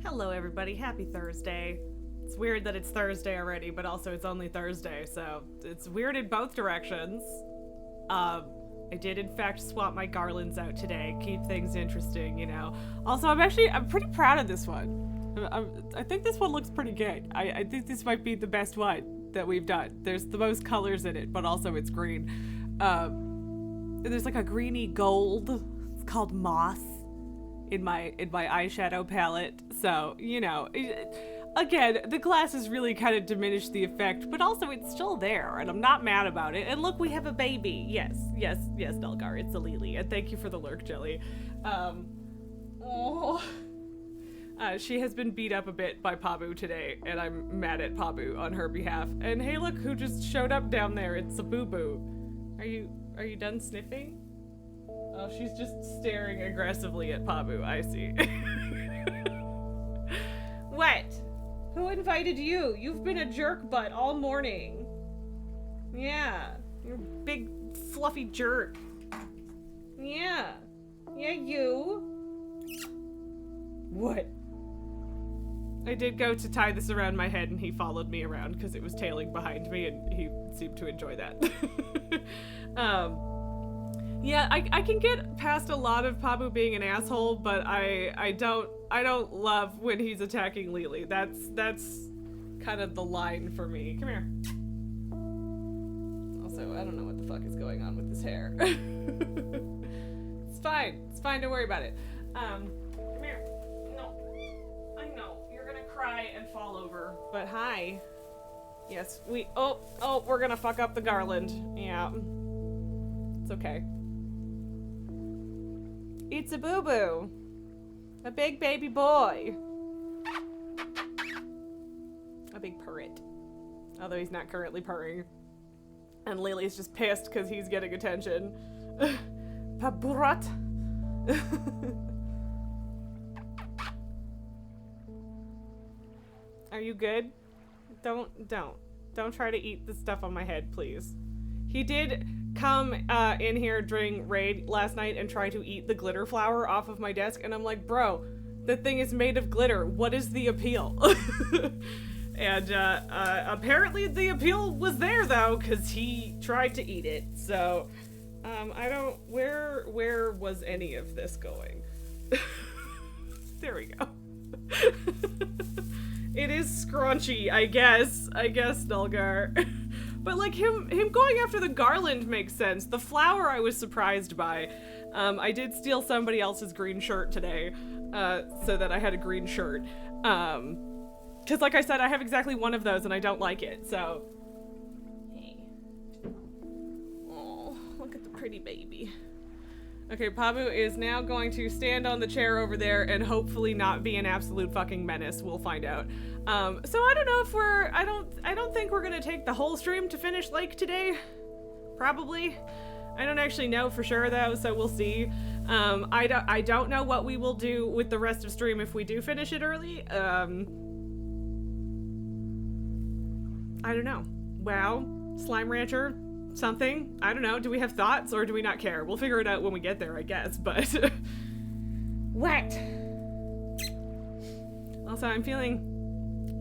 Hello everybody, happy Thursday. It's weird that it's Thursday already, but also it's only Thursday, so it's weird in both directions. I did in fact swap my garlands out today, keep things interesting, you know. Also, I'm pretty proud of this one. I think this one looks pretty good. I think this might be the best one that we've done. There's the most colors in it, but also it's green. There's like a greeny gold. It's called moss in my eyeshadow palette. So, you know, again, the glasses really kind of diminish the effect, but also it's still there, and I'm not mad about it. And look, we have a baby. Yes, Delgar, it's a Lily, and thank you for the lurk, Jelly. She has been beat up a bit by Pabu today, and I'm mad at Pabu on her behalf. And hey, look who just showed up down there. It's a boo-boo. Are you done sniffing? Oh, she's just staring aggressively at Pabu, I see. What? Who invited you? You've been a jerk butt all morning. Yeah, you're a big fluffy jerk. Yeah, you. What? I did go to tie this around my head and he followed me around because it was tailing behind me and he seemed to enjoy that. Yeah, I can get past a lot of Pabu being an asshole, but I don't love when he's attacking Lily. That's kind of the line for me. Come here. Also, I don't know what the fuck is going on with his hair. It's fine, don't worry about it. Come here. No. I know, you're gonna cry and fall over, but hi. Yes, we're gonna fuck up the garland. Yeah. It's okay. It's a boo-boo. A big baby boy. A big purret. Although he's not currently purring. And Lily's just pissed because he's getting attention. Paburat. Are you good? Don't try to eat the stuff on my head, please. He did come in here during raid last night and try to eat the glitter flower off of my desk, and I'm like, bro, the thing is made of glitter. What is the appeal? And apparently the appeal was there though, because he tried to eat it. So I don't, where was any of this going? There we go. It is scrunchy, I guess, Dulgar. But like him going after the garland makes sense. The flower I was surprised by. I did steal somebody else's green shirt today, so that I had a green shirt. Cause like I said, I have exactly one of those and I don't like it, so. Hey. Oh, look at the pretty baby. Okay, Pabu is now going to stand on the chair over there and hopefully not be an absolute fucking menace. We'll find out. So I don't know if I don't think we're gonna take the whole stream to finish Lake today. Probably. I don't actually know for sure though, so we'll see. I don't know what we will do with the rest of stream if we do finish it early. I don't know. Wow. Slime Rancher. Something. I don't know. Do we have thoughts or do we not care? We'll figure it out when we get there, I guess, but... What? Also, I'm feeling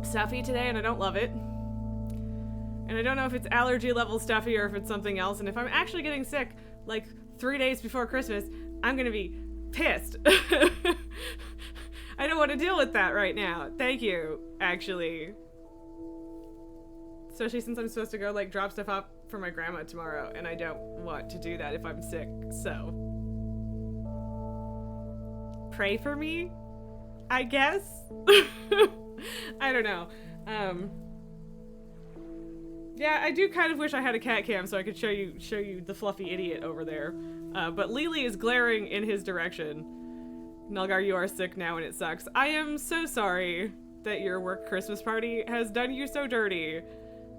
stuffy today and I don't love it. And I don't know if it's allergy level stuffy or if it's something else. And if I'm actually getting sick, like 3 days before Christmas, I'm gonna be pissed. I don't want to deal with that right now. Thank you, actually. Especially since I'm supposed to go, like, drop stuff off for my grandma tomorrow, and I don't want to do that if I'm sick, so. Pray for me? I guess? I don't know. Yeah, I do kind of wish I had a cat cam so I could show you the fluffy idiot over there. But Lily is glaring in his direction. Nulgar, you are sick now and it sucks. I am so sorry that your work Christmas party has done you so dirty.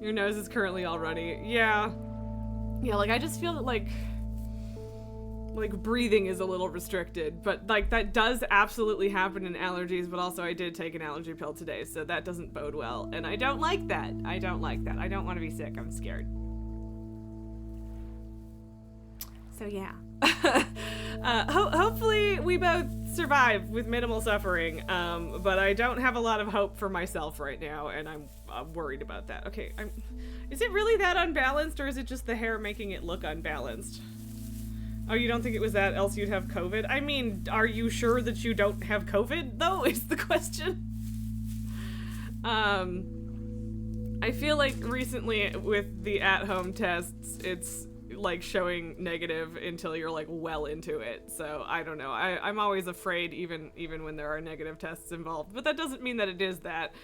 Your nose is currently all runny. Yeah, like I just feel that like breathing is a little restricted, but like that does absolutely happen in allergies, but also I did take an allergy pill today, so that doesn't bode well, and I don't like that. I don't want to be sick. I'm scared. So yeah. Hopefully we both survive with minimal suffering, but I don't have a lot of hope for myself right now, and I'm worried about that. Okay, is it really that unbalanced, or is it just the hair making it look unbalanced? Oh, you don't think it was that, else you'd have COVID? I mean, are you sure that you don't have COVID, though, is the question? I feel like recently with the at-home tests, it's like showing negative until you're like well into it. So I don't know. I'm always afraid even when there are negative tests involved, but that doesn't mean that it is that.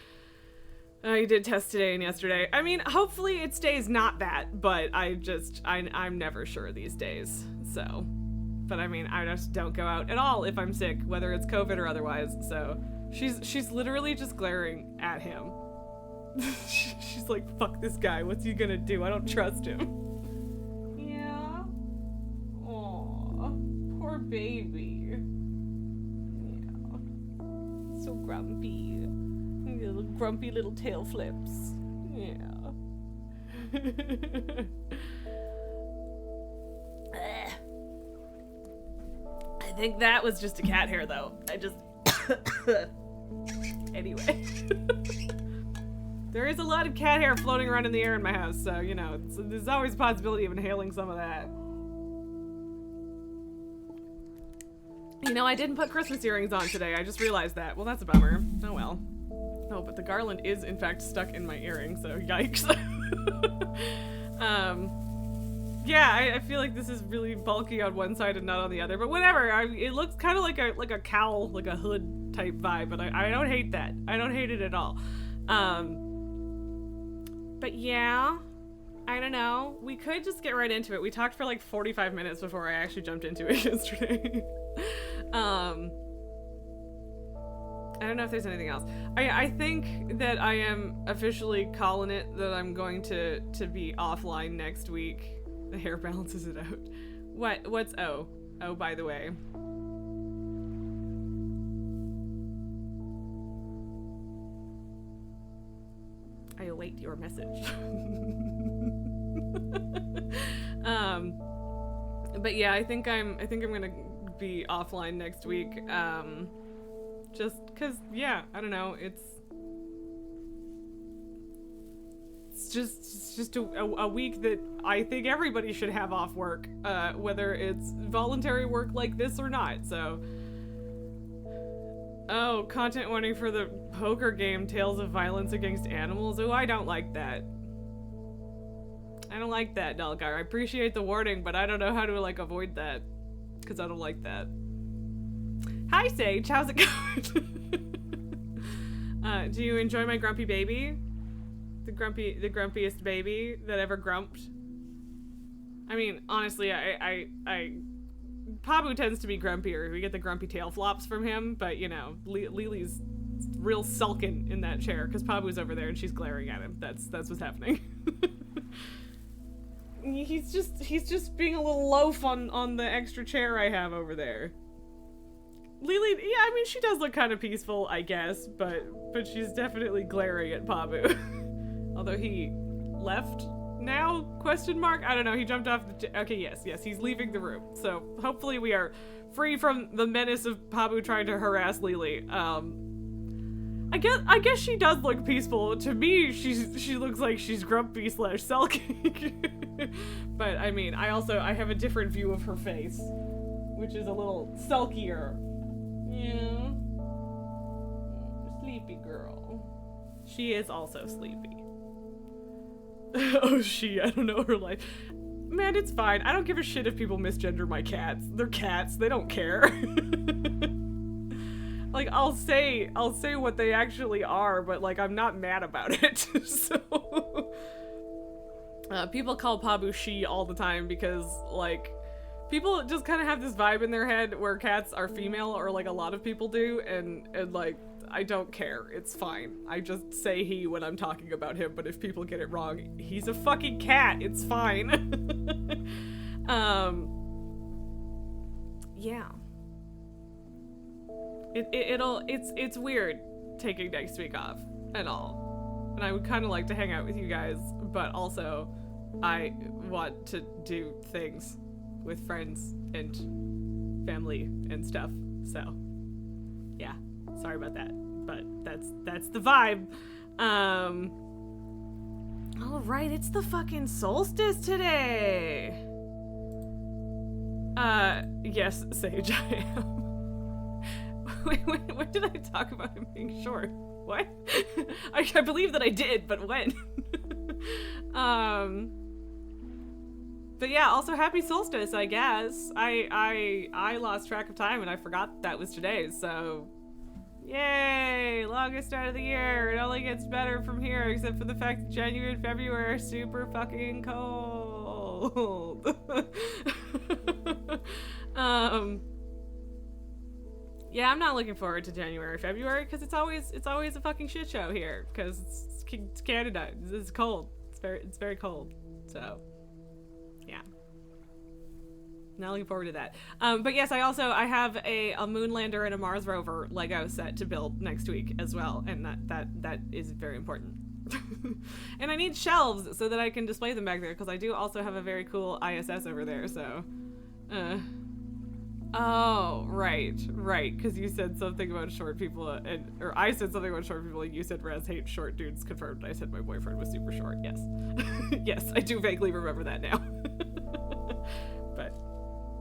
I did test today and yesterday. I mean, hopefully it stays not that, but I'm never sure these days. So, but I mean, I just don't go out at all if I'm sick, whether it's COVID or otherwise. So she's literally just glaring at him. She's like, fuck this guy. What's he gonna do? I don't trust him. Yeah. Aw, poor baby. Yeah. So grumpy. Little grumpy little tail flips. Yeah. I think that was just a cat hair, though. Anyway. There is a lot of cat hair floating around in the air in my house, so, you know, there's always a possibility of inhaling some of that. You know, I didn't put Christmas earrings on today. I just realized that. Well, that's a bummer. Oh well. Oh, but the garland is, in fact, stuck in my earring, so yikes. Yeah, I feel like this is really bulky on one side and not on the other, but whatever. It looks kind of like a cowl, like a hood type vibe, but I don't hate that. I don't hate it at all. But yeah, I don't know. We could just get right into it. We talked for like 45 minutes before I actually jumped into it yesterday. I don't know if there's anything else. I think that I am officially calling it that I'm going to be offline next week. The hair balances it out. What's O? Oh, by the way. I await your message. But yeah, I think I'm gonna be offline next week. Just cause, yeah, I don't know, it's just a week that I think everybody should have off work, whether it's voluntary work like this or not, so. Oh, content warning for the poker game Tales of Violence Against Animals. Oh, I don't like that. I don't like that, Dalgar. I appreciate the warning, but I don't know how to, like, avoid that. Because I don't like that. Hi, Sage. How's it going? Do you enjoy my grumpy baby? The grumpiest baby that ever grumped? I mean, honestly, Pabu tends to be grumpier. We get the grumpy tail flops from him, but, you know, Lily's real sulking in that chair because Pabu's over there and she's glaring at him. That's what's happening. He's just being a little loaf on the extra chair I have over there. Lily, yeah, I mean, she does look kind of peaceful, I guess, but she's definitely glaring at Pabu. Although he left now? Question mark? I don't know. He jumped off the... Okay, yes, he's leaving the room. So hopefully we are free from the menace of Pabu trying to harass Lily. I guess she does look peaceful. To me, she looks like she's grumpy / sulking. But I mean, I have a different view of her face, which is a little sulkier. Yeah. Sleepy girl. She is also sleepy. Oh, I don't know her life. Man, it's fine. I don't give a shit if people misgender my cats. They're cats. They don't care. Like, I'll say what they actually are, but, like, I'm not mad about it. So, people call Pabu she all the time because, like, people just kind of have this vibe in their head where cats are female, or, like, a lot of people do, and like, I don't care. It's fine. I just say he when I'm talking about him, but if people get it wrong, he's a fucking cat. It's fine. Yeah. It's weird taking next week off and all. And I would kind of like to hang out with you guys, but also I want to do things with friends and family and stuff. So, Yeah, sorry about that, but that's the vibe. Oh right, it's the fucking solstice today. Yes, Sage, I am. Wait, when did I talk about him being short? What? I believe that I did, but when? But yeah, also happy solstice, I guess. I lost track of time and I forgot that was today, so yay! Longest start of the year. It only gets better from here, except for the fact that January and February are super fucking cold. Yeah, I'm not looking forward to January, February, because it's always a fucking shit show here, because it's Canada. It's cold. It's very cold. So, yeah. Not looking forward to that. But yes, I have a Moonlander and a Mars rover Lego set to build next week as well, and that is very important. And I need shelves so that I can display them back there, because I do also have a very cool ISS over there. So, oh right, because you said something about short people, or I said something about short people, and you said Raz hates short dudes. Confirmed. I said my boyfriend was super short. Yes, yes, I do vaguely remember that now. But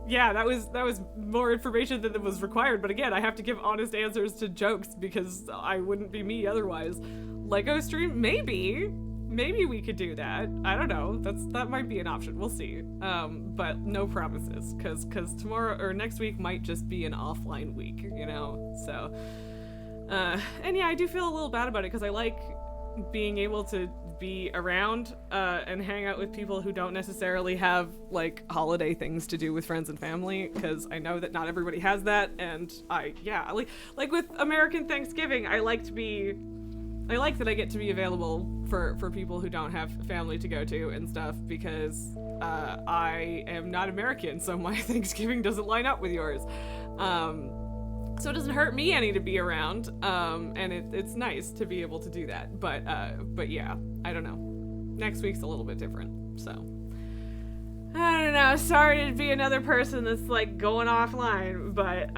yeah, that was more information than was required. But again, I have to give honest answers to jokes because I wouldn't be me otherwise. Lego stream, maybe we could do that. I don't know. That might be an option. We'll see. But no promises, because tomorrow or next week might just be an offline week, you know. So, and yeah, I do feel a little bad about it because I like being able to be around and hang out with people who don't necessarily have like holiday things to do with friends and family, because I know that not everybody has that. And like with American Thanksgiving, I like that I get to be available for people who don't have family to go to and stuff, because I am not American, so my Thanksgiving doesn't line up with yours. So it doesn't hurt me any to be around, and it's nice to be able to do that. But yeah, I don't know. Next week's a little bit different, so. I don't know, sorry to be another person that's like going offline, but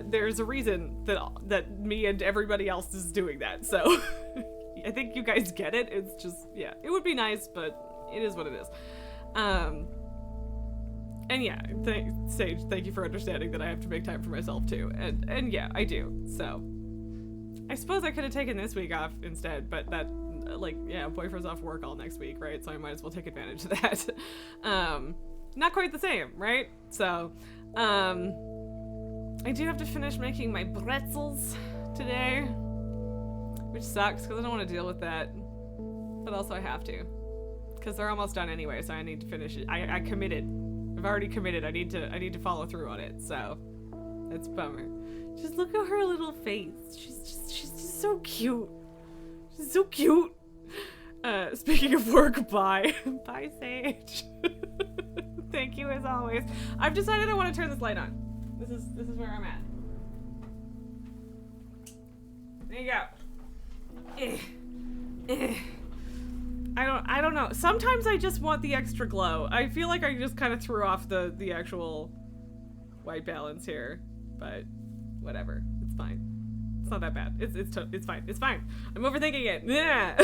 there's a reason that me and everybody else is doing that, so I think you guys get it. It's just, yeah, it would be nice, but it is what it is. And yeah, Sage, thank you for understanding that I have to make time for myself too, and yeah, I do, so. I suppose I could have taken this week off instead, but that, like, yeah, boyfriend's off work all next week, right? So I might as well take advantage of that. Not quite the same, right? So, I do have to finish making my pretzels today, which sucks because I don't want to deal with that, but also I have to, because they're almost done anyway, so I need to finish it. I committed. I've already committed. I need to follow through on it, so that's a bummer. Just look at her little face. She's just so cute. She's so cute. Speaking of work, bye. Bye, Sage. Thank you as always. I've decided I want to turn this light on. This is where I'm at. There you go. I don't know. Sometimes I just want the extra glow. I feel like I just kind of threw off the actual white balance here, but whatever. It's fine. It's not that bad. It's fine. It's fine. I'm overthinking it. Yeah.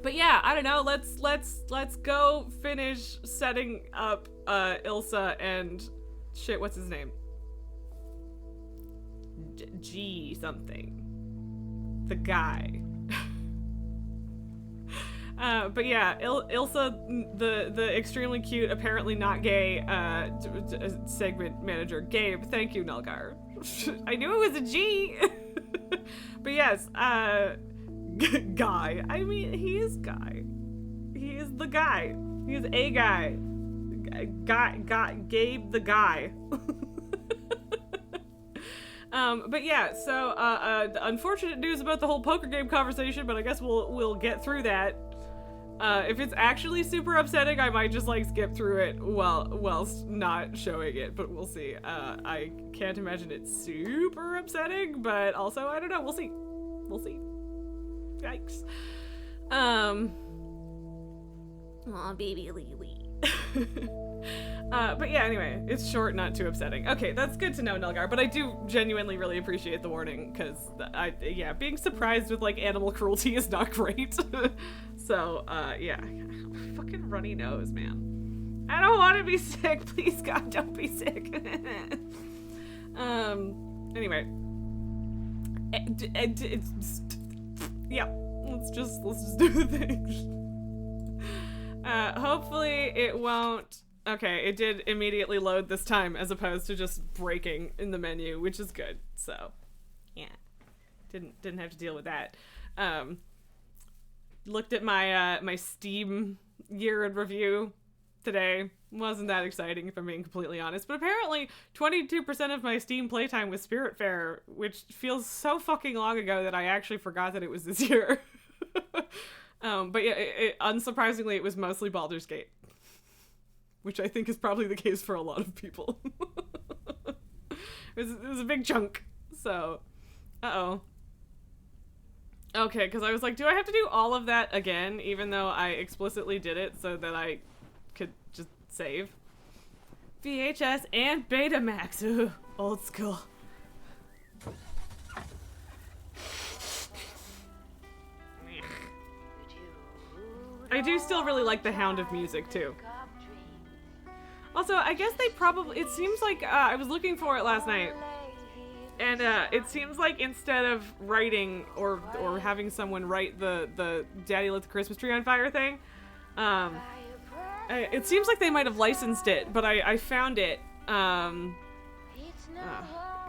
But yeah, I don't know. Let's go finish setting up Ilsa and shit. What's his name? G something. The guy. But yeah, Ilsa, the extremely cute, apparently not gay segment manager, Gabe. Thank you, Nulgar. I knew it was a G. But yes, Guy. I mean, he is Guy. He is the guy. He is a guy. Gabe the guy. But yeah, so unfortunate news about the whole poker game conversation, but I guess we'll get through that. If it's actually super upsetting, I might just like skip through it whilst not showing it, but we'll see. I can't imagine it's super upsetting, but also I don't know. We'll see. We'll see. Yikes. Aw, baby Lily. But yeah, anyway, it's short, not too upsetting. Okay, that's good to know, Nelgar, but I do genuinely really appreciate the warning, because, yeah, being surprised with, like, animal cruelty is not great. So, yeah. Fucking runny nose, man. I don't want to be sick. Please, God, don't be sick. Anyway. Yeah, let's just do the thing. Hopefully it won't. Okay, it did immediately load this time as opposed to just breaking in the menu, which is good. So, yeah, didn't have to deal with that. Looked at my my Steam year in review today. Wasn't that exciting, if I'm being completely honest. But apparently, 22% of my Steam playtime was Spiritfarer, which feels so fucking long ago that I actually forgot that it was this year. But yeah, unsurprisingly, it was mostly Baldur's Gate, which I think is probably the case for a lot of people. it was a big chunk. So, uh-oh. Okay, because I was like, do I have to do all of that again, even though I explicitly did it so that I could just save? VHS and Betamax. Ooh, old school. I do still really like the Hound of Music, too. Also, I guess they probably... It seems like... I was looking for it last night. And it seems like instead of writing or having someone write the Daddy Lit the Christmas Tree on Fire thing, it seems like they might have licensed it, but I found it. I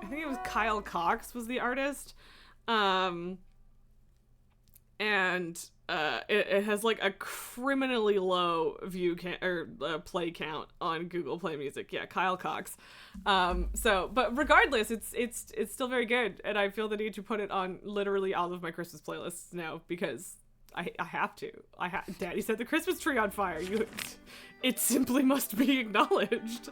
think it was Kyle Cox was the artist. And it has like a criminally low play count on Google Play Music. Yeah, Kyle Cox. But regardless, it's still very good, and I feel the need to put it on literally all of my Christmas playlists now because I have to. Daddy set the Christmas tree on fire. It simply must be acknowledged.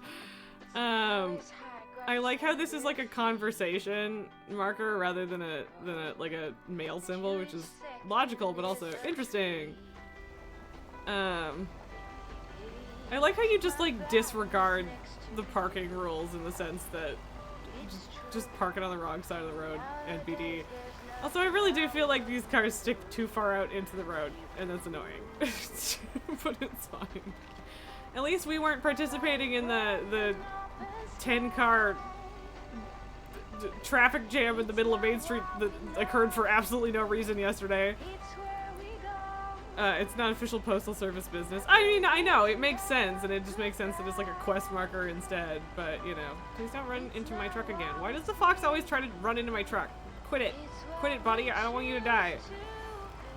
I like how this is like a conversation marker rather than a like a mail symbol, which is logical but also interesting. I like how you just like disregard the parking rules in the sense that just park it on the wrong side of the road, NBD. Also, I really do feel like these cars stick too far out into the road, and that's annoying. But it's fine. At least we weren't participating in the 10-car traffic jam in the middle of Main Street that occurred for absolutely no reason yesterday. It's not official postal service business. I mean, I know, it makes sense, and it just makes sense that it's like a quest marker instead, but, you know, please don't run into my truck again. Why does the fox always try to run into my truck? Quit it. Quit it, buddy. I don't want you to die.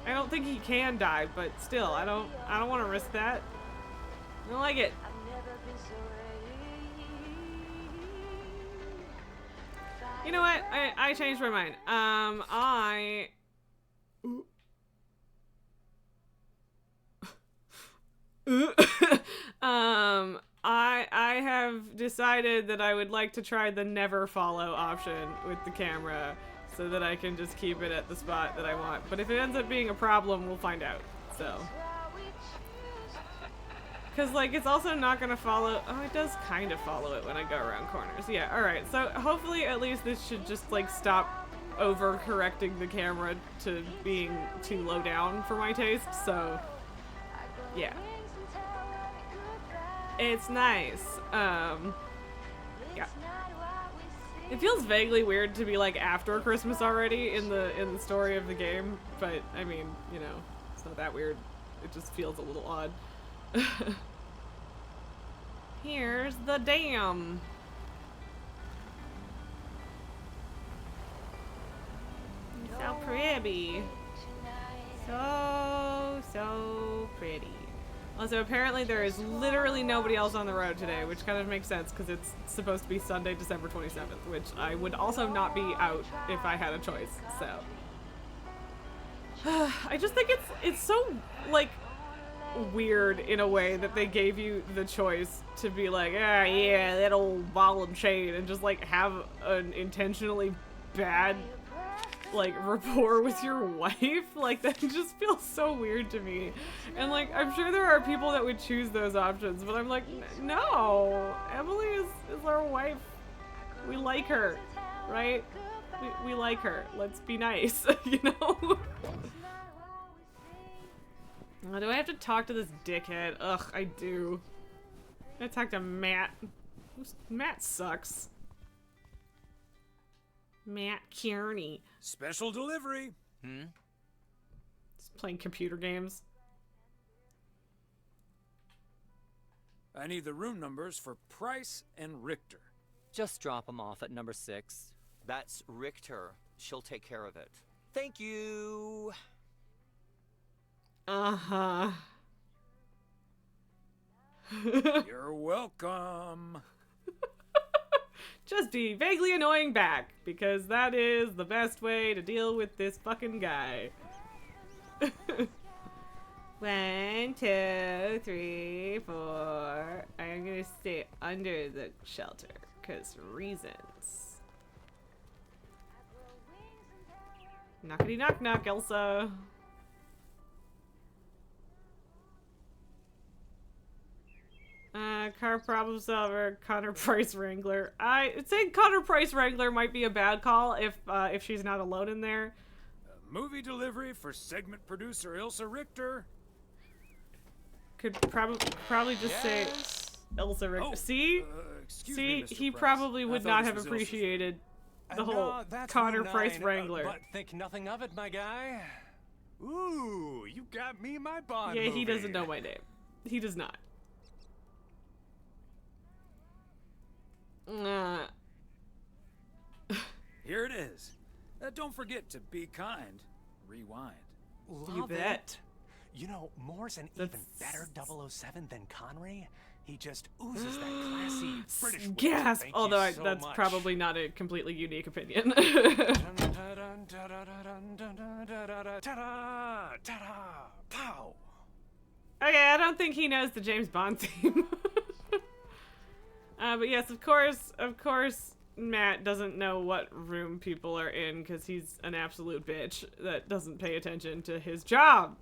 I don't think he can die, but still, I don't want to risk that. I don't like it. You know what? I changed my mind. I have decided that I would like to try the never follow option with the camera so that I can just keep it at the spot that I want. But if it ends up being a problem, we'll find out. So. Because, like, it's also not going to follow... Oh, it does kind of follow it when I go around corners. Yeah, alright. So, hopefully, at least this should just, like, stop over-correcting the camera to being too low down for my taste. So, yeah. It's nice. Yeah. It feels vaguely weird to be, like, after Christmas already in the story of the game. But, I mean, you know, it's not that weird. It just feels a little odd. Here's the dam. So pretty. So pretty. Also, apparently there is literally nobody else on the road today, which kind of makes sense because it's supposed to be Sunday, December 27th, which I would also not be out if I had a choice, so. I just think it's so, like, weird in a way that they gave you the choice to be like, ah, yeah, that old ball and chain, and just like have an intentionally bad like, rapport with your wife? Like, that just feels so weird to me. And, like, I'm sure there are people that would choose those options, but I'm like, no. Emily is our wife. We like her, right? We like her. Let's be nice, you know? Oh, do I have to talk to this dickhead? Ugh, I do. I talk to Matt. Matt sucks. Matt Kearney. Special delivery. He's playing computer games. I need the room numbers for Price and Richter. Just drop them off at number 6. That's Richter. She'll take care of it. Thank you. Uh-huh. You're welcome. Just be vaguely annoying back, because that is the best way to deal with this fucking guy. 1, 2, 3, 4. I'm gonna stay under the shelter, because reasons. Knockity knock knock, Elsa. Car problem solver, Connor Price Wrangler. I'd say Connor Price Wrangler might be a bad call if she's not alone in there. Movie delivery for segment producer Ilsa Richter. Could probably just say Ilsa Richter. Oh, See? Excuse See, me, Mr. he Price. probably I would thought not this have was Ilsa's appreciated the whole No, that's Connor room Price 9, Wrangler. but think nothing of it, my guy. Ooh, you got me my Bond Yeah, he movie. doesn't know my name. He does not. Here it is. Don't forget to be kind. Rewind. Love You bet. it. You know, Moore's an even better 007 than Connery. He just oozes that classy British wit. Gasp! Thank Although you so that's much. probably not a completely unique opinion. Pow! Okay, I don't think he knows the James Bond theme. But yes, of course, Matt doesn't know what room people are in because he's an absolute bitch that doesn't pay attention to his job.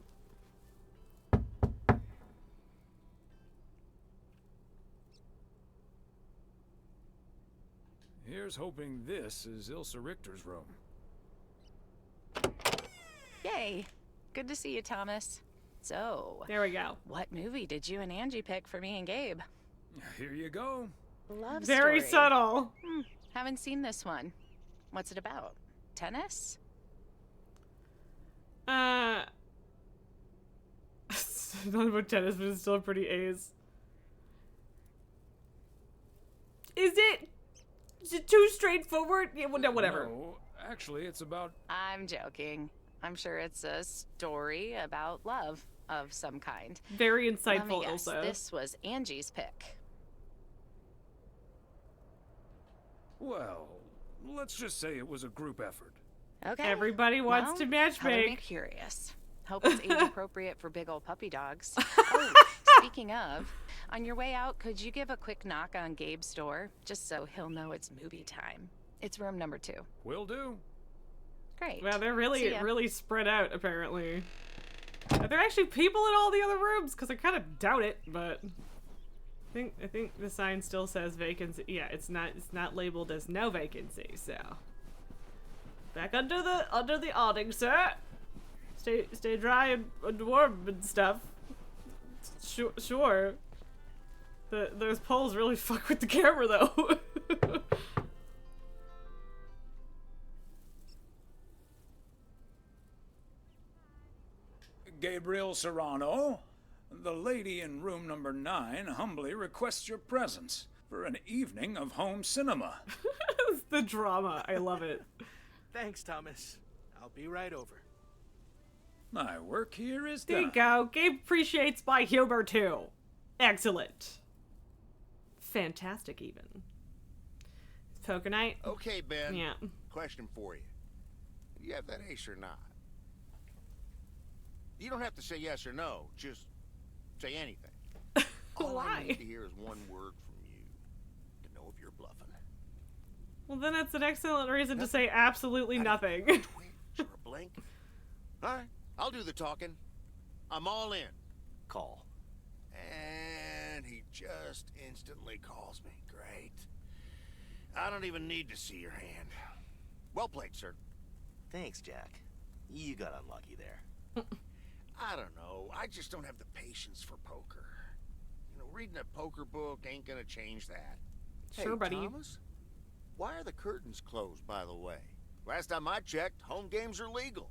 Here's hoping this is Ilsa Richter's room. Yay! Good to see you, Thomas. So, There we go. what movie did you and Angie pick for me and Gabe? Here you go. Love Very story. subtle. Haven't seen this one. What's it about? Tennis? Not about tennis, but it's still pretty A's. Is it too straightforward? Yeah, well, no, whatever. No, actually, it's about... I'm joking. I'm sure it's a story about love of some kind. Very Let me insightful, guess, Ilsa. this was Angie's pick. Well, let's just say it was a group effort. Okay. Everybody wants Well, to color me matchmake. curious. Hope it's age appropriate for big old puppy dogs. Oh, speaking of, on your way out, could you give a quick knock on Gabe's door, just so he'll know it's movie time? It's room number 2. Will do. Great. Wow, they're See ya. really spread out, apparently. Are there actually people in all the other rooms? Because I kind of doubt it, but I think the sign still says vacancy. Yeah, it's not labeled as no vacancy. So back under the awning, sir. Stay dry and warm and stuff. Sure. Those poles really fuck with the camera, though. Gabriel Serrano, the lady in room number 9 humbly requests your presence for an evening of home cinema. It's the drama. I love it. Thanks, Thomas. I'll be right over. My work here is There you done. go. Gabe appreciates my humor too. Excellent. Fantastic, even. Poker night? Okay, Ben. Yeah. Question for you. Do you have that ace or not? You don't have to say yes or no. Just say anything. All I need to Why? hear is one word from you to know if you're bluffing. Well, then that's an excellent reason to say absolutely nothing. blink. All right, I'll do the talking. I'm all in. Call. And he just instantly calls me. Great. I don't even need to see your hand. Well played, sir. Thanks, Jack. You got unlucky there. I don't know. I just don't have the patience for poker. You know, reading a poker book ain't gonna change that. Sure, Hey, buddy. Thomas, why are the curtains closed, by the way? Last time I checked, home games are legal.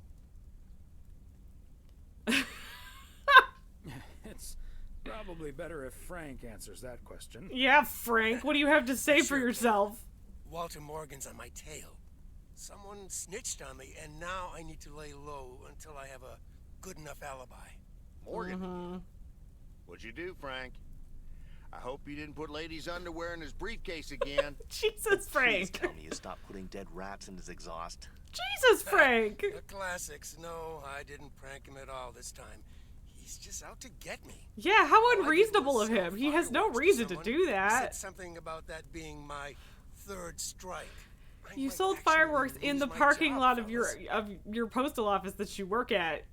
It's probably better if Frank answers that question. Yeah, Frank, what do you have to say for yourself? Walter Morgan's on my tail. Someone snitched on me, and now I need to lay low until I have a good enough alibi. Morgan? What'd you do, Frank? I hope you didn't put ladies' underwear in his briefcase again. Jesus, Please Frank. tell me you stopped putting dead rats in his exhaust. Jesus, Frank. The classics. No, I didn't prank him at all this time. He's just out to get me. Yeah, how All I did unreasonable was of him. sell He has no fireworks to reason to someone. do He said that. something about that being my third strike. I You might sold actually fireworks in lose the my parking job, lot fellas. of your postal office that you work at.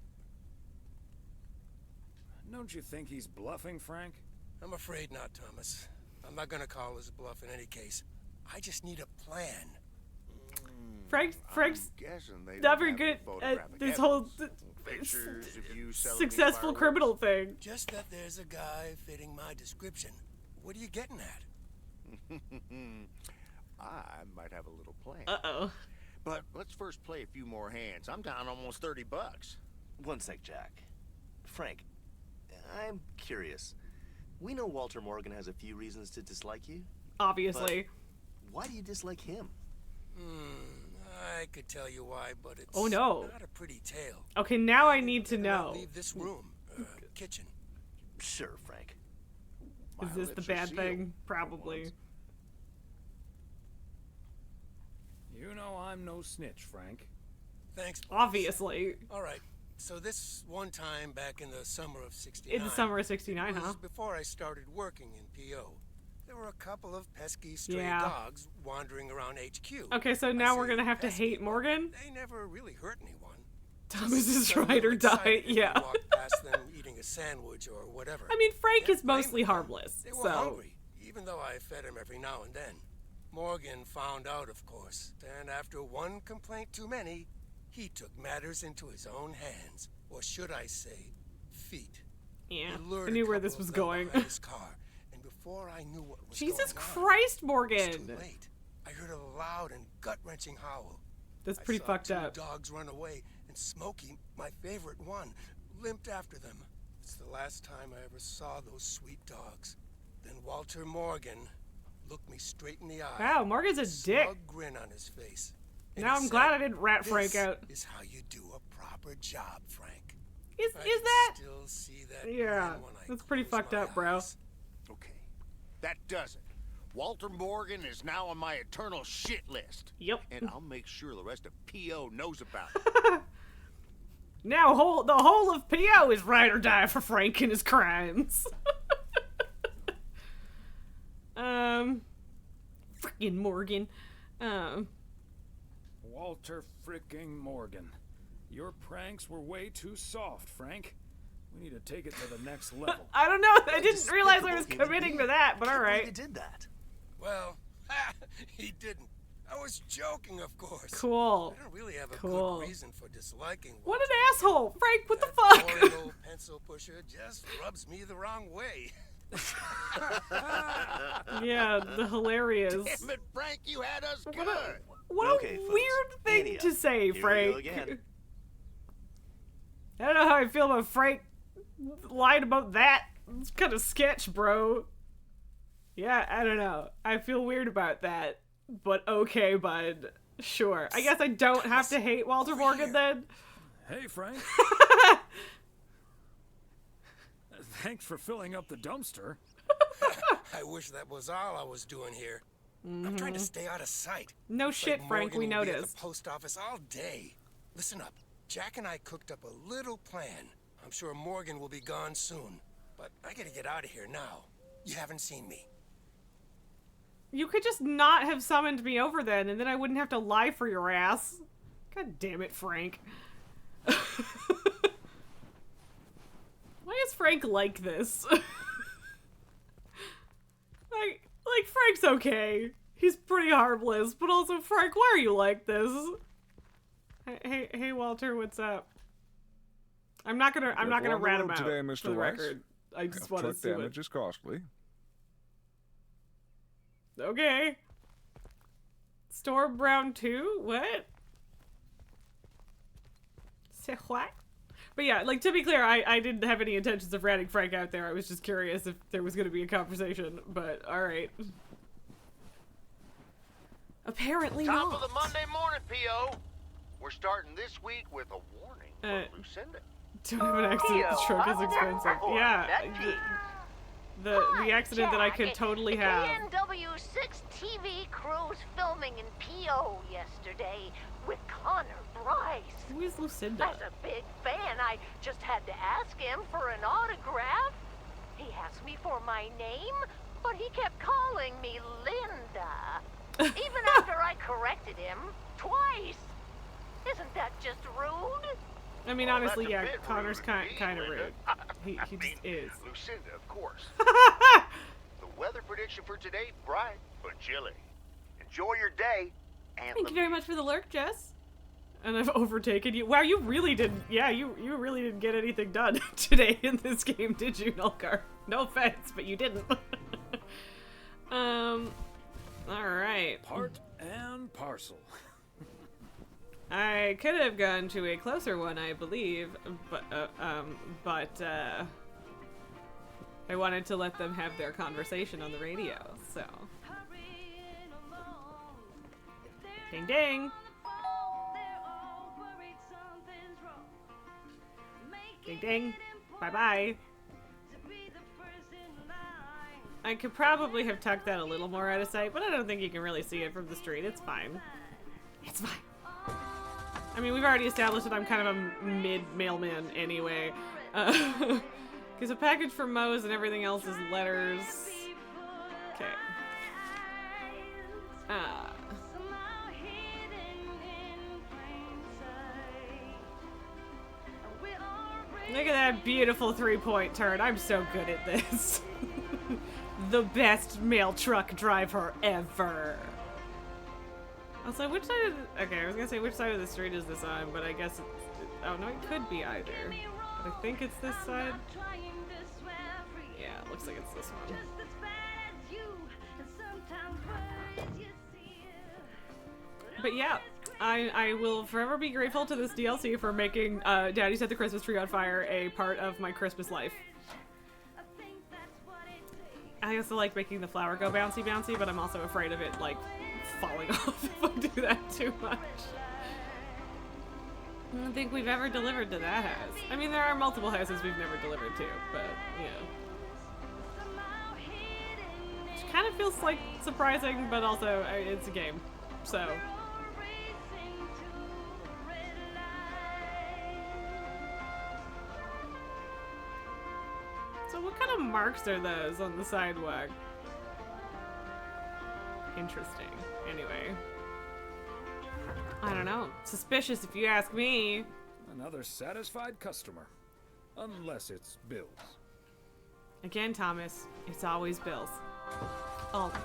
Don't you think he's bluffing, Frank? I'm afraid not, Thomas. I'm not gonna call his bluff in any case. I just need a plan. Frank's I'm guessing they not don't very have good any at photographic this whole evidence. Pictures of you selling these successful fireworks? criminal thing. Just that there's a guy fitting my description. What are you getting at? I might have a little plan. Uh-oh. But let's first play a few more hands. I'm down almost 30 bucks. One sec, Jack. Frank, I'm curious. We know Walter Morgan has a few reasons to dislike you. Obviously. Why do you dislike him? I could tell you why, but it's Oh, no. not a pretty tale. Okay, now I need to Better not know. Leave this room, kitchen. Sure, Frank. Is My this the lips are bad sealed. thing? Probably. You know I'm no snitch, Frank. Thanks. boys. Obviously. All right. So this one time back in the summer of '69. In the summer of 69, it was huh? before I started working in PO. There were a couple of pesky stray Yeah. dogs wandering around HQ. Okay, so I now we're say gonna have to pesky, hate but Morgan? They never really hurt anyone. Thomas is Some ride or little die, excited if you yeah. walked past them eating a sandwich or whatever. I mean, Frank Can't is blame mostly them. harmless, They were so... hungry, even though I fed them every now and then. Morgan found out, of course, and after one complaint too many, he took matters into his own hands, or should I say, feet. Yeah, He lured I a knew where couple this of was them going. behind his car, and before I knew what was Jesus going Christ, on, it was Morgan! too late. I heard a loud and gut-wrenching howl. That's I pretty saw fucked two up. dogs run away, and Smokey, my favorite one, limped after them. It's the last time I ever saw those sweet dogs. Then Walter Morgan looked me straight in the eye. Wow, Morgan's a dick. Smug grin on his face. And Now he I'm glad I said, didn't rat Frank "This out. is how you do a proper job, Frank." Is I can that? still see that Yeah, grin when I that's pretty close fucked my up, bro. eyes. Okay, that does it. Walter Morgan is now on my eternal shit list. Yep. And I'll make sure the rest of PO knows about it. Now the whole of PO is ride or die for Frank and his crimes. Frickin' Morgan. Walter fricking Morgan. Your pranks were way too soft, Frank. We need to take it to the next level. I don't know. I didn't realize I was Despicable human committing to being. that, but Can't believe alright. You did that. Well, he didn't. I was joking, of course. Cool. I don't really have a Cool. good reason for disliking What Walter. an asshole! Frank, what the That fuck? boring old pencil pusher just rubs me the wrong way. Yeah, the hilarious. Damn it, Frank, you had us good. What Okay, a folks, weird thing Ania, to say, here we go Frank. again. I don't know how I feel about Frank lying about that. It's kind of sketch, bro. Yeah, I don't know. I feel weird about that. But okay, bud. Sure. I guess I don't have to hate Walter Morgan then. Hey, Frank. Thanks for filling up the dumpster. I wish that was all I was doing here. I'm trying to stay out of sight. No It's shit, like Frank, we Morgan will be at noticed. the post office all day. Listen up. Jack and I cooked up a little plan. I'm sure Morgan will be gone soon. But I gotta get out of here now. You haven't seen me. You could just not have summoned me over then, and then I wouldn't have to lie for your ass. God damn it, Frank. Why is Frank like this? like Frank's okay. He's pretty harmless, but also Frank, why are you like this? Hey, Walter, what's up? I'm not gonna rat him out today, for Mr. the Weiss. record. I just want to Truck see damage is costly. Okay. Storm Brown 2? What? Say what? But yeah, like, to be clear, I didn't have any intentions of ratting Frank out there. I was just curious if there was going to be a conversation, but alright. Apparently Top not. of the Monday morning, P.O. We're starting this week with a warning for Lucinda. Don't have an accident. The truck is expensive. Yeah. The accident that I could totally have. KNW6 TV crews filming in P.O. yesterday with Connor Bryce. Who is Lucinda? As a big fan, I just had to ask him for an autograph. He asked me for my name, but he kept calling me Linda. Even after I corrected him twice. Isn't that just rude? I mean, Well, honestly, that's a yeah, bit Connor's rude, kind of Linda. rude. He I just mean, is. Lucinda, of course. The weather prediction for today, bright but chilly. Enjoy your day. And Thank you very much for the lurk, Jess. And I've overtaken you. Wow, you really didn't. Yeah, you really didn't get anything done today in this game, did you, Nulkar? No offense, but you didn't. All right. Part and parcel. I could have gone to a closer one, I believe, but I wanted to let them have their conversation on the radio, so. Ding ding! Ding ding! Bye bye! I could probably have tucked that a little more out of sight, but I don't think you can really see it from the street. It's fine. It's fine. I mean, we've already established that I'm kind of a mid-mailman anyway. Because a package for Moe's and everything else is letters. Okay. Look at that beautiful three-point turn. I'm so good at this. The best mail truck driver ever. Also, which side of the, okay, I was gonna say which side of the street is this on, but I guess it's, oh no, it could be either. But I think it's this side. Yeah, it looks like it's this one. But yeah, I will forever be grateful to this DLC for making Daddy Set the Christmas Tree on Fire a part of my Christmas life. I also like making the flower go bouncy bouncy, but I'm also afraid of it, like, falling off if I do that too much. I don't think we've ever delivered to that house. I mean, there are multiple houses we've never delivered to, but, yeah. Which kind of feels, like, surprising, but also, it's a game, so. So what kind of marks are those on the sidewalk? Interesting. Anyway. I don't know. Suspicious if you ask me. Another satisfied customer. Unless it's Bill's. Again, Thomas, it's always Bill's. Always.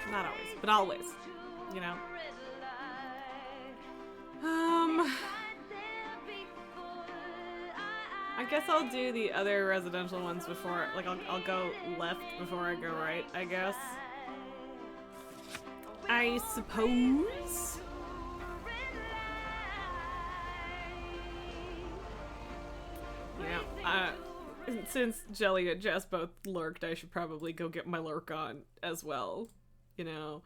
Not always, but always. You know? I guess I'll do the other residential ones before, like, I'll go left before I go right, I guess. I suppose? Yeah, since Jelly and Jess both lurked, I should probably go get my lurk on as well, you know?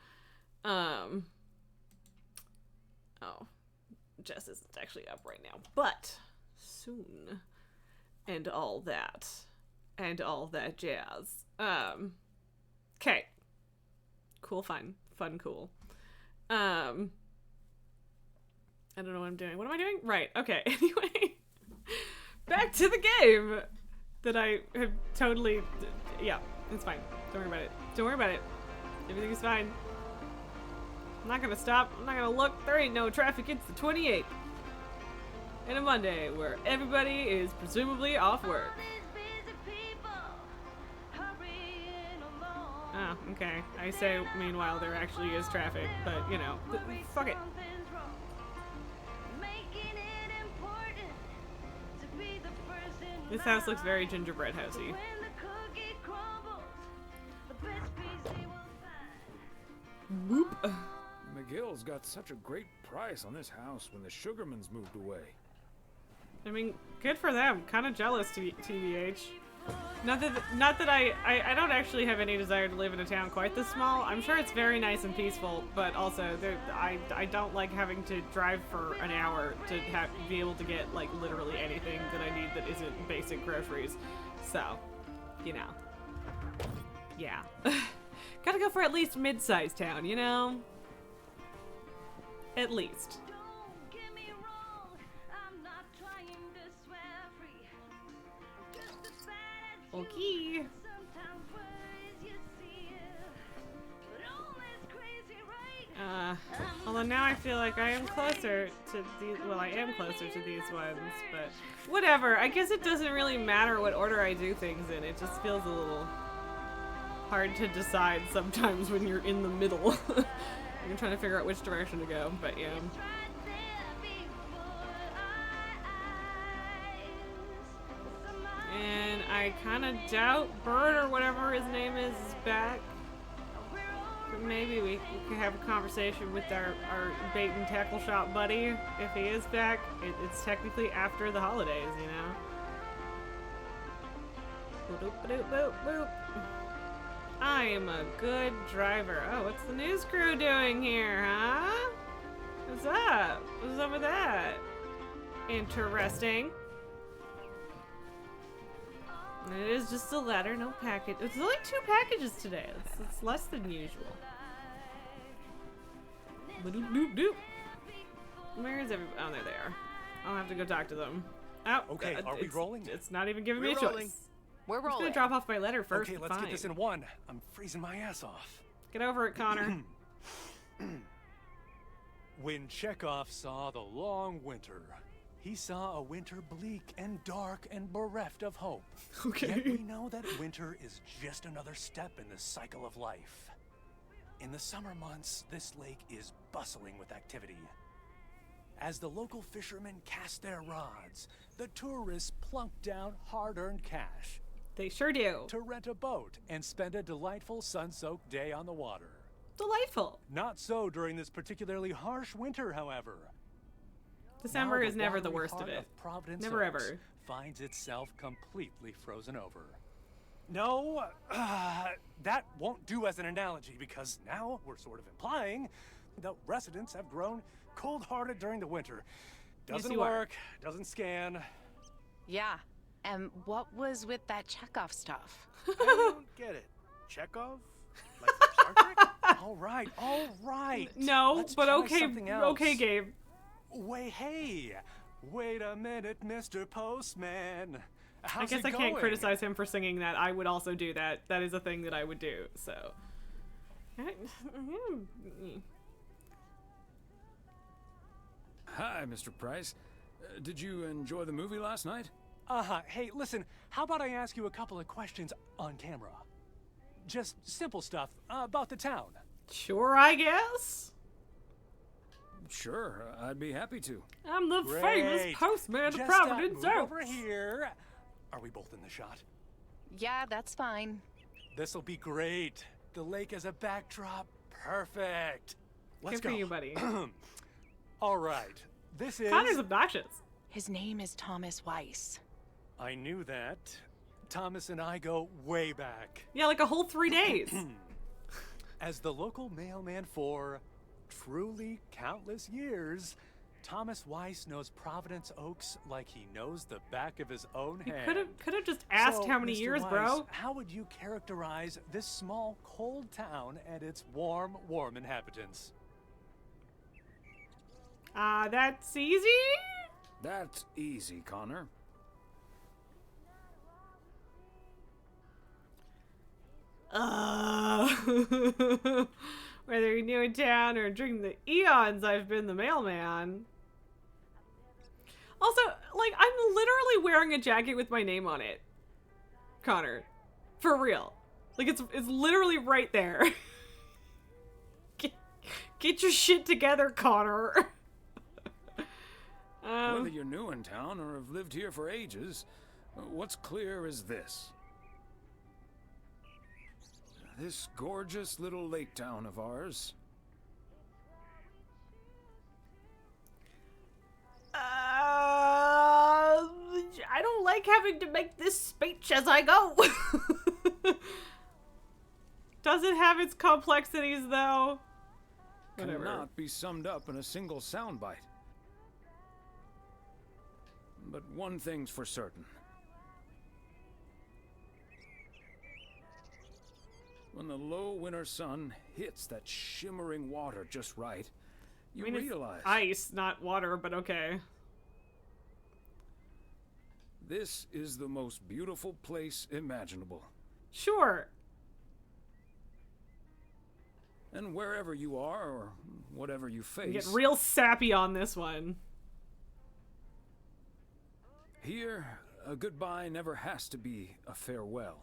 Oh. Jess isn't actually up right now, but soon. And all that. And all that jazz. Okay. Cool, fun. Fun, cool. I don't know what I'm doing. What am I doing? Right, okay. Anyway. Back to the game! That I have totally... Yeah, it's fine. Don't worry about it. Don't worry about it. Everything is fine. I'm not gonna stop. I'm not gonna look. There ain't no traffic. It's the 28th. and a Monday where everybody is presumably off work. Oh, okay. I say meanwhile there actually is traffic, but you know, fuck it. This house looks very gingerbread housey. Whoop. McGill's got such a great price on this house when the Sugarmans moved away. I mean, good for them. Kind of jealous, TBH. Not that I don't actually have any desire to live in a town quite this small. I'm sure it's very nice and peaceful, but also I don't like having to drive for an hour to be able to get like literally anything that I need that isn't basic groceries. So, you know, yeah, gotta go for at least mid-sized town, you know, at least. Okay. Although now I feel like I am closer to these, well, I am closer to these ones, but whatever. I guess it doesn't really matter what order I do things in. It just feels a little hard to decide sometimes when you're in the middle. You're trying to figure out which direction to go, but yeah. And I kind of doubt Bird or whatever his name is back. But maybe we could have a conversation with our bait and tackle shop buddy if he is back. It's technically after the holidays, you know. Boop, boop, boop, boop. I am a good driver. Oh, what's the news crew doing here, huh? What's up? What's up with that? Interesting. It is just a letter, no package. It's only 2 packages today. It's less than usual. Ba-doop, doop. Where is everybody? Oh, there they are. I'll have to go talk to them. Oh, okay, are we rolling? It's not even giving me a choice. We're rolling. I'm just gonna drop off my letter first. Okay, let's get this in one. I'm freezing my ass off. Get over it, Connor. When Chekhov saw the long winter, he saw a winter bleak and dark and bereft of hope. Okay. Yet we know that winter is just another step in the cycle of life. In the summer months, this lake is bustling with activity. As the local fishermen cast their rods, the tourists plunk down hard-earned cash. They sure do. To rent a boat and spend a delightful sun-soaked day on the water. Delightful. Not so during this particularly harsh winter, however. December Now is never the watery worst of heart it. Providence Never Oaks ever. finds itself completely frozen over. No, that won't do as an analogy because now we're sort of implying the residents have grown cold-hearted during the winter. Doesn't work, doesn't scan. Yeah. And what was with that Chekhov stuff? I don't get it. Chekhov? Like from Star Trek? All right. No, Let's but try okay, something else. okay, Gabe. Wait a minute, Mr. Postman. How's I guess it I can't going? criticize him for singing that. I would also do that. That is a thing that I would do. So. Hi, Mr. Price. Did you enjoy the movie last night? Hey, listen, how about I ask you a couple of questions on camera? Just simple stuff about the town. Sure, I guess. Sure, I'd be happy to. I'm the famous postman of Just, Providence move Oaks. over here. Are we both in the shot? Yeah, that's fine. This'll be great. The lake as a backdrop. Perfect. Let's Good go. for you, buddy. All right. This is... Connor's obnoxious. His name is Thomas Weiss. I knew that. Thomas and I go way back. Yeah, like a whole 3 days. As the local mailman for truly countless years, Thomas Weiss knows Providence Oaks like he knows the back of his own You hand. could have just asked So, how many Mr. years, Weiss, bro. How would you characterize this small, cold town and its warm inhabitants? That's easy. That's easy, Connor. Whether you're new in town or during the eons I've been the mailman. Also, like, I'm literally wearing a jacket with my name on it. Connor. For real. Like, it's literally right there. Get your shit together, Connor. Whether you're new in town or have lived here for ages, what's clear is this. This gorgeous little lake town of ours. I don't like having to make this speech as I go. Does it have its complexities, though? Whatever. Cannot be summed up in a single soundbite. But one thing's for certain. When the low winter sun hits that shimmering water just right, you realize... It's ice, not water, but okay. This is the most beautiful place imaginable. Sure. And wherever you are, or whatever you face... Get real sappy on this one. Here, a goodbye never has to be a farewell.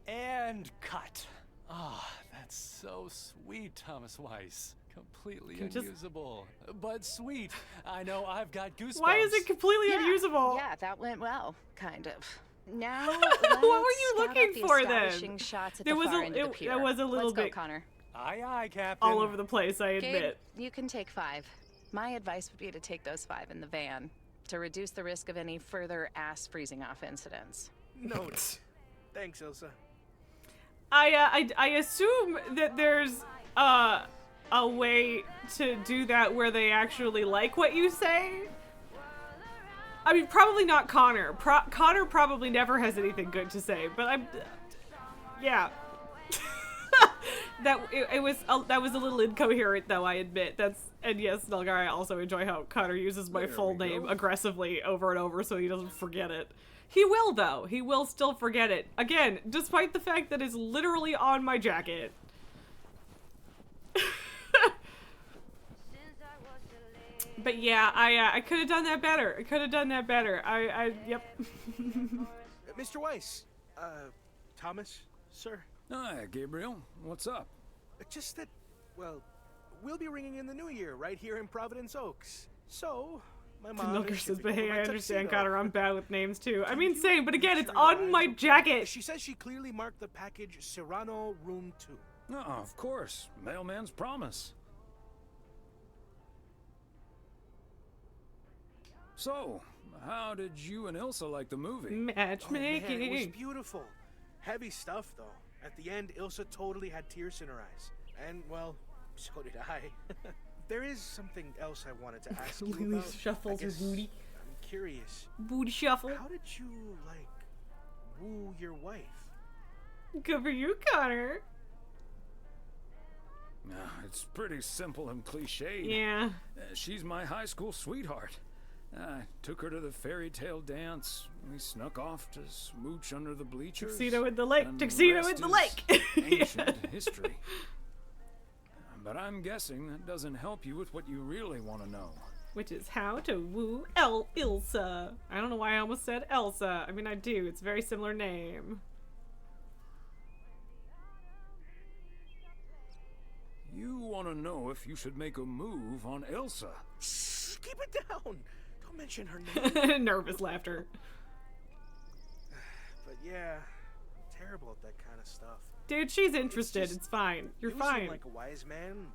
And cut. Ah, that's so sweet, Thomas Weiss. Completely unusable, but sweet. I know I've got goosebumps. Why is it completely unusable? Yeah, that went well, kind of. Now, what were you looking for then? Shots at There the was far end of the pier. it was a little Let's go, bit Connor. Aye, aye, Captain. all over the place, I admit. Gabe, you can take 5. My advice would be to take those 5 in the van to reduce the risk of any further ass freezing off incidents. Notes. Thanks, Ilsa. I assume that there's a way to do that where they actually like what you say. I mean, probably not Connor. Connor probably never has anything good to say, but yeah. That was a little incoherent, though, I admit. And yes, Nelgar, I also enjoy how Connor uses my full name aggressively over and over so he doesn't forget it. He will, though. He will still forget it. Again, despite the fact that it's literally on my jacket. But yeah, I could have done that better. I could have done that better. Yep. Mr. Weiss, Thomas, sir. Hi, Gabriel. What's up? Just that, well, we'll be ringing in the new year right here in Providence Oaks. So, my mom... Milker says, but hey, I understand, tuxedo. Connor. I'm bad with names, too. I mean, same, but again, it's on my jacket. She says she clearly marked the package Serrano Room 2. Oh, of course. Mailman's promise. So, how did you and Ilsa like the movie? Matchmaking. Oh, man, it was beautiful. Heavy stuff, though. At the end, Ilsa totally had tears in her eyes. And, well, so did I. There is something else I wanted to ask you Lily about. shuffles her booty. I'm curious. Booty shuffle. How did you, like, woo your wife? Good for you, Connor. It's pretty simple and cliched. Yeah. She's my high school sweetheart. I took her to the fairy tale dance. We snuck off to smooch under the bleachers. Tuxedo in the lake. And Tuxedo rest in the is lake. Ancient history. But I'm guessing that doesn't help you with what you really want to know. Which is how to woo Ilsa. I don't know why I almost said Elsa. I mean, I do. It's a very similar name. You want to know if you should make a move on Elsa. Keep it down. Don't mention her name. Nervous laughter. But yeah, terrible at that kind of stuff. Dude, she's interested. It's fine. You're you fine. Seem like a wise man.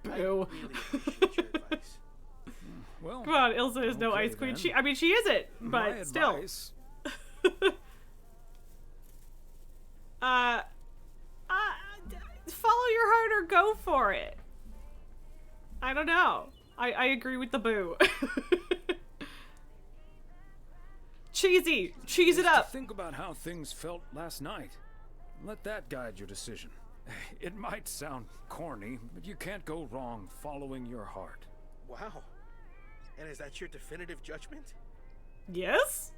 Boo. I really appreciate your advice. Well, come on, Ilsa is no ice queen. then. I mean, she isn't, My but still. advice, Follow your heart or go for it. I don't know. I agree with the boo. Cheesy. Cheese it up. Think about how things felt last night. Let that guide your decision. It might sound corny, but you can't go wrong following your heart. Wow. And is that your definitive judgment? Yes?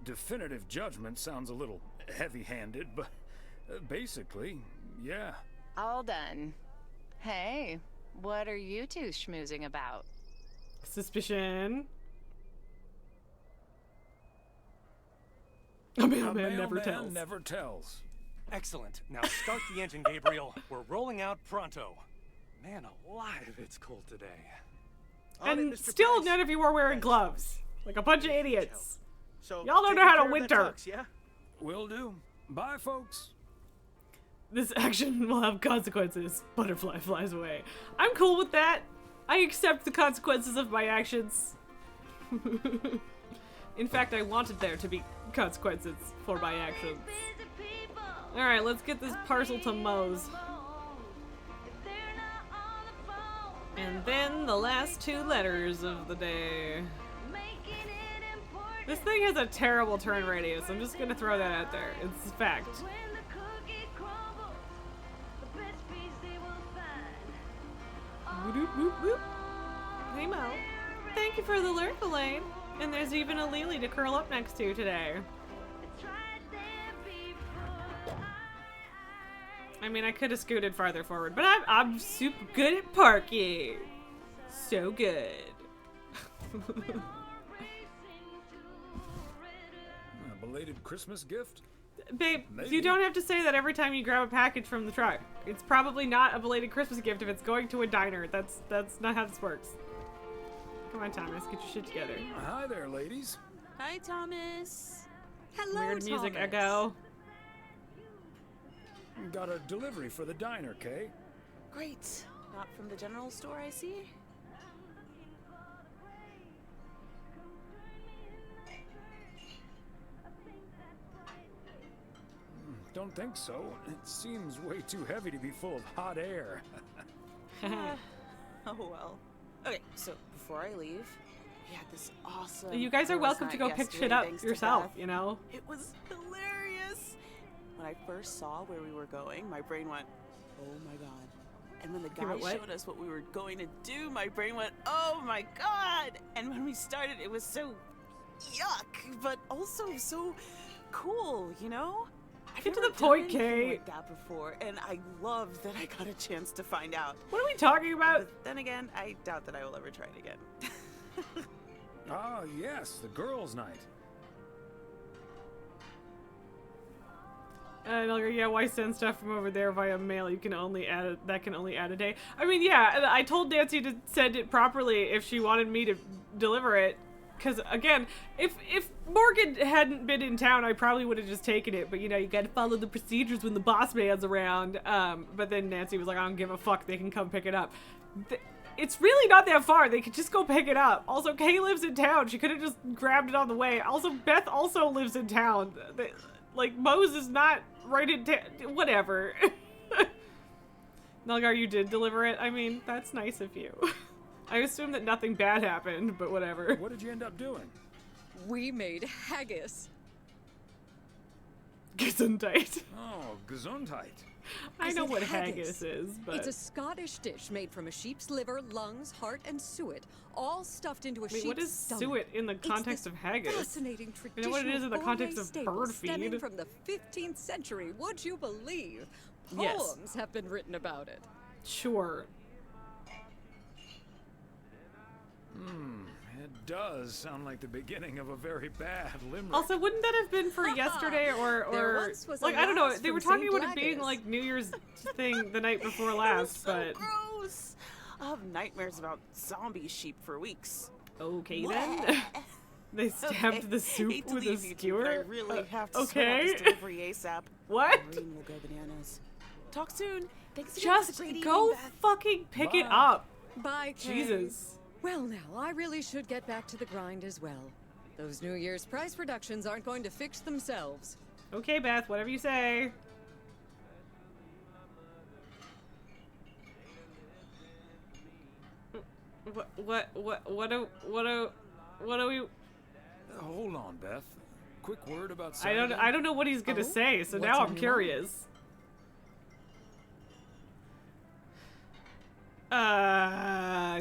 Definitive judgment sounds a little heavy-handed, but basically, yeah. All done. Hey, what are you two schmoozing about? Suspicion. A mailman never tells. Never tells. Excellent. Now start the engine, Gabriel. We're rolling out pronto. Man alive, it's cold today. And still none of you are wearing gloves. Like a bunch of idiots. So y'all don't know how to winter. Yeah? Will do. Bye, folks. This action will have consequences. Butterfly flies away. I'm cool with that. I accept the consequences of my actions. In fact, I wanted there to be consequences for my actions. Alright, let's get this parcel to Moe's. And then the last 2 letters of the day. This thing has a terrible turn radius. I'm just gonna throw that out there. It's a fact. Whoop, whoop, whoop. Hey Mo. Thank you for the lurk, Elaine. And there's even a Lily to curl up next to today. I mean, I could have scooted farther forward, but I'm super good at parking. So good. A belated Christmas gift? Babe, Maybe. you don't have to say that every time you grab a package from the truck. It's probably not a belated Christmas gift if it's going to a diner. That's not how this works. Come on, Thomas, get your shit together. Hi there, ladies. Hi, Thomas. Hello, Weird music Thomas. echo. Got a delivery for the diner, Kay. Great. Not from the general store, I see. Don't think so. It seems way too heavy to be full of hot air. Oh well. Okay, so before I leave, we had this awesome. You guys are girls' welcome to night go pick yesterday, shit up thanks to yourself, Beth. you know? It was hilarious. When I first saw where we were going, my brain went, "Oh my god!" And when the guy went what? showed us what we were going to do, my brain went, "Oh my god!" And when we started, it was so yuck, but also so cool, you know? I've Get to never the point, done anything Kate. like that before, and I love that I got a chance to find out. What are we talking about? But then again, I doubt that I will ever try it again. Ah, yes, the girls' night. And I'll go, yeah, why send stuff from over there via mail? You can only add that can only add a day. I mean, yeah, I told Nancy to send it properly if she wanted me to deliver it. Because, again, if Morgan hadn't been in town, I probably would have just taken it. But, you know, you gotta follow the procedures when the boss man's around. But then Nancy was like, I don't give a fuck. They can come pick it up. It's really not that far. They could just go pick it up. Also, Kay lives in town. She could have just grabbed it on the way. Also, Beth also lives in town. Like, Moe's is not right in town. Whatever. Nulgar, you did deliver it? I mean, that's nice of you. I assume that nothing bad happened, but whatever. What did you end up doing? We made haggis. Gesundheit. Oh, Gesundheit. I know said what haggis is, but... It's a Scottish dish made from a sheep's liver, lungs, heart, and suet, all stuffed into a Wait, sheep's what is stomach. suet in the context of haggis? Fascinating I traditional know what it is in the context gourmet of staple bird stemming feed. from the 15th century. Would you believe? Yes. Poems have been written about it. Sure. It does sound like the beginning of a very bad limerick. Also, wouldn't that have been for yesterday or There once was a like I don't know? lass They from were talking St. about it being Blagus. like New Year's thing the night before It was last, so but gross. I'll have nightmares about zombie sheep for weeks. okay then. They stabbed Okay, the soup hate to with a leave you two, but I skewer. really have to okay. sort out this delivery ASAP. What? Maureen will go bananas. Talk soon. Thanks again for the Just great go evening, Beth. fucking pick it Bye. up. Bye, Kay. Jesus. Well, now, I really should get back to the grind as well. Those New Year's price reductions aren't going to fix themselves. Okay, Beth, whatever you say. What do we? Hold on, Beth. Quick word about I Saturday. don't know what he's gonna Oh? say, so What's now on I'm your curious.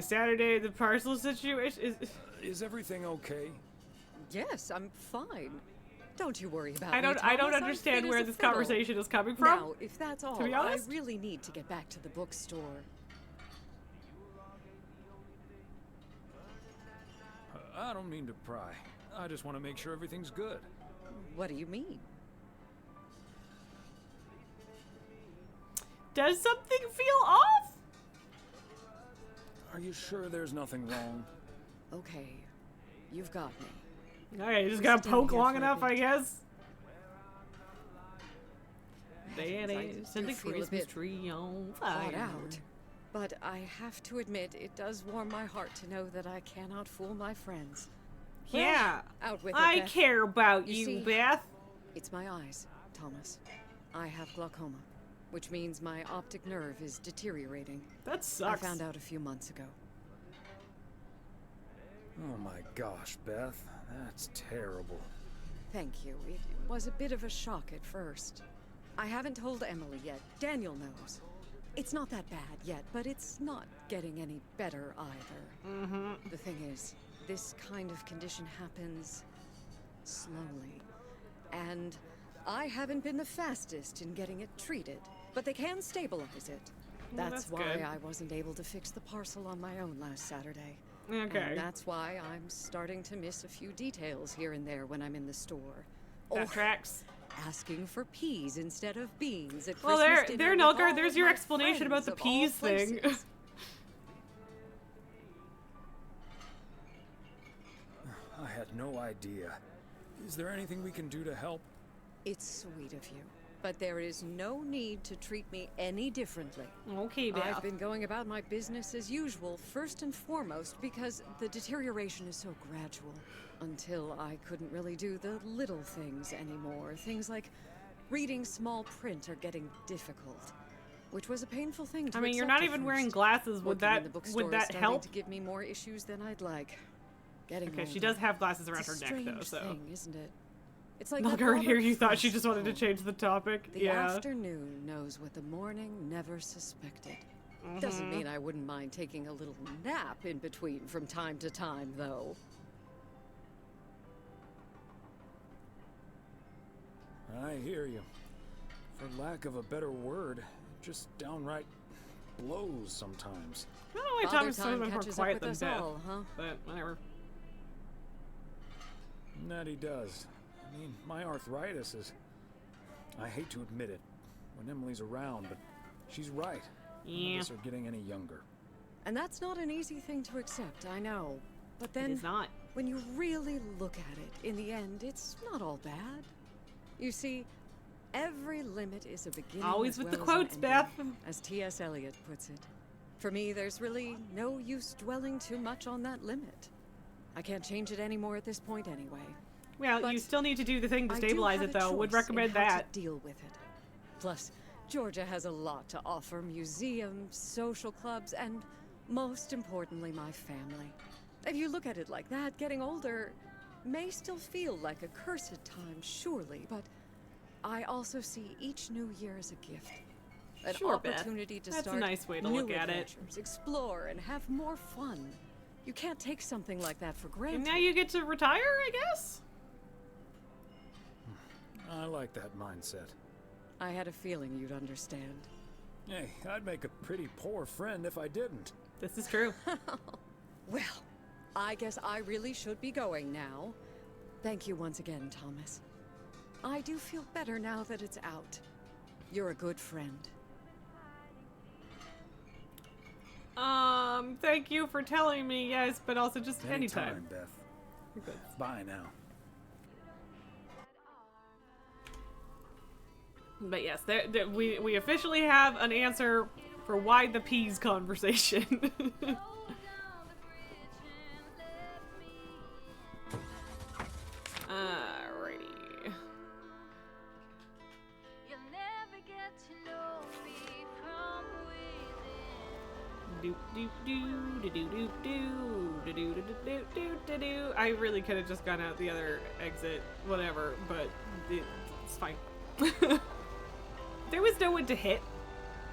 Saturday, the parcel situation Is everything okay? Yes, I'm fine. Don't you worry about I me, don't Thomas. I'm understand fit where as a this fiddle. conversation is coming from. Now, if that's all, be I honest. really need to get back to the bookstore. I don't mean to pry. I just want to make sure everything's good. What do you mean? Does something feel off? Are you sure there's nothing wrong? Okay, you've got me. Alright, you just We're gotta poke standing here long for a enough, I bit. guess. Heavens, I Mayonnaise and do a feel a Christmas bit tree on thawed fire. out. But I have to admit, it does warm my heart to know that I cannot fool my friends. Well, Yeah, out with it, I Beth. care about You you, see, Beth. It's my eyes, Thomas. I have glaucoma, which means my optic nerve is deteriorating. That sucks. I found out a few months ago. Oh my gosh, Beth. That's terrible. Thank you. It was a bit of a shock at first. I haven't told Emily yet. Daniel knows. It's not that bad yet, but it's not getting any better either. Mm-hmm. The thing is, this kind of condition happens slowly. And I haven't been the fastest in getting it treated, but they can stabilize it. Well, That's that's why good. I wasn't able to fix the parcel on my own last Saturday. Okay. And that's why I'm starting to miss a few details here and there when I'm in the store. That Or tracks. asking for peas instead of beans at Well, Christmas there, dinner with Nulgar, all there's of your my explanation about the friends of all peas thing. places. I had no idea. Is there anything we can do to help? It's sweet of you, but there is no need to treat me any differently. Okay, Beth. I've been going about my business as usual, first and foremost, because the deterioration is so gradual. Until I couldn't really do the little things anymore. Things like reading small print are getting difficult, which was a painful thing to I mean, you're accept not at even wearing first. glasses. Would Working in the that bookstore would is that starting help? to give me more issues than I'd like. Getting Okay, she older. does have glasses around It's her a neck, though. strange So. thing, isn't it? It's like that Nulgar, here Robert you thought she Frost just wanted to poem. change the topic. The Yeah. afternoon knows what the morning never suspected. Doesn't Mhm. mean I wouldn't mind taking a little nap in between from time to time, though. I hear you. For lack of a better word, it just downright blows sometimes. I don't know why Father Thomas is so Time much more catches up quiet with than us Beth. all, huh? But whatever. That he does. I mean, my arthritis is... I hate to admit it when Emily's around, but she's right. None Yeah. of us are getting any younger. And that's not an easy thing to accept, I know. But It then, is not. when you really look at it, in the end, it's not all bad. You see, every limit is a beginning. Always as with well the as an quotes, ending, Beth. as T.S. Eliot puts it. For me, there's really no use dwelling too much on that limit. I can't change it anymore at this point anyway. Well, But you still need to do the thing to I do stabilize have it, a though. Would choice in recommend how that. to deal with it. Plus, Georgia has a lot to offer: museums, social clubs, and most importantly, my family. If you look at it like that, getting older may still feel like a cursed time, surely, but I also see each new year as a gift. An Sure, Beth. opportunity to That's a start nice way to new look at it. adventures, explore, and have more fun. You can't take something like that for granted. And now you get to retire, I guess? I like that mindset. I had a feeling you'd understand. Hey, I'd make a pretty poor friend if I didn't. This is true. Well, I guess I really should be going now. Thank you once again, Thomas. I do feel better now that it's out. You're a good friend. Thank you for telling me, yes, but also just anytime. Anytime, Beth. You're good. Bye now. But yes, we officially have an answer for why the peas conversation. Alrighty. Doop doop doo doo doo doo doo doo doo doo doo doo doo doo. I really could have just gone out the other exit, whatever, but it's fine. There was no one to hit.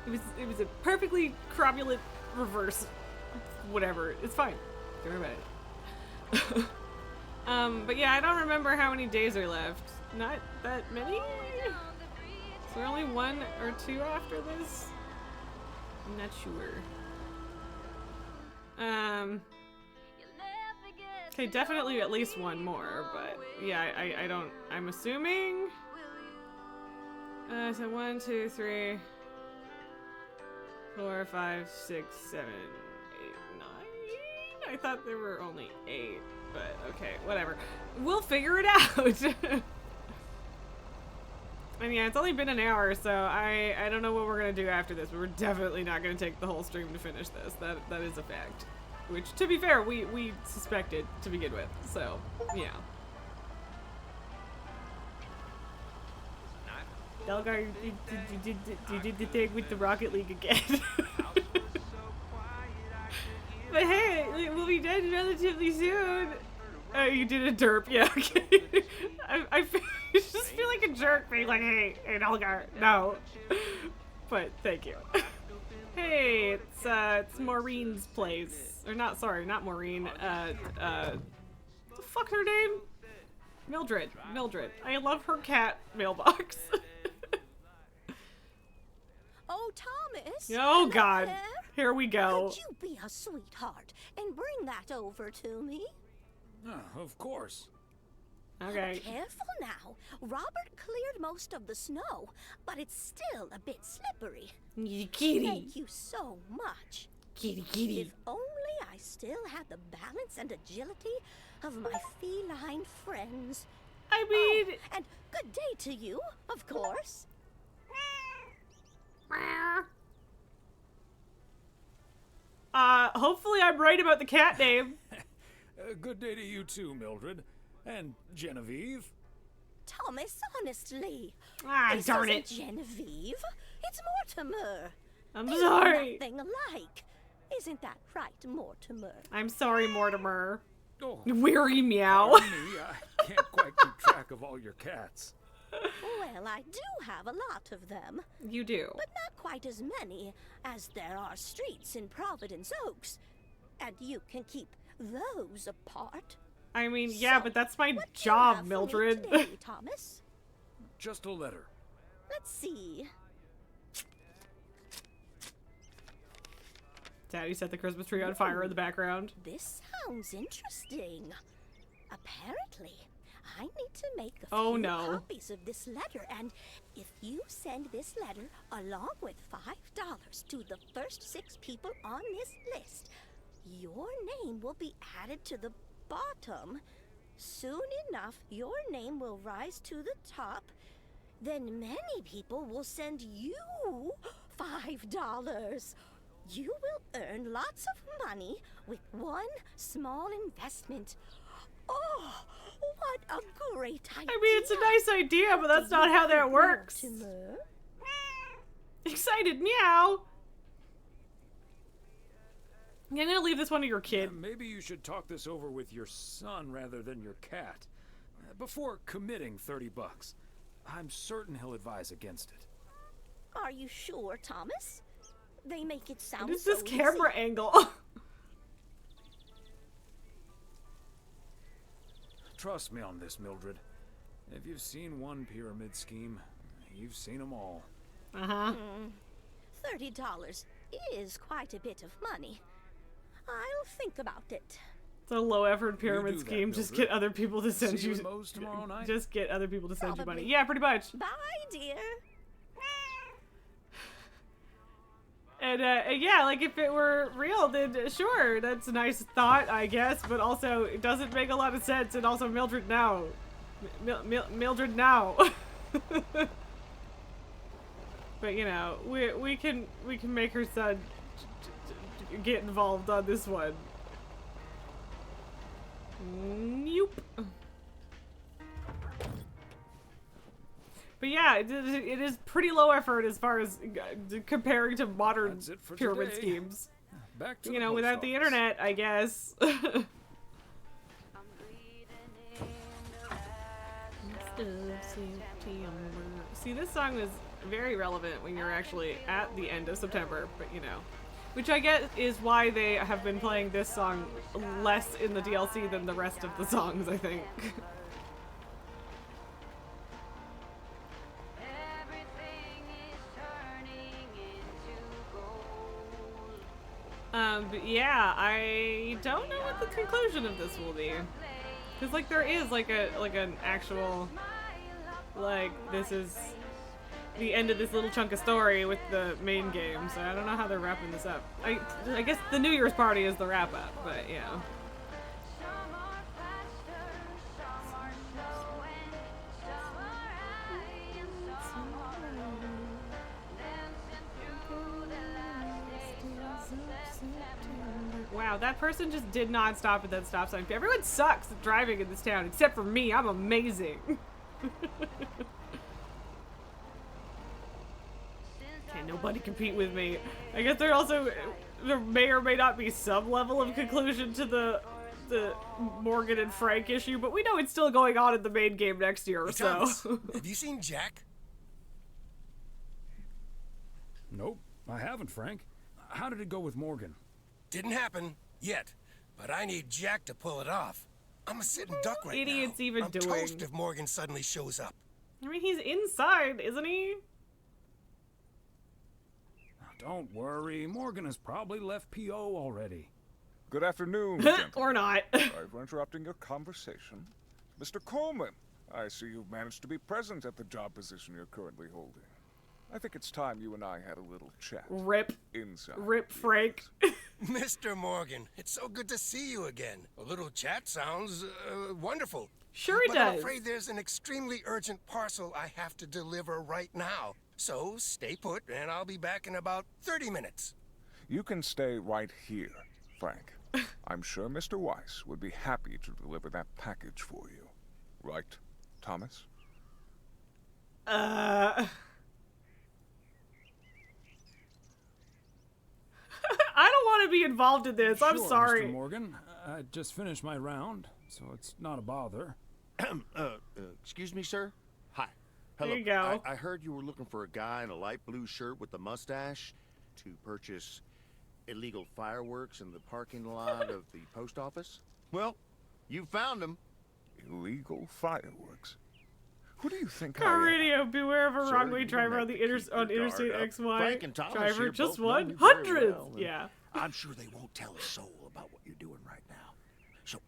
It was a perfectly cromulent reverse. Whatever. It's fine. Don't worry about it. But yeah, I don't remember how many days are left. Not that many? Is there only one or two after this? I'm not sure. Okay, definitely at least one more, but yeah, I don't, I'm assuming. So 1, 2, 3, 4, 5, 6, 7, 8, 9. I thought there were only 8, but okay, whatever. We'll figure it out. And yeah, it's only been an hour, so I don't know what we're gonna do after this, but we're definitely not gonna take the whole stream to finish this. That is a fact. Which, to be fair, we suspected to begin with, so yeah. Delgar, you did the thing with the Rocket League again. But hey, we'll be done relatively soon. Oh, you did a derp, yeah, okay. I just feel like a jerk being like, hey, Delgar, no. But thank you. Hey, it's Maureen's place. Or not, sorry, not Maureen. What the fuck's her name? Mildred. Mildred. I love her cat mailbox. Oh, Thomas. Oh, God. There. Here we go. Could you be a sweetheart and bring that over to me? Oh, of course. Okay. Careful now. Robert cleared most of the snow, but it's still a bit slippery. Kitty. Thank you so much. Kitty. If only I still had the balance and agility of my feline friends. I mean... Oh, and good day to you, of course. Hopefully I'm right about the cat name. Good day to you too, Mildred. And Genevieve. Thomas, honestly. Ah, darn it. This isn't Genevieve. It's Mortimer. I'm They're sorry. nothing alike. Isn't that right, Mortimer? I'm sorry, Mortimer. Oh, Weary meow. pardon me, I can't quite keep track of all your cats. Well, I do have a lot of them. You do. But not quite as many as there are streets in Providence Oaks. And you can keep those apart. I mean, yeah, but that's my What do you job, have for me Mildred. today, Thomas? Just a letter. Let's see. Daddy set the Christmas tree on fire in the background. This sounds interesting. Apparently, I need to make a Oh, few no. copies of this letter, and if you send this letter along with $5 to the first 6 people on this list, your name will be added to the bottom. Soon enough, your name will rise to the top. Then many people will send you $5. You will earn lots of money with one small investment. Oh, what a great idea! I mean, it's a nice idea, but that's not how that works. Mortimer? Excited meow. I'm gonna leave this one to your kid. Maybe you should talk this over with your son rather than your cat. Before committing $30. I'm certain he'll advise against it. Are you sure, Thomas? They make it sound What is so this camera easy. angle? Trust me on this, Mildred. If you've seen one pyramid scheme, you've seen them all. Uh-huh. $30 is quite a bit of money. I'll think about it. It's a low effort pyramid do that, scheme. Just Mildred. get other people to send See you you. at Moe's tomorrow night? Just get other people to send you money. Probably. Yeah, pretty much. Bye, dear. And yeah, like if it were real, then sure, that's a nice thought, I guess. But also, it doesn't make a lot of sense. And also, Mildred now, Mildred now. But you know, we can make her son get involved on this one. Nope. But yeah, it is pretty low effort as far as comparing to modern That's it for pyramid today. schemes. Back to You the know, post without the office. internet, I guess. See, this song is very relevant when you're actually at the end of September, but you know. Which I guess is why they have been playing this song less in the DLC than the rest of the songs, I think. But yeah, I don't know what the conclusion of this will be. Cause like there is like an actual, like, this is the end of this little chunk of story with the main game, so I don't know how they're wrapping this up. I guess the New Year's party is the wrap up, but yeah. Wow, that person just did not stop at that stop sign. Everyone sucks at driving in this town, except for me. I'm amazing. Can't nobody compete with me. I guess there may or may not be some level of conclusion to the Morgan and Frank issue, but we know it's still going on in the main game next year, Hey, so. Thomas, have you seen Jack? Nope, I haven't, Frank. How did it go with Morgan? Didn't happen yet, but I need Jack to pull it off. I'm a sitting duck right Idiot's now. even I'm doing? toast if Morgan suddenly shows up. I mean, he's inside, isn't he? Don't worry, Morgan has probably left P.O. already. Good afternoon, gentlemen. Or not. Sorry for interrupting your conversation. Mr. Coleman, I see you've managed to be present at the job position you're currently holding. I think it's time you and I had a little chat. Rip. Inside. Rip, Frank. Mr. Morgan, it's so good to see you again. A little chat sounds wonderful. Sure he but I'm does. afraid there's an extremely urgent parcel I have to deliver right now. So stay put, and I'll be back in about 30 minutes. You can stay right here, Frank. I'm sure Mr. Weiss would be happy to deliver that package for you. Right, Thomas? I don't want to be involved in this. I'm Sure, sorry. Mr. Morgan. I just finished my round, so it's not a bother. Excuse me, sir? Hi. Hello. There you go. I heard you were looking for a guy in a light blue shirt with a mustache to purchase illegal fireworks in the parking lot of the post office? Well, you found him. Illegal fireworks? Who do you think Car I am? radio, beware of a Sir, wrongway you driver don't on the have to keep on your Interstate guard up. XY. Frank and Thomas Driver here just both know one? you very Hundreds! well, and Yeah. I'm sure they won't tell a soul about what you're doing right now. So,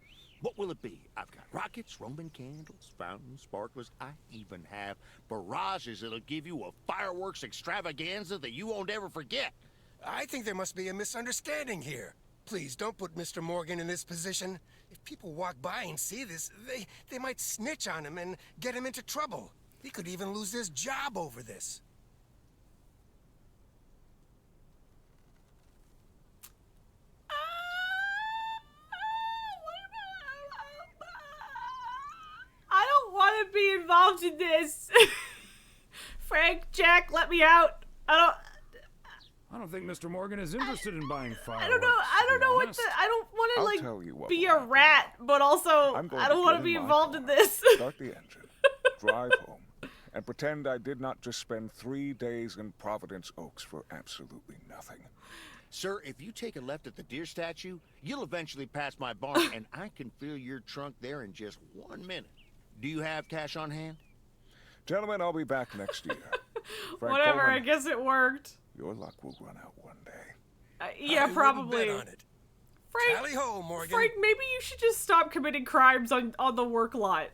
what will it be? I've got rockets, Roman candles, fountains, sparklers. I even have barrages that'll give you a fireworks extravaganza that you won't ever forget. I think there must be a misunderstanding here. Please, don't put Mr. Morgan in this position. If people walk by and see this, they might snitch on him and get him into trouble. He could even lose his job over this. I don't want to be involved in this. Frank, Jack, let me out. I don't think Mr. Morgan is interested in buying fireworks. I don't know what honest. the. I don't want I'll to tell you what be will a happen. rat, but also I'm going I don't to want get to be in my involved in car, this. Start the engine, drive home, and pretend I did not just spend 3 days in Providence Oaks for absolutely nothing. Sir, if you take a left at the deer statue, you'll eventually pass my barn, and I can fill your trunk there in just 1 minute. Do you have cash on hand? Gentlemen, I'll be back next year. Frank Whatever, Coleman, I guess it worked. your luck will run out one day. Yeah, I wouldn't probably. bet on it. Frank, Tally ho, Morgan. Frank, maybe you should just stop committing crimes on the work lot.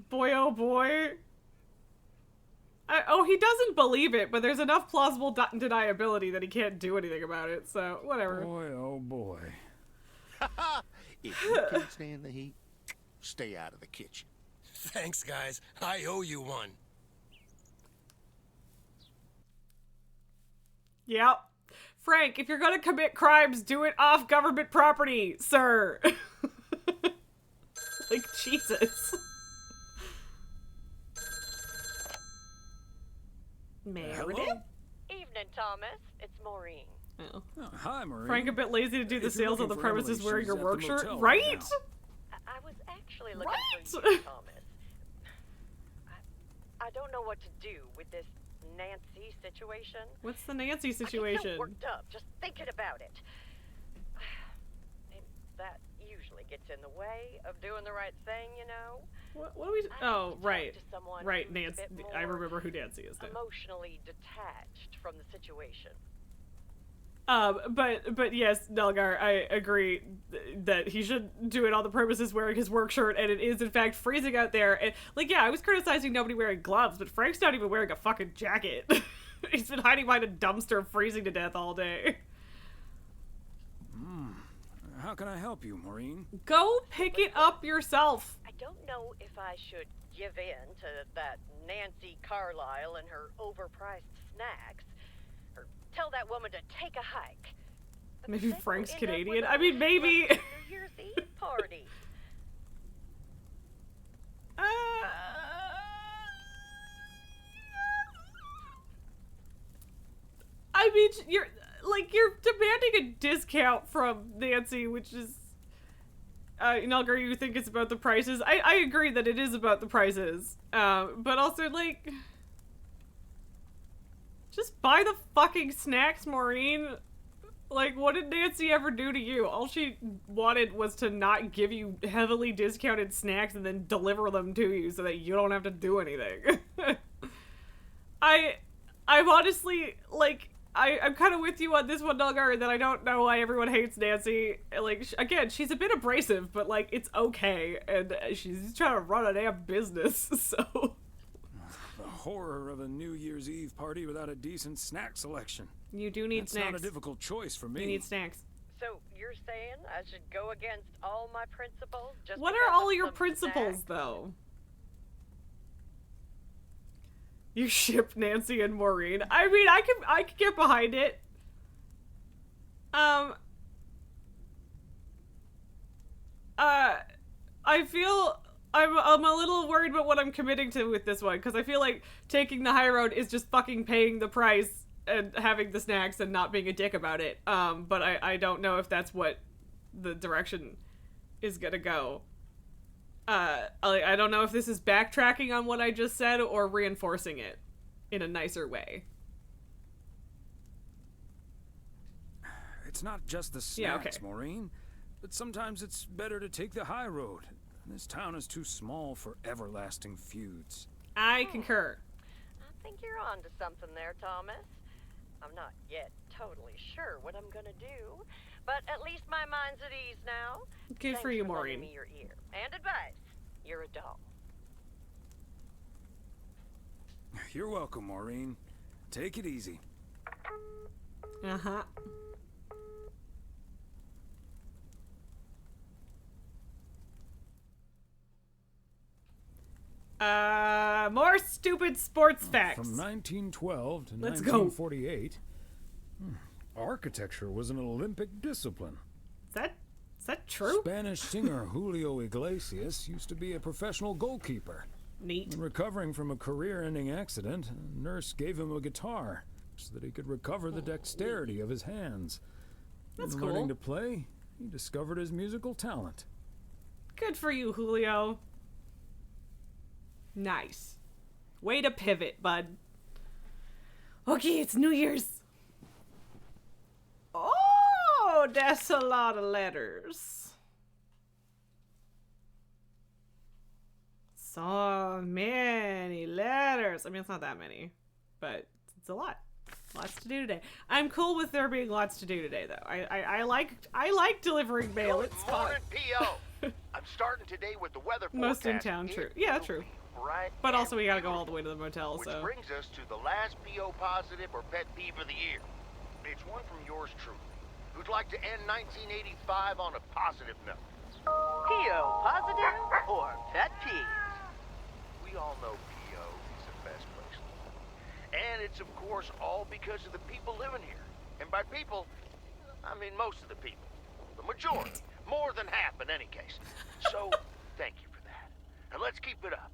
Boy, oh boy. Oh, he doesn't believe it, but there's enough plausible deniability that he can't do anything about it, so whatever. Boy, oh boy. If you can't stand the heat, stay out of the kitchen. Thanks, guys. I owe you one. Yep. Frank, if you're gonna commit crimes, do it off government property, sir. Like, Jesus. Meredith? Evening, Thomas. It's Maureen. Oh. Oh, hi, Marie. Frank a bit lazy to do the If you're sales on the looking for premises Emily, wearing she's your at work the shirt, motel right? right I was actually looking for Right? you, Thomas. I don't know what to do with this Nancy situation. What's the Nancy I get situation? so worked up just thinking about it. And that usually gets in the way of doing the right thing, you know. What are we? Oh, right, right. Nancy. I remember who Nancy is now. Emotionally detached from the situation. But yes, Nelgar, I agree that he should do it on the premises wearing his work shirt, and it is in fact freezing out there. And like, yeah, I was criticizing nobody wearing gloves, but Frank's not even wearing a fucking jacket. He's been hiding behind a dumpster, freezing to death all day. How can I help you, Maureen? Go pick it up yourself. I don't know if I should give in to that Nancy Carlisle and her overpriced snacks, or tell that woman to take a hike. Maybe Frank's Canadian. I mean, maybe. New Year's Eve party. I mean, you're demanding a discount from Nancy, which is, Nelgar, you think it's about the prices. I agree that it is about the prices, but also, like, just buy the fucking snacks, Maureen. Like, what did Nancy ever do to you? All she wanted was to not give you heavily discounted snacks and then deliver them to you so that you don't have to do anything. I'm honestly, like, I'm kind of with you on this one, Nelgar, that I don't know why everyone hates Nancy. Like, again, she's a bit abrasive, but, like, it's okay, and she's trying to run a damn business, so... The horror of a New Year's Eve party without a decent snack selection. You do need snacks. That's not a difficult choice for me. You need snacks. So you're saying I should go against all my principles? Just what are all your principles, though? You ship Nancy and Maureen. I mean, I can get behind it. I feel I'm a little worried about what I'm committing to with this one, because I feel like taking the high road is just fucking paying the price and having the snacks and not being a dick about it. But I don't know if that's what the direction is gonna go. I don't know if this is backtracking on what I just said or reinforcing it in a nicer way. It's not just the snacks, Maureen, but sometimes it's better to take the high road. This town is too small for everlasting feuds. I concur. I think you're on to something there, Thomas. I'm not yet totally sure what I'm gonna do, but at least my mind's at ease now. Good Thanks for you, lending Maureen. me your ear and advice. You're a doll. You're welcome, Maureen. Take it easy. Uh-huh. More stupid sports facts. From 1912 to Let's 1948, architecture was an Olympic discipline. Is that true? Spanish singer Julio Iglesias used to be a professional goalkeeper. Neat. When recovering from a career-ending accident, a nurse gave him a guitar so that he could recover the dexterity of his hands. That's In cool. learning to play, he discovered his musical talent. Good for you, Julio. Nice. Way to pivot, bud. Okay, it's New Year's. Oh, that's a lot of letters. So many letters. I mean, it's not that many, but it's a lot. Lots to do today. I'm cool with there being lots to do today, though. I like delivering mail. It's fun. Morning, P.O. I'm starting today with the weather forecast. Most in town, true. Yeah, true. Right. But also, we gotta go all the way to the motel, Which so. brings us to the last P.O. positive or pet peeve of the year. It's one from yours truly, who'd like to end 1985 on a positive note. P.O. positive or pet peeve? We all know P.O. is the best place to live. And it's, of course, all because of the people living here. And by people, I mean most of the people. The majority. More than half in any case. So, thank you for that. And let's keep it up.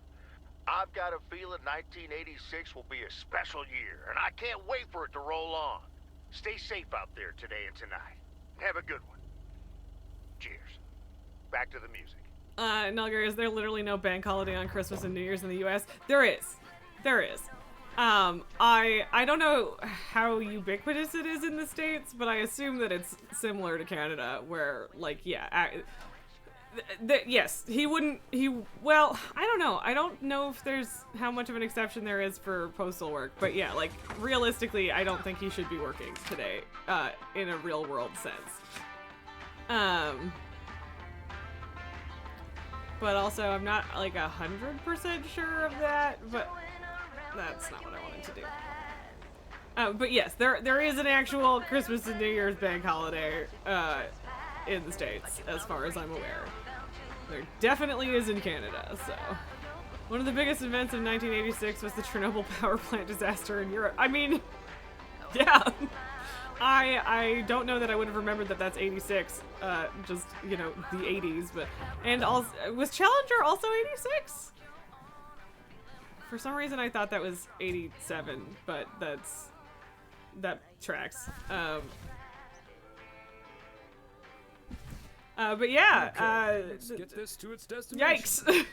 I've got a feeling 1986 will be a special year, and I can't wait for it to roll on. Stay safe out there today and tonight. Have a good one. Cheers. Back to the music. Nelgar, is there literally no bank holiday on Christmas and New Year's in the U.S.? There is. There is. I don't know how ubiquitous it is in the States, but I assume that it's similar to Canada, where, like, yeah, Yes, he wouldn't. Well, I don't know. I don't know if there's how much of an exception there is for postal work, but yeah, like realistically, I don't think he should be working today, in a real world sense. But also, I'm not like 100% sure of that. But that's not what I wanted to do. But yes, there is an actual Christmas and New Year's bank holiday in the States, as far as I'm aware. There definitely is in Canada, so. One of the biggest events of 1986 was the Chernobyl power plant disaster in Europe. I mean, yeah. I don't know that I would have remembered that that's 86, just, you know, the 80s, but. And also, was Challenger also 86? For some reason I thought that was 87, but that tracks. But yeah, okay, let's get this to its destination.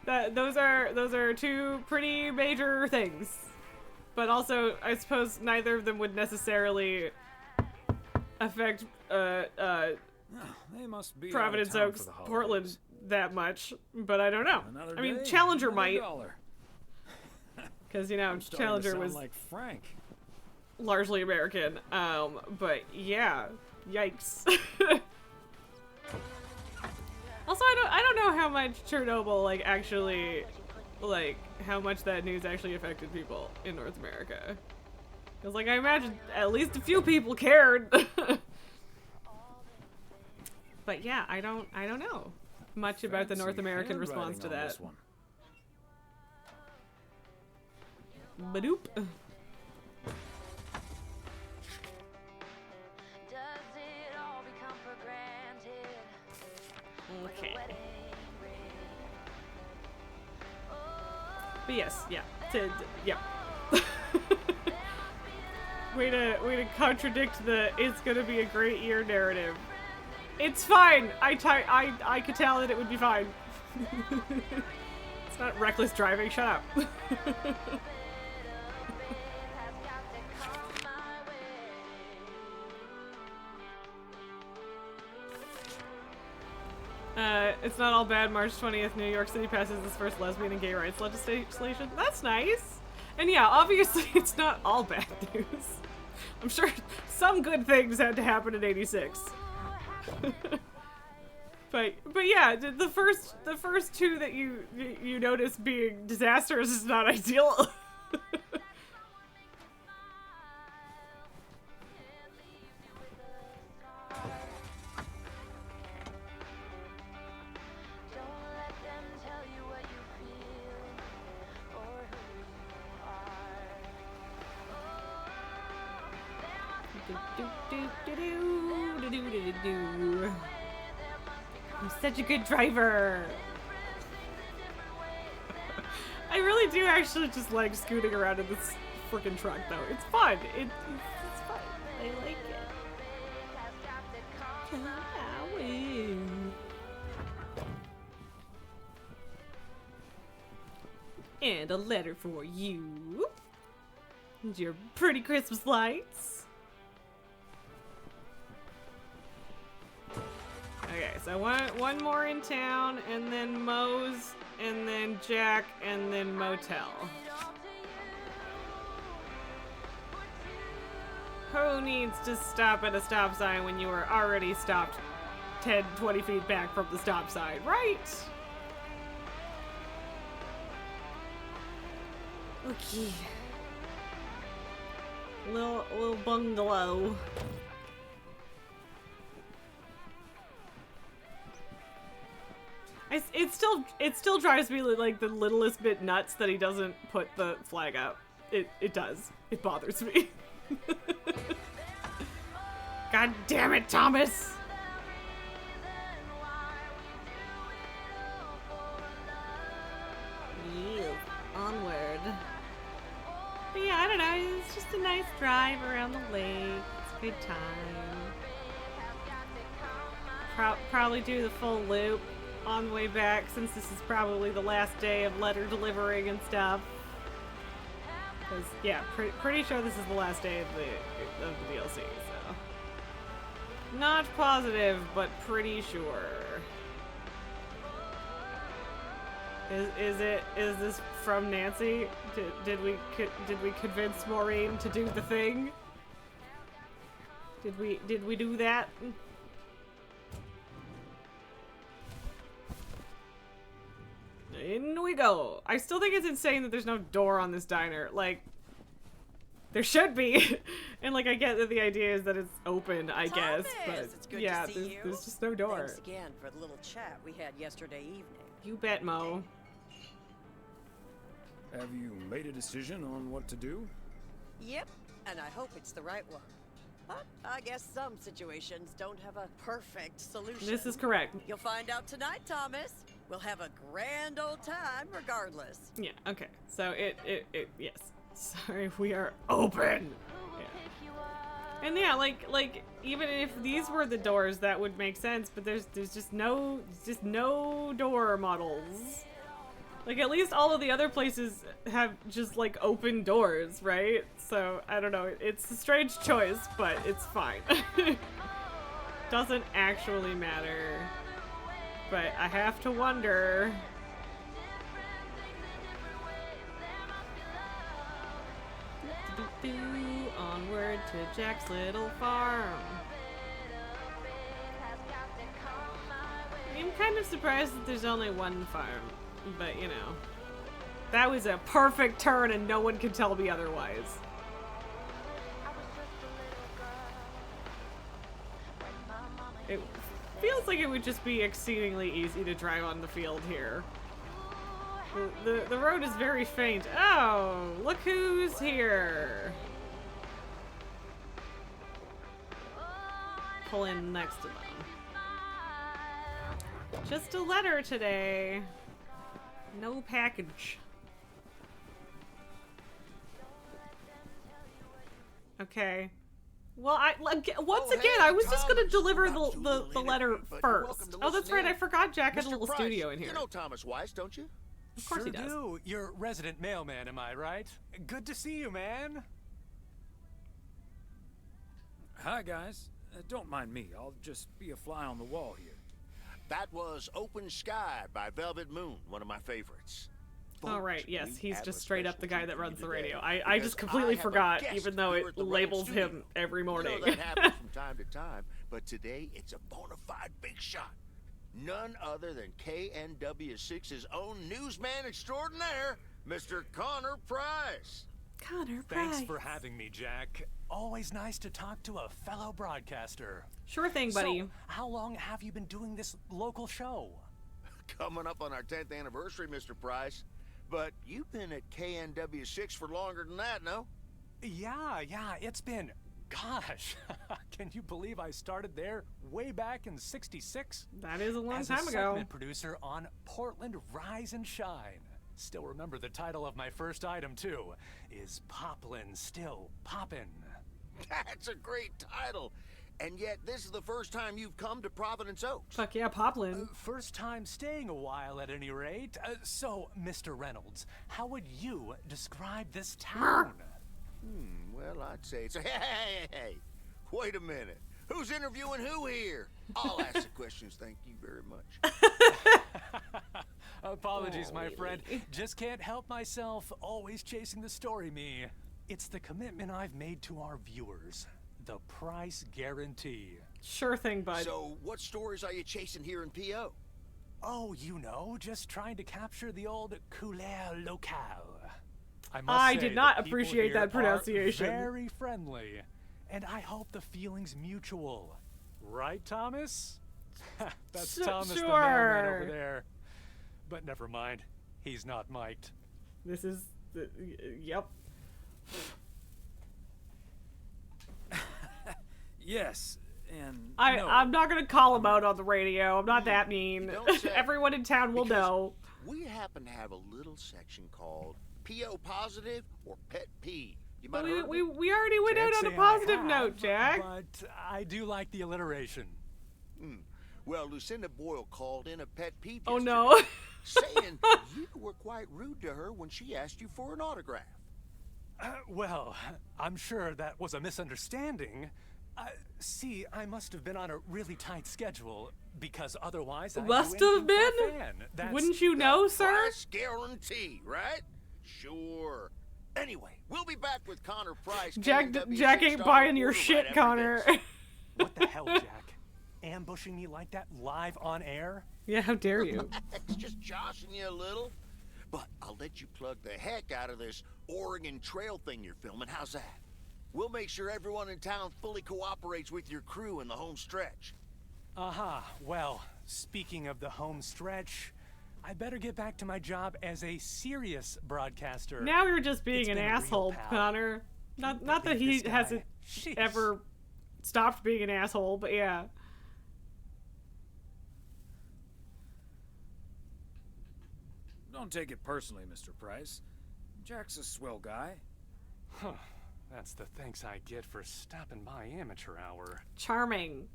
Yikes! Those are two pretty major things, but also I suppose neither of them would necessarily affect They must be Providence out of town Oaks, for the holidays. Portland that much, but I don't know. Another I mean, day, Challenger another might, dollar. because you know I'm starting to Challenger sound was like Frank. largely American. But yeah, yikes. Also, I don't know how much Chernobyl how much that news actually affected people in North America. Because like I imagine at least a few people cared. But yeah, I don't know much about the North American response to that. Badoop. Okay. But yes, yeah. Yeah. way to contradict the "it's gonna be a great year" narrative. It's fine. I could tell that it would be fine. It's not reckless driving. Shut up. It's not all bad. March 20th, New York City passes its first lesbian and gay rights legislation. That's nice. And yeah, obviously it's not all bad news. I'm sure some good things had to happen in 86. but yeah, the first two that you notice being disasters is not ideal. I'm such a good driver. I really do actually just like scooting around in this freaking truck, though. It's fun. It's fun. I like it. And a letter for you. And your pretty Christmas lights. Okay, so one more in town, and then Moe's, and then Jack, and then Motel. Who needs to stop at a stop sign when you were already stopped 10, 20 feet back from the stop sign, right? Okay. Little bungalow. It still drives me like the littlest bit nuts that he doesn't put the flag up. It does. It bothers me. God damn it, Thomas! Yeah, onward. But yeah, I don't know. It's just a nice drive around the lake. It's a good time. Probably do the full loop on the way back, since this is probably the last day of letter delivering and stuff. Because, yeah, pretty sure this is the last day of the DLC, so. Not positive, but pretty sure. Is this from Nancy? Did we convince Maureen to do the thing? Did we do that? In we go. I still think it's insane that there's no door on this diner. Like, there should be. And like, I get that the idea is that it's open, I guess. But it's good yeah, to see you. there's just no door. Thanks again for the little chat we had yesterday evening. You bet, Mo. Have you made a decision on what to do? Yep, and I hope it's the right one. But I guess some situations don't have a perfect solution. This is correct. You'll find out tonight, Thomas. We'll have a grand old time regardless. Yeah, okay. So yes. Sorry, we are open. Yeah. And yeah, like even if these were the doors, that would make sense, but there's just no door models. Like, at least all of the other places have just, like, open doors, right? So, I don't know. It's a strange choice, but it's fine. Doesn't actually matter. But I have to wonder. Onward to Jack's little farm. I'm kind of surprised that there's only one farm. But, you know, that was a perfect turn and no one can tell me otherwise. It feels like it would just be exceedingly easy to drive on the field here. The road is very faint. Oh, look who's here. Pull in next to them. Just a letter today. No package. Okay. Well, once again, I was just gonna deliver the letter first. Oh, that's right. I forgot Jack had a little studio in here. You know Thomas Weiss, don't you? Of course he does. Do. You're resident mailman, am I right? Good to see you, man. Hi, guys. Don't mind me. I'll just be a fly on the wall here. That was Open Sky by Velvet Moon, one of my favorites. Oh, right, yes, he's just straight up the guy that runs the radio. I just completely forgot, even though it labels him every morning. You know that happens from time to time, but today it's a bona fide big shot. None other than KNW6's own newsman extraordinaire, Mr. Connor Price. Connor Price. Thanks for having me, Jack. Always nice to talk to a fellow broadcaster. Sure thing, buddy. So, how long have you been doing this local show? Coming up on our 10th anniversary, Mr. Price. But you've been at KNW6 for longer than that, no? Yeah, it's been... Gosh, can you believe I started there way back in '66? That is a long As time a ago. segment producer on Portland Rise and Shine. Still remember the title of my first item, too. Is Poplin Still Poppin'? That's a great title. And yet, this is the first time you've come to Providence Oaks. Fuck yeah, Poplin. First time staying a while, at any rate. So, Mr. Reynolds, how would you describe this town? Well, I'd say it's a... Hey, wait a minute. Who's interviewing who here? I'll ask the questions, thank you very much. Apologies, my friend. Just can't help myself. Always chasing the story, me. It's the commitment I've made to our viewers. The price guarantee. Sure thing, bud. So, what stories are you chasing here in P.O.? Oh, you know, just trying to capture the old couleur locale. I did not appreciate that pronunciation. Very friendly, and I hope the feeling's mutual. Right, Thomas? That's Thomas the mailman over there. But never mind, he's not mic'd. This is... yep. Yes, and I'm not gonna call him out on the radio. I'm not that mean. Everyone in town will know. We happen to have a little section called P.O. Positive or Pet Peeve. You might Well, we already went out on a positive note, Jack. But I do like the alliteration. Well, Lucinda Boyle called in a pet peeve Oh yesterday, no. saying you were quite rude to her when she asked you for an autograph. Well, I'm sure that was a misunderstanding. See, I must have been on a really tight schedule, because otherwise I'd Must do have anything for a been? fan. That's Wouldn't you know, sir? Price guarantee, right? Sure. Anyway, we'll be back with Connor Price. Jack KW ain't $6 buying your order shit, right after Connor. this. What the hell, Jack? Ambushing me like that live on air? Yeah, how dare you? It's just joshing you a little. But I'll let you plug the heck out of this Oregon Trail thing you're filming. How's that? We'll make sure everyone in town fully cooperates with your crew in the home stretch. Well, speaking of the home stretch, I better get back to my job as a serious broadcaster. Now you're just being It's an been a real asshole, pal. Connor. Not that he this guy. hasn't Jeez. ever stopped being an asshole, but yeah. Don't take it personally, Mr. Price. Jack's a swell guy. Huh. That's the thanks I get for stopping by amateur hour. Charming.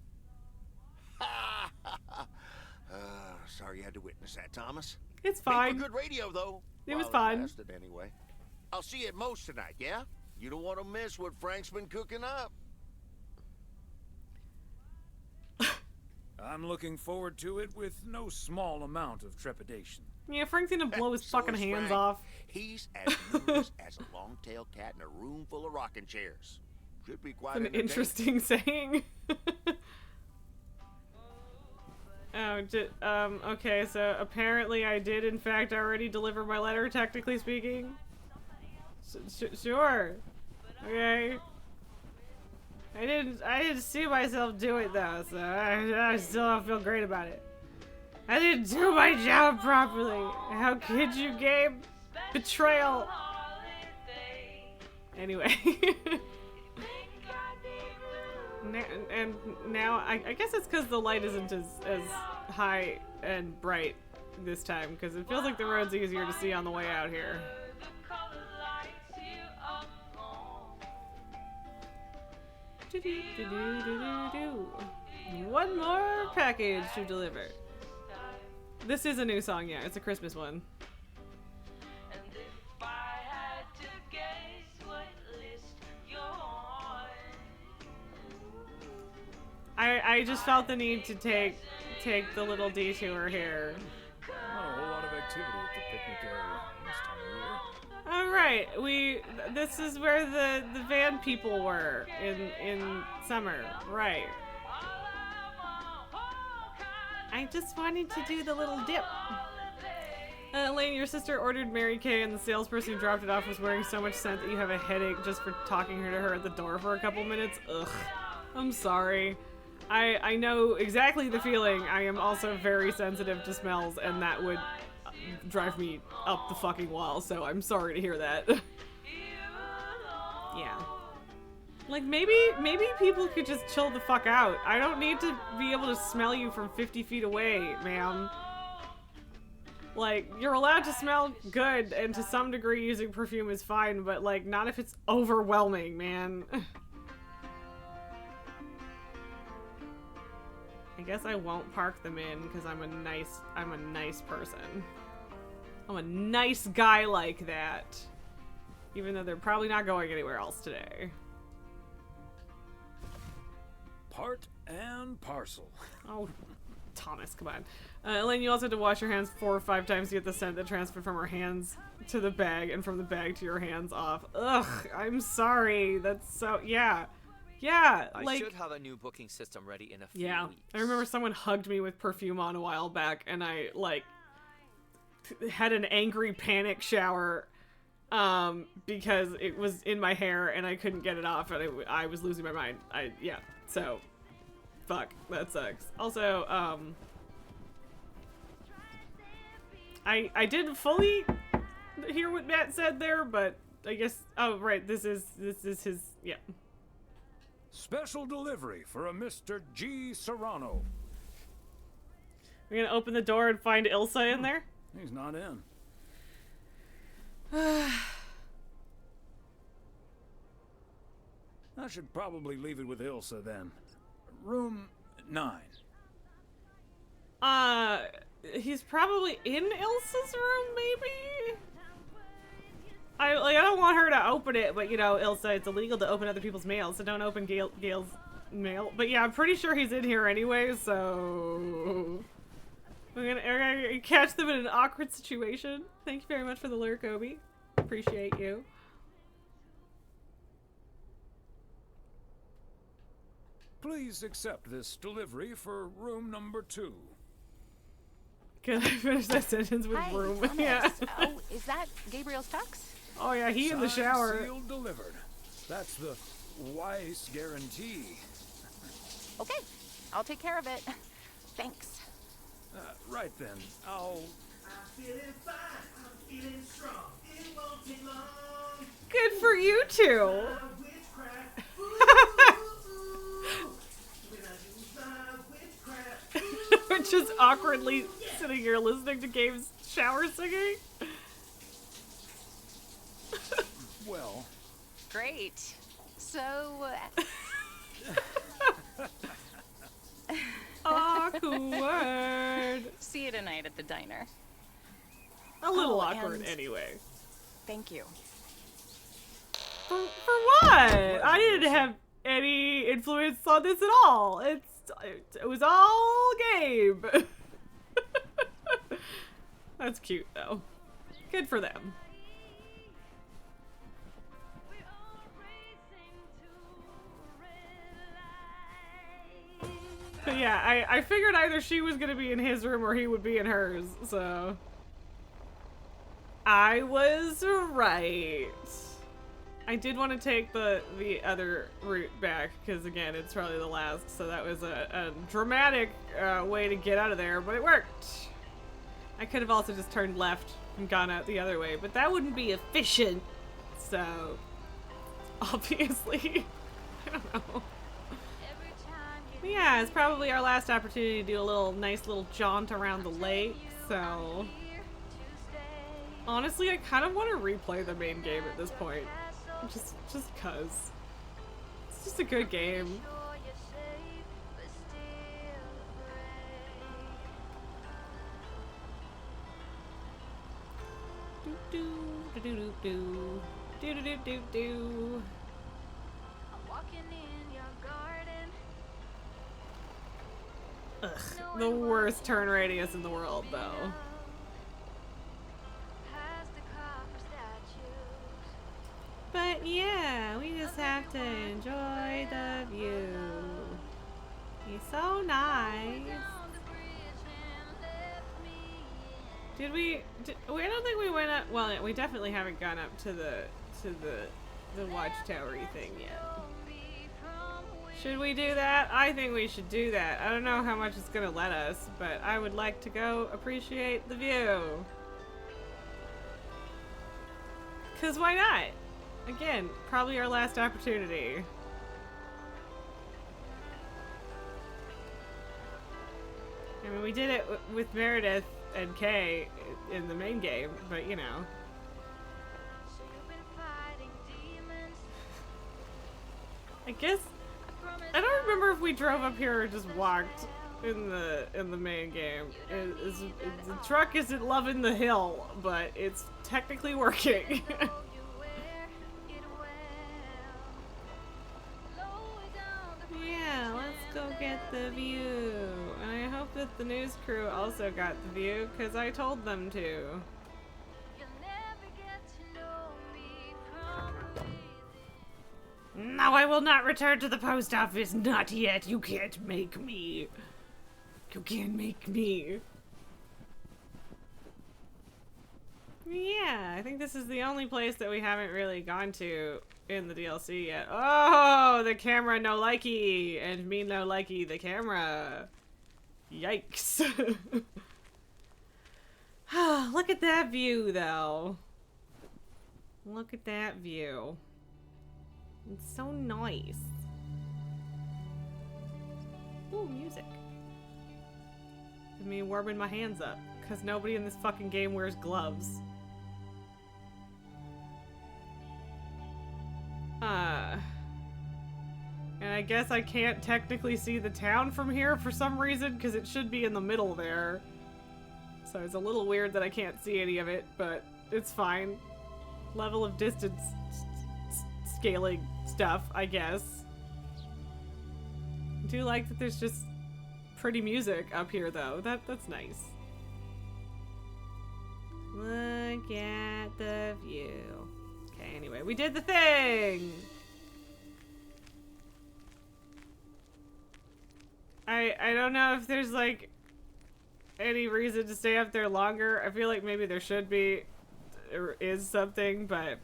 Sorry you had to witness that, Thomas. It's Made fine. for good radio, though. It was While fun. lasted, anyway. I'll see you at most tonight, yeah? You don't want to miss what Frank's been cooking up. I'm looking forward to it with no small amount of trepidation. Yeah, Frank's gonna blow his So fucking is hands Frank. off. He's as nervous as a long-tailed cat in a room full of rocking chairs. Should be quite It's an entertaining. interesting saying. Okay, so apparently I did in fact already deliver my letter, technically speaking. Sure. Okay. I didn't see myself do it though, so I still don't feel great about it. I didn't do my job properly. How could you, Gabe? Betrayal. Anyway. And now, I guess it's because the light isn't as high and bright this time, because it feels like the road's easier to see on the way out here. One more package to deliver. This is a new song, yeah. It's a Christmas one. I just felt the need to take the little detour here. Not a whole lot of activity at the picnic area this time of year. All right, this is where the van people were in summer, right? I just wanted to do the little dip. Elaine, your sister ordered Mary Kay, and the salesperson who dropped it off was wearing so much scent that you have a headache just for talking to her at the door for a couple minutes. Ugh. I'm sorry. I know exactly the feeling. I am also very sensitive to smells, and that would drive me up the fucking wall, so I'm sorry to hear that. Yeah. Like, maybe people could just chill the fuck out. I don't need to be able to smell you from 50 feet away, ma'am. Like, you're allowed to smell good, and to some degree using perfume is fine, but, like, not if it's overwhelming, man. I guess I won't park them in, because I'm a nice person. I'm a nice guy like that. Even though they're probably not going anywhere else today. Part and parcel. Oh, Thomas, come on. Elaine, you also had to wash your hands 4 or 5 times to get the scent that transferred from her hands to the bag and from the bag to your hands off. Ugh, I'm sorry. That's so, yeah. Yeah, like... I should have a new booking system ready in a few weeks. I remember someone hugged me with perfume on a while back, and I, like, had an angry panic shower, because it was in my hair and I couldn't get it off, and I was losing my mind. Yeah, so... Fuck, that sucks. Also, I didn't fully hear what Matt said there, but I guess, oh right, this is his, yeah. Special delivery for a Mr. G. Serrano. We're gonna open the door and find Ilsa in there? He's not in. I should probably leave it with Ilsa then. Room 9. He's probably in Ilsa's room, maybe? I don't want her to open it, but you know, Ilsa, it's illegal to open other people's mail, so don't open Gail's mail. But yeah, I'm pretty sure he's in here anyway, so... We're gonna catch them in an awkward situation. Thank you very much for the lurk, Obi. Appreciate you. Please accept this delivery for room number 2. Can I finish that sentence with Hi, room? Thomas. Yeah. Oh, is that Gabriel's tux? Oh yeah, he in the Signed, shower. Sealed, delivered. That's the Weiss guarantee. Okay, I'll take care of it. Thanks. Right then, I'll... I'm feeling fine, I'm feeling strong. It won't take long. Good for you two. We're just awkwardly sitting here listening to Gabe's shower singing. Well. Great. So... Awkward. See you tonight at the diner. A little Oh, awkward and anyway. Thank you. For what? I didn't have any influence on this at all. It was all Gabe. That's cute though. Good for them. But yeah, I figured either she was gonna be in his room or he would be in hers, so... I was right. I did want to take the other route back, because again, it's probably the last, so that was a dramatic way to get out of there, but it worked. I could have also just turned left and gone out the other way, but that wouldn't be efficient, so... Obviously. I don't know. But yeah, it's probably our last opportunity to do a nice little jaunt around the lake, so... Honestly, I kind of want to replay the main game at this point. Just cause. It's just a good game. Ugh, the worst turn radius in the world, though. But yeah, we just have to enjoy the view. He's so nice. I don't think we went up, well, we definitely haven't gone up to the watchtower-y thing yet. Should we do that? I think we should do that. I don't know how much it's gonna let us, but I would like to go appreciate the view. 'Cause why not? Again, probably our last opportunity. I mean, we did it with Meredith and Kay in the main game, but you know. I guess I don't remember if we drove up here or just walked in the main game. The truck isn't loving the hill, but it's technically working. Yeah, let's go get the view. And I hope that the news crew also got the view, because I told them to. No, I will not return to the post office. Not yet. You can't make me. You can't make me. Yeah, I think this is the only place that we haven't really gone to in the DLC yet. Oh, the camera no likey, and me no likey the camera. Yikes. Look at that view, though. Look at that view. It's so nice. Ooh, music. Me warming my hands up, because nobody in this fucking game wears gloves. And I guess I can't technically see the town from here for some reason, because it should be in the middle there. So it's a little weird that I can't see any of it, but it's fine. Level of distance scaling stuff, I guess. do like that there's just pretty music up here, though. That's nice. Look at the view. Okay, anyway, we did the thing! I don't know if there's, like, any reason to stay up there longer. I feel like maybe there should be, or is something, but...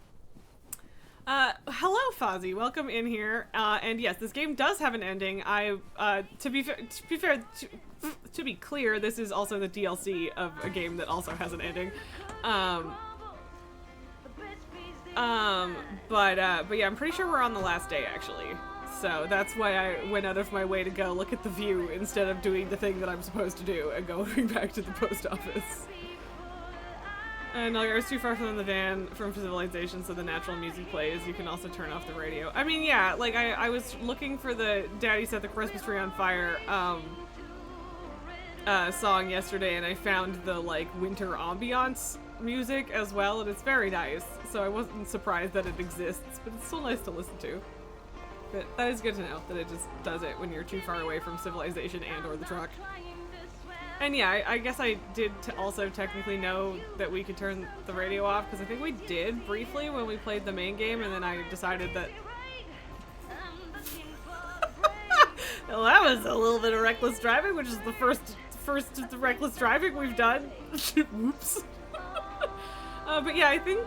hello, Fozzie. Welcome in here. And yes, this game does have an ending. To be clear, this is also the DLC of a game that also has an ending. But yeah, I'm pretty sure we're on the last day, actually. So that's why I went out of my way to go look at the view instead of doing the thing that I'm supposed to do and going back to the post office. And like, I was too far from the van from civilization, so the natural music plays. You can also turn off the radio. I mean, yeah, like I was looking for the Daddy Set the Christmas Tree on Fire song yesterday, and I found the like winter ambiance music as well, and it's very nice. So I wasn't surprised that it exists, but it's still nice to listen to. But that is good to know that it just does it when you're too far away from civilization and or the truck. And yeah, I guess I did also technically know that we could turn the radio off, because I think we did briefly when we played the main game, and then I decided that... Well, that was a little bit of reckless driving, which is the first reckless driving we've done. Whoops. But yeah, I think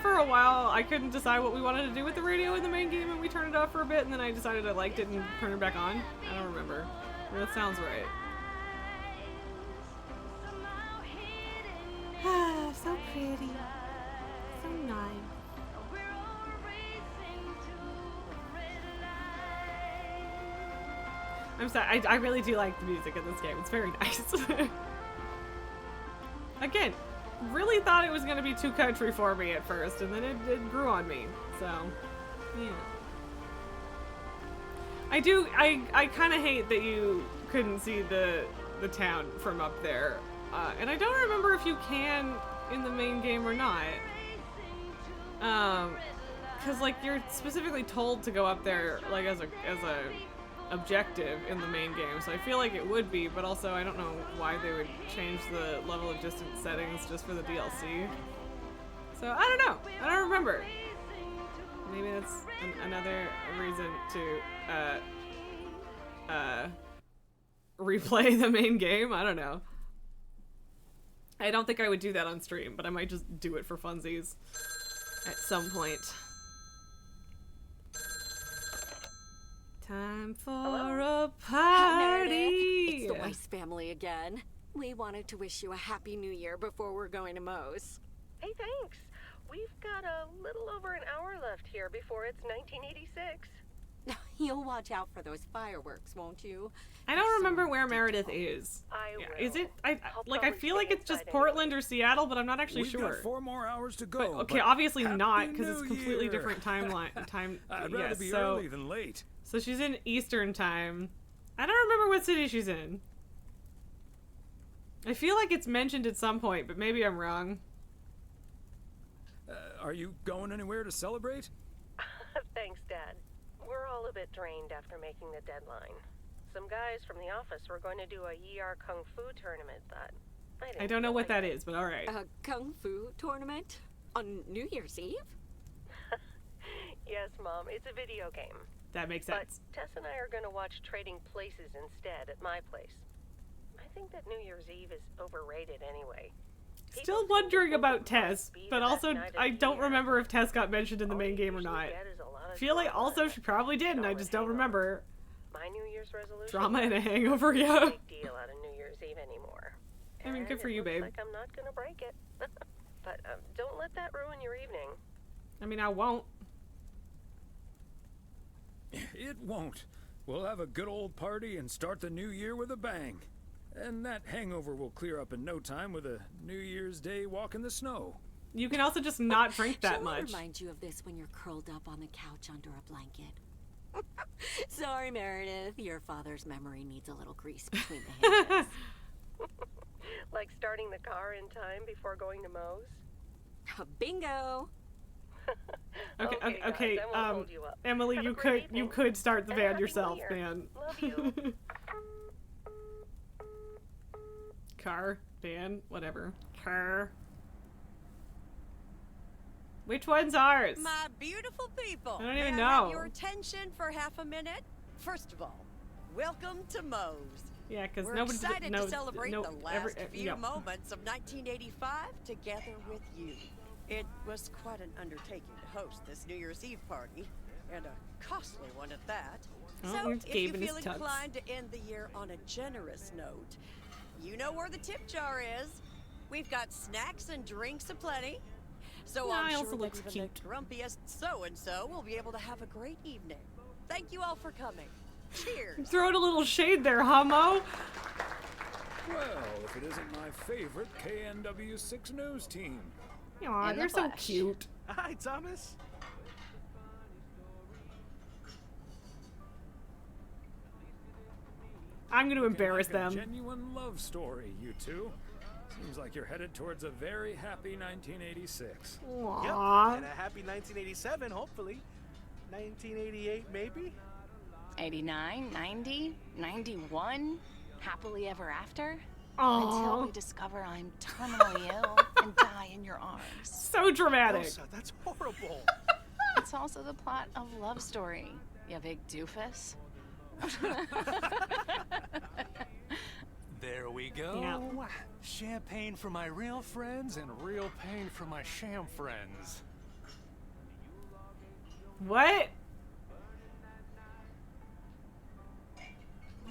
for a while I couldn't decide what we wanted to do with the radio in the main game, and we turned it off for a bit, and then I decided I liked it and turned it back on. I don't remember. That sounds right. So pretty. So nice. I'm sorry, I really do like the music in this game. It's very nice. Again, really thought it was going to be too country for me at first, and then it grew on me. So, yeah. I kind of hate that you couldn't see the town from up there. And I don't remember if you can in the main game or not. Cause like you're specifically told to go up there like as a objective in the main game, so I feel like it would be, but also I don't know why they would change the level of distance settings just for the DLC. So I don't know. I don't remember. Maybe that's another reason to replay the main game. I don't know. I don't think I would do that on stream, but I might just do it for funsies at some point. Time for a party! Hi, Meredith. It's the Weiss family again. We wanted to wish you a happy new year before we're going to Moe's. Hey, thanks. We've got a little over an hour left here before it's 1986. You'll watch out for those fireworks, won't you? I don't remember where Meredith is. Is it? I feel like it's just Portland or Seattle, but I'm not actually sure. We've got 4 more hours to go. But, okay, obviously not, because it's completely different timeline. I'd rather be early than late. So she's in Eastern time. I don't remember what city she's in. I feel like it's mentioned at some point, but maybe I'm wrong. Are you going anywhere to celebrate? Thanks, Dad. We're all a bit drained after making the deadline. Some guys from the office were going to do a ER Kung Fu tournament, but I don't know what that is, but alright. A Kung Fu tournament? On New Year's Eve? Yes, Mom, it's a video game. That makes sense. But Tess and I are going to watch Trading Places instead at my place. I think that New Year's Eve is overrated anyway. Still wondering about Tess, but also I don't remember if Tess got mentioned in the main game or not. I feel like also she probably did, and I just don't remember. My New Year's resolution. Drama and a hangover, yeah. Big deal out of New Year's Eve anymore. I mean, good for you, babe. Like I'm not gonna break it, but don't let that ruin your evening. I mean, I won't. It won't. We'll have a good old party and start the new year with a bang. And that hangover will clear up in no time with a New Year's Day walk in the snow. You can also just not drink that Shall much. I remind you of this when you're curled up on the couch under a blanket? Sorry, Meredith. Your father's memory needs a little grease between the hinges. Like starting the car in time before going to Moe's? Bingo! Okay. guys, I won't hold you up. Emily, Have a you great could start the And van Happy New yourself, Year. man. Love you. Car, van, whatever. Car. Which one's ours? My beautiful people. I don't even May I have know. your attention for half a minute? First of all, welcome to Moe's. Yeah, because We're nobody excited knows. to celebrate the last few yeah. moments of 1985 together with you. It was quite an undertaking to host this New Year's Eve party, and a costly one at that. Oh, So, here's if Gabe you and his feel tux. inclined to end the year on a generous note, you know where the tip jar is. We've got snacks and drinks aplenty. So I'm Niles sure that looks even cute. the grumpiest so-and-so will be able to have a great evening. Thank you all for coming. Cheers. Throwing a little shade there, huh, Mo? Well, if it isn't my favorite KNW6 news team. Aw, In the they're so flesh. cute. Hi, Thomas. I'm gonna embarrass Looking like them. a genuine love story, you two. Seems like you're headed towards a very happy 1986. Aww. Yep, and a happy 1987, hopefully. 1988, maybe? 89, 90, 91, happily ever after. Aw. Until we discover I'm terminally ill and die in your arms. So dramatic. Elsa, that's horrible. It's also the plot of Love Story, you big doofus. There we go. Yeah. Champagne for my real friends and real pain for my sham friends. What?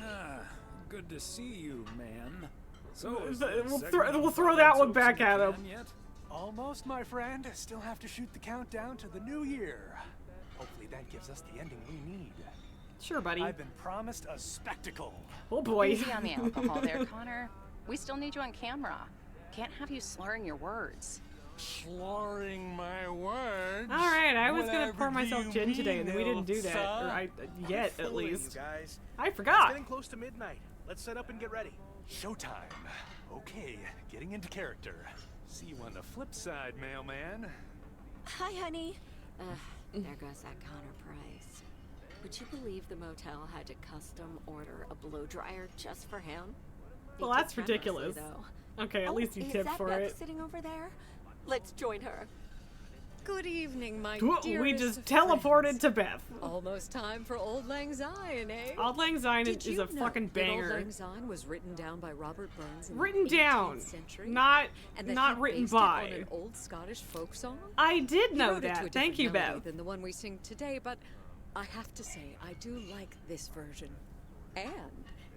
Ah, good to see you, man. So, is We'll the throw- segment we'll throw on that its one hopes back in the at him. can Yet? Almost, my friend. Still have to shoot the countdown to the new year. Hopefully that gives us the ending we need. Sure, buddy. I've been promised a spectacle. Oh boy. Easy on the alcohol there, Connor. We still need you on camera. Can't have you slurring your words. Slurring my words. All right, I was gonna Whatever pour do myself you gin today, and then we mean, didn't do that, Elsa? or yet Quit at fooling, least. You guys. I It's forgot. getting close to midnight. Let's set up and get ready. Showtime. Okay, getting into character. See you on the flip side, mailman. Hi, honey. There goes that Connor Price. Would you believe the motel had to custom order a blow dryer just for him? He Well, that's tipped generously, ridiculous. though. Okay, at least you is tipped that for Beth it. sitting over there? Let's join her. Good evening, my We dearest just friends. teleported to Beth. Almost time for Old Lang Syne, eh? Auld Lang Syne Did is you a know fucking that Old banger. Lang Syne was written down by Robert Burns in Written the down, 18th century, not and that not he written based by. it on an old Scottish folk song. I did He know wrote it to that. a Thank different you, melody Beth. than the one we sing today, but I have to say I do like this version, and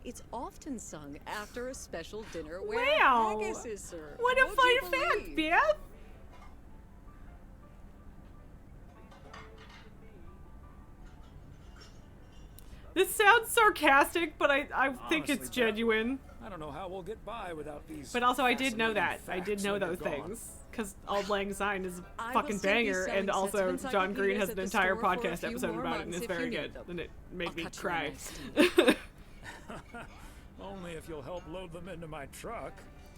it's often sung after a special dinner where Wow. haggis is served. What a Would fun you fact, believe? Beth. This sounds sarcastic, but I think it's Honestly, Beth, genuine. I don't know how we'll get by without these. But also, I did know fascinating that. I did facts know when those you're gone. things. Because Auld Lang Syne is a I fucking will still be banger, selling and sets of also John Green encyclopedias has at an the entire store for a podcast few episode more about it, and months it's if you very need good. them. And it made I'll me cut you a cry. nice Only if you'll help load them into my truck.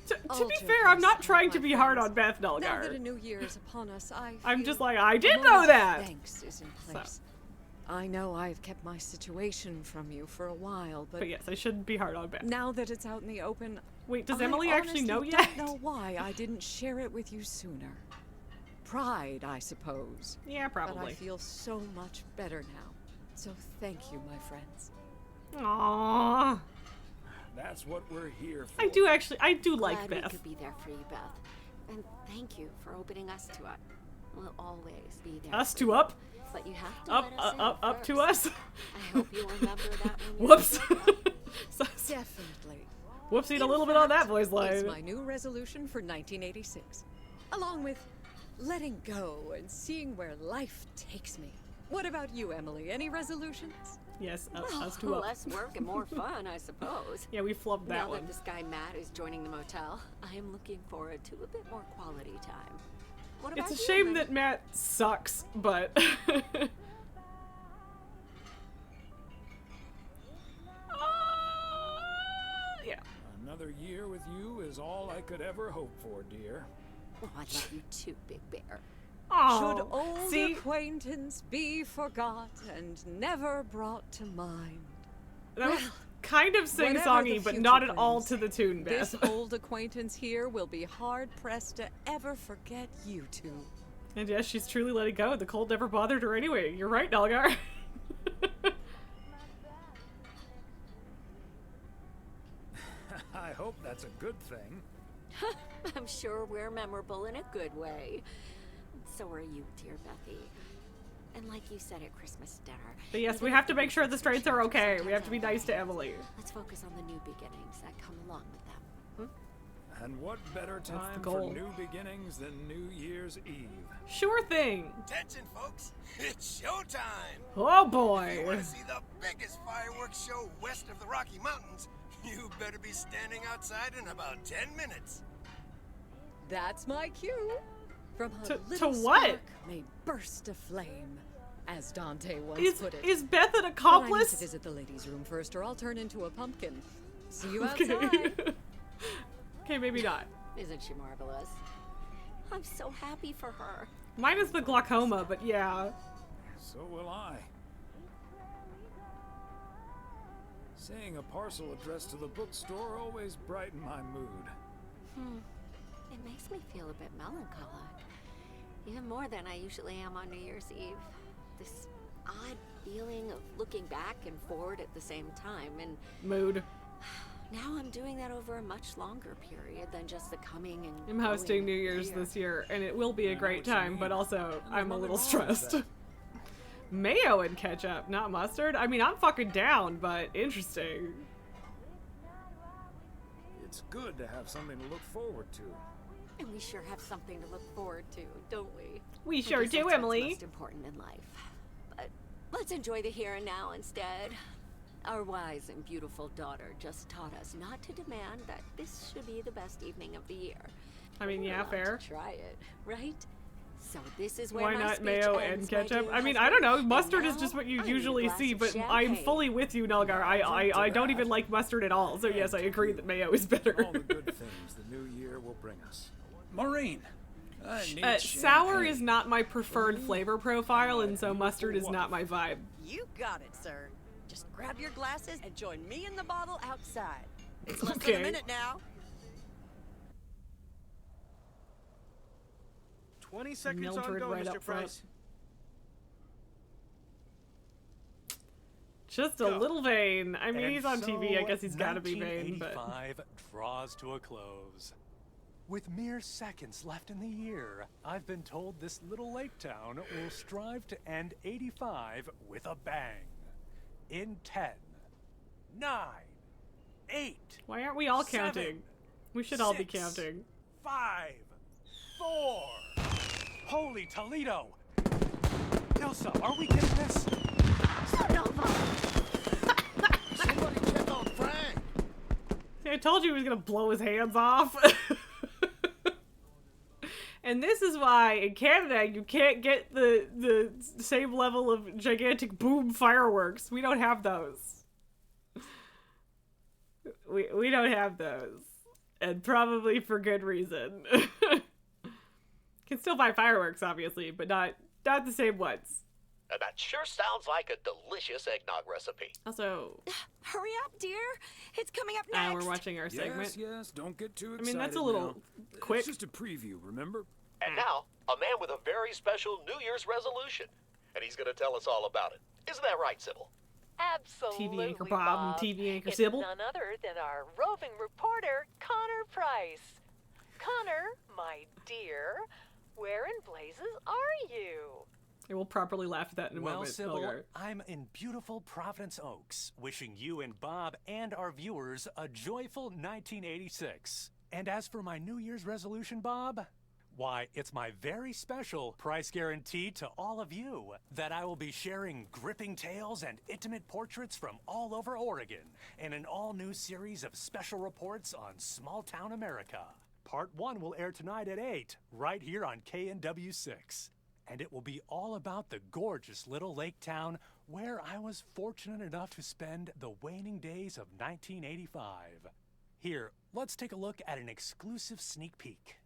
To All be joking fair, I'm not aside, trying to my be hard friends, on Beth Now that a Nelgar. new year is upon us, I'm feel just like, I a did moment know of that. Thanks is in place. I know I've kept my situation from you for a while, but But yes, I shouldn't be hard on Beth. now that it's out in the open, Wait, does I Emily actually know honestly yet? don't know why I didn't share it with you sooner. Pride, I suppose. Yeah, But I probably. feel so much better now. So thank you, my friends. Aww. That's what we're here for. I do like Glad we Beth. could be there for you, Beth. And thank you for opening us to it. We'll always be there. Us for to you. up? But you have to Up, let us in up to first. us? I hope you'll remember that when you Whoops. Definitely. Whoopsied a In little bit on that fact, voice It's line. my new resolution for 1986, along with letting go and seeing where life takes me. What about you, Emily? Any resolutions? Yes, Well, us to up. less work and more fun, I suppose. Yeah, we flubbed that now one. that this guy Matt is joining the motel, I am looking forward to a bit more quality time. What about It's a you, shame Lynn? that Matt sucks, but yeah. Another year with you is all I could ever hope for, dear. Oh, I love you too, Big Bear. Should Oh, old see? acquaintance be forgot and never brought to mind? That was Well, kind of whatever sing-songy, the but future not at all brings, to the tune, this Beth. old acquaintance here will be hard-pressed to ever forget you two. And yes, she's truly let it go. The cold never bothered her anyway. You're right, Nalgar. I hope that's a good thing. I'm sure we're memorable in a good way. So are you, dear Bethy. And like you said at Christmas dinner. But yes, even we if have to the make sure the differences Straits are change okay. We sometimes have to be nice to Emily. Let's focus on the new beginnings that come along with them. And what better the time for goal. new beginnings than New Year's Eve? Sure thing. Attention, folks. It's showtime. Oh If boy. you want to see the biggest fireworks show west of the Rocky Mountains, you better be standing outside in about 10 minutes. That's my cue. From a To little what? spark may burst a flame, as Dante once put it. Is Beth an But I need accomplice? to visit the ladies' room first, or I'll turn into a pumpkin. See you Okay. outside. Okay, maybe not. Isn't she marvelous? I'm so happy for her. Minus the glaucoma, but yeah. So will I. Seeing a parcel addressed to the bookstore always brightened my mood. It makes me feel a bit melancholic. Even more than I usually am on New Year's Eve. This odd feeling of looking back and forward at the same time, and Mood. now I'm doing that over a much longer period than just the coming and I'm hosting going New Year's year. this year, and it will be a I know great what you time, mean. but also And I'm a there's little nothing wrong with stressed. that. Mayo and ketchup, not mustard? I mean, I'm fucking down, but interesting. It's good to have something to look forward to. And we sure have something to look forward to, don't we? We I sure guess do, that's what's Emily. most important in life. But let's enjoy the here and now instead. Our wise and beautiful daughter just taught us not to demand that this should be the best evening of the year. I mean, We're yeah, allowed fair. to try it, right? So this is where Why my not speech mayo ends, and my ketchup? dear I mean, I don't know. husband. Mustard And is just what you now, I need a usually glass see, of but I'm champagne. fully with you, Nelgar. I don't even like mustard at all. So yes, I agree that mayo is better. All the good things the new year will bring us. Maureen, I need Sour champagne. is not my preferred flavor profile, and so mustard is not my vibe. You got it, sir. Just grab your glasses and join me in the bottle outside. It's less than Okay. a minute now. 20 seconds Mildred on go, right Mr. up front. Price. Just a little vain. I mean, And he's on TV. I so guess he's got to be vain, but 1985 draws to a close. With mere seconds left in the year, I've been told this little lake town will strive to end 85 with a bang. In 10, 9, 8. why aren't we all 7, counting? We should all be 6, counting. 5, 4. Holy Toledo! Ilsa, are we getting this? Somebody check on Frank. See, I told you he was gonna blow his hands off. And this is why in Canada you can't get the same level of gigantic boom fireworks. We don't have those. We don't have those. And probably for good reason. Can still buy fireworks, obviously, but not the same ones. That sure sounds like a delicious eggnog recipe. Also, Hurry up, dear. It's coming up next. we're watching our segment. Yes, don't get too I excited. mean, that's a little now. quick. It's just a preview, remember? And now, a man with a very special New Year's resolution. And he's going to tell us all about it. Isn't that right, Sybil? Absolutely, TV anchor Bob and TV anchor it's Sybil. none other than our roving reporter, Connor Price. Connor, my dear, where in blazes are you? I will properly laugh at that in a Well, moment. Sybil, Elgar. I'm in beautiful Providence Oaks, wishing you and Bob and our viewers a joyful 1986. And as for my New Year's resolution, Bob, why, it's my very special price guarantee to all of you that I will be sharing gripping tales and intimate portraits from all over Oregon in an all-new series of special reports on small-town America. Part 1 will air tonight at 8, right here on KNW6. And it will be all about the gorgeous little lake town where I was fortunate enough to spend the waning days of 1985. Here, let's take a look at an exclusive sneak peek.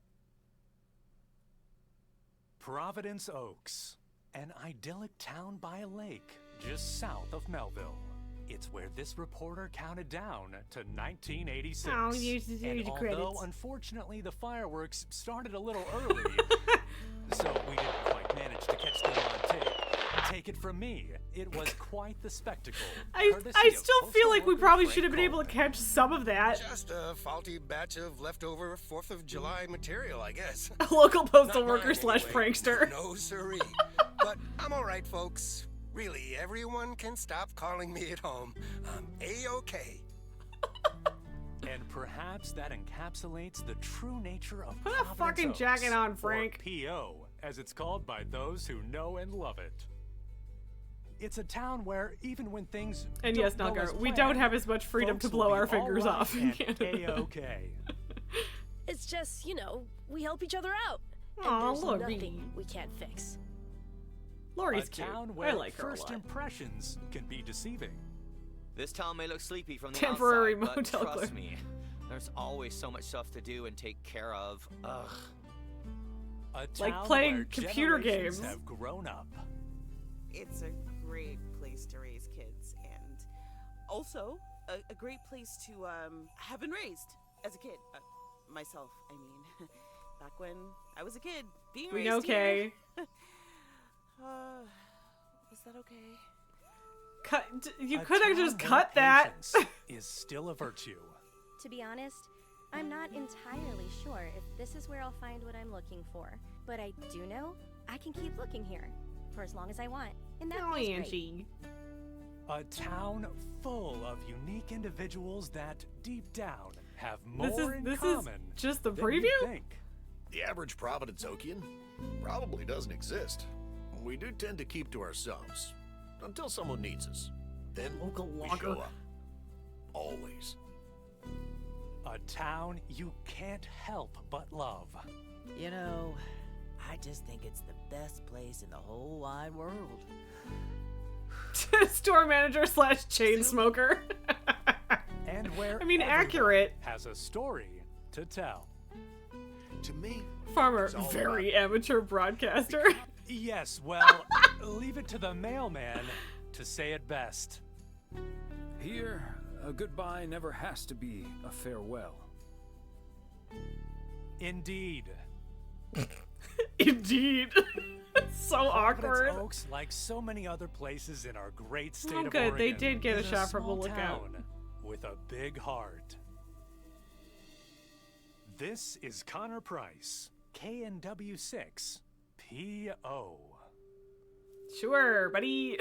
Providence Oaks, an idyllic town by a lake just south of Melville. It's where this reporter counted down to 1986. Oh, here's the and although, credits. unfortunately, the fireworks started a little early, so we didn't quite manage to catch them on tape. Take it from me, it was quite the spectacle. I still feel like we probably should have been able to catch some of that. Just a faulty batch of leftover 4th of July material, I guess. A local postal Not worker mine, slash anyway. prankster. No siree. But I'm all right, folks. Really, everyone can stop calling me at home. I'm A-okay. And perhaps that encapsulates the true nature of Put a Providence fucking Oaks, jacket on, or Frank. P.O., as it's called by those who know and love it. It's a town where even when things And don't yes, go as Nalgar, we planned, don't have as much freedom folks to will blow be our fingers all right off in and Canada. A-okay. It's just, you know, we help each other out. Aw, And there's Lori. nothing we can't fix. Lori's a cute. town where I like her a first lot. impressions can be deceiving. This town may look sleepy from the Temporary outside, but motel trust clerk. me, there's always so much stuff to do and take care of. Ugh. A Like town playing where computer generations games. have grown up. It's a great place to raise kids, and also a great place to have been raised as a kid. Myself, I mean, back when I was a kid, being We raised know, here. Kay. Was that okay? Cut. You A could have town just where cut that. patience is still a virtue. To be honest, I'm not entirely sure if this is where I'll find what I'm looking for. But I do know I can keep looking here for as long as I want. And that Oh, feels Angie. A town full of unique individuals that deep down have more This is in this is common just the than preview. you'd think. The average Providence Okian probably doesn't exist. We do tend to keep to ourselves until someone needs us. Then Local we logger. show up. Always. A town you can't help but love. You know, I just think it's the best place in the whole wide world. Store manager slash chain smoker. And where I mean, everyone accurate. has a story to tell. To me, Farmer, it's all very amateur broadcaster. Yes, well, leave it to the mailman to say it best. Here, a goodbye never has to be a farewell. Indeed. Indeed. So Providence awkward. Oaks, like so many other places in our great state Oh, of good. They Oregon, did get a is shot from the small lookout. town with a big heart. This is Connor Price, KNW6, PO. Sure, buddy.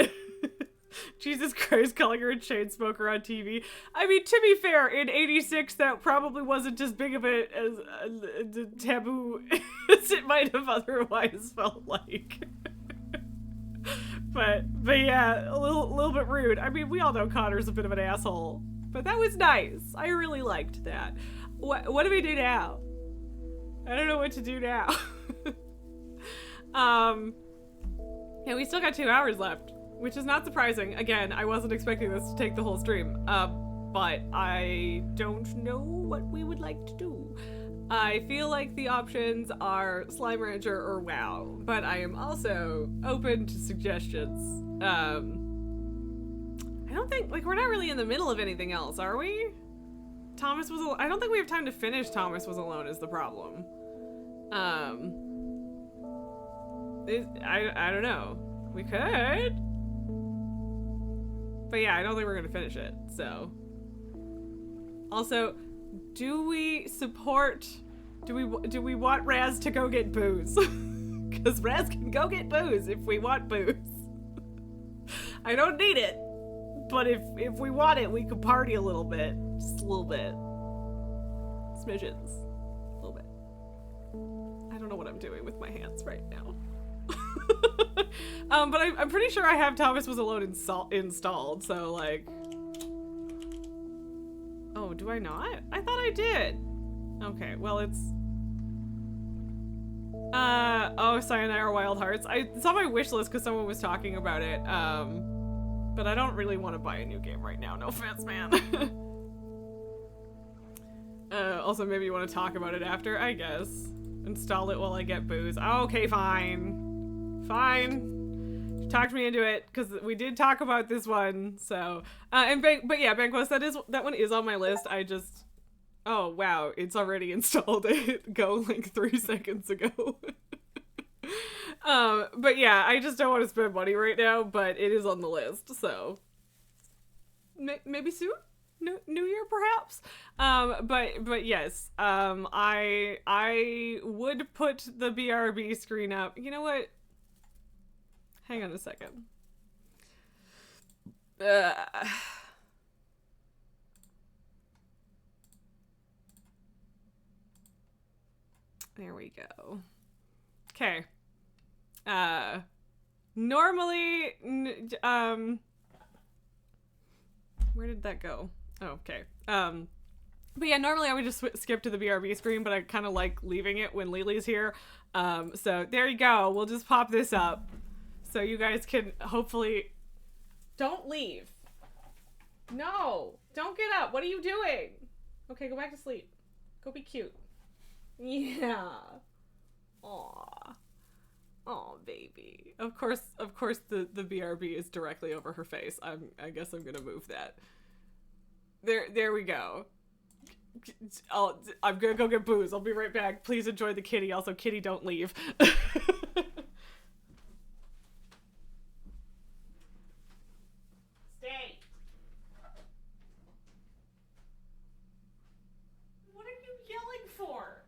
Jesus Christ, calling her a chain smoker on TV. I mean, to be fair, in '86, that probably wasn't as big of a taboo as it might have otherwise felt like. but yeah, a little bit rude. I mean, we all know Connor's a bit of an asshole, but that was nice. I really liked that. What do we do now? I don't know what to do now. Yeah, we still got 2 hours left, which is not surprising. Again, I wasn't expecting this to take the whole stream, but I don't know what we would like to do. I feel like the options are Slime Rancher or WoW, but I am also open to suggestions. I don't think, like, we're not really in the middle of anything else, are we? Thomas was, I don't think we have time to finish Thomas Was Alone is the problem. I don't know. We could. But yeah, I don't think we're gonna finish it, so. Also, do we support, do we want Raz to go get booze? Because Raz can go get booze if we want booze. I don't need it, but if we want it, we could party a little bit. Just a little bit. Smidgens. A little bit. I don't know what I'm doing with my hands right now. But I'm pretty sure I have Thomas Was Alone installed, so like... Oh, do I not? I thought I did. Okay, well it's... Oh, Sayonara Wild Hearts. It's on my wish list because someone was talking about it, but I don't really want to buy a new game right now, no offense, man. Also, maybe you want to talk about it after, I guess. install it while I get booze. Okay, fine. Fine. Talked me into it, because we did talk about this one, so... but yeah, Banquos, that one is on my list. I just... Oh, wow, it's already installed. It go like 3 seconds ago. But yeah, I just don't want to spend money right now, but it is on the list, so... Maybe soon? New Year, perhaps? But yes, I would put the BRB screen up. You know what? Hang on a second. There we go. Okay. Normally, where did that go? Oh, okay. But yeah, normally I would just skip to the BRB screen, but I kind of like leaving it when Lily's here. So there you go. We'll just pop this up so you guys can hopefully... Don't leave. No, don't get up. What are you doing? Okay, go back to sleep. Go be cute. Yeah. Aw. Aw, baby. Of course the BRB is directly over her face. I guess I'm gonna move that. There we go. I'm gonna go get booze. I'll be right back. Please enjoy the kitty. Also, kitty, don't leave. Stay. What are you yelling for?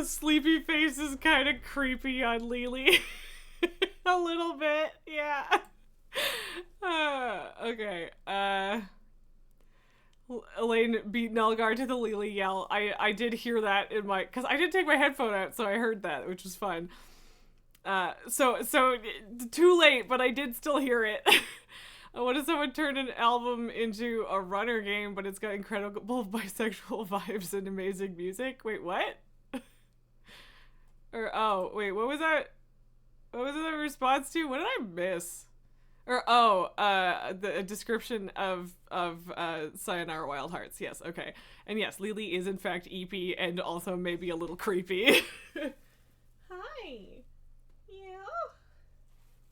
the sleepy face is kind of creepy on Lily. A little bit, yeah. Okay. Elaine beat Nelgar to the Lily yell. I did hear that in my, because I did take my headphone out, so I heard that, which was fun. So too late, but I did still hear it. What if someone turned an album into a runner game, but it's got incredible bisexual vibes and amazing music? Wait, what? Or, oh, wait, what was that? What was that response to? What did I miss? Or, the description of Sayonara Wild Hearts. Yes, okay. And yes, Lily is in fact EP and also maybe a little creepy. Hi. Yeah?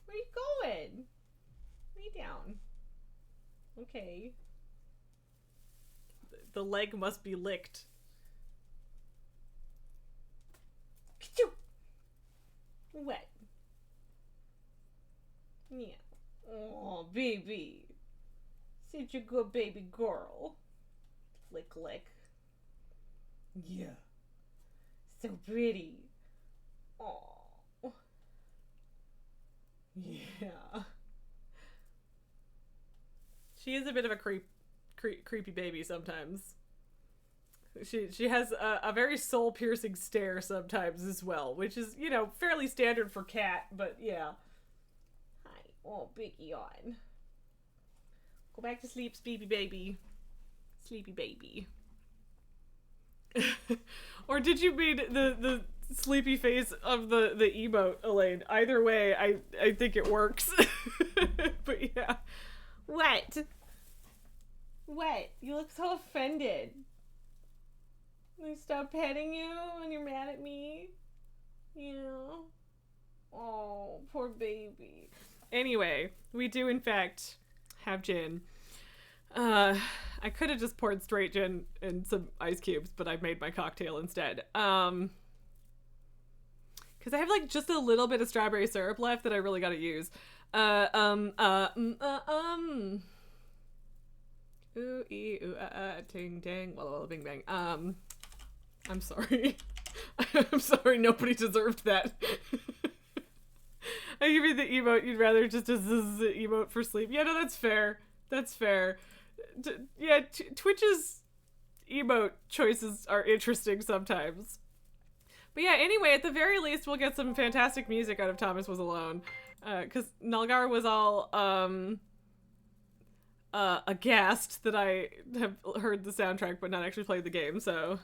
Where you going? Lay down. Okay. The leg must be licked. What? Yeah. Oh, baby. Such a good baby girl. Flick, lick. Yeah. So pretty. Oh. Yeah. She is a bit of a creepy baby sometimes. She has a very soul-piercing stare sometimes as well, which is, you know, fairly standard for cat, but yeah. Hi. Oh, big yawn. Go back to sleep, sleepy baby. Sleepy baby. Or did you mean the sleepy face of the emote, Elaine? Either way, I think it works. But yeah. What? What? You look so offended. I stop petting you and you're mad at me? Yeah. Oh, poor baby. Anyway, we do in fact have gin. I could have just poured straight gin and some ice cubes, but I've made my cocktail instead. Because I have like just a little bit of strawberry syrup left that I really gotta use. Ooh, ee, ooh, ting, dang, walla, walla, bing, bang. I'm sorry. I'm sorry, nobody deserved that. I give you the emote, you'd rather just a zzz emote for sleep. Yeah, no, that's fair. That's fair. Twitch's emote choices are interesting sometimes. But yeah, anyway, at the very least, we'll get some fantastic music out of Thomas Was Alone. Because Nalgar was all, aghast that I have heard the soundtrack but not actually played the game, so...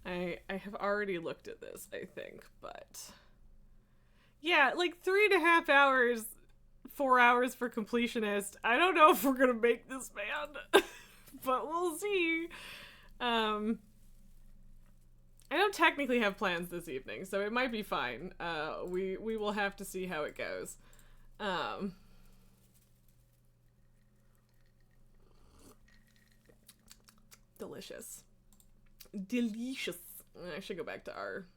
I have already looked at this, I think, but... Yeah, like 3.5 hours, 4 hours for completionist. I don't know if we're gonna make this band, but we'll see. I don't technically have plans this evening, so it might be fine. We will have to see how it goes. Delicious. Delicious. I should go back to our...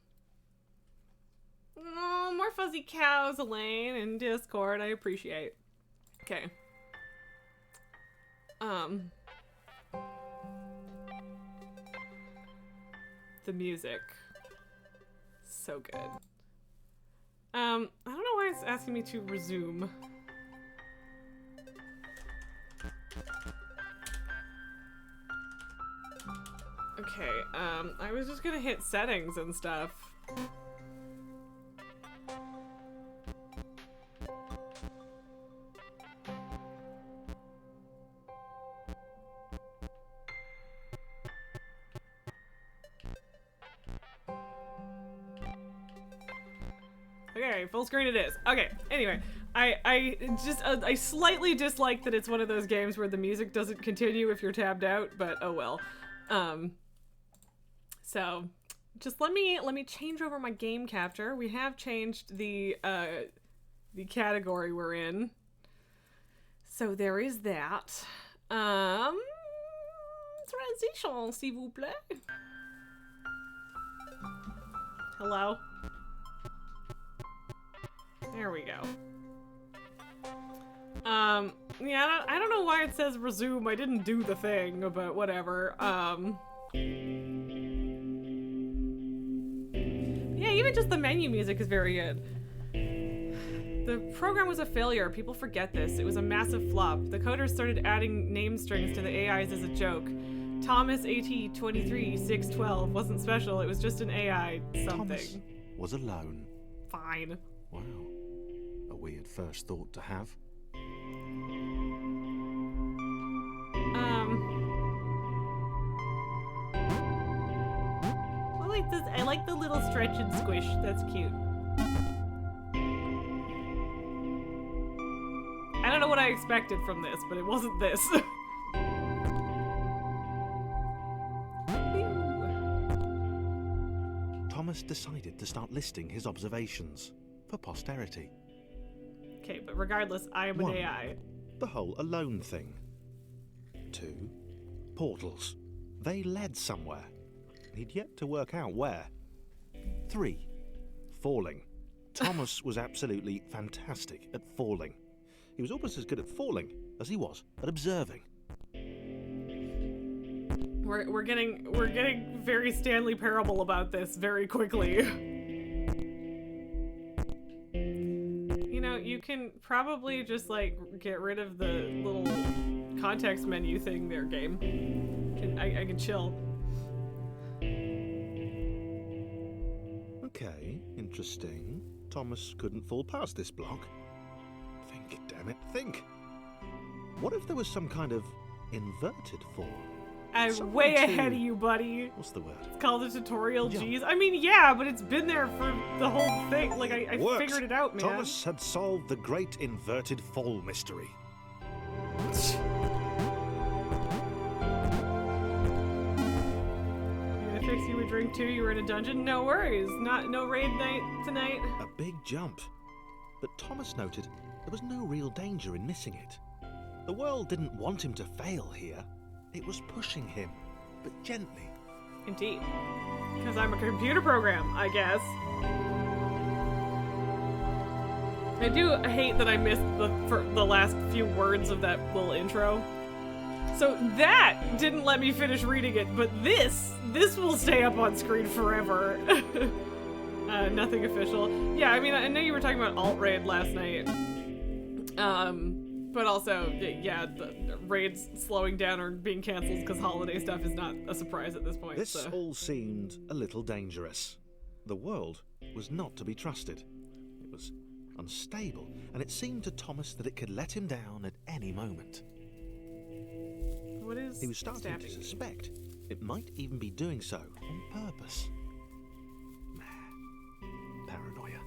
Oh, more fuzzy cows, Elaine, in Discord. I appreciate. Okay. The music. So good. I don't know why it's asking me to resume. Okay, I was just gonna hit settings and stuff. Okay, full screen it is. Okay, anyway, I slightly dislike that it's one of those games where the music doesn't continue if you're tabbed out, but oh well. So just let me change over my game capture. We have changed the category we're in. So there is that. Transition, s'il vous plaît. Hello? There we go. Yeah, I don't know why it says resume. I didn't do the thing, but whatever. Yeah, even just the menu music is very good. The program was a failure. People forget this. It was a massive flop. The coders started adding name strings to the AIs as a joke. Thomas AT23612 wasn't special. It was just an AI something. Thomas was alone. Fine. Wow. A weird first thought to have. I like the little stretch and squish. That's cute. I don't know what I expected from this, but it wasn't this. Thomas decided to start listing his observations for posterity. Okay, but regardless, I am an 1. AI. The whole alone thing. 2. Portals. They led somewhere. He'd yet to work out where. 3. Falling. Thomas was absolutely fantastic at falling. He was almost as good at falling as he was at observing. We're getting very Stanley Parable about this very quickly. You know, you can probably just like get rid of the little context menu thing there, game. I can chill. Okay, interesting. Thomas couldn't fall past this block. Think, damn it, think. What if there was some kind of inverted fall? I'm way ahead of you, buddy. What's the word? It's called a tutorial, geez. I mean, yeah, but it's been there for the whole thing. Like, I figured it out, man. Thomas had solved the great inverted fall mystery. Gonna fix you a drink too? You were in a dungeon? No worries. No raid night tonight. A big jump. But Thomas noted there was no real danger in missing it. The world didn't want him to fail here. It was pushing him, but gently. Indeed. Because I'm a computer program, I guess. I do hate that I missed the last few words of that little intro. So that didn't let me finish reading it, but this will stay up on screen forever. Nothing official. Yeah, I mean, I know you were talking about alt-raid last night. But also, yeah, the raids slowing down or being cancelled because holiday stuff is not a surprise at this point. This all seemed a little dangerous. The world was not to be trusted. It was unstable, and it seemed to Thomas that it could let him down at any moment. What is He was starting to suspect it might even be doing so on purpose. Paranoia.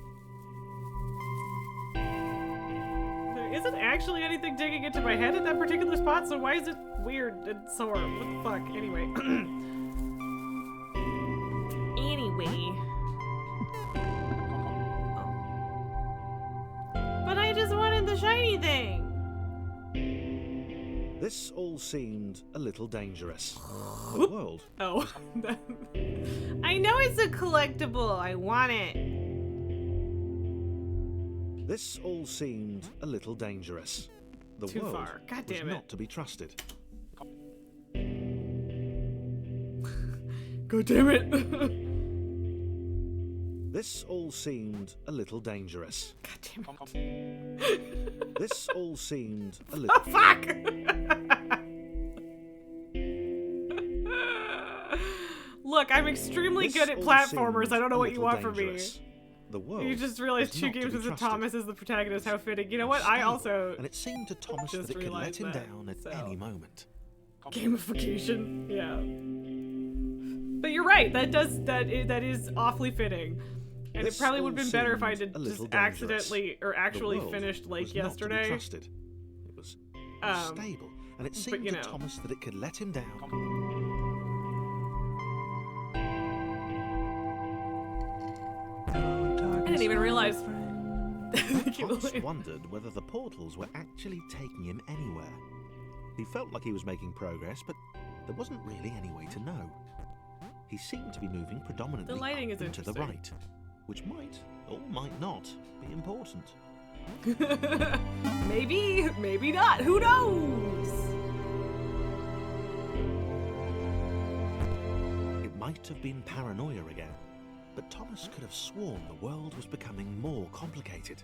There isn't actually anything digging into my head at that particular spot, so why is it weird and sore? What the fuck? Anyway. But I just wanted the shiny thing! This all seemed a little dangerous. The world. Oh. I know it's a collectible. I want it. This all seemed a little dangerous. The Too world far. God was damn it. not to be trusted. God damn it. This all seemed a little dangerous. God damn it. This all seemed a little... Oh, fuck! Look, I'm extremely good at platformers. I don't know what you want from me. The world you just realized two games with Thomas as the protagonist. How fitting. You know what? I also and it seemed to Thomas that it could let him down at any moment. Gamification, yeah. But you're right. That is awfully fitting. And it probably would have been better if I did just accidentally or actually finished Lake yesterday. It was unstable, and it seemed to Thomas that it could let him down. I didn't even realize. Thomas wondered whether the portals were actually taking him anywhere. He felt like he was making progress, but there wasn't really any way to know. He seemed to be moving predominantly The lighting is up and to the interesting. right, which might or might not be important. Maybe, maybe not. Who knows? It might have been paranoia again, but Thomas could have sworn the world was becoming more complicated.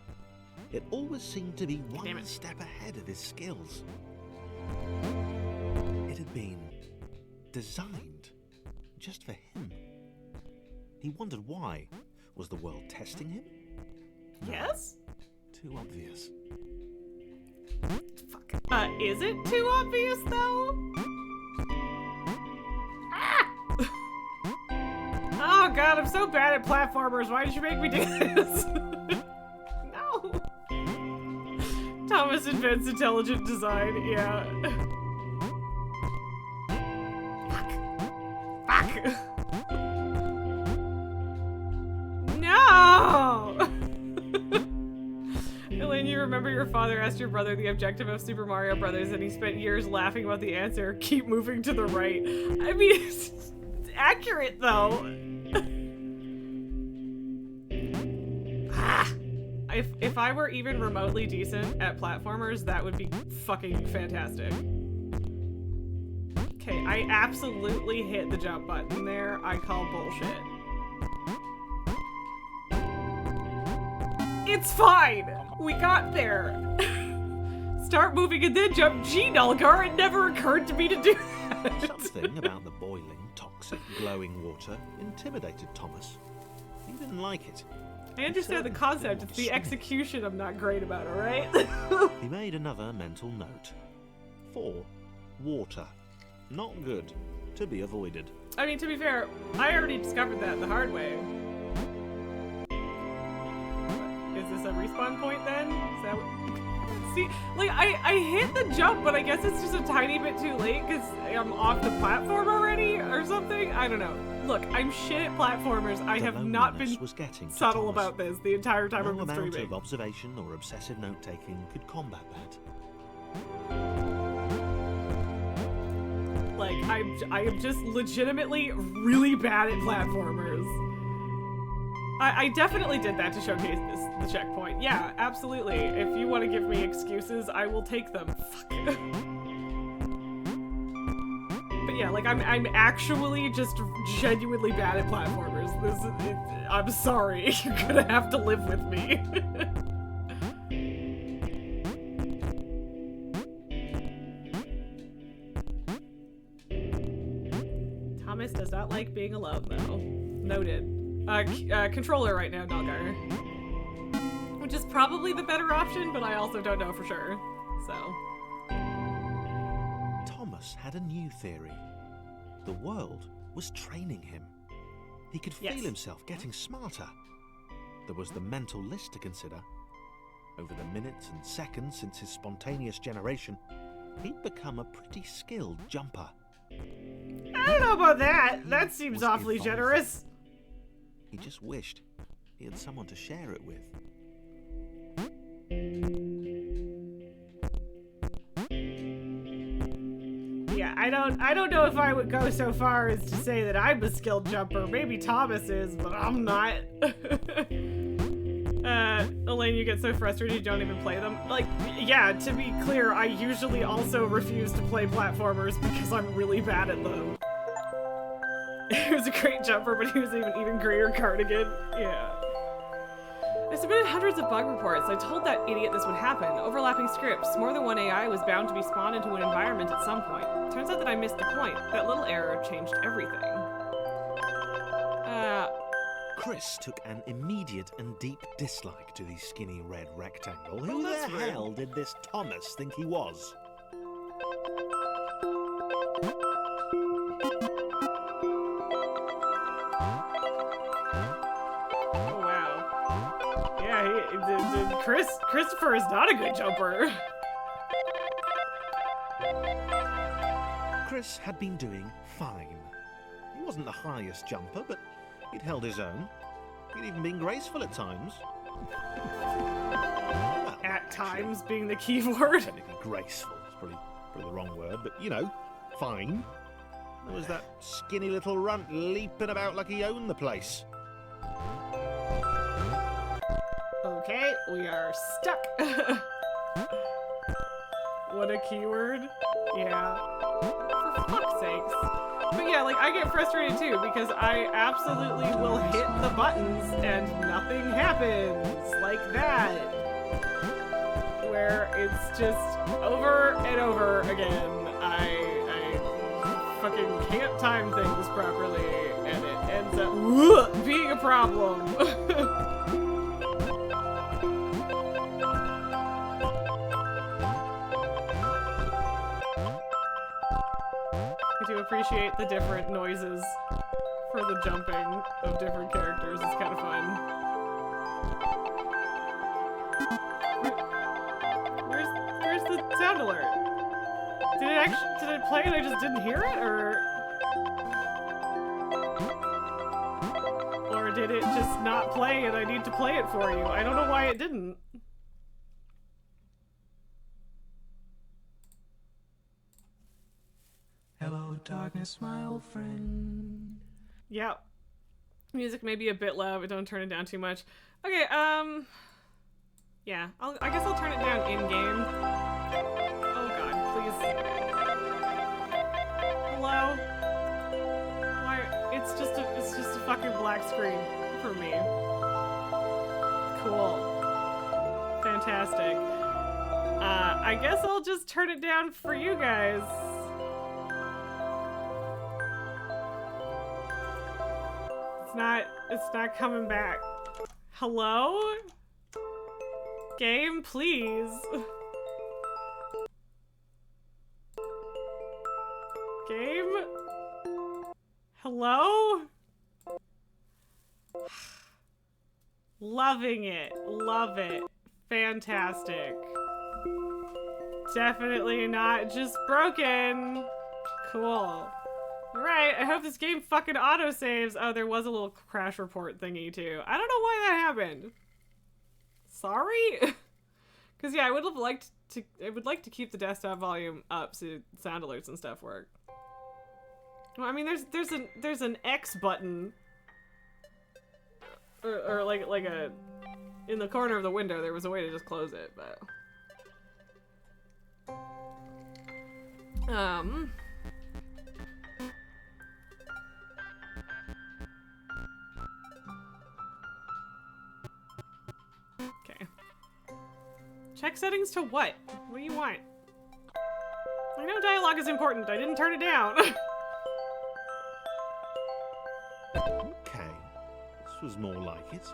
It always seemed to be one step ahead of his skills. It had been designed just for him. He wondered why. Was the world testing him? Yes? Too obvious. Fuck. Is it too obvious though? Ah! Oh god, I'm so bad at platformers. Why did you make me do this? No. Thomas invents intelligent design. Yeah. Fuck. No! Elaine, you remember your father asked your brother the objective of Super Mario Brothers and he spent years laughing about the answer, keep moving to the right. I mean, it's accurate though. If I were even remotely decent at platformers, that would be fucking fantastic. Okay, I absolutely hit the jump button there. I call bullshit. It's fine! We got there! Start moving and then jump. Gee, Nulgar, it never occurred to me to do that! Something about the boiling, toxic, glowing water intimidated Thomas. He didn't like it. I understand the concept, it's the execution I'm not great about, alright? He made another mental note. 4. Water. Not good. To be avoided. I mean, to be fair, I already discovered that the hard way. Is this a respawn point then? Is that what... See, like, I hit the jump, but I guess it's just a tiny bit too late because I'm off the platform already or something? I don't know. Look, I'm shit at platformers. I have not been subtle about this the entire time I've been streaming. No amount of observation or obsessive note-taking could combat that. Like, I am just legitimately really bad at platformers. I definitely did that to showcase the checkpoint. Yeah, absolutely. If you want to give me excuses, I will take them. Fuck. But yeah, like, I'm actually just genuinely bad at platformers. I'm sorry. You're gonna have to live with me. Thomas does not like being alone, though. Noted. Controller right now, Nulgar. Which is probably the better option, but I also don't know for sure. So. Thomas had a new theory. The world was training him. He could feel himself getting smarter. There was the mental list to consider. Over the minutes and seconds since his spontaneous generation, he'd become a pretty skilled jumper. I don't know about that. That seems awfully generous. He just wished he had someone to share it with. Yeah, I don't know if I would go so far as to say that I'm a skilled jumper. Maybe Thomas is, but I'm not. Elaine, you get so frustrated you don't even play them. Like, yeah, to be clear, I usually also refuse to play platformers because I'm really bad at them. He was a great jumper, but he was an even greater cardigan. Yeah. I submitted hundreds of bug reports. I told that idiot this would happen. Overlapping scripts. More than one AI was bound to be spawned into an environment at some point. Turns out that I missed the point. That little error changed everything. Chris took an immediate and deep dislike to the skinny red rectangle. Who the hell did this Thomas think he was? Christopher is not a good jumper. Chris had been doing fine. He wasn't the highest jumper, but he'd held his own. He'd even been graceful at times. Well, at times being the key word. Technically graceful is probably the wrong word, but you know, fine. There was that skinny little runt leaping about like he owned the place. Okay, we are stuck. What a keyword. Yeah. For fuck's sakes. But yeah, like, I get frustrated too, because I absolutely will hit the buttons and nothing happens. Like that. Where it's just over and over again. I fucking can't time things properly, and it ends up being a problem. I do appreciate the different noises for the jumping of different characters. It's kind of fun. Where's the sound alert? Did it play and I just didn't hear it, or did it just not play and I need to play it for you? I don't know why it didn't. Hello, darkness, my old friend. Yeah. Music may be a bit loud, but don't turn it down too much. Okay, yeah, I guess I'll turn it down in-game. Oh god, please. Hello? Why? It's just a fucking black screen for me. Cool. Fantastic. I guess I'll just turn it down for you guys. It's not coming back. Hello? Game, please. Game? Hello? Loving it. Love it. Fantastic. Definitely not just broken. Cool. Right, I hope this game fucking autosaves. Oh, there was a little crash report thingy too. I don't know why that happened. Sorry? Because yeah, I would like to keep the desktop volume up so sound alerts and stuff work. Well, I mean, there's an X button, or like a in the corner of the window. There was a way to just close it, but okay. Check settings to what? What do you want? I know dialogue is important. I didn't turn it down. Okay, this was more like it.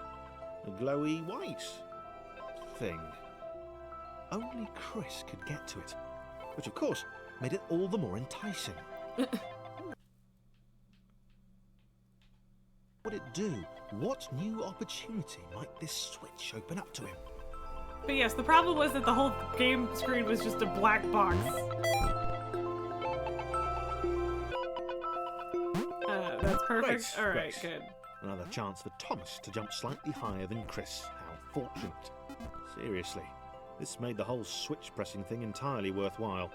A glowy white thing. Only Chris could get to it, which of course made it all the more enticing. What would it do? What new opportunity might this switch open up to him? But yes, the problem was that the whole game screen was just a black box. That's perfect. Great, Alright, great. good. Another chance for Thomas to jump slightly higher than Chris. How fortunate. Seriously, this made the whole switch pressing thing entirely worthwhile.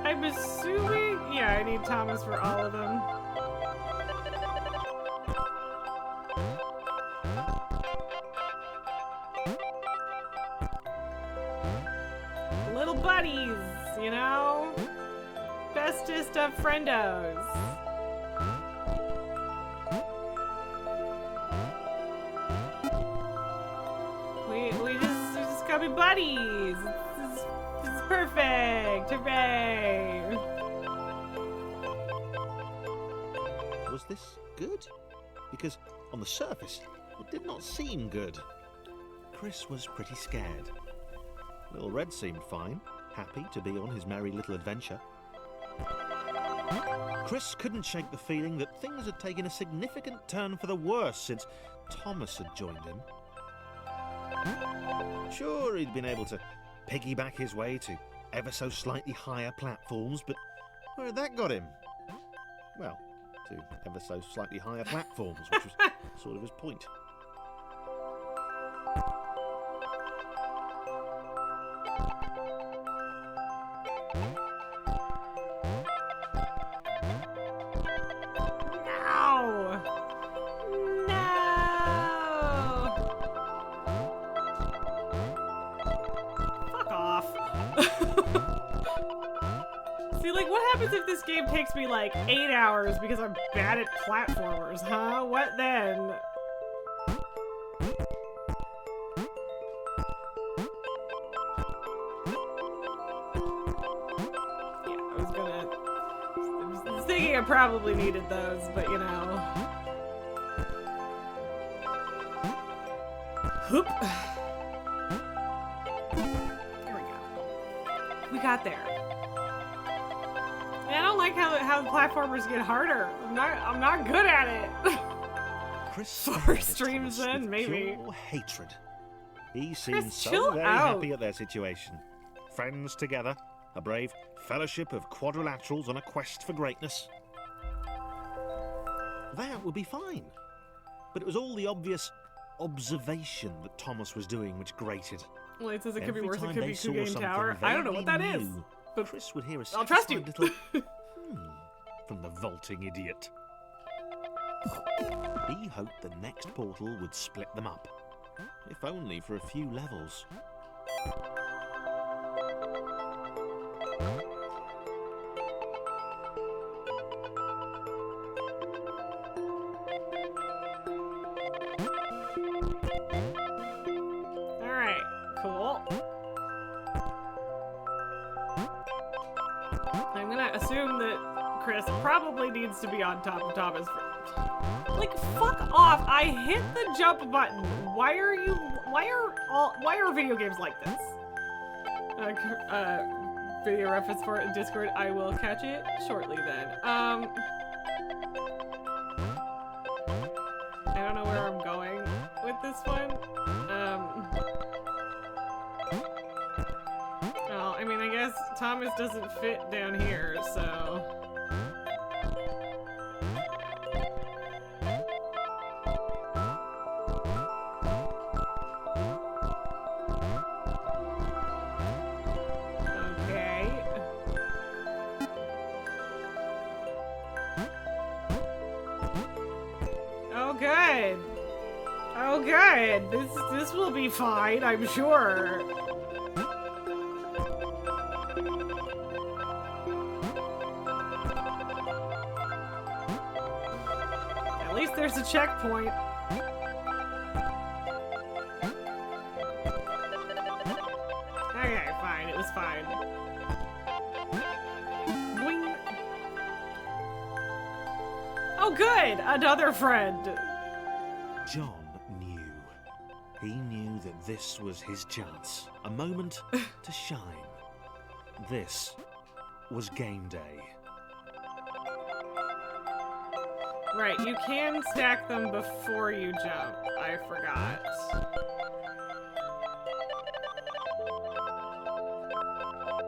I'm assuming, yeah, I need Thomas for all of them. Little buddies, you know? Bestest of friendos. We just gotta be buddies. This is perfect. Hooray. Was this good? Because on the surface, it did not seem good. Chris was pretty scared. Little Red seemed fine, happy to be on his merry little adventure. Chris couldn't shake the feeling that things had taken a significant turn for the worse since Thomas had joined him. Sure, he'd been able to piggyback his way to ever so slightly higher platforms, but where had that got him? Well, to ever so slightly higher platforms, which was sort of his point. happens if this game takes me like 8 hours because I'm bad at platformers, huh? What then? I was thinking I probably needed those, but you know. Whoop. There we go. We got there. I don't like how the platformers get harder. I'm not good at it. Chris 4 streams in, maybe. Pure hatred. He seems Chris, so chill very out. happy at their situation. Friends together, a brave fellowship of quadrilaterals on a quest for greatness. That would be fine. But it was all the obvious observation that Thomas was doing which grated. Well, it says it could be Every worse. It time could they be saw Cougain something Tower. I don't know what that vaguely is. new, But Chris would hear a I'll trust satisfied you. little from the vaulting idiot. He hoped the next portal would split them up, if only for a few levels. Alright, cool. I'm gonna assume that Chris probably needs to be on top of Thomas. Like, fuck off! I hit the jump button. Why are video games like this? Video reference for it in Discord. I will catch it shortly then. I don't know where I'm going with this one. Well, I mean, I guess Thomas doesn't fit down here, so. Okay. Oh, good. Oh, good. This will be fine, I'm sure. At least there's a checkpoint. Okay, fine. It was fine. Boing. Oh, good! Another friend! John knew. He knew that this was his chance. A moment to shine. This was game day. Right, you can stack them before you jump. I forgot.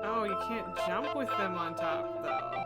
Oh, you can't jump with them on top, though.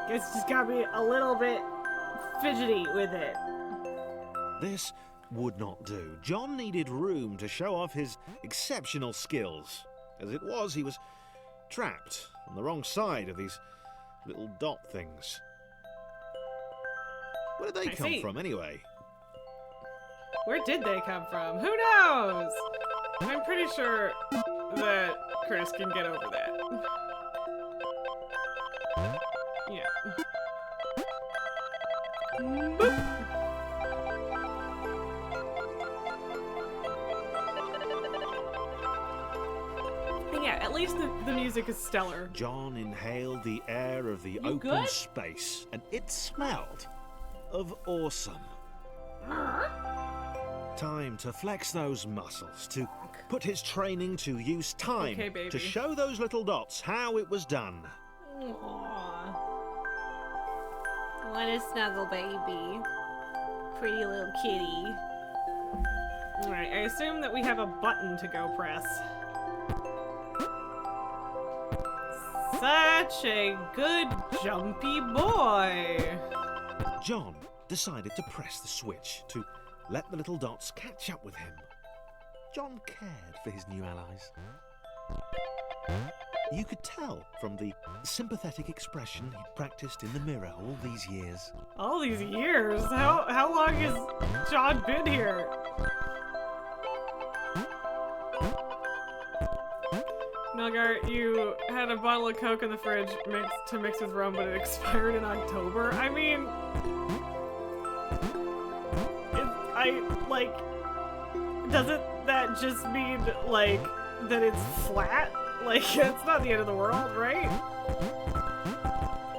It's just got me a little bit fidgety with it. This would not do. John needed room to show off his exceptional skills. As it was, he was trapped on the wrong side of these little dot things. Where did they come from, anyway? Where did they come from? Who knows? I'm pretty sure that Chris can get over that. Yeah. Boop. Yeah, at least the music is stellar. John inhaled the air of the open good? space, and it smelled of awesome. Time to flex those muscles, to put his training to use. Time Okay, baby. to show those little dots how it was done. Aww. What a snuggle baby. Pretty little kitty. Alright, I assume that we have a button to go press. Such a good jumpy boy. John decided to press the switch to let the little dots catch up with him. John cared for his new allies. You could tell from the sympathetic expression he'd practiced in the mirror all these years. All these years? How long has John been here? Melgar, you had a bottle of Coke in the fridge to mix with rum, but it expired in October? I mean... doesn't that just mean, like, that it's flat? Like, it's not the end of the world, right?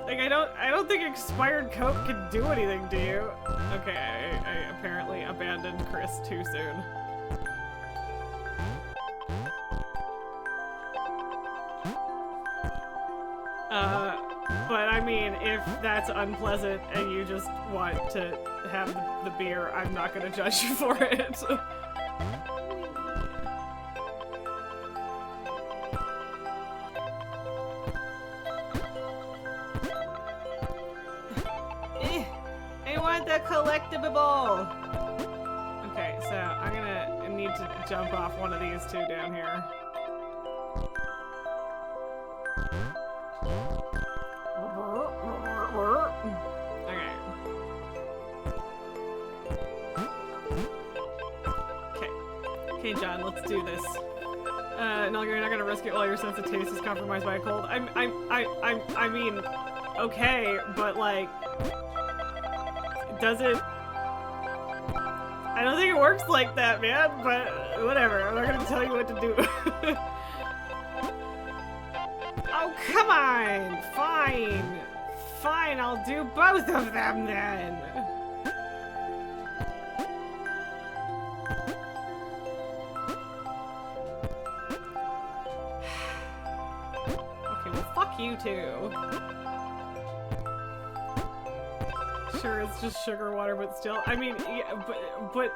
Like, I don't think expired Coke can do anything, do you? Okay, I apparently abandoned Chris too soon. But I mean, if that's unpleasant and you just want to have the beer, I'm not gonna judge you for it. I want the collectible! Okay, so I'm gonna need to jump off one of these two down here. Okay, John, let's do this. No, you're not gonna risk it while your sense of taste is compromised by a cold. I mean, okay, but like, does it? I don't think it works like that, man. But whatever. I'm not gonna tell you what to do. Oh, come on! Fine! Fine, I'll do both of them then! Okay, well, fuck you two. Sure, it's just sugar water, but still. I mean, yeah, but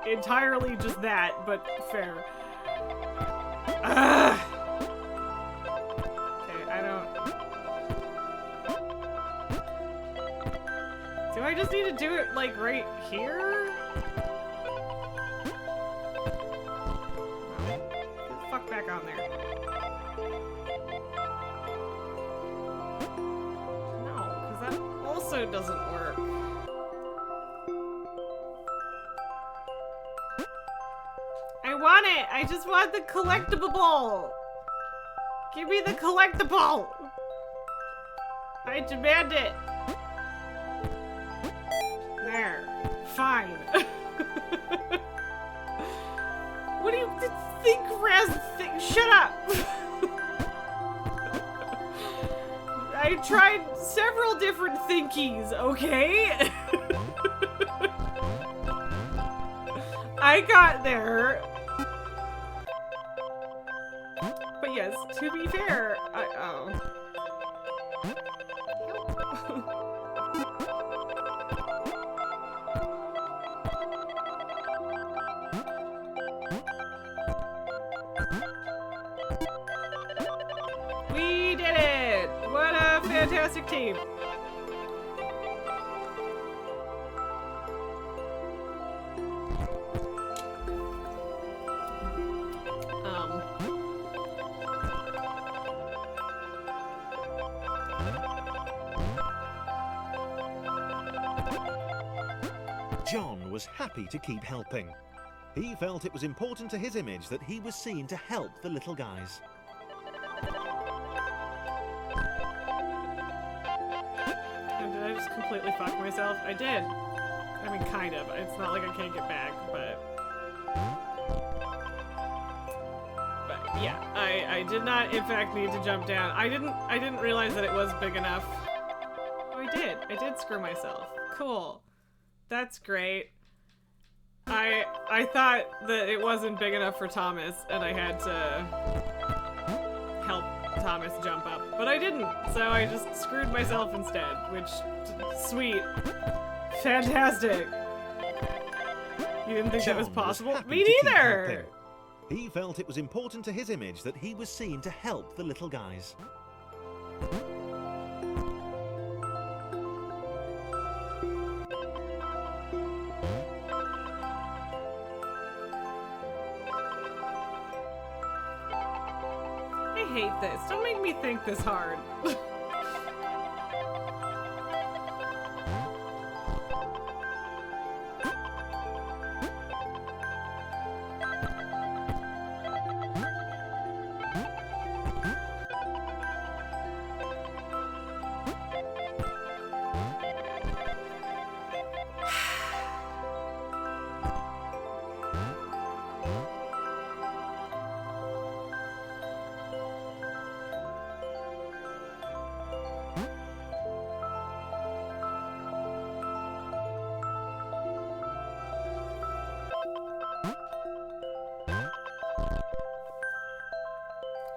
entirely just that, but fair. Ugh! Do I just need to do it, like, right here? No. Get the fuck back on there. No, because that also doesn't work. I want it! I just want the collectible! Give me the collectible! I demand it! There. Fine. What do you think, Raz? Shut up! I tried several different thinkies, okay? I got there. But yes, to be fair, we did it! What a fantastic team! John was happy to keep helping. He felt it was important to his image that he was seen to help the little guys. Did I just completely fuck myself? I did. I mean, kind of. It's not like I can't get back, but yeah, I did not, in fact, need to jump down. I didn't realize that it was big enough. Oh, I did screw myself. Cool. That's great. I thought that it wasn't big enough for Thomas, and I had to help Thomas jump up, but I didn't, so I just screwed myself instead, which, sweet. Fantastic. You didn't think that was John possible? happy Me to keep neither! helping. He felt it was important to his image that he was seen to help the little guys. I hate this. Don't make me think this hard.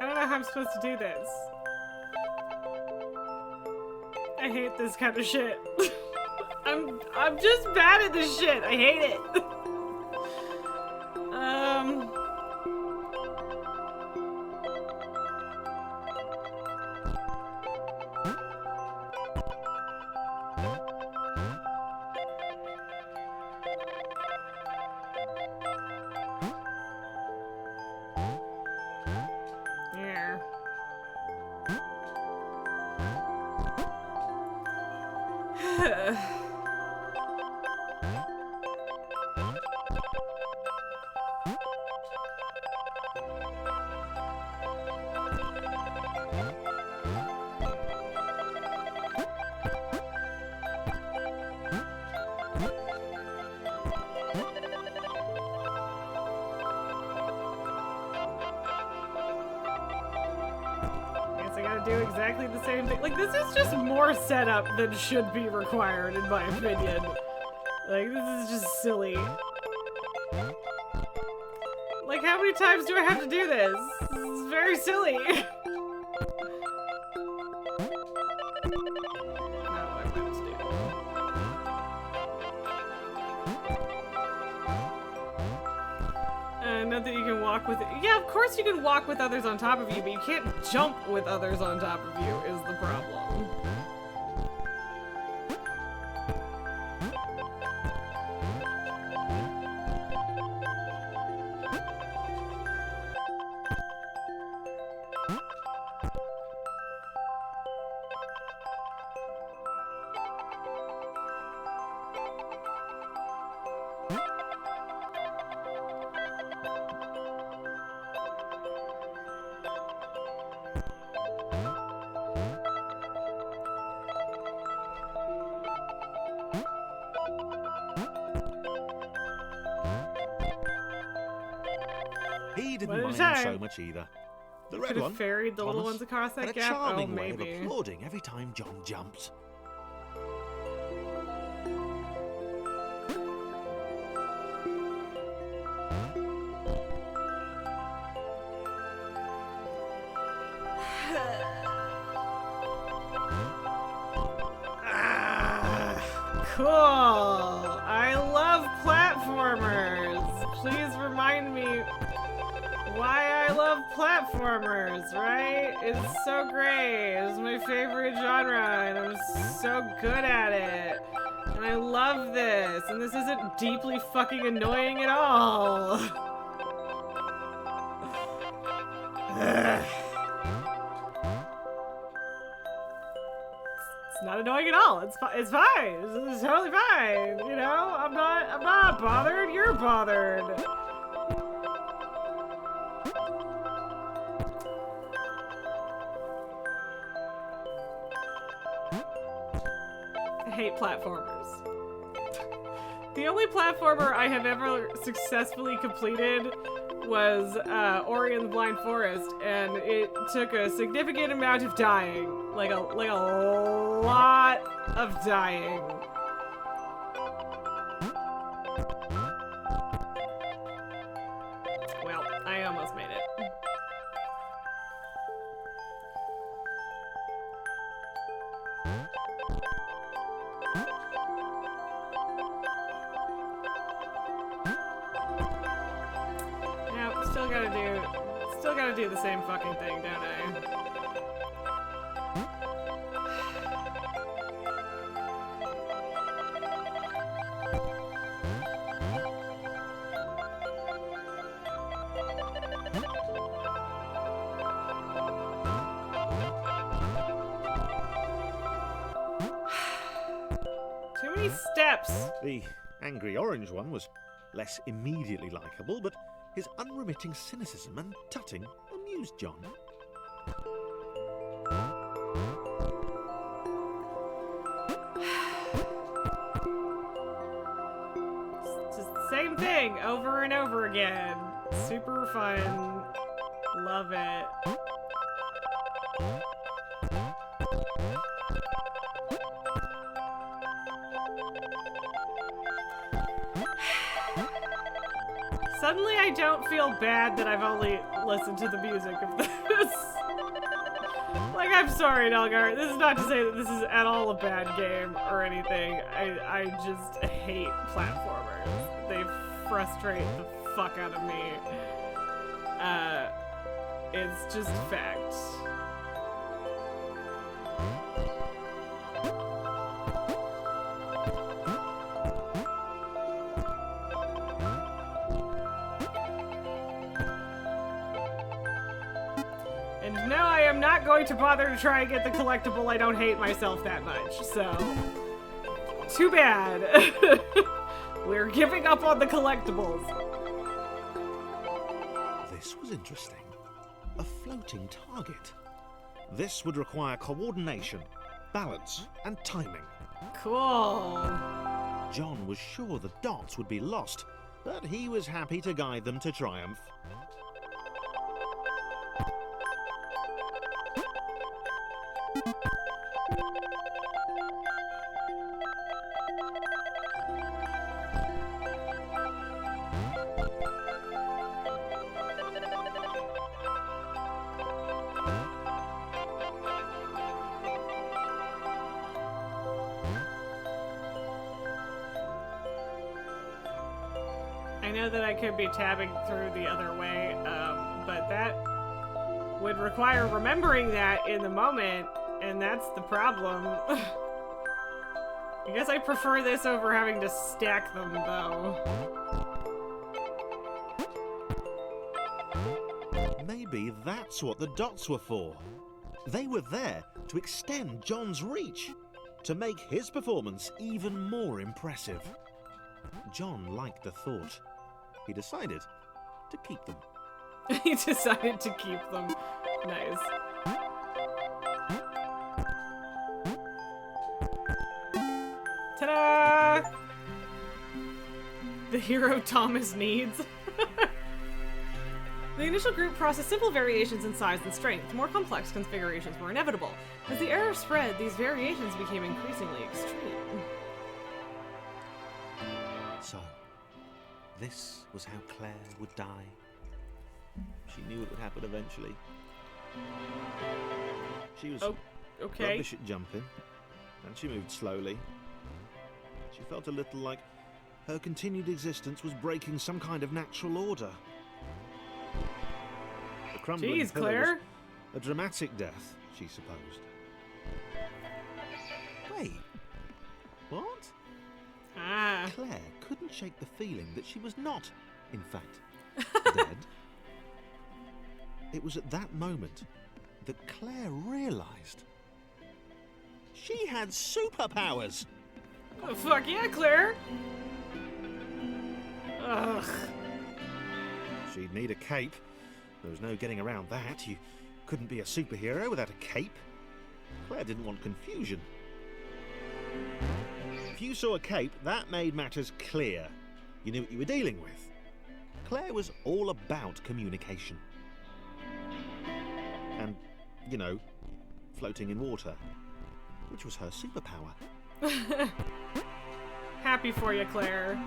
I don't know how I'm supposed to do this. I hate this kind of shit. I'm just bad at this shit. I hate it. Yeah. Guess I gotta do exactly the same thing. Like, this is just more setup than should be required, in my opinion. Like, this is just silly. Like, how many times do I have to do this? This is very silly. Not that you can walk with it. Yeah, of course you can walk with others on top of you, but you can't jump with others on top of you, is the problem. He didn't One at a mind time. so much either. The red Could have one, ferried the little Thomas, ones across that had a gap. Oh, charming way of maybe. applauding every time John jumped. Cool. I love platformers. Please remind me why I love platformers, right? It's so great. It's my favorite genre, and I'm so good at it. And I love this, and this isn't deeply fucking annoying at all. Ugh. It's not annoying at all. It's fine. It's totally fine. You know, I'm not bothered. You're bothered. I hate platformers. The only platformer I have ever successfully completed was Ori and the Blind Forest, and it took a significant amount of dying. Like a lot of dying. Well, I almost made it. gotta do the same fucking thing, don't I? Too many steps. The angry orange one was less immediately likable, but his unremitting cynicism and tutting amused John. It's just the same thing over and over again. Super fun. Love it. Suddenly I don't feel bad that I've only listened to the music of this. Like, I'm sorry, Nelgar. This is not to say that this is at all a bad game or anything. I just hate platformers. They frustrate the fuck out of me. It's just fact. And no, I am not going to bother to try and get the collectible. I don't hate myself that much, so... Too bad. We're giving up on the collectibles. This was interesting. A floating target. This would require coordination, balance, and timing. Cool. John was sure the dots would be lost, but he was happy to guide them to triumph. I know that I could be tabbing through the other way, but that would require remembering that in the moment, and that's the problem. I guess I prefer this over having to stack them, though. Maybe that's what the dots were for. They were there to extend John's reach, to make his performance even more impressive. John liked the thought. He decided to keep them. He decided to keep them. Nice. Ta-da! The hero Thomas needs. The initial group processed simple variations in size and strength. More complex configurations were inevitable. As the error spread, these variations became increasingly extreme. So, this was how Claire would die. She knew it would happen eventually. She was okay. rubbish at jumping, and she moved slowly. She felt a little like her continued existence was breaking some kind of natural order. The crumbling Jeez, pillar Claire. was a dramatic death, she supposed. Wait, what? Ah. Claire couldn't shake the feeling that she was not, in fact, dead. It was at that moment that Claire realised she had superpowers. Oh, fuck yeah, Claire! Ugh. She'd need a cape. There was no getting around that. You couldn't be a superhero without a cape. Claire didn't want confusion. If you saw a cape, that made matters clear. You knew what you were dealing with. Claire was all about communication. And, you know, floating in water, which was her superpower. Happy for you, Claire.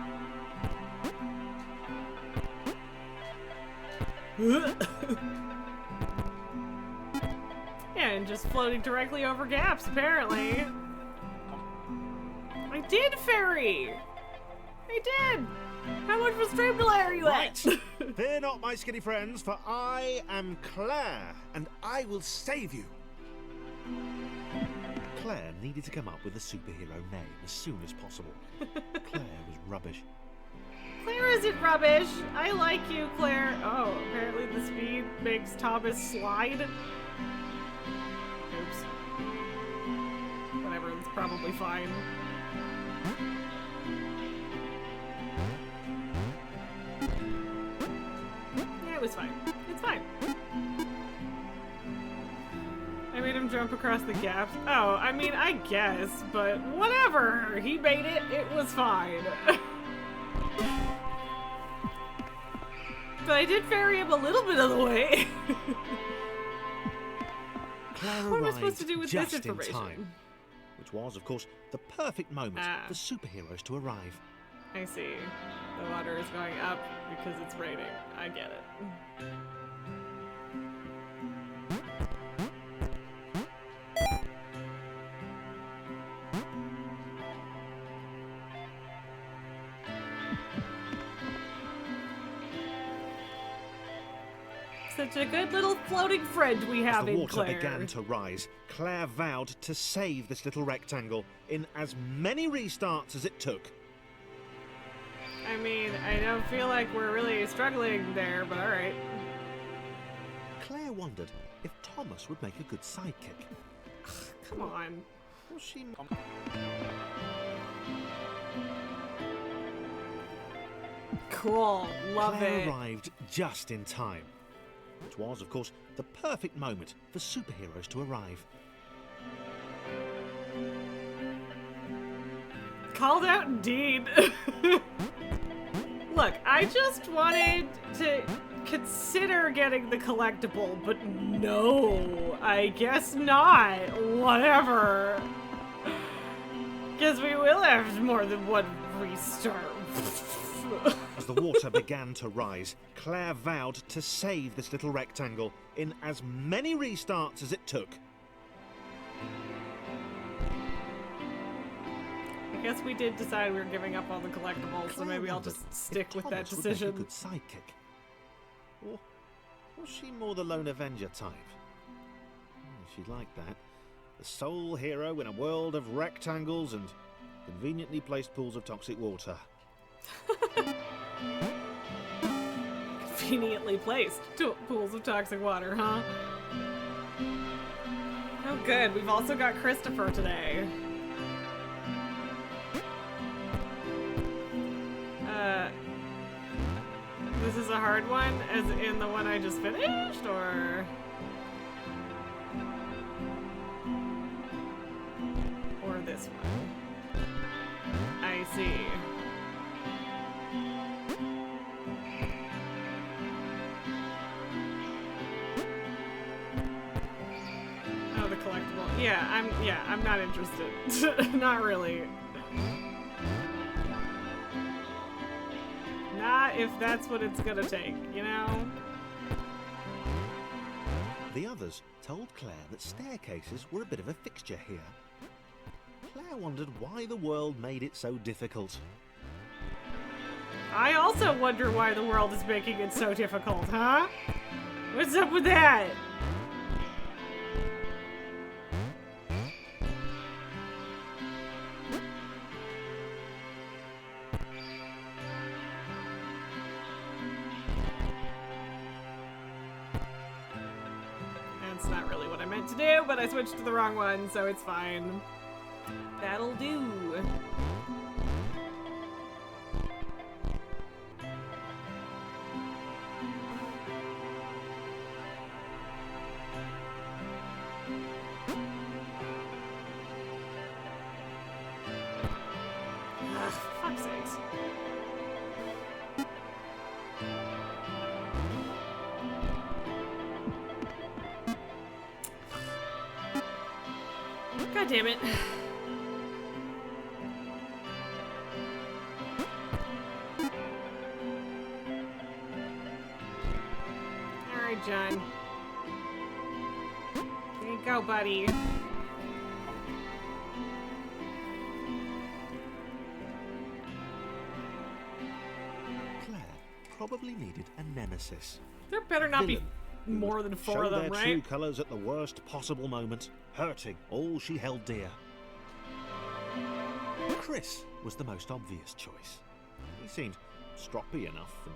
Yeah, and just floating directly over gaps, apparently. I did, Fairy! I did! How much of a stream delay are you at? Fear not, my skinny friends, for I am Claire, and I will save you. Claire needed to come up with a superhero name as soon as possible. Claire was rubbish. Claire isn't rubbish. I like you, Claire. Oh, apparently the speed makes Thomas slide. Oops. Whatever, it's probably fine. Yeah, it was fine. It's fine. I made him jump across the gaps. Oh, I mean, I guess, but whatever. He made it. It was fine. But I did ferry him a little bit of the way. Claire What am I supposed to do with just this information? in time, which was, of course, the perfect moment for superheroes to arrive. I see. The water is going up because it's raining. I get it. Such a good little floating friend we have As the in water Claire. began to rise, Claire vowed to save this little rectangle in as many restarts as it took. I mean, I don't feel like we're really struggling there, but alright. Claire wondered if Thomas would make a good sidekick. Come on. Was she... Cool. Love Claire it. arrived just in time, which was, of course, the perfect moment for superheroes to arrive. Called out indeed. Look, I just wanted to consider getting the collectible, but no, I guess not. Whatever. Because we will have more than one restart. As the water began to rise, Claire vowed to save this little rectangle in as many restarts as it took. I guess we did decide we were giving up on the collectibles, so maybe I'll just stick with that decision. Would make a good sidekick. Or was she more the lone Avenger type? She'd like that. The sole hero in a world of rectangles and conveniently placed pools of toxic water. Conveniently placed pools of toxic water, huh? Oh good, we've also got Christopher today. This is a hard one, as in the one I just finished, or... Or this one. I see. Oh, the collectible. Yeah, I'm not interested. Not really. Not if that's what it's gonna take, you know? The others told Claire that staircases were a bit of a fixture here. Claire wondered why the world made it so difficult. I also wonder why the world is making it so difficult, huh? What's up with that? That's not really what I meant to do, but I switched to the wrong one, so it's fine. That'll do. Ugh, fuck's sakes. God damn it. Alright, John. There you go, buddy. probably needed a nemesis. There better not Villain be more than 4 show of them, their right? true colours at the worst possible moment, hurting all she held dear. Chris was the most obvious choice. He seemed stroppy enough, and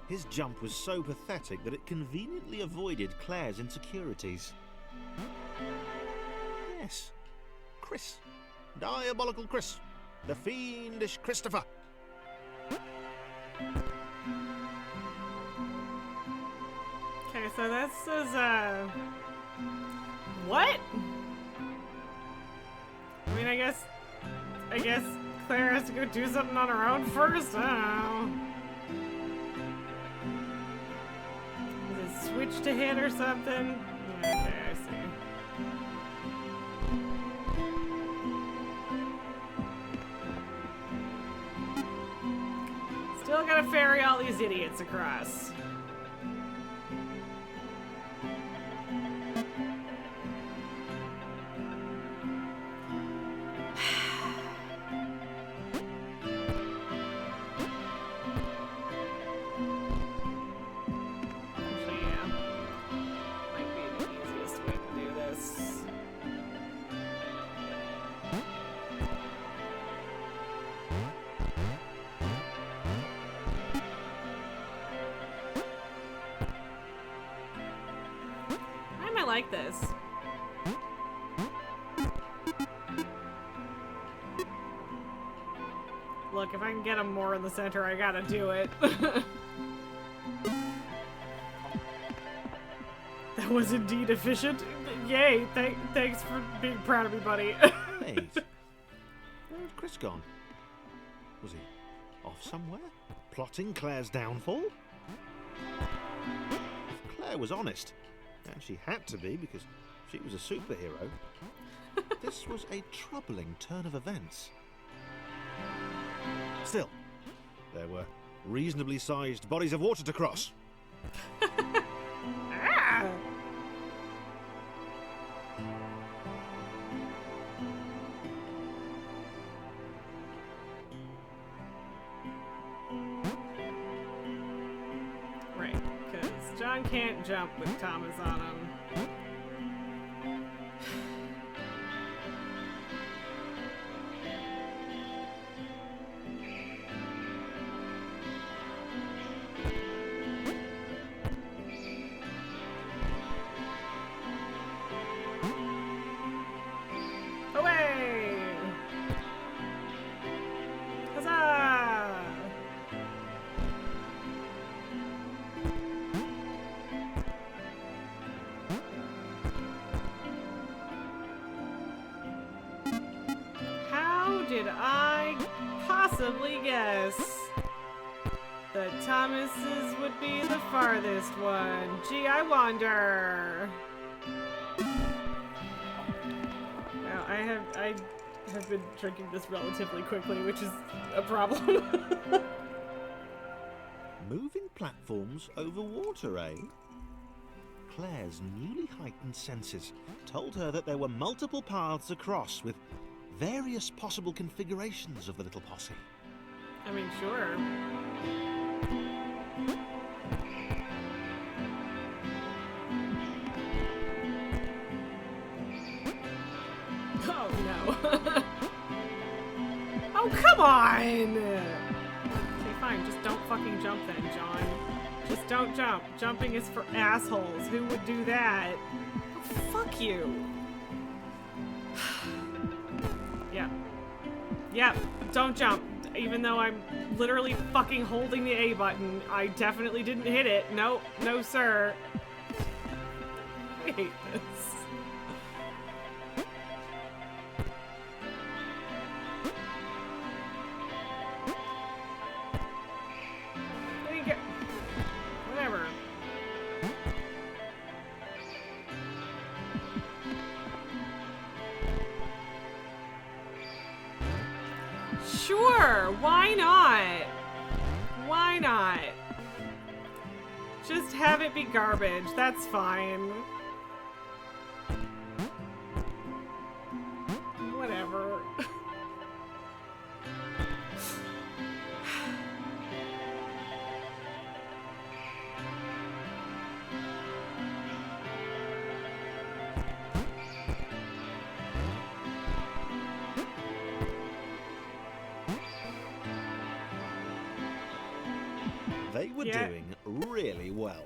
his jump was so pathetic that it conveniently avoided Claire's insecurities. Yes, Chris. Diabolical Chris. The fiendish Christopher. Okay, so this is, what? I mean, I guess Claire has to go do something on her own first? I don't know. Is it switch to hit or something? Yeah, okay, I see. Still gotta ferry all these idiots across. Actually, yeah. Might be the easiest way to do this. Why am I like this? Look, if I can get him more in the center, I gotta do it. That was indeed efficient. Yay, thanks for being proud of me, buddy. Wait. Where's Chris gone? Was he off somewhere? Plotting Claire's downfall? If Claire was honest, and she had to be because she was a superhero, this was a troubling turn of events. Still, there were reasonably sized bodies of water to cross. Ah! Right, because John can't jump with Thomas on him. Away! Huzzah! How did I possibly guess that Thomas's would be the farthest one? Gee, I wonder. Now, I have been drinking this relatively quickly, which is a problem. Moving platforms over water, eh? Claire's newly heightened senses told her that there were multiple paths across with various possible configurations of the little posse. I mean, sure. Oh, no. Oh, come on! Okay, fine. Just don't fucking jump then, John. Just don't jump. Jumping is for assholes. Who would do that? Oh, fuck you. Yep. Yep. Don't jump. Even though I'm literally fucking holding the A button, I definitely didn't hit it. Nope. No, sir. I hate this. There you go. Whatever. Sure, why not? Why not? Just have it be garbage, that's fine. Whatever. They were doing really well.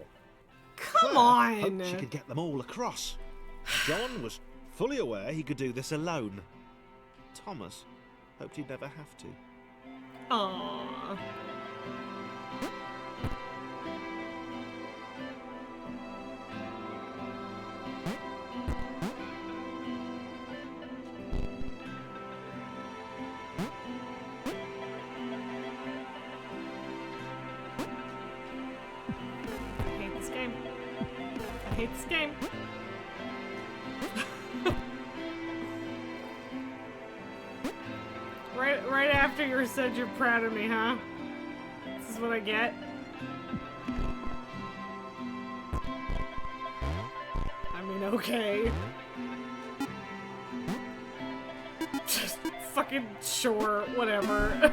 Come Claire on! hoped she could get them all across. John was fully aware he could do this alone. Thomas hoped he'd never have to. Aww. I hate this game. Right after you said you're proud of me, huh? This is what I get? I mean, okay. Just fucking sure, whatever.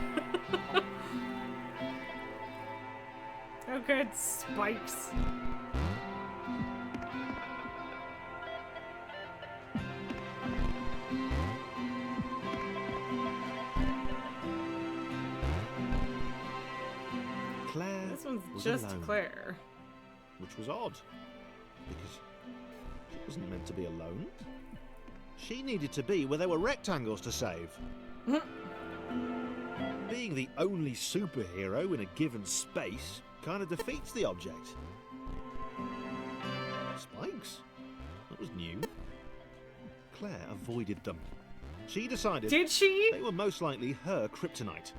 Oh good, spikes. Claire This one's was just alone, Claire. which was odd, because she wasn't meant to be alone. She needed to be where there were rectangles to save. Being the only superhero in a given space kind of defeats the object. Spikes? That was new. Claire avoided them. She decided Did she? They were most likely her kryptonite.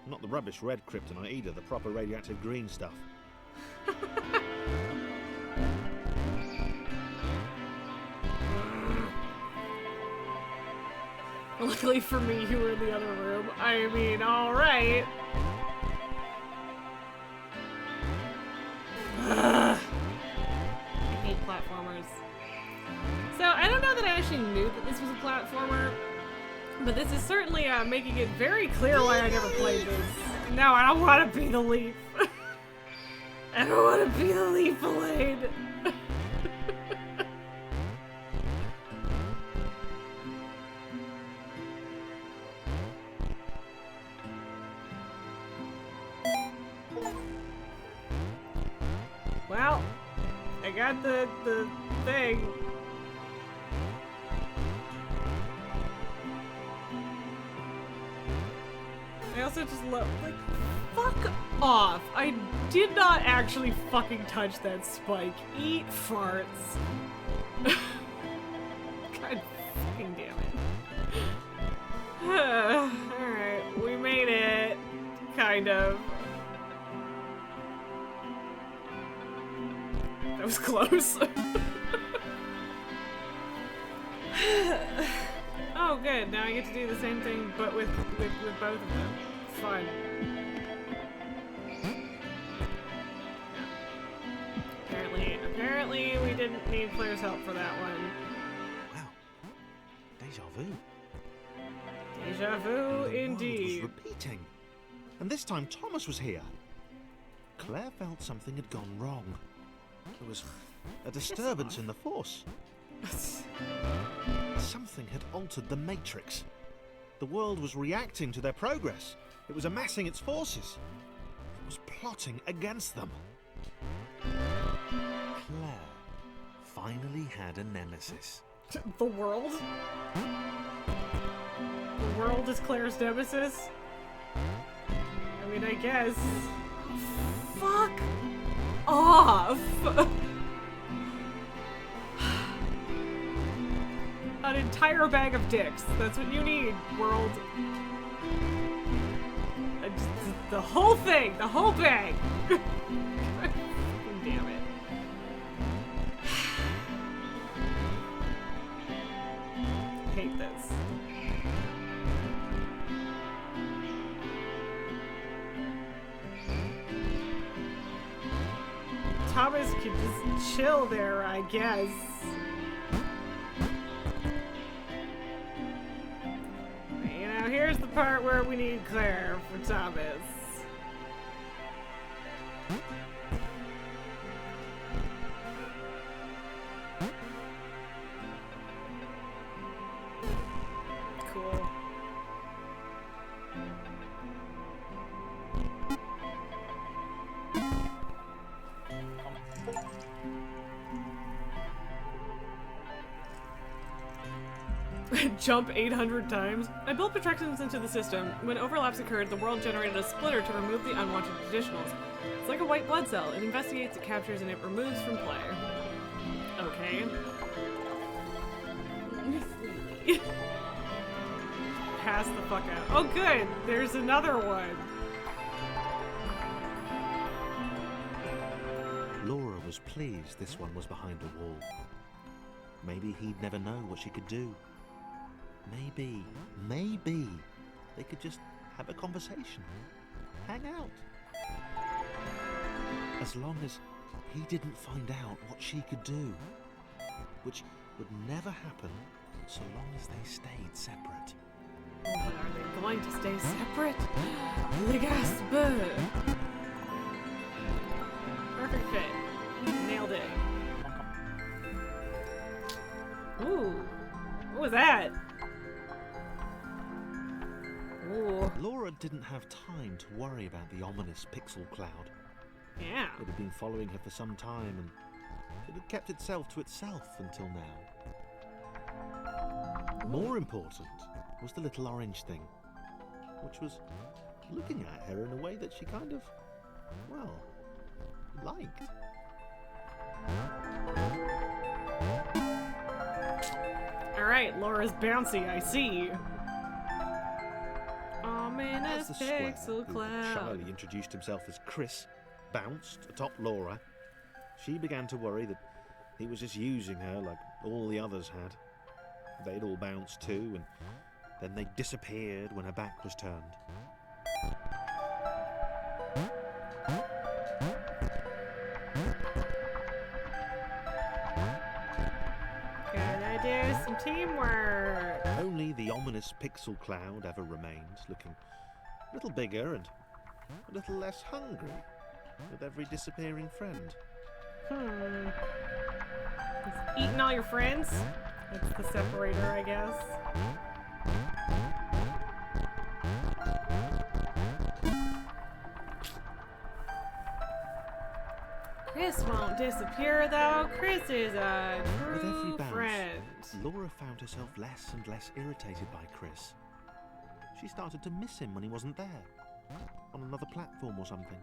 Not the rubbish red kryptonite either, the proper radioactive green stuff. Luckily for me, you were in the other room. I mean, alright. I hate platformers. So, I don't know that I actually knew that this was a platformer, but this is certainly making it very clear why I never played this. No, I don't want to be the leaf. I don't want to be the leaf, Elaine. Well, I got the thing. I also just love, like, fuck off. I did not actually fucking touch that spike. Eat farts. God fucking damn it. Alright, we made it. Kind of. That was close. Oh, good. Now I get to do the same thing, but with both of them. Fun. Apparently, we didn't need Claire's help for that one. Wow. Deja vu. Deja vu, The world indeed. was repeating. And this time Thomas was here. Claire felt something had gone wrong. There was a disturbance in the Force. Something had altered the Matrix. The world was reacting to their progress. It was amassing its forces. It was plotting against them. Claire finally had a nemesis. The world? The world is Claire's nemesis? I mean, I guess. Fuck off! An entire bag of dicks. That's what you need, world. The whole thing, the whole bag. Damn it. I hate this. Thomas could just chill there, I guess. You know, here's the part where we need Claire for Thomas. Cool. jump 800 times. I built projections into the system. When overlaps occurred, the world generated a splitter to remove the unwanted additionals. It's like a white blood cell. It investigates, it captures, and it removes from play. Okay. Pass the fuck out. Oh good! There's another one! Laura was pleased this one was behind a wall. Maybe he'd never know what she could do. Maybe they could just have a conversation. Hang out. As long as he didn't find out what she could do. Which would never happen so long as they stayed separate. But are they going to stay separate? Le gasp! Perfect fit. Nailed it. Ooh. What was that? Ooh. Laura didn't have time to worry about the ominous pixel cloud. Yeah. It had been following her for some time, and it had kept itself to itself until now. More important was the little orange thing, which was looking at her in a way that she kind of, well, liked. Alright, Laura's bouncy, I see. Ominous As the square, pixel who cloud. shyly introduced himself as Chris, bounced atop Laura, she began to worry that he was just using her like all the others had. They'd all bounced too, and then they disappeared when her back was turned. Gotta do some teamwork. Only the ominous pixel cloud ever remained, looking a little bigger and a little less hungry with every disappearing friend. He's eating all your friends? That's the separator, I guess. Chris won't disappear, though. Chris is a With every true bounce, friend. Laura found herself less and less irritated by Chris. She started to miss him when he wasn't there, on another platform or something.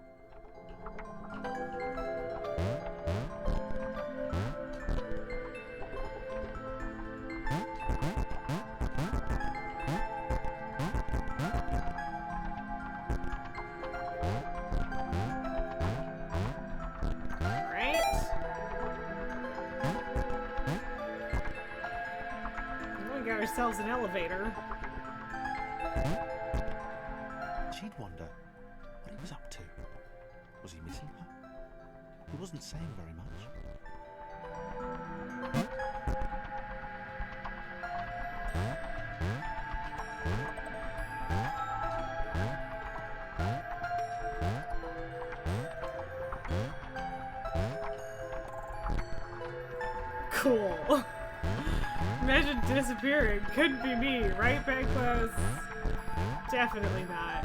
Ourselves an elevator. She'd wonder what he was up to. Was he missing her? He wasn't saying very much. Cool. Imagine disappearing. Couldn't be me, right, Banquos? Definitely not.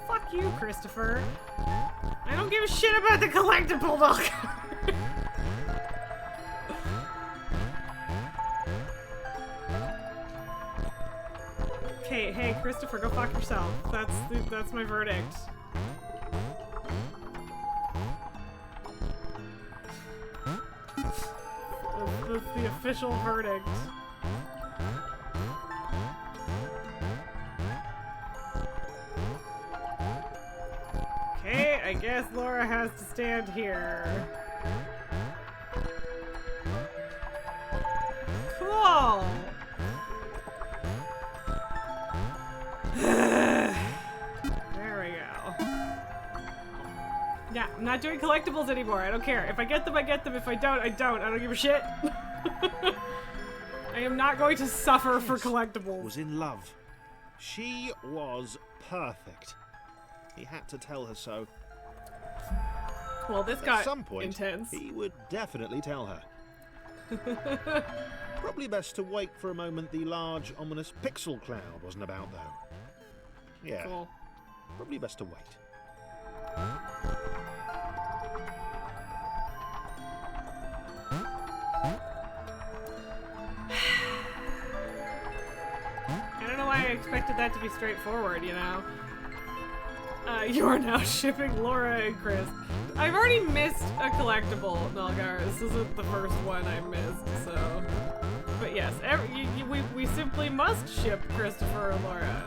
Fuck you, Christopher. I don't give a shit about the collectible dog. Okay, hey, Christopher, go fuck yourself. That's my verdict. That's the official verdict. Okay, I guess Laura has to stand here. Cool! There we go. Yeah, I'm not doing collectibles anymore. I don't care. If I get them, I get them. If I don't, I don't. I don't give a shit. I am not going to suffer for collectibles. Was in love. She was perfect. He had to tell her so. Well, this got At some point, intense. He would definitely tell her. Probably best to wait for a moment the large, ominous pixel cloud wasn't about, though. Yeah. Cool. Probably best to wait. expected that to be straightforward, you know? You are now shipping Laura and Chris. I've already missed a collectible, Melgar. This isn't the first one I missed, so... But yes, we simply must ship Christopher and Laura.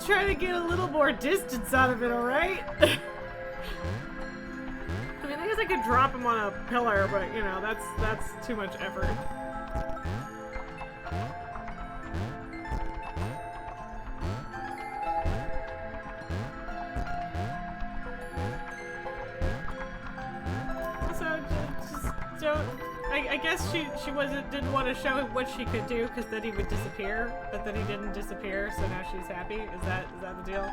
Trying to get a little more distance out of it, alright? I mean, I guess I could drop him on a pillar, but, you know, that's too much effort. Also, just don't... I guess she didn't want to show what she could do because then he would disappear, but then he didn't disappear, so now she's happy. Is that the deal?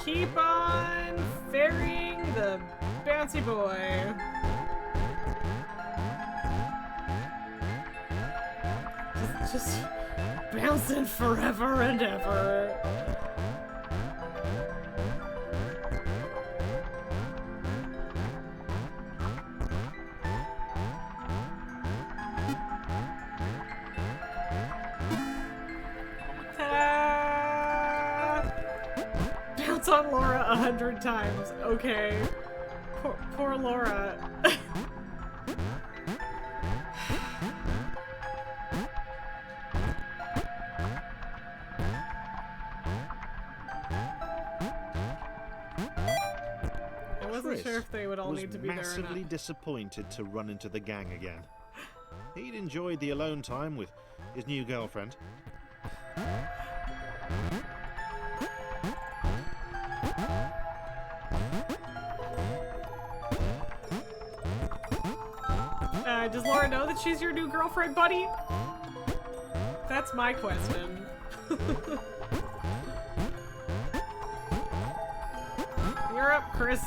Keep on ferrying the bouncy boy. Just bouncing forever and ever. On Laura 100 times. Okay. Poor Laura. I wasn't sure if they would all need to be there or not. Massively disappointed to run into the gang again. He'd enjoyed the alone time with his new girlfriend. Does Laura know that she's your new girlfriend, buddy? That's my question. You're up, Chris.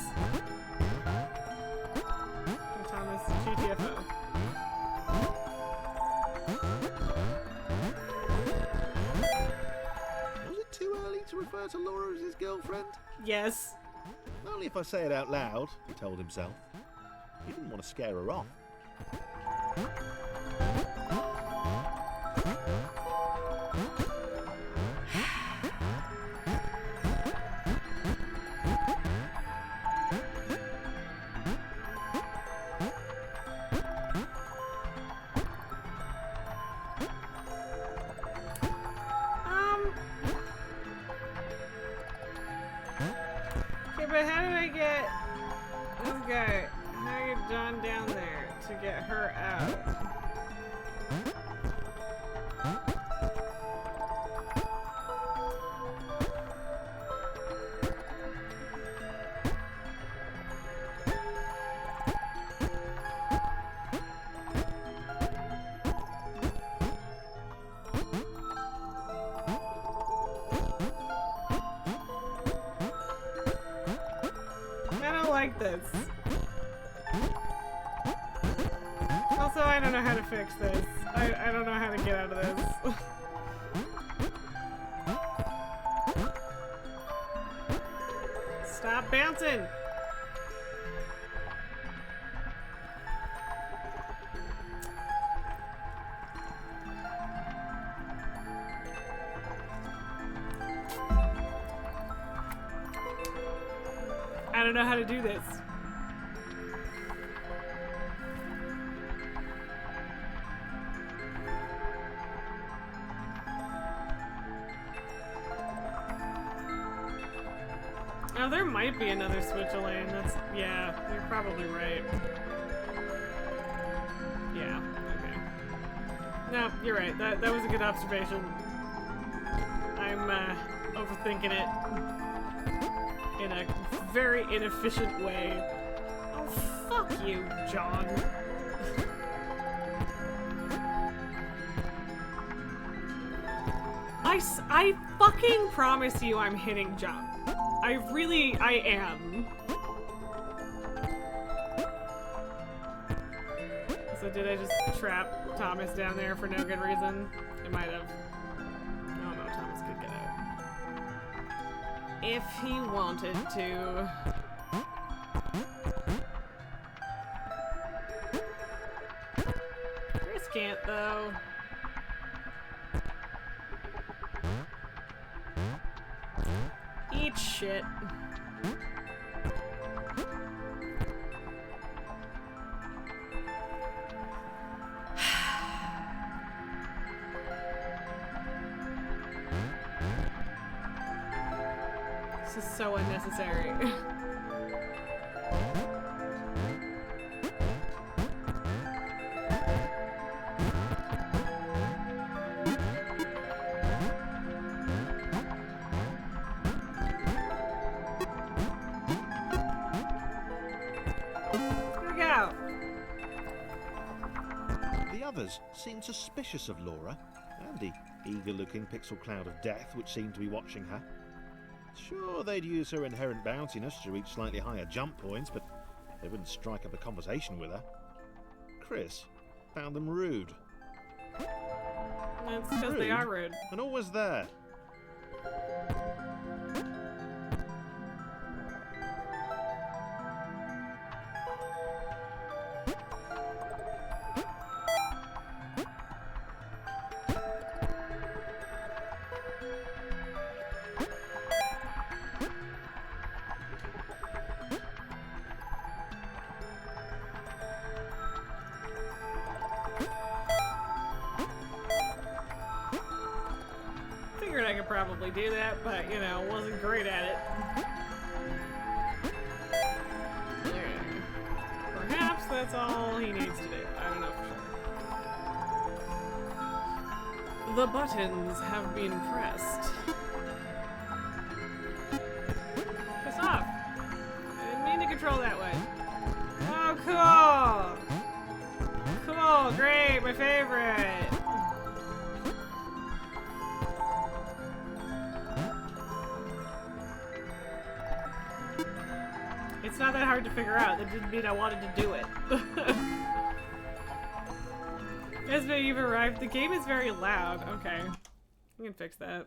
Thomas, GTFO. Was it too early to refer to Laura as his girlfriend? Yes. Only if I say it out loud, he told himself. He didn't want to scare her off. Okay, but how did I get this guy? How do I get John down there to get her out? Like this. Also, I don't know how to fix this. I don't know how to get out of this. Stop bouncing! I don't know how to do this. Oh, there might be another switch lane. That's, yeah, you're probably right. Yeah, okay. No, you're right. That was a good observation. I'm overthinking it in a very inefficient way. Oh, fuck you, John. I fucking promise you I'm hitting jump. I am. So did I just trap Thomas down there for no good reason? I might have. Oh no, Thomas could get out. If he wanted to. Chris can't though. Eat shit. This is so unnecessary. Seemed suspicious of Laura, and the eager-looking pixel cloud of death which seemed to be watching her. Sure, they'd use her inherent bounciness to reach slightly higher jump points, but they wouldn't strike up a conversation with her. Chris found them rude. That's because they are rude. And always there. I could probably do that, but, you know, wasn't great at it. Perhaps that's all he needs to do. I don't know for sure. The buttons have been pressed. Piss off! I didn't mean to control that way. Oh, cool! Cool, great, my favorite! It's not that hard to figure out. That didn't mean I wanted to do it. Esme, you've arrived. The game is very loud. Okay. We can fix that.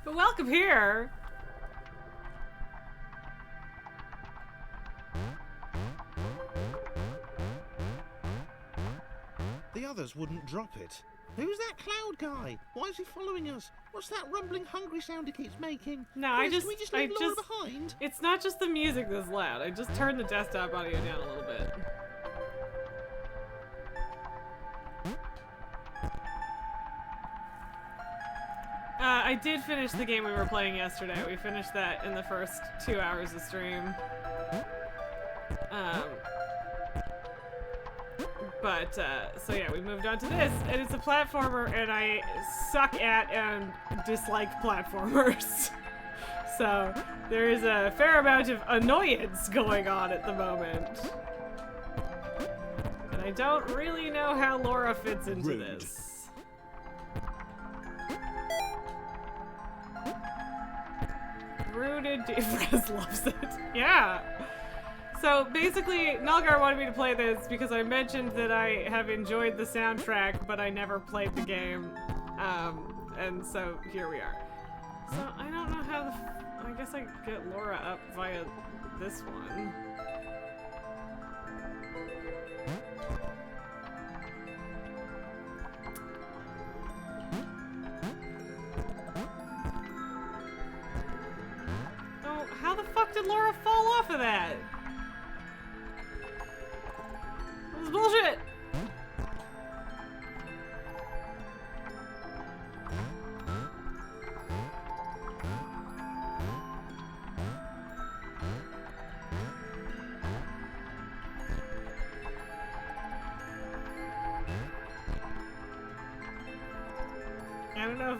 But welcome here. The others wouldn't drop it. Who's that cloud guy? Why is he following us? What's that rumbling hungry sound he keeps making? No, Chris, can we just leave Laura behind? It's not just the music that's loud. I just turned the desktop audio down a little bit. I did finish the game we were playing yesterday. We finished that in the first 2 hours of stream. So yeah, we moved on to this, and it's a platformer, and I suck at and dislike platformers. So there is a fair amount of annoyance going on at the moment. And I don't really know how Laura fits into this. Rooted Fres loves it. Yeah. So basically, Nalgar wanted me to play this because I mentioned that I have enjoyed the soundtrack, but I never played the game. And so here we are. So I don't know how I guess I get Laura up via this one. Oh, how the fuck did Laura fall off of that?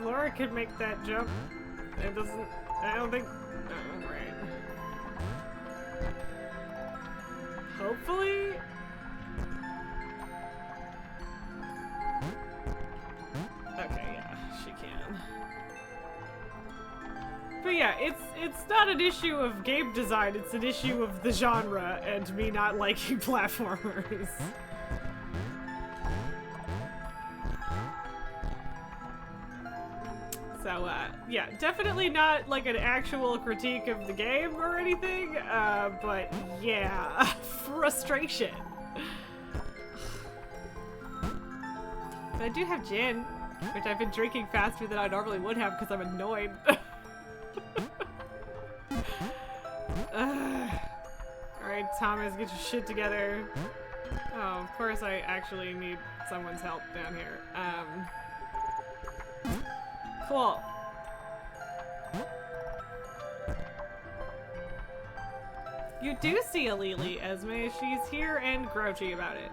Laura can make that jump. It doesn't... I don't think... Oh, right. Hopefully? Okay, yeah, she can. But yeah, it's not an issue of game design, it's an issue of the genre and me not liking platformers. So, yeah, definitely not like an actual critique of the game or anything, but yeah, frustration. But I do have gin, which I've been drinking faster than I normally would have because I'm annoyed. Alright, Thomas, get your shit together. Oh, of course I actually need someone's help down here. Cool. You do see a Lily, Esme. She's here and grouchy about it.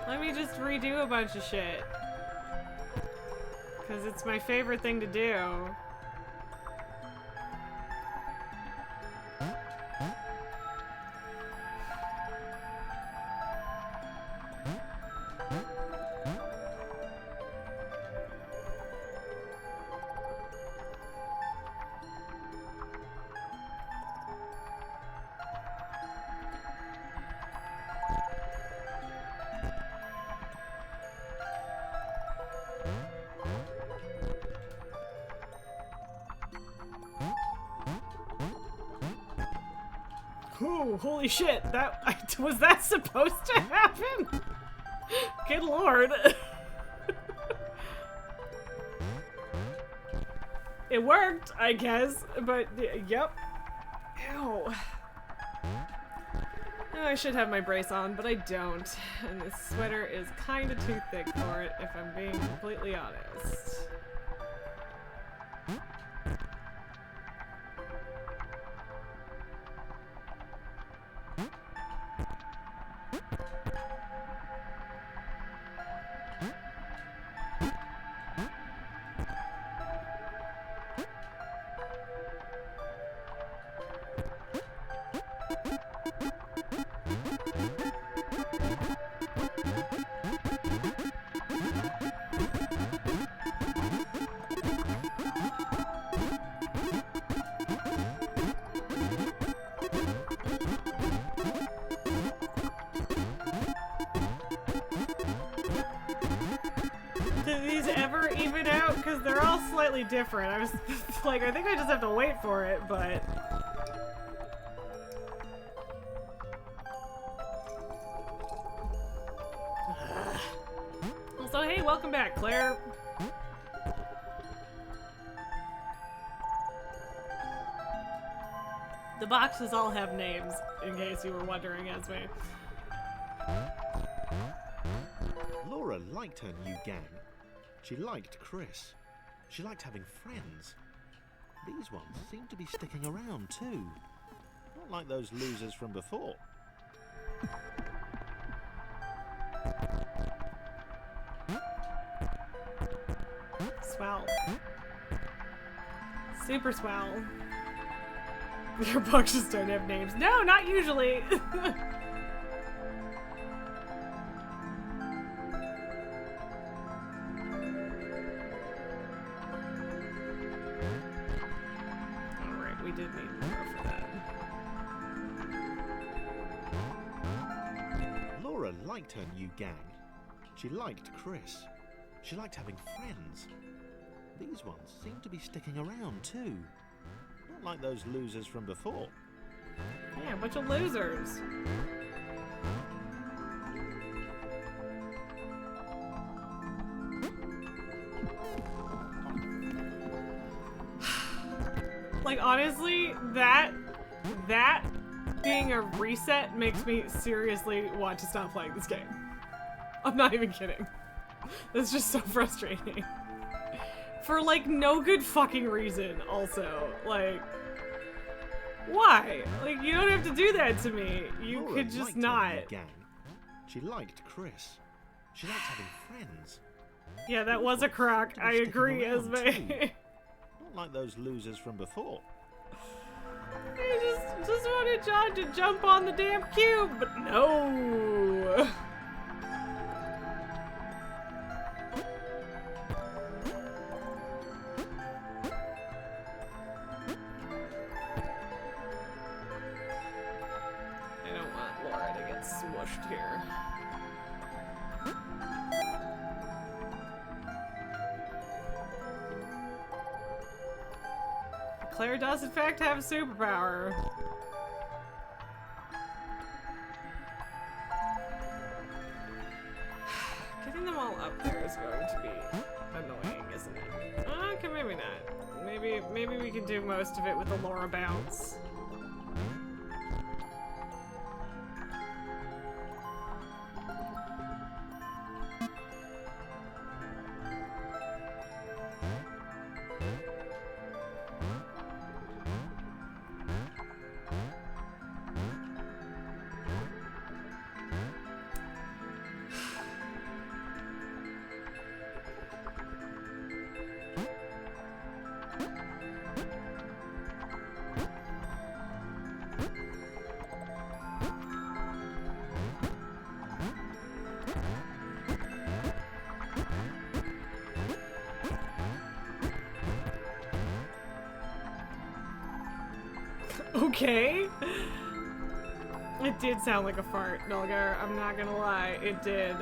Let me just redo a bunch of shit. Because it's my favorite thing to do. Ooh, holy shit, that was that supposed to happen? Good lord. It worked, I guess, but yep. Ew. Oh, I should have my brace on, but I don't. And this sweater is kinda too thick for it, if I'm being completely honest. Do these ever even out? Because they're all slightly different. I was like, I think I just have to wait for it, but... Also, hey, welcome back, Claire. The boxes all have names, in case you were wondering, Esme. Laura liked her new gang. She liked Chris. She liked having friends. These ones seem to be sticking around too. Not like those losers from before. Swell. Super swell. Your boxes don't have names. No, not usually. Alright, we did need more for that. Laura liked her new gang. She liked Chris. She liked having friends. These ones seem to be sticking around too. Not like those losers from before. Yeah, a bunch of losers. Like, honestly, that being a reset makes me seriously want to stop playing this game. I'm not even kidding. That's just so frustrating. For, like, no good fucking reason, also. Like, why? Like, you don't have to do that to me. You Laura could just liked her not. new gang. She liked Chris. She liked having friends. Yeah, that was a crack. I agree, Esme. Not like those losers from before. I just wanted John to jump on the damn cube, but no. I don't want Laura to get smushed here. Claire does in fact have a superpower. Getting them all up there is going to be annoying, isn't it? Okay, maybe not. Maybe we can do most of it with the Laura bounce. Okay. It did sound like a fart, Nulgar. I'm not gonna lie. It did.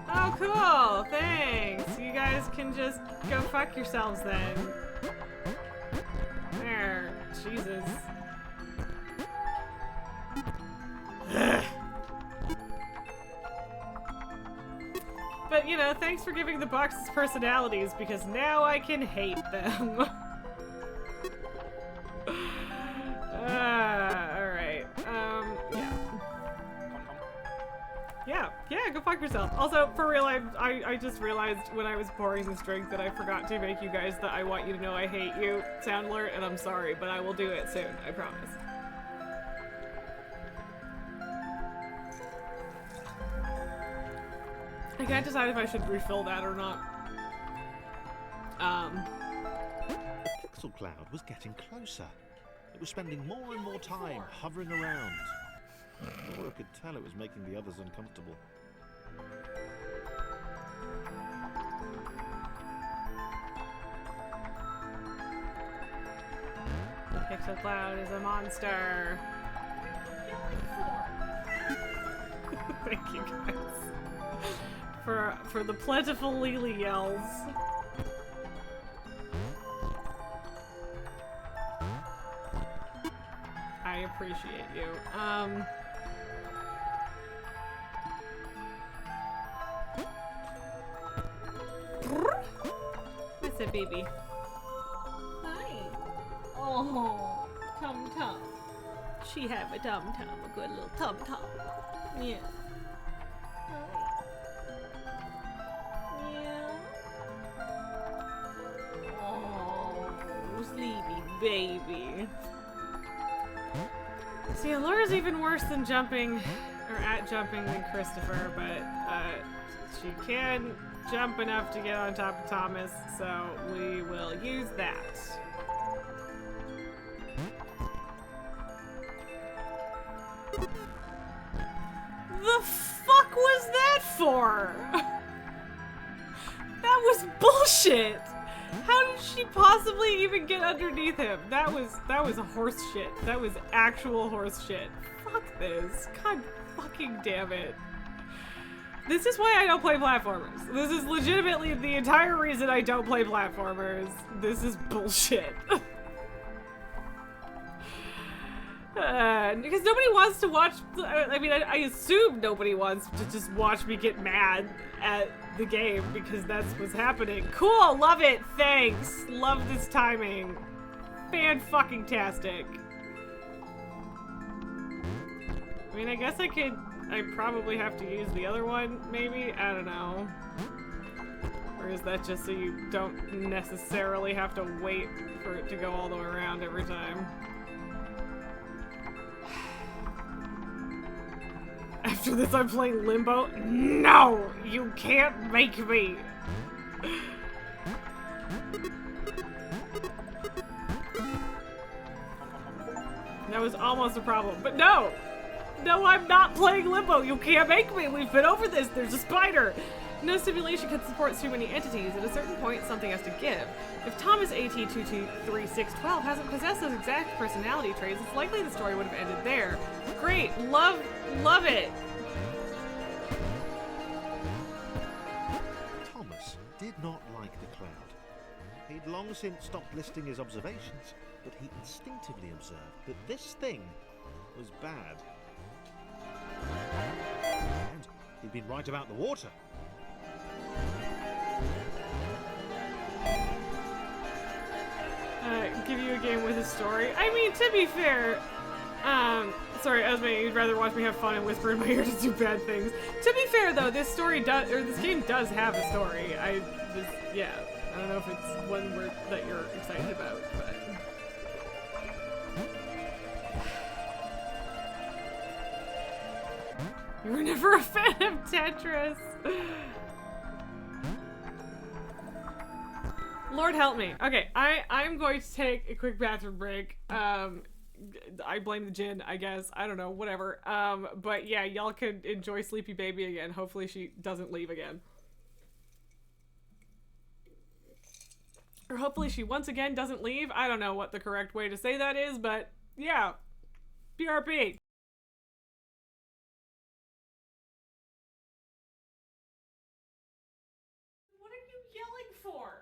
Oh, cool. Thanks. You guys can just go fuck yourselves then. There. Jesus. But, you know, thanks for giving the boxes personalities, because now I can hate them. Alright. Yeah, go fuck yourself. Also, for real, I just realized when I was pouring this drink that I forgot to make you guys the I want you to know I hate you sound alert, and I'm sorry, but I will do it soon, I promise. I can't decide if I should refill that or not. The pixel cloud was getting closer. It was spending more and more time hovering around. Laura could tell it was making the others uncomfortable. The pixel cloud is a monster. Thank you guys. For the plentiful Lily yells. I appreciate you. What's up, baby? Hi. Oh, tum tum. She have a tum tum, a good little tum tum. Yeah. Baby. See, Alora's even worse than jumping, or at jumping than Christopher, but she can jump enough to get on top of Thomas, so we will use that. The fuck was that for? That was bullshit! How did she possibly even get underneath him? That was horse shit. That was actual horse shit. Fuck this. God fucking damn it. This is why I don't play platformers. This is legitimately the entire reason I don't play platformers. This is bullshit. Because nobody wants to watch, I mean, I assume nobody wants to just watch me get mad at the game, because that's what's happening. Cool, love it, thanks. Love this timing. Fan-fucking-tastic. I mean, I guess I probably have to use the other one, maybe? I don't know. Or is that just so you don't necessarily have to wait for it to go all the way around every time? After this, I'm playing Limbo? No! You can't make me! That was almost a problem, but no! No, I'm not playing Limbo! You can't make me! We've been over this! There's a spider! No simulation can support too many entities. At a certain point, something has to give. If Thomas AT223612 hasn't possessed those exact personality traits, it's likely the story would have ended there. Great! Love it! Thomas did not like the cloud. He'd long since stopped listing his observations, but he instinctively observed that this thing was bad. And he'd been right about the water. Give you a game with a story. I mean, to be fair, sorry, Esme, you'd rather watch me have fun and whisper in my ear to do bad things. To be fair, though, this game does have a story. Yeah, I don't know if it's one that you're excited about, but. You were never a fan of Tetris. Lord help me. Okay, I'm going to take a quick bathroom break. I blame the gin, I guess. I don't know, whatever. But yeah, y'all could enjoy Sleepy Baby again. Hopefully she doesn't leave again. Or hopefully she once again doesn't leave. I don't know what the correct way to say that is, but yeah. BRB. What are you yelling for?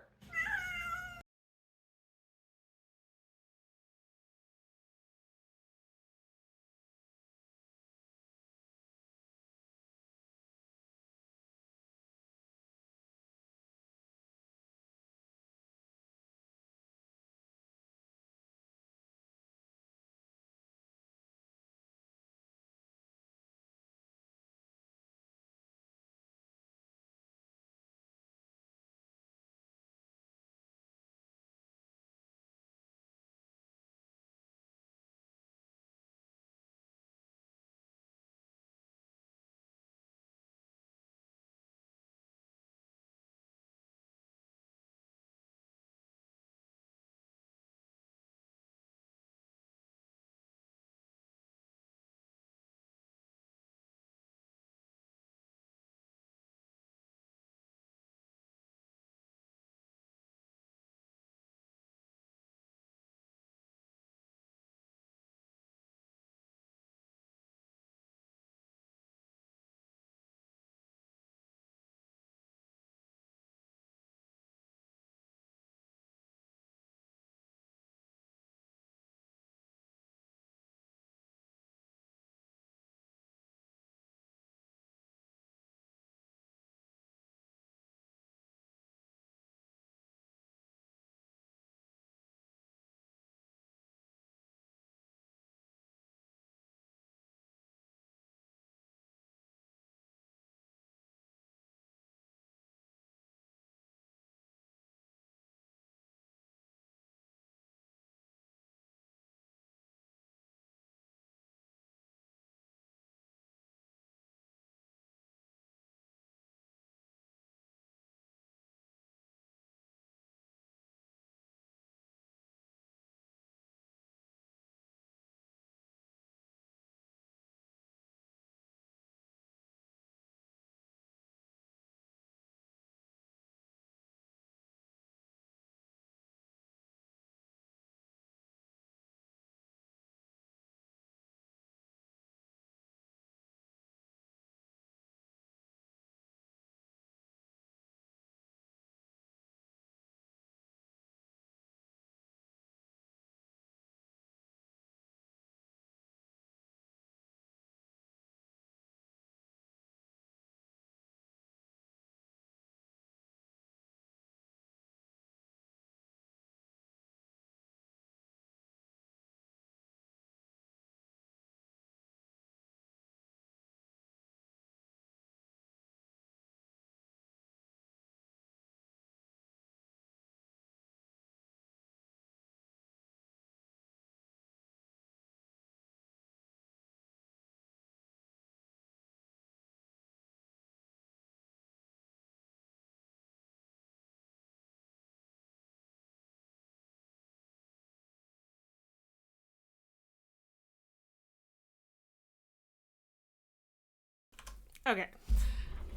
Okay.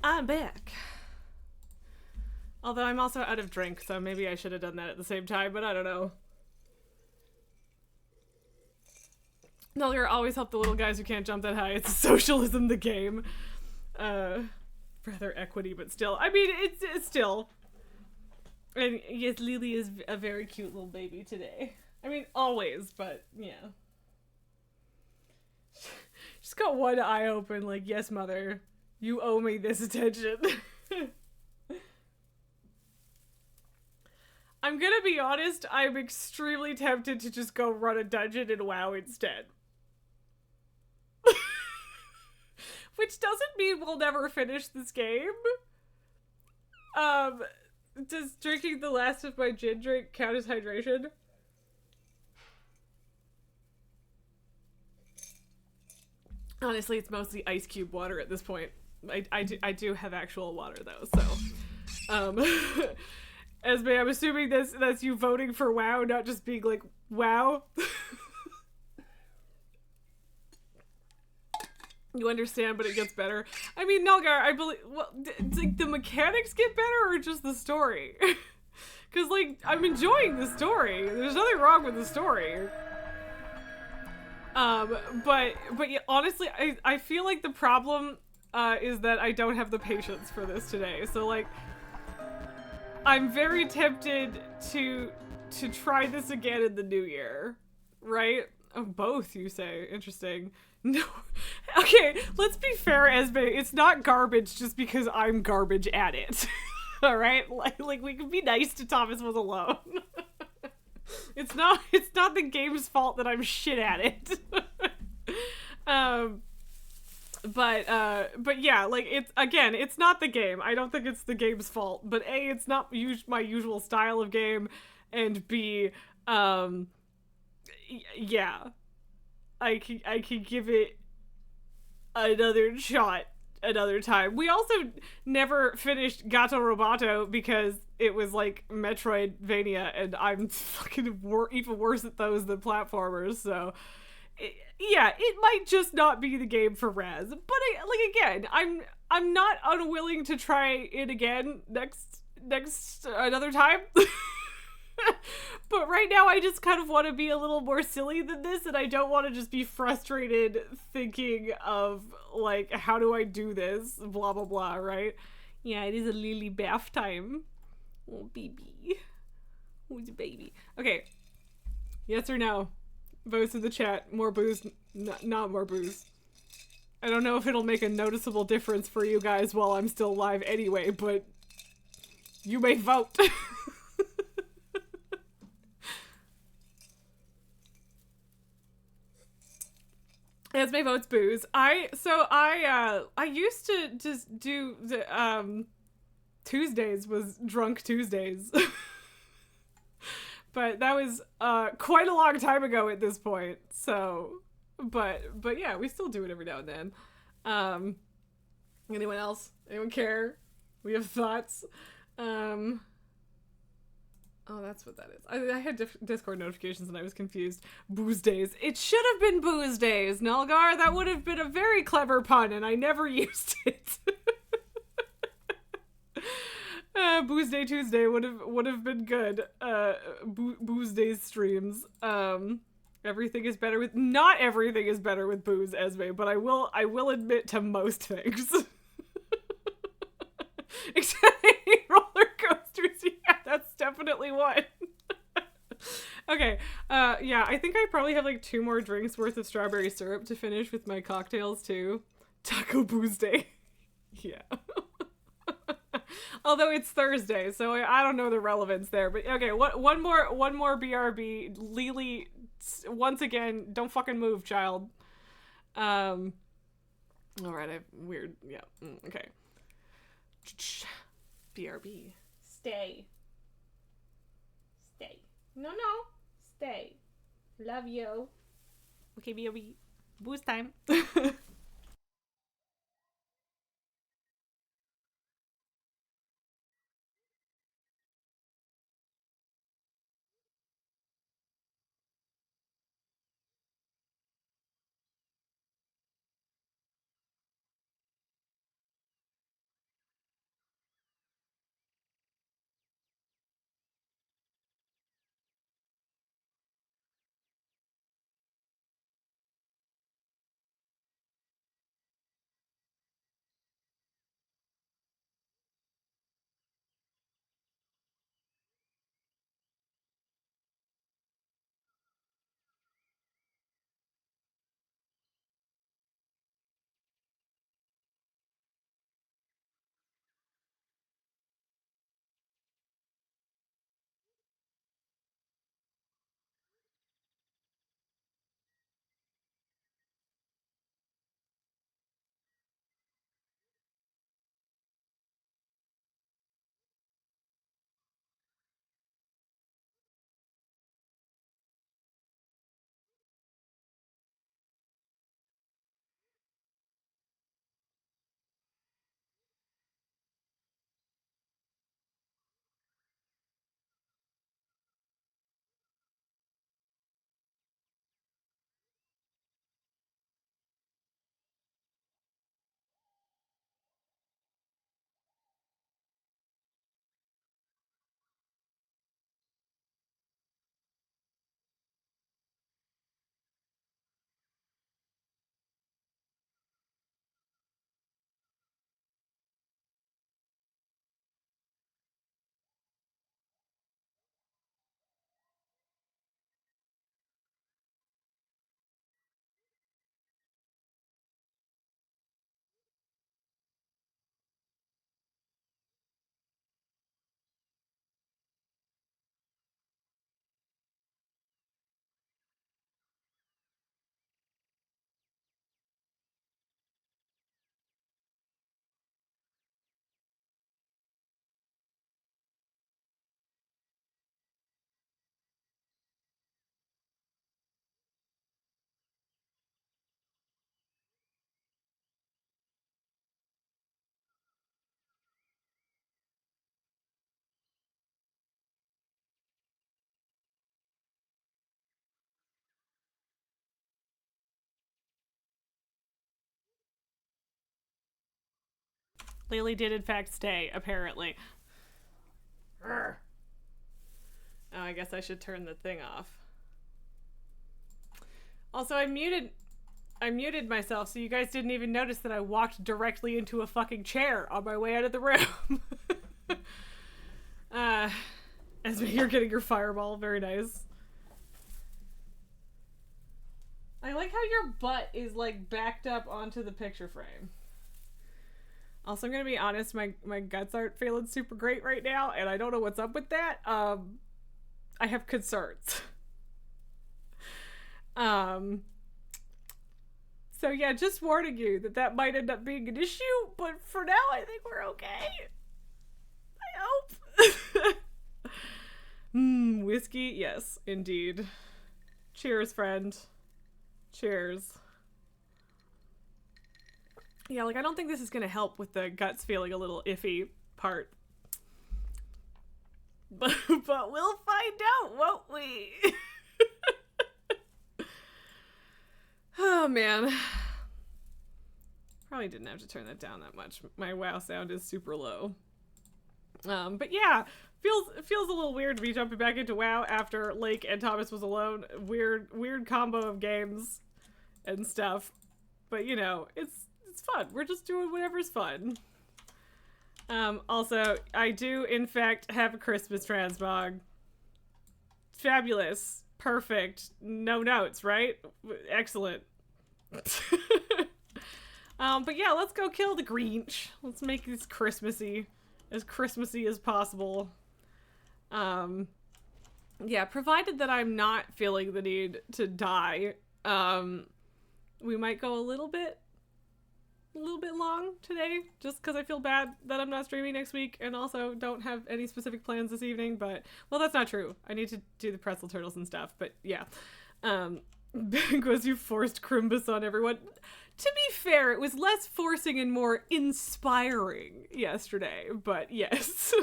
I'm back. Although I'm also out of drink, so maybe I should have done that at the same time, but I don't know. Nulgar, always help the little guys who can't jump that high. It's socialism, the game. Rather equity, but still. I mean, it's still. And yes, Lily is a very cute little baby today. I mean, always, but yeah. She's got one eye open, like, yes, mother, you owe me this attention. I'm gonna be honest, I'm extremely tempted to just go run a dungeon in WoW instead. Which doesn't mean we'll never finish this game. Does drinking the last of my gin drink count as hydration? Honestly, it's mostly ice cube water at this point. I do have actual water though, so Esme, I'm assuming that's you voting for WoW, not just being like WoW. You understand, but it gets better. I mean, Nulgar, I believe. Well, like the mechanics get better, or just the story? Because like I'm enjoying the story. There's nothing wrong with the story. But yeah, honestly, I feel like the problem is that I don't have the patience for this today. So like, I'm very tempted to try this again in the new year, right? Oh, both, you say. Interesting. No. Okay, let's be fair, Esme. It's not garbage just because I'm garbage at it. All right? Like we could be nice to Thomas was alone. It's not the game's fault that I'm shit at it. But yeah, like it's not the game. I don't think it's the game's fault, but A, it's not my usual style of game, and B, yeah, I can give it another shot another time. We also never finished Gato Roboto because it was like Metroidvania, and I'm fucking even worse at those than platformers, so yeah, it might just not be the game for Raz. But again, I'm not unwilling to try it again next another time. But right now I just kind of want to be a little more silly than this, and I don't want to just be frustrated thinking of like, how do I do this, blah blah blah, right? Yeah, it is a Lily bath time. Oh baby, who's a baby? Okay, yes or no? Votes in the chat. More booze, not more booze. I don't know if it'll make a noticeable difference for you guys while I'm still alive anyway, but you may vote. As my votes booze. I used to just do the Tuesdays was drunk Tuesdays. But that was quite a long time ago at this point. So but yeah, we still do it every now and then. Anyone else? Anyone care? We have thoughts. Oh, that's what that is. I had Discord notifications and I was confused. Booze days. It should have been booze days, Nulgar. That would have been a very clever pun, and I never used it. Booze Day Tuesday would have been good. Booze Days streams. Everything is better with not everything is better with booze, Esme, but I will admit to most things. Except roller coasters. Yeah, that's definitely one. Okay. Yeah, I think I probably have like 2 more drinks worth of strawberry syrup to finish with my cocktails too. Taco Booze Day. Yeah. Although it's Thursday, so I don't know the relevance there. But okay, one more BRB. Lily, once again, don't fucking move, child. All right, I weird. Yeah. Okay. BRB. Stay. Stay. No. Stay. Love you. Okay, BRB. Boost time. Lily did in fact stay, apparently. Urgh. Oh, I guess I should turn the thing off. Also, I muted myself so you guys didn't even notice that I walked directly into a fucking chair on my way out of the room. Esme, you're getting your fireball. Very nice. I like how your butt is like backed up onto the picture frame. Also, I'm gonna be honest, my guts aren't feeling super great right now, and I don't know what's up with that. I have concerns. So yeah, just warning you that might end up being an issue, but for now I think we're okay. I hope. Whiskey? Yes, indeed. Cheers, friend. Cheers. Yeah, like I don't think this is gonna help with the guts feeling a little iffy part. But we'll find out, won't we? Oh man. Probably didn't have to turn that down that much. My WoW sound is super low. But yeah, feels a little weird to be jumping back into WoW after Lake and Thomas was alone. Weird combo of games and stuff. But you know, it's fun. We're just doing whatever's fun. Also, I do in fact have a Christmas transmog. Fabulous. Perfect. No notes, right? Excellent. But yeah, let's go kill the Grinch. Let's make this Christmassy as possible. Yeah, provided that I'm not feeling the need to die, we might go a little bit long today, just because I feel bad that I'm not streaming next week, and also don't have any specific plans this evening, but, well, that's not true. I need to do the pretzel turtles and stuff, but yeah. Because you forced Crimbus on everyone. To be fair, it was less forcing and more inspiring yesterday, but yes.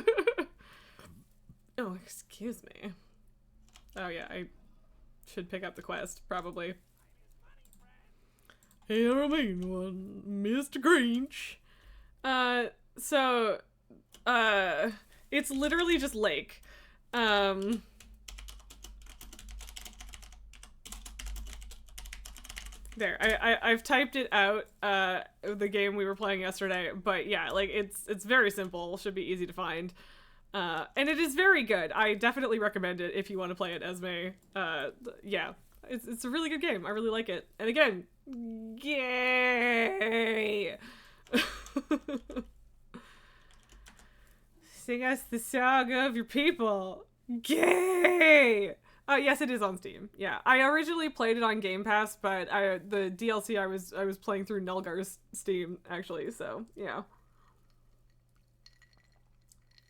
Oh, excuse me. Oh yeah, I should pick up the quest, probably. Hey, I mean one, Mr. Grinch. It's literally just Lake. There, I've typed it out, the game we were playing yesterday, but yeah, like, it's very simple, should be easy to find. And it is very good. I definitely recommend it if you want to play it, Esme. Yeah, it's a really good game. I really like it. And again, yay! Sing us the song of your people. Yay! Yes, it is on Steam. Yeah, I originally played it on Game Pass, but the DLC I was playing through Nulgar's Steam actually. So yeah.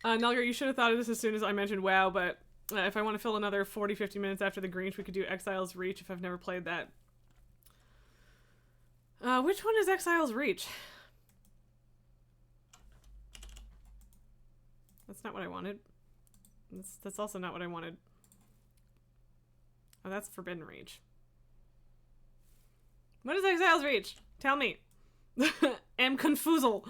Nulgar, you should have thought of this as soon as I mentioned WoW, but if I want to fill another 40-50 minutes after the Grinch, we could do Exile's Reach if I've never played that. Which one is Exile's Reach? That's not what I wanted. That's also not what I wanted. Oh, that's Forbidden Reach. What is Exile's Reach? Tell me. Am confusal.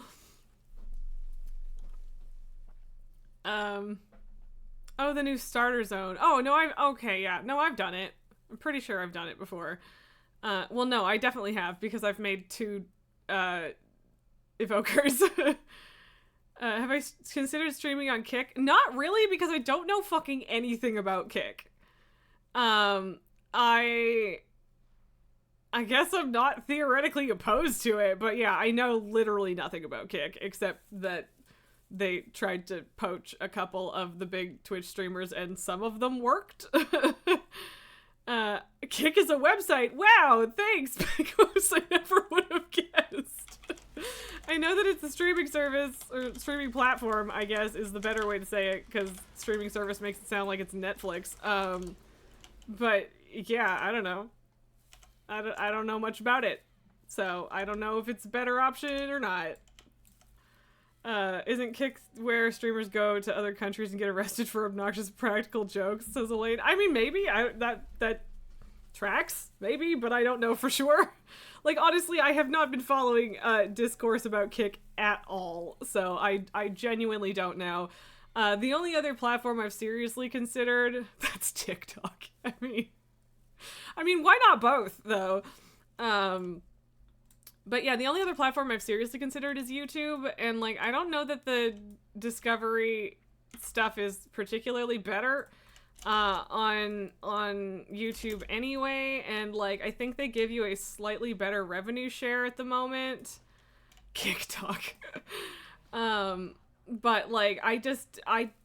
Oh, the new starter zone. Oh, no, okay, yeah. No, I've done it. I'm pretty sure I've done it before. Well, no, I definitely have, because I've made 2, evokers. Have I considered streaming on Kick? Not really, because I don't know fucking anything about Kick. I guess I'm not theoretically opposed to it, but yeah, I know literally nothing about Kick, except that they tried to poach a couple of the big Twitch streamers and some of them worked. Kick is a website. Wow, thanks, because I never would have guessed. I know that it's a streaming service, or streaming platform, I guess, is the better way to say it, because streaming service makes it sound like it's Netflix. But yeah, I don't know. I don't know much about it, so I don't know if it's a better option or not. Isn't Kick where streamers go to other countries and get arrested for obnoxious practical jokes, says Elaine? I mean, maybe. That tracks, maybe, but I don't know for sure. Like, honestly, I have not been following discourse about Kick at all, so I genuinely don't know. The only other platform I've seriously considered, that's TikTok. I mean, why not both, though? But yeah, the only other platform I've seriously considered is YouTube, and, like, I don't know that the Discovery stuff is particularly better on YouTube anyway, and, like, I think they give you a slightly better revenue share at the moment. TikTok. But, like, I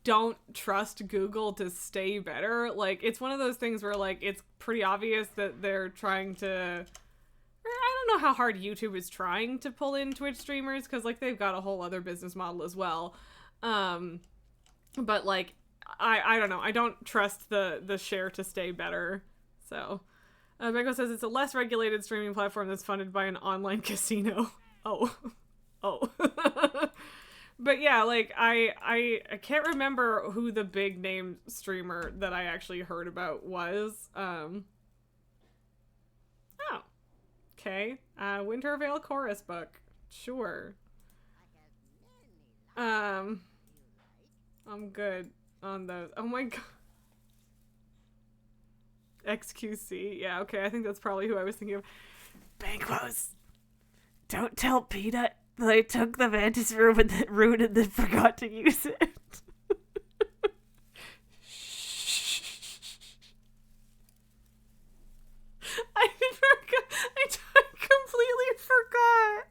don't trust Google to stay better. Like, it's one of those things where, like, it's pretty obvious that they're trying to... I don't know how hard YouTube is trying to pull in Twitch streamers, because, like, they've got a whole other business model as well. But, like, I don't know. I don't trust the share to stay better. So, Beko says it's a less regulated streaming platform that's funded by an online casino. Oh. But yeah, like, I can't remember who the big name streamer that I actually heard about was. Oh. Okay. Wintervale Chorus Book. Sure. I'm good on those. Oh my god. XQC. Yeah, okay, I think that's probably who I was thinking of. Banquos. Don't tell Peanut that I took the Mantis room and then forgot to use it. I completely forgot.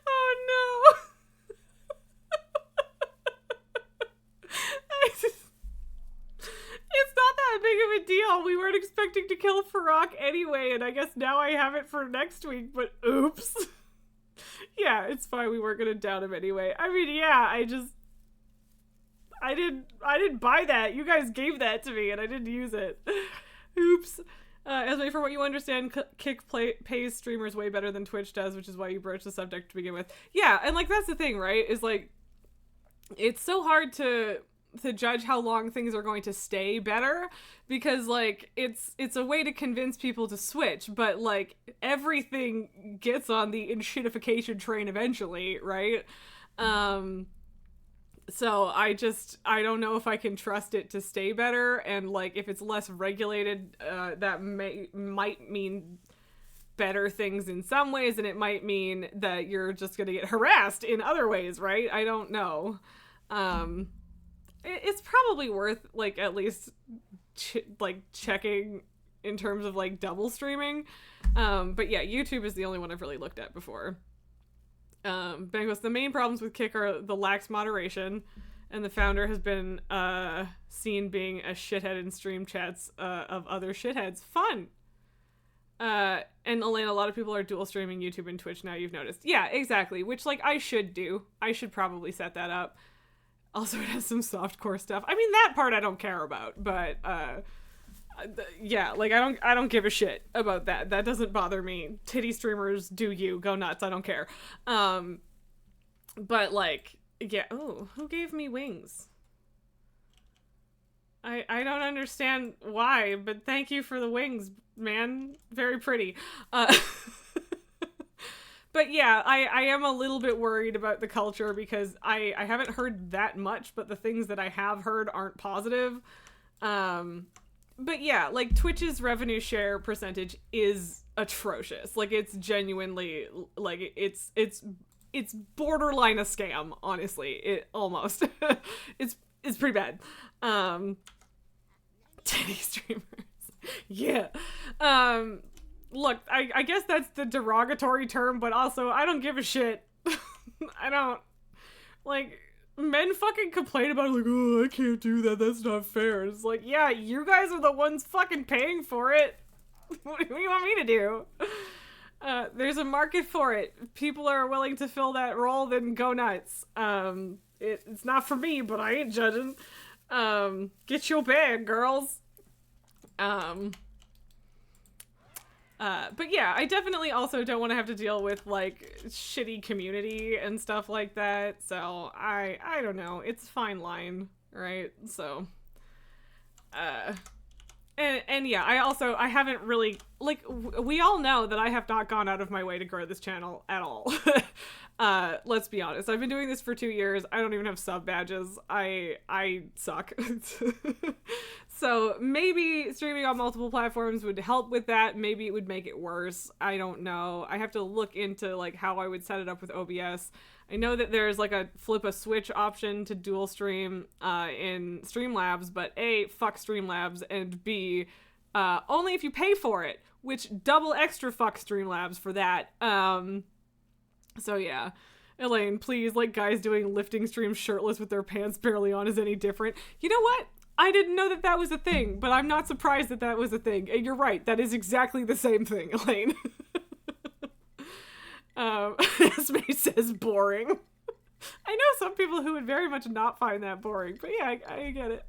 Oh no. It's not that big of a deal. We weren't expecting to kill Farrak anyway, and I guess now I have it for next week, but oops. Yeah, it's fine. We weren't gonna down him anyway. I mean, yeah, I didn't buy that. You guys gave that to me, and I didn't use it. Oops. Esme, for what you understand, Kick pays streamers way better than Twitch does, which is why you broached the subject to begin with. Yeah, and, like, that's the thing, right? Is, like, it's so hard to judge how long things are going to stay better, because, like, it's a way to convince people to switch, but, like, everything gets on the enshittification train eventually, right? So I don't know if I can trust it to stay better, and, like, if it's less regulated, that might mean better things in some ways, and it might mean that you're just gonna get harassed in other ways, right? I don't know. It's probably worth, like, at least checking in terms of, like, double streaming. But yeah, YouTube is the only one I've really looked at before. Bangos, the main problems with Kick are the lax moderation, and the founder has been seen being a shithead in stream chats of other shitheads. Fun! And Elaine, a lot of people are dual streaming YouTube and Twitch now, you've noticed. Yeah, exactly, which, like, I should do. I should probably set that up. Also, it has some softcore stuff. I mean, that part I don't care about, but yeah, like, I don't give a shit about that. That doesn't bother me. Titty streamers, do you. Go nuts. I don't care. But, like, yeah. Oh, who gave me wings? I don't understand why, but thank you for the wings, man. Very pretty. But yeah, I am a little bit worried about the culture, because I haven't heard that much, but the things that I have heard aren't positive. But yeah, like, Twitch's revenue share percentage is atrocious. Like, it's genuinely, like, it's borderline a scam, honestly. It almost. it's pretty bad. Titty streamers. Yeah. Look, I guess that's the derogatory term, but also, I don't give a shit. I don't, like, men fucking complain about it, like, oh, I can't do that, that's not fair. It's like, yeah, you guys are the ones fucking paying for it. What do you want me to do? There's a market for it. If people are willing to fill that role, then go nuts. It's not for me, but I ain't judging. Get your bag, girls. But yeah, I definitely also don't want to have to deal with, like, shitty community and stuff like that, so I don't know, it's a fine line. right? So, and yeah, I haven't really, like, we all know that I have not gone out of my way to grow this channel at all. Let's be honest. I've been doing this for 2 years. I don't even have sub badges. I suck. So maybe streaming on multiple platforms would help with that. Maybe it would make it worse. I don't know. I have to look into like how I would set it up with OBS. I know that there's like a flip a switch option to dual stream in Streamlabs, but A, fuck Streamlabs, and B, only if you pay for it, which double extra fuck Streamlabs for that. So yeah. Elaine, please, like, guys doing lifting streams shirtless with their pants barely on is any different. You know what? I didn't know that that was a thing, but I'm not surprised that that was a thing. And you're right, that is exactly the same thing, Elaine. Esme says boring. I know some people who would very much not find that boring, but yeah, I get it.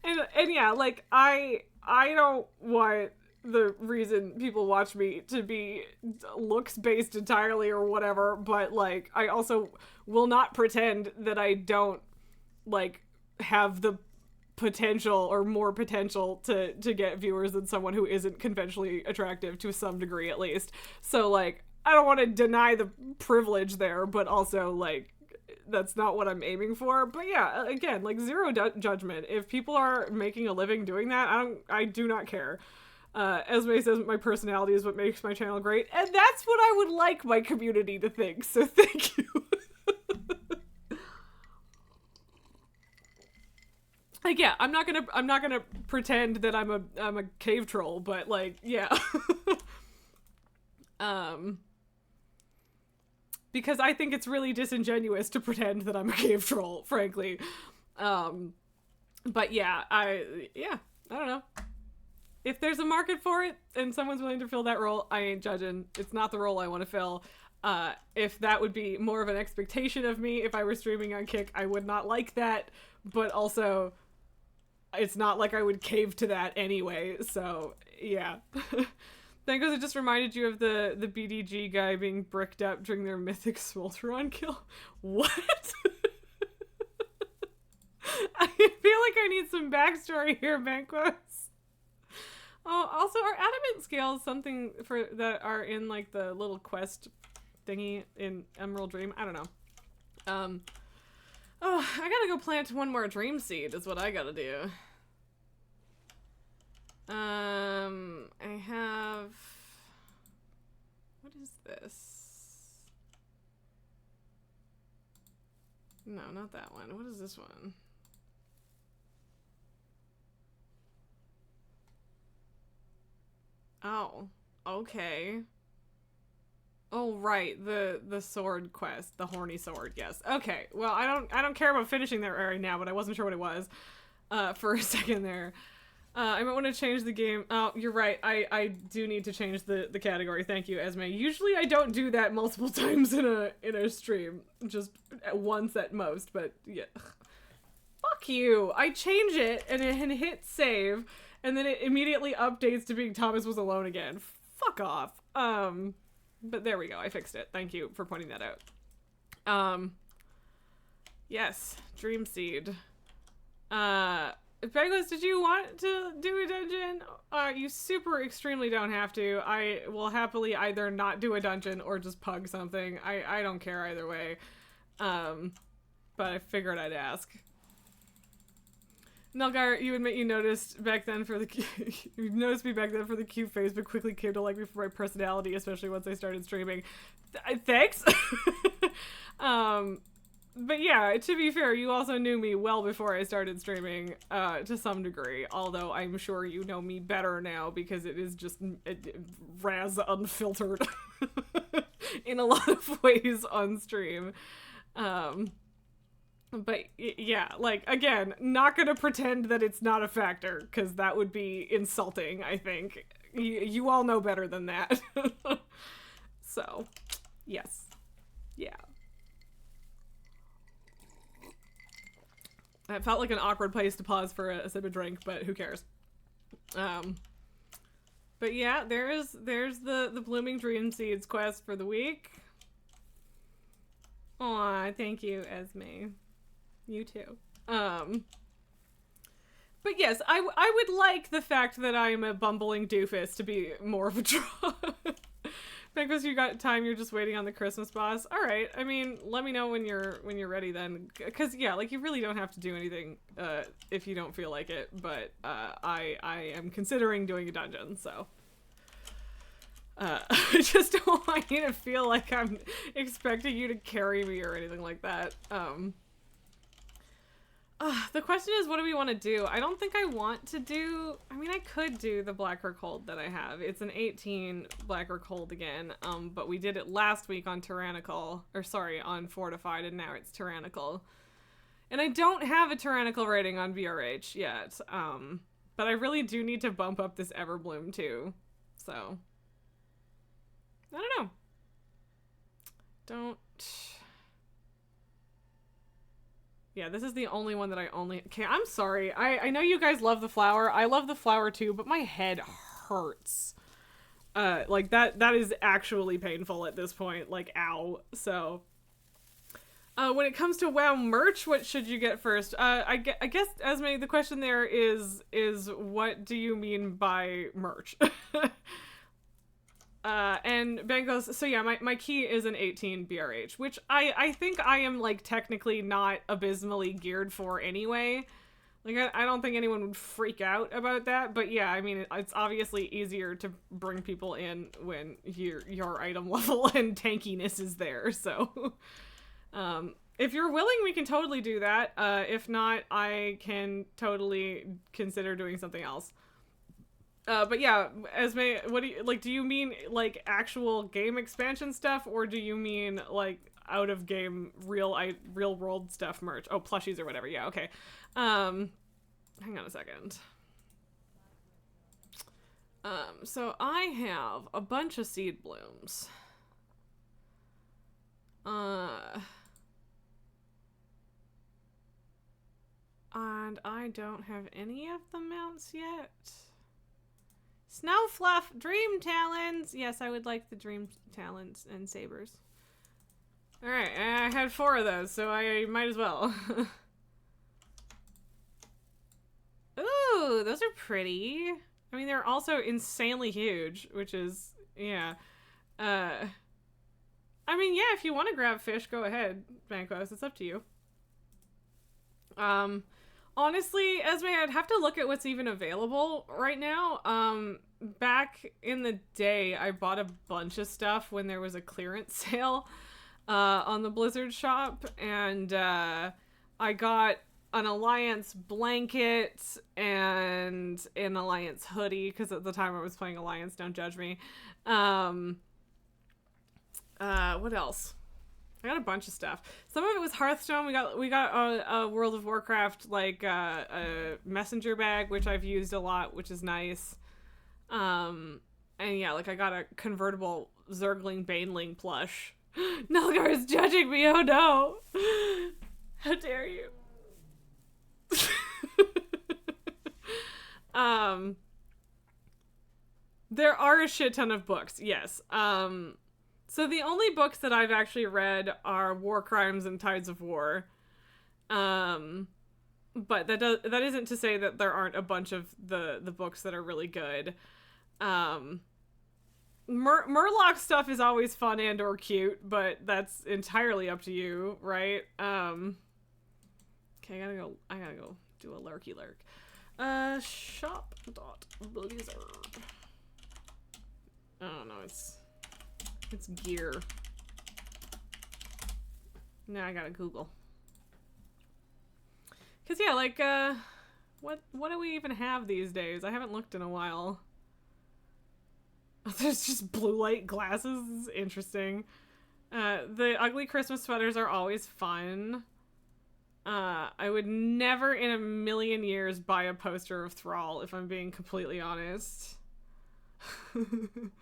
and yeah, like, I don't want the reason people watch me to be looks based entirely or whatever, but like, I also will not pretend that I don't like have the potential or more potential to get viewers than someone who isn't conventionally attractive to some degree at least. So like, I don't want to deny the privilege there, but also like, that's not what I'm aiming for. But yeah, again, like, zero judgment. If people are making a living doing that, I do not care. Esme says my personality is what makes my channel great, and that's what I would like my community to think, so thank you. Like, yeah, I'm not gonna pretend that I'm a cave troll, but like, yeah. Because I think it's really disingenuous to pretend that I'm a cave troll, frankly. But yeah, I don't know. If there's a market for it and someone's willing to fill that role, I ain't judging. It's not the role I want to fill. If that would be more of an expectation of me if I were streaming on Kick, I would not like that. But also, it's not like I would cave to that anyway. So, yeah. Thankos, it just reminded you of the BDG guy being bricked up during their mythic Smolteron kill. What? I feel like I need some backstory here, Banquos. Oh, also, are adamant scales something for that are in like the little quest thingy in Emerald Dream? I don't know. Oh, I gotta go plant one more dream seed is what I gotta do. I have, what is this? No, not that one. What is this one? Oh, okay. Oh, right, the sword quest, the horny sword, yes. Okay, well, I don't care about finishing that right now, but I wasn't sure what it was for a second there. I might want to change the game. Oh, you're right, I do need to change the category. Thank you, Esme. Usually I don't do that multiple times in a stream, just once at most, but yeah. Fuck you! I change it and hit save, and then it immediately updates to being Thomas was alone again. Fuck off. But there we go. I fixed it. Thank you for pointing that out. Yes. Dream Seed. Pegos, did you want to do a dungeon? You super extremely don't have to. I will happily either not do a dungeon or just pug something. I don't care either way. But I figured I'd ask. Nelgar, you admit you noticed back then for the you noticed me back then for the cute face, but quickly came to like me for my personality, especially once I started streaming. Thanks. But yeah, to be fair, you also knew me well before I started streaming, to some degree. Although I'm sure you know me better now because it is just Raz unfiltered in a lot of ways on stream. But yeah, like, again, not gonna pretend that it's not a factor, because that would be insulting, I think. You all know better than that. So, yes. Yeah. It felt like an awkward place to pause for a sip of drink, but who cares? But yeah, there's the Blooming Dream Seeds quest for the week. Aw, thank you, Esme. You too. But yes, I would like the fact that I'm a bumbling doofus to be more of a draw. Because you got time, you're just waiting on the Christmas boss. All right, I mean, let me know when you're ready then. Because yeah, like you really don't have to do anything if you don't feel like it. But I am considering doing a dungeon, so. I just don't want you to feel like I'm expecting you to carry me or anything like that. The question is, what do we want to do? I don't think I want to do... I mean, I could do the Blacker Cold that I have. It's an 18 Blacker Cold again, but we did it last week on Tyrannical. Or, sorry, on Fortified, and now it's Tyrannical. And I don't have a Tyrannical rating on VRH yet, but I really do need to bump up this Everbloom, too. So... I don't know. Don't... Yeah, this is the only one that I only... Okay, I'm sorry. I know you guys love the flower. I love the flower too, but my head hurts. Like, that is actually painful at this point. Like, ow. So, when it comes to WoW merch, what should you get first? I guess, Esme, the question there is what do you mean by merch? And Ben goes, so yeah, my key is an 18 BRH, which I think I am, like, technically not abysmally geared for anyway. Like, I don't think anyone would freak out about that, but yeah, I mean, it's obviously easier to bring people in when your item level and tankiness is there, so... if you're willing, we can totally do that. If not, I can totally consider doing something else. But yeah, Esme, what do you, like, do you mean, like, actual game expansion stuff, or do you mean, like, out-of-game, real-world stuff merch? Oh, plushies or whatever, yeah, okay. Hang on a second. So I have a bunch of seed blooms. And I don't have any of the mounts yet. Snowfluff, Dream Talons. Yes, I would like the Dream Talons and Sabers. Alright, I had 4 of those, so I might as well. Ooh, those are pretty. I mean, they're also insanely huge, which is, yeah. I mean, yeah, if you want to grab fish, go ahead, Banquos. It's up to you. Honestly, Esme, I'd have to look at what's even available right now. Back in the day, I bought a bunch of stuff when there was a clearance sale on the Blizzard shop, and I got an Alliance blanket and an Alliance hoodie, because at the time I was playing Alliance, don't judge me. What else? I got a bunch of stuff. Some of it was Hearthstone. We got a World of Warcraft, like, a messenger bag, which I've used a lot, which is nice. And yeah, like, I got a convertible Zergling Baneling plush. Nelgar is judging me, oh no! How dare you? There are a shit ton of books, yes. So the only books that I've actually read are War Crimes and Tides of War. But that isn't to say that there aren't a bunch of the books that are really good. Murloc stuff is always fun and or cute, but that's entirely up to you, right? Okay, I gotta go do a lurky lurk. Shop.blizzard. Oh no, it's gear. Now I gotta Google. Cause yeah, like, what do we even have these days? I haven't looked in a while. There's just blue light glasses. This is interesting. The ugly Christmas sweaters are always fun. I would never in a million years buy a poster of Thrall, if I'm being completely honest. Some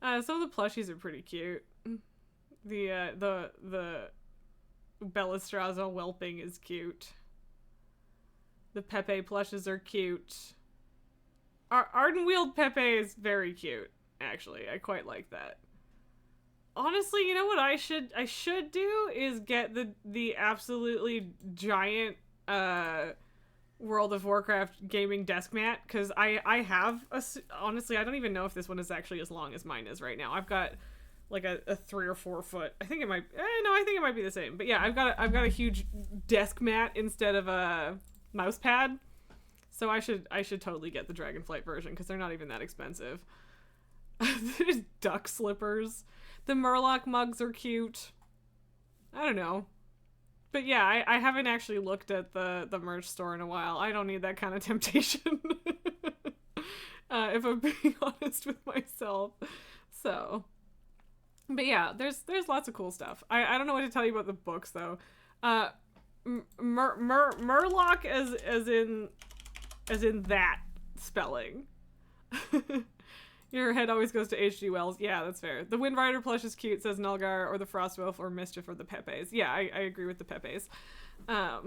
of the plushies are pretty cute. The Bellastraza whelping is cute. The Pepe plushes are cute. Ardenweald Pepe is very cute, actually. I quite like that. Honestly, you know what I should do is get the absolutely giant World of Warcraft gaming desk mat, because I have honestly, I don't even know if this one is actually as long as mine is right now. I've got like a 3 or 4 foot. I think it might. No, I think it might be the same. But yeah, I've got a huge desk mat instead of a mouse pad. So I should totally get the Dragonflight version because they're not even that expensive. There's duck slippers. The Murloc mugs are cute. I don't know. But yeah, I haven't actually looked at the merch store in a while. I don't need that kind of temptation. If I'm being honest with myself. So, but yeah, there's lots of cool stuff. I don't know what to tell you about the books though. Murloc as in that spelling. Your head always goes to H.G. Wells. Yeah, that's fair. The Wind Rider plush is cute, says Nulgar, or the Frostwolf, or Mischief, or the Pepes. Yeah, I agree with the Pepes. But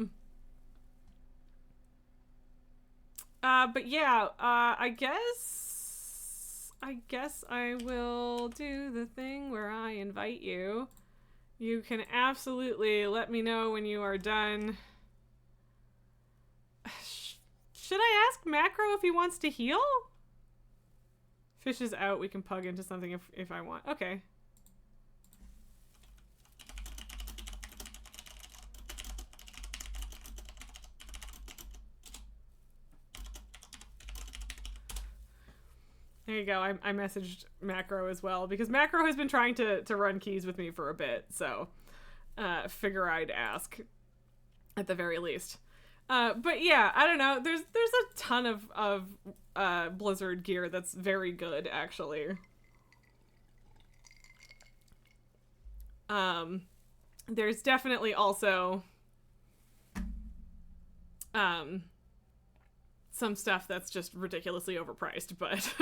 yeah, I guess I will do the thing where I invite you. You can absolutely let me know when you are done. Should I ask Macro if he wants to heal? Fish is out. We can pug into something if I want. Okay. There you go. I messaged Macro as well because Macro has been trying to run keys with me for a bit. So figure I'd ask at the very least. But yeah, I don't know. There's a ton of Blizzard gear that's very good, actually. There's definitely also some stuff that's just ridiculously overpriced, but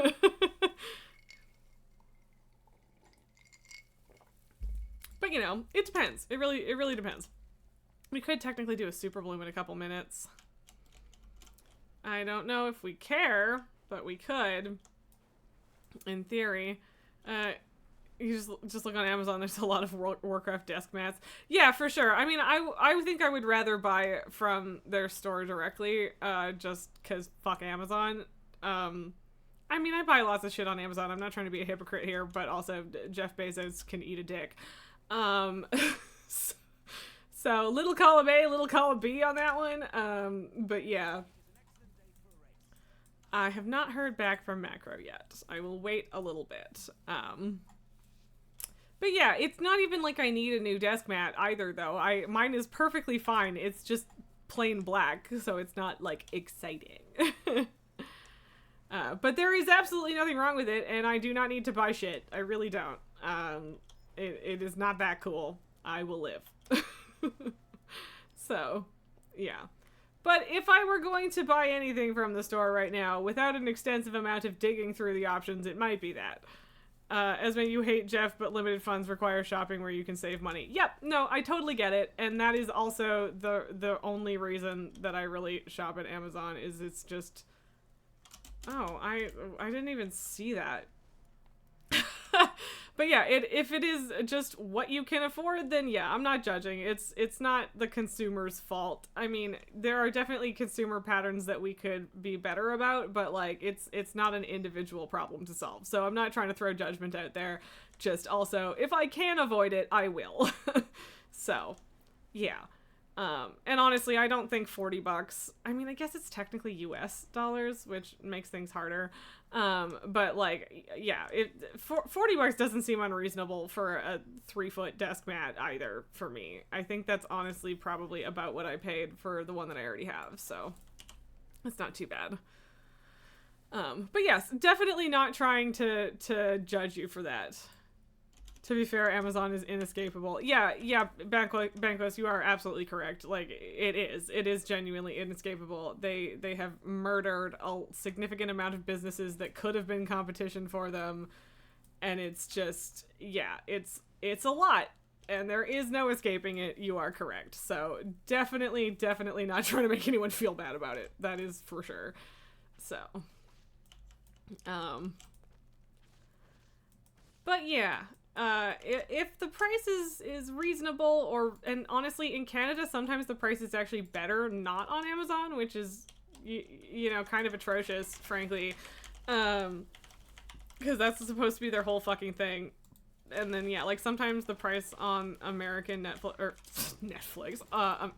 but you know, it depends. It really depends. We could technically do a super bloom in a couple minutes. I don't know if we care, but we could, in theory. You just look on Amazon. There's a lot of Warcraft desk mats. Yeah, for sure. I mean, I think I would rather buy it from their store directly, just because fuck Amazon. I mean, I buy lots of shit on Amazon. I'm not trying to be a hypocrite here, but also Jeff Bezos can eat a dick. So little column A, little column B on that one. But yeah. I have not heard back from Macro yet. I will wait a little bit. But yeah, it's not even like I need a new desk mat either, though. Mine is perfectly fine. It's just plain black, so it's not, like, exciting. But there is absolutely nothing wrong with it, and I do not need to buy shit. I really don't. It is not that cool. I will live. So, yeah. But if I were going to buy anything from the store right now, without an extensive amount of digging through the options, it might be that. Esme, you hate Jeff, but limited funds require shopping where you can save money. Yep, no, I totally get it. And that is also the only reason that I really shop at Amazon is it's just... Oh, I didn't even see that. But yeah, if it is just what you can afford, then yeah, I'm not judging. It's not the consumer's fault. I mean, there are definitely consumer patterns that we could be better about, but like it's not an individual problem to solve. So I'm not trying to throw judgment out there. Just also, if I can avoid it, I will. So, yeah. And honestly, I don't think $40, I mean, I guess it's technically US dollars, which makes things harder. But like, yeah, $40 doesn't seem unreasonable for a 3-foot desk mat either for me. I think that's honestly probably about what I paid for the one that I already have. So it's not too bad. But yes, definitely not trying to judge you for that. To be fair, Amazon is inescapable. Yeah, Banquos, you are absolutely correct. Like, it is genuinely inescapable. They have murdered a significant amount of businesses that could have been competition for them, and it's just, yeah, it's a lot, and there is no escaping it. You are correct. So definitely not trying to make anyone feel bad about it. That is for sure. So, but yeah. if the price is reasonable, and honestly, in Canada, sometimes the price is actually better not on Amazon, which is, you know, kind of atrocious, frankly. Because that's supposed to be their whole fucking thing. And then, yeah, like, sometimes the price on American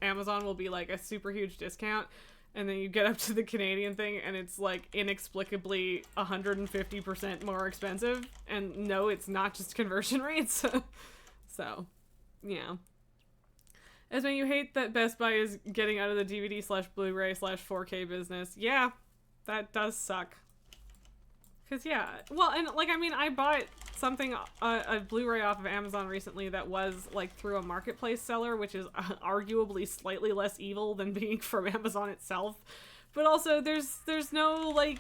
Amazon will be, like, a super huge discount. And then you get up to the Canadian thing, and it's, like, inexplicably 150% more expensive. And no, it's not just conversion rates. So, yeah. Esme, you hate that Best Buy is getting out of the DVD/Blu-ray/4K business. Yeah, that does suck. Because, yeah. Well, and, like, I mean, I bought something, a Blu-ray off of Amazon recently that was, like, through a marketplace seller, which is arguably slightly less evil than being from Amazon itself. But also, there's no, like,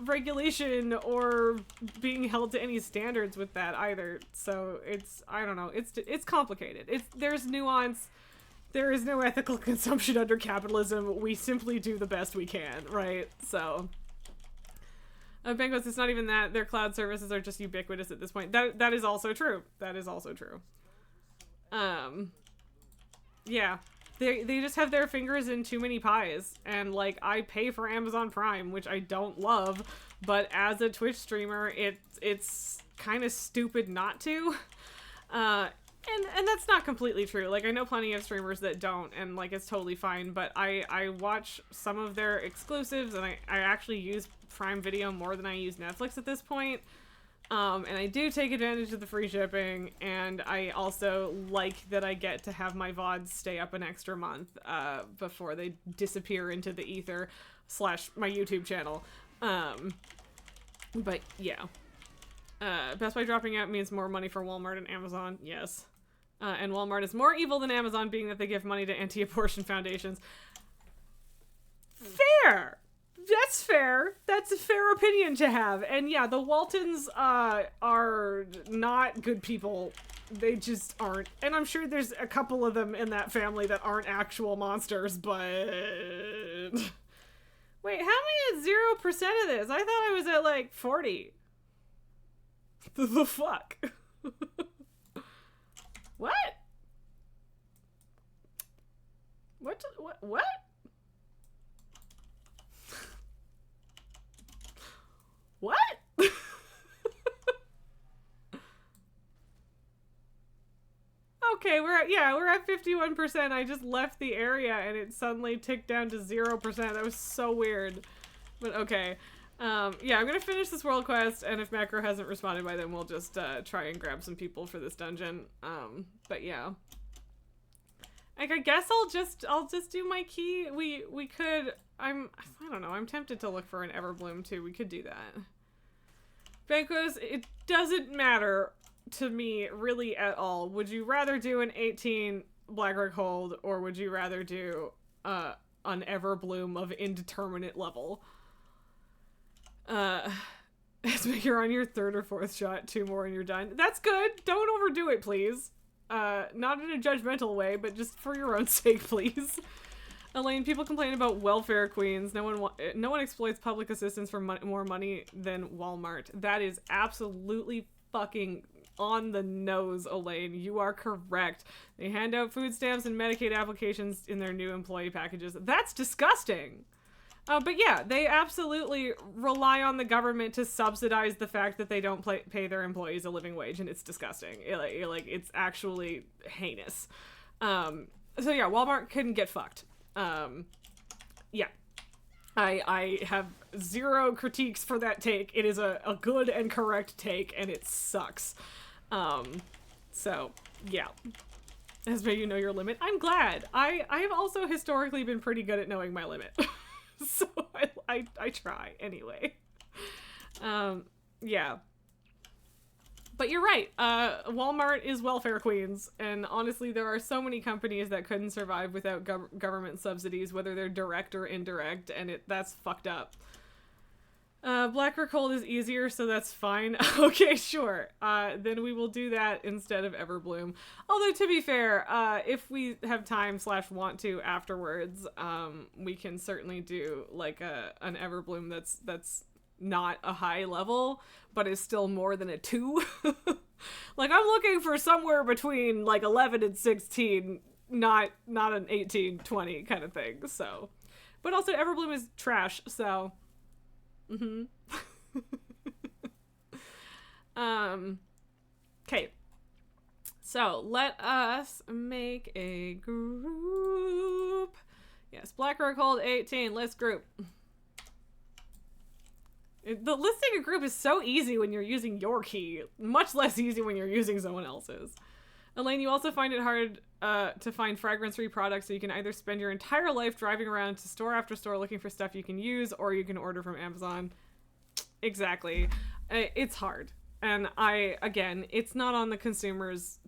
regulation or being held to any standards with that either. So, I don't know, it's complicated. There's nuance. There is no ethical consumption under capitalism. We simply do the best we can, right? So... Bengals, it's not even that. Their cloud services are just ubiquitous at this point. That is also true. That is also true. Yeah. They just have their fingers in too many pies. And, like, I pay for Amazon Prime, which I don't love, but as a Twitch streamer, it's kind of stupid not to. And that's not completely true. Like, I know plenty of streamers that don't, and, like, it's totally fine, but I watch some of their exclusives, and I actually use Prime Video more than I use Netflix at this point. And I do take advantage of the free shipping, and I also like that I get to have my VODs stay up an extra month before they disappear into the ether / my YouTube channel. But, yeah. Best Buy dropping out means more money for Walmart and Amazon. Yes. And Walmart is more evil than Amazon, being that they give money to anti-abortion foundations. Fair! That's fair. That's a fair opinion to have. And yeah, the Waltons are not good people. They just aren't. And I'm sure there's a couple of them in that family that aren't actual monsters, but... Wait, how am I at 0% of this? I thought I was at, like, 40. The fuck? What? What? What? Okay, we're at 51%. I just left the area and it suddenly ticked down to 0%. That was so weird. But okay. Yeah, I'm gonna finish this world quest, and if Macro hasn't responded by then, we'll just try and grab some people for this dungeon. But yeah. Like, I guess I'll just do my key. We could, I don't know, I'm tempted to look for an Everbloom too. We could do that. Banquos, it doesn't matter to me really at all. Would you rather do an 18 Blackrock Hold, or would you rather do an Everbloom of indeterminate level? You're on your 3rd or 4th shot, 2 more and you're done. That's good. Don't overdo it, please. Not in a judgmental way, but just for your own sake, please. Elaine, people complain about welfare queens. No one exploits public assistance for more money than Walmart. That is absolutely fucking on the nose, Elaine. You are correct. They hand out food stamps and Medicaid applications in their new employee packages. That's disgusting. But yeah, they absolutely rely on the government to subsidize the fact that they don't pay their employees a living wage, and it's disgusting. It's actually heinous. So yeah, Walmart couldn't get fucked. Yeah. I have 0 critiques for that take. It is a good and correct take, and it sucks. So, yeah. As may you know your limit. I'm glad. I have also historically been pretty good at knowing my limit. So I try anyway. Yeah. But you're right. Walmart is welfare queens, and honestly, there are so many companies that couldn't survive without government subsidies, whether they're direct or indirect, and that's fucked up. Blacker Cold is easier, so that's fine. Okay, sure. Then we will do that instead of Everbloom. Although, to be fair, if we have time / want to afterwards, we can certainly do, like, an Everbloom that's not a high level, but is still more than a 2. Like, I'm looking for somewhere between, like, 11 and 16, not an 18, 20 kind of thing, so. But also, Everbloom is trash, so. Okay. So, let us make a group. Yes, Black Rock Hold 18, list group. The listing a group is so easy when you're using your key. Much less easy when you're using someone else's. Elaine, you also find it hard to find fragrance-free products, so you can either spend your entire life driving around to store after store looking for stuff you can use, or you can order from Amazon. Exactly. It's hard. And again, it's not on the consumers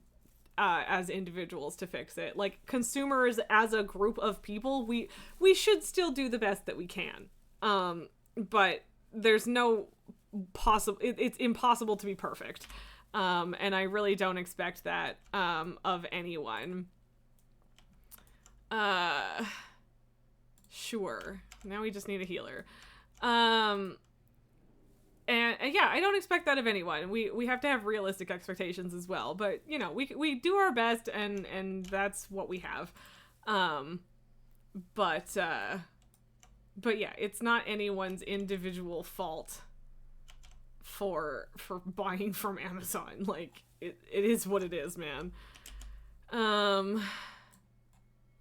as individuals to fix it. Like, consumers as a group of people, we should still do the best that we can. But there's no possible, it's impossible to be perfect. And I really don't expect that of anyone. Sure. Now we just need a healer. And yeah, I don't expect that of anyone. We have to have realistic expectations as well. But, you know, we do our best, and that's what we have. But yeah, it's not anyone's individual fault for buying from Amazon. Like, it is what it is, man.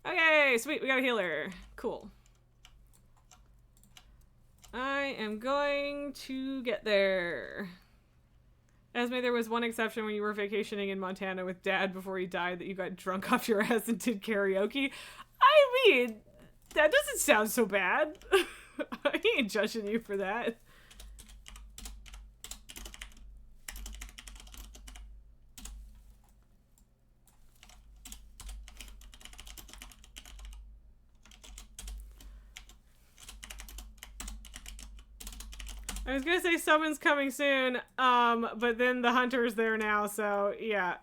Okay, sweet, we got a healer. Cool. I am going to get there. Esme, there was one exception when you were vacationing in Montana with Dad before he died, that you got drunk off your ass and did karaoke. I mean, that doesn't sound so bad. I ain't judging you for that. I was gonna say summon's coming soon, but then the hunter's there now, so yeah.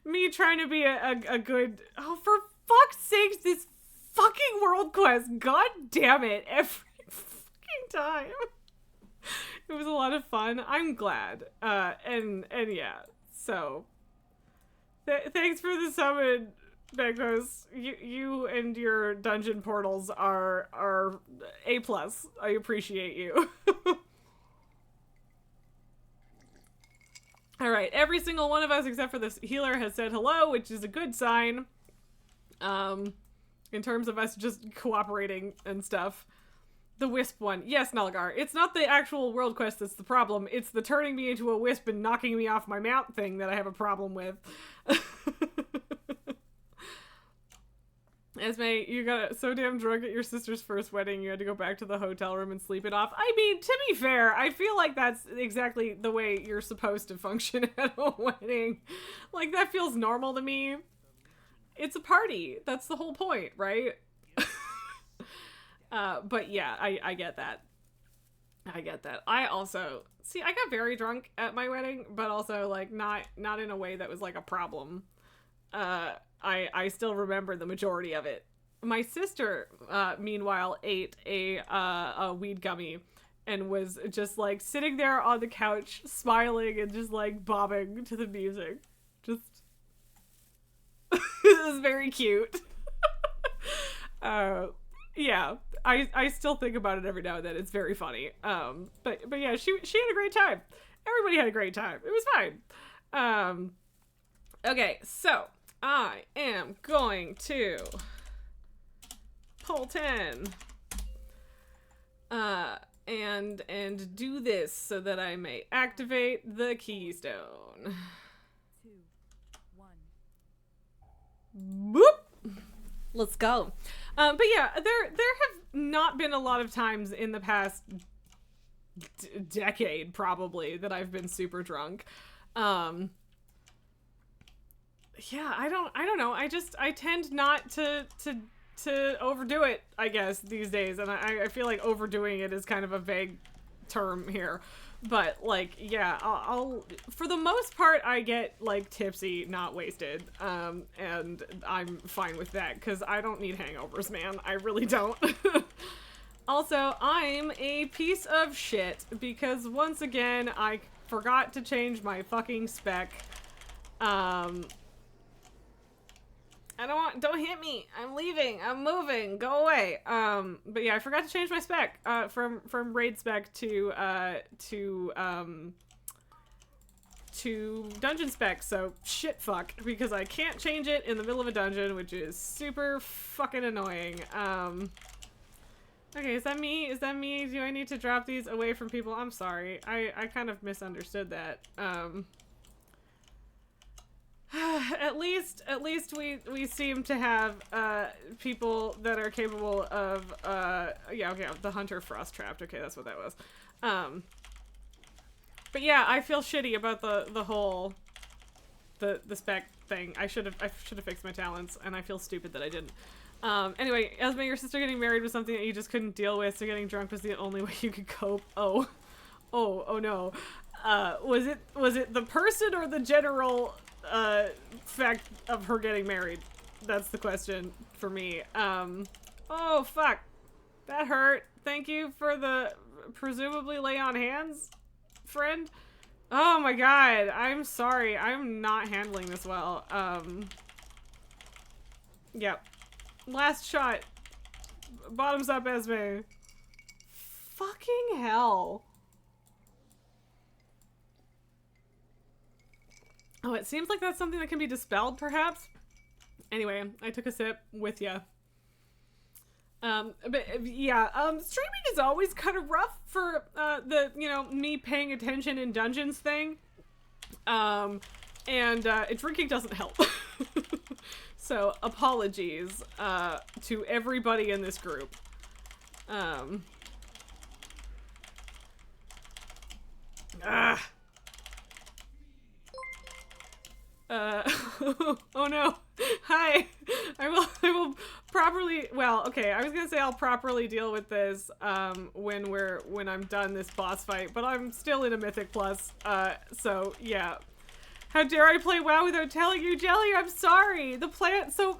Me trying to be a good... Oh, for fuck's sake, this fucking world quest. God damn it. Every fucking time. It was a lot of fun. I'm glad. And yeah, so... thanks for the summon, Begos. You and your dungeon portals are A+. I appreciate you. Alright, every single one of us except for this healer has said hello, which is a good sign. In terms of us just cooperating and stuff. The wisp one. Yes, Nulgar. It's not the actual world quest that's the problem. It's the turning me into a wisp and knocking me off my mount thing that I have a problem with. Esme, you got so damn drunk at your sister's first wedding, you had to go back to the hotel room and sleep it off. I mean, to be fair, I feel like that's exactly the way you're supposed to function at a wedding. Like, that feels normal to me. It's a party. That's the whole point, right? But yeah, I get that. I get that. I also, see, I got very drunk at my wedding, but also, like, not in a way that was, like, a problem. I still remember the majority of it. My sister, meanwhile, ate a weed gummy and was just, like, sitting there on the couch, smiling and just, like, bobbing to the music. Just... It was very cute. Yeah, I still think about it every now and then. It's very funny. But yeah, she had a great time. Everybody had a great time. It was fine. Okay, so I am going to pull 10 and do this so that I may activate the keystone. 2, 1. Boop. Let's go. But yeah, there have not been a lot of times in the past decade probably that I've been super drunk. Yeah, I don't know. I tend not to overdo it, I guess, these days. And I feel like overdoing it is kind of a vague term here. But, like, yeah, I'll for the most part, I get, like, tipsy, not wasted. And I'm fine with that, because I don't need hangovers, man. I really don't. Also, I'm a piece of shit because once again, I forgot to change my fucking spec. Don't hit me. I'm leaving. I'm moving. Go away. But yeah, I forgot to change my spec, from raid spec to dungeon spec, so shit fuck, because I can't change it in the middle of a dungeon, which is super fucking annoying. Okay, is that me? Is that me? Do I need to drop these away from people? I'm sorry. I kind of misunderstood that. At least we seem to have people that are capable of yeah, okay, the hunter frost trapped. Okay, that's what that was. But yeah, I feel shitty about the whole the spec thing. I should have fixed my talents, and I feel stupid that I didn't. Anyway, Esme, your sister getting married was something that you just couldn't deal with, so getting drunk was the only way you could cope. Oh no. Was it the person or the general fact of her getting married? That's the question for me. Oh fuck. That hurt. Thank you for the presumably lay on hands, friend. Oh my god, I'm sorry. I'm not handling this well. Yep. Last shot. Bottoms up, Esme. Fucking hell. Oh, it seems like that's something that can be dispelled, perhaps? Anyway, I took a sip with ya. But yeah, streaming is always kind of rough for, the, you know, me paying attention in dungeons thing. And drinking doesn't help. So, apologies, to everybody in this group. Oh no. Hi. I will properly, well, okay, I was gonna say I'll properly deal with this, when I'm done this boss fight, but I'm still in a Mythic Plus, so, yeah. How dare I play WoW without telling you, Jelly? I'm sorry. The plant, so,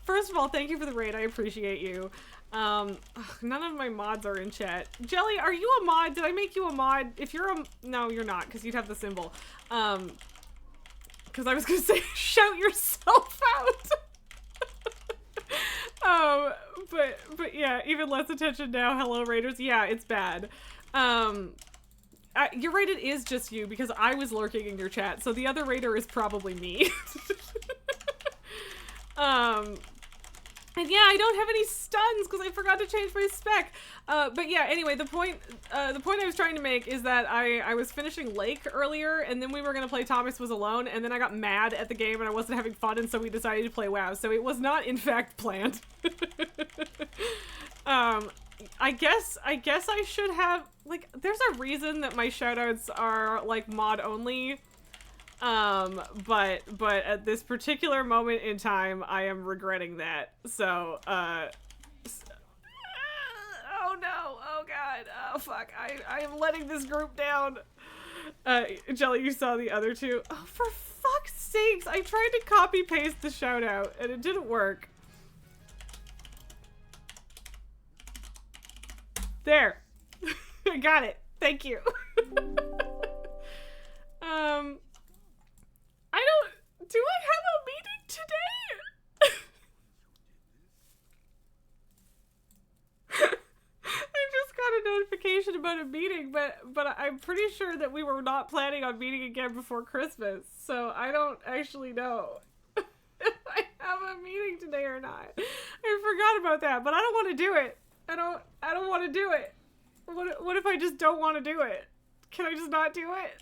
first of all, thank you for the raid, I appreciate you. None of my mods are in chat. Jelly, are you a mod? Did I make you a mod? If you're no, you're not, because you'd have the symbol. Because I was gonna say, shout yourself out. But yeah, even less attention now. Hello, Raiders. Yeah, it's bad. You're right, it is just you, because I was lurking in your chat, so the other Raider is probably me. And yeah, I don't have any stuns because I forgot to change my spec. But yeah, anyway, the point I was trying to make is that I was finishing Lake earlier, and then we were gonna play Thomas Was Alone, and then I got mad at the game and I wasn't having fun, and so we decided to play WoW. So it was not, in fact, planned. I guess I should have, like, there's a reason that my shoutouts are, like, mod only. But at this particular moment in time, I am regretting that. So, oh no, oh god, oh fuck, I am letting this group down. Jelly, you saw the other two. Oh, for fuck's sakes, I tried to copy paste the shout out and it didn't work. There. I got it. Thank you. Do I have a meeting today? I just got a notification about a meeting, but I'm pretty sure that we were not planning on meeting again before Christmas, so I don't actually know if I have a meeting today or not. I forgot about that, but I don't want to do it. I don't want to do it. What if I just don't want to do it? Can I just not do it?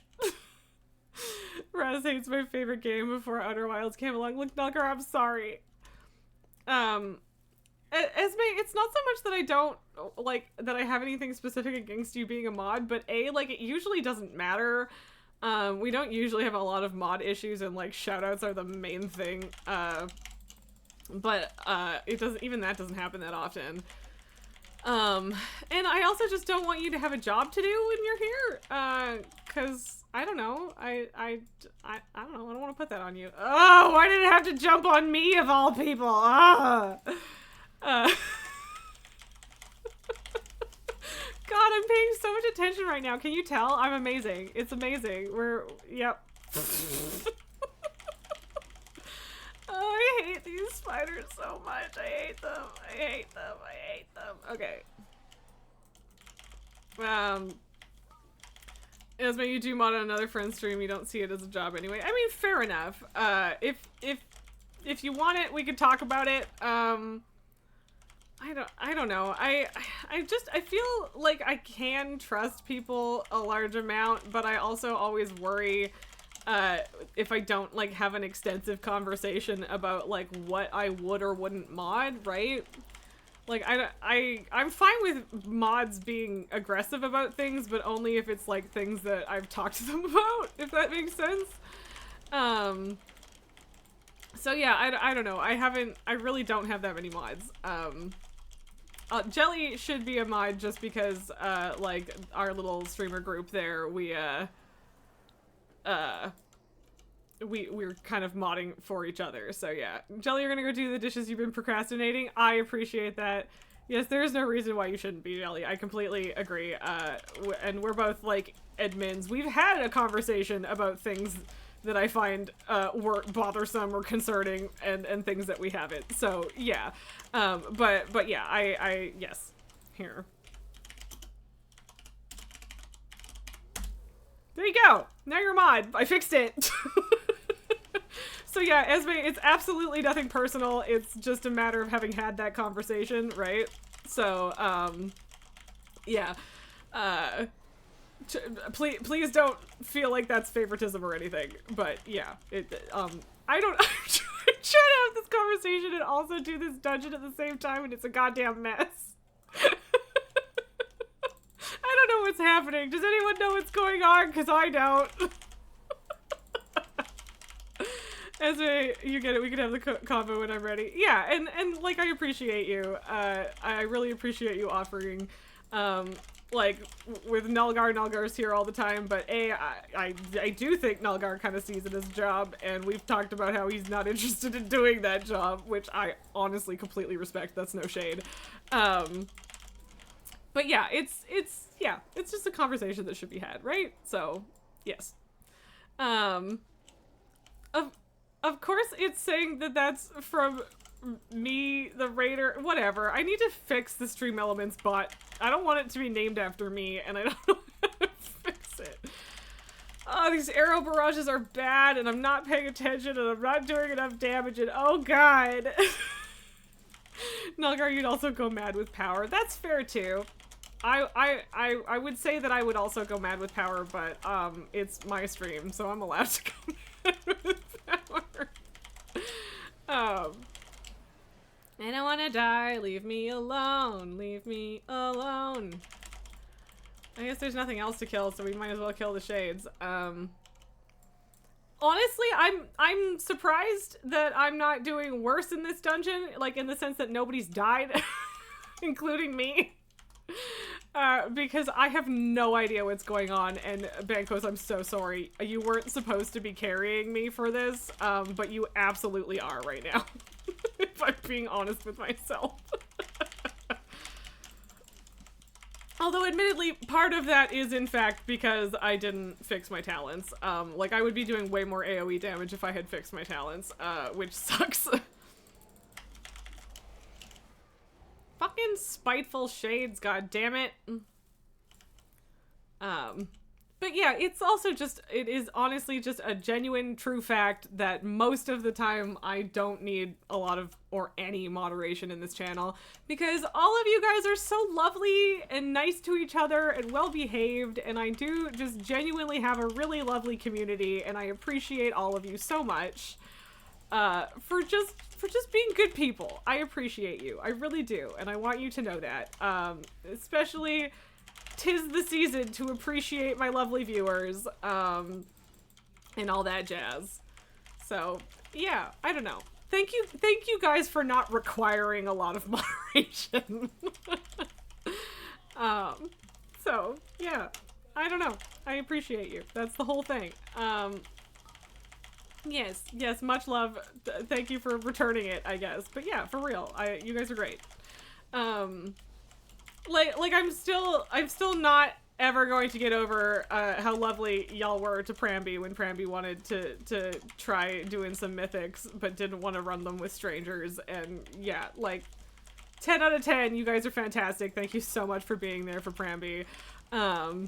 Raz hates my favorite game before Outer Wilds came along. Look, Nulker, I'm sorry. Esme, it's not so much that I don't, like, that I have anything specific against you being a mod, but like, it usually doesn't matter. We don't usually have a lot of mod issues, and, like, shoutouts are the main thing. But it doesn't, even that doesn't happen that often. And I also just don't want you to have a job to do when you're here, cause I don't know, I don't know, I don't want to put that on you. Oh, why did it have to jump on me of all people? paying so much attention right now. Can you tell? I'm amazing. It's amazing. Yep. Oh, I hate these spiders so much. I hate them. I hate them. I hate them. Okay. As when you do mod on another friend's stream, you don't see it as a job anyway. I mean, fair enough. If you want it, we could talk about it. I don't know. I feel like I can trust people a large amount, but I also always worry if I don't like have an extensive conversation about like what I would or wouldn't mod, right? Like I'm fine with mods being aggressive about things, but only if it's like things that I've talked to them about, if that makes sense. So yeah, I don't know. I really don't have that many mods. Jelly should be a mod just because, like, our little streamer group there, we're kind of modding for each other. So yeah, Jelly, you're gonna go do the dishes you've been procrastinating. I appreciate that. Yes, there is no reason why you shouldn't be, Jelly. I completely agree. And we're both, like, admins. We've had a conversation about things that I find were bothersome or concerning, and things that we haven't. So yeah, but yeah, I yes, here. There you go. Now you're a mod. I fixed it. So yeah, Esme, it's absolutely nothing personal. It's just a matter of having had that conversation, right? So yeah. Please don't feel like that's favoritism or anything, but yeah, I don't, I'm trying to have this conversation and also do this dungeon at the same time, and it's a goddamn mess. I don't know what's happening. Does anyone know what's going on? Because I don't. Esme, you get it. We can have the combo when I'm ready. Yeah, and like, I appreciate you. I really appreciate you offering, like, with Nulgar's here all the time, but I do think Nulgar kind of sees it as a job, and we've talked about how he's not interested in doing that job, which I honestly completely respect. That's no shade. But yeah, it's just a conversation that should be had, right? So, yes. Of course it's saying that that's from me, the raider, whatever. I need to fix the Stream Elements bot. I don't want it to be named after me, and I don't know how to fix it. Oh, these arrow barrages are bad, and I'm not paying attention, and I'm not doing enough damage, and oh god. Nulgar, you'd also go mad with power. That's fair too. I would say that I would also go mad with power, but it's my stream, so I'm allowed to go mad with power. I don't want to die. Leave me alone. Leave me alone. I guess there's nothing else to kill, so we might as well kill the shades. Honestly, I'm surprised that I'm not doing worse in this dungeon, like in the sense that nobody's died, including me. Because I have no idea what's going on, and Bankos, I'm so sorry. You weren't supposed to be carrying me for this, but you absolutely are right now. If I'm being honest with myself. Although, admittedly, part of that is, in fact, because I didn't fix my talents. Like, I would be doing way more AoE damage if I had fixed my talents, which sucks. Fucking spiteful shades, god damn it. But yeah, it's also just, it is honestly just a genuine true fact that most of the time I don't need a lot of, or any moderation in this channel, because all of you guys are so lovely and nice to each other and well behaved, and I do just genuinely have a really lovely community, and I appreciate all of you so much. For just being good people. I appreciate you. I really do. And I want you to know that. Especially, 'tis the season to appreciate my lovely viewers, and all that jazz. So, yeah, I don't know. Thank you guys for not requiring a lot of moderation. So, yeah, I don't know. I appreciate you. That's the whole thing. Yes, much love. Thank you for returning it, I guess. But yeah, for real, you guys are great. Like I'm still not ever going to get over how lovely y'all were to Pramby when Pramby wanted to try doing some mythics but didn't want to run them with strangers. And yeah, like 10 out of 10, you guys are fantastic. Thank you so much for being there for Pramby. Yeah,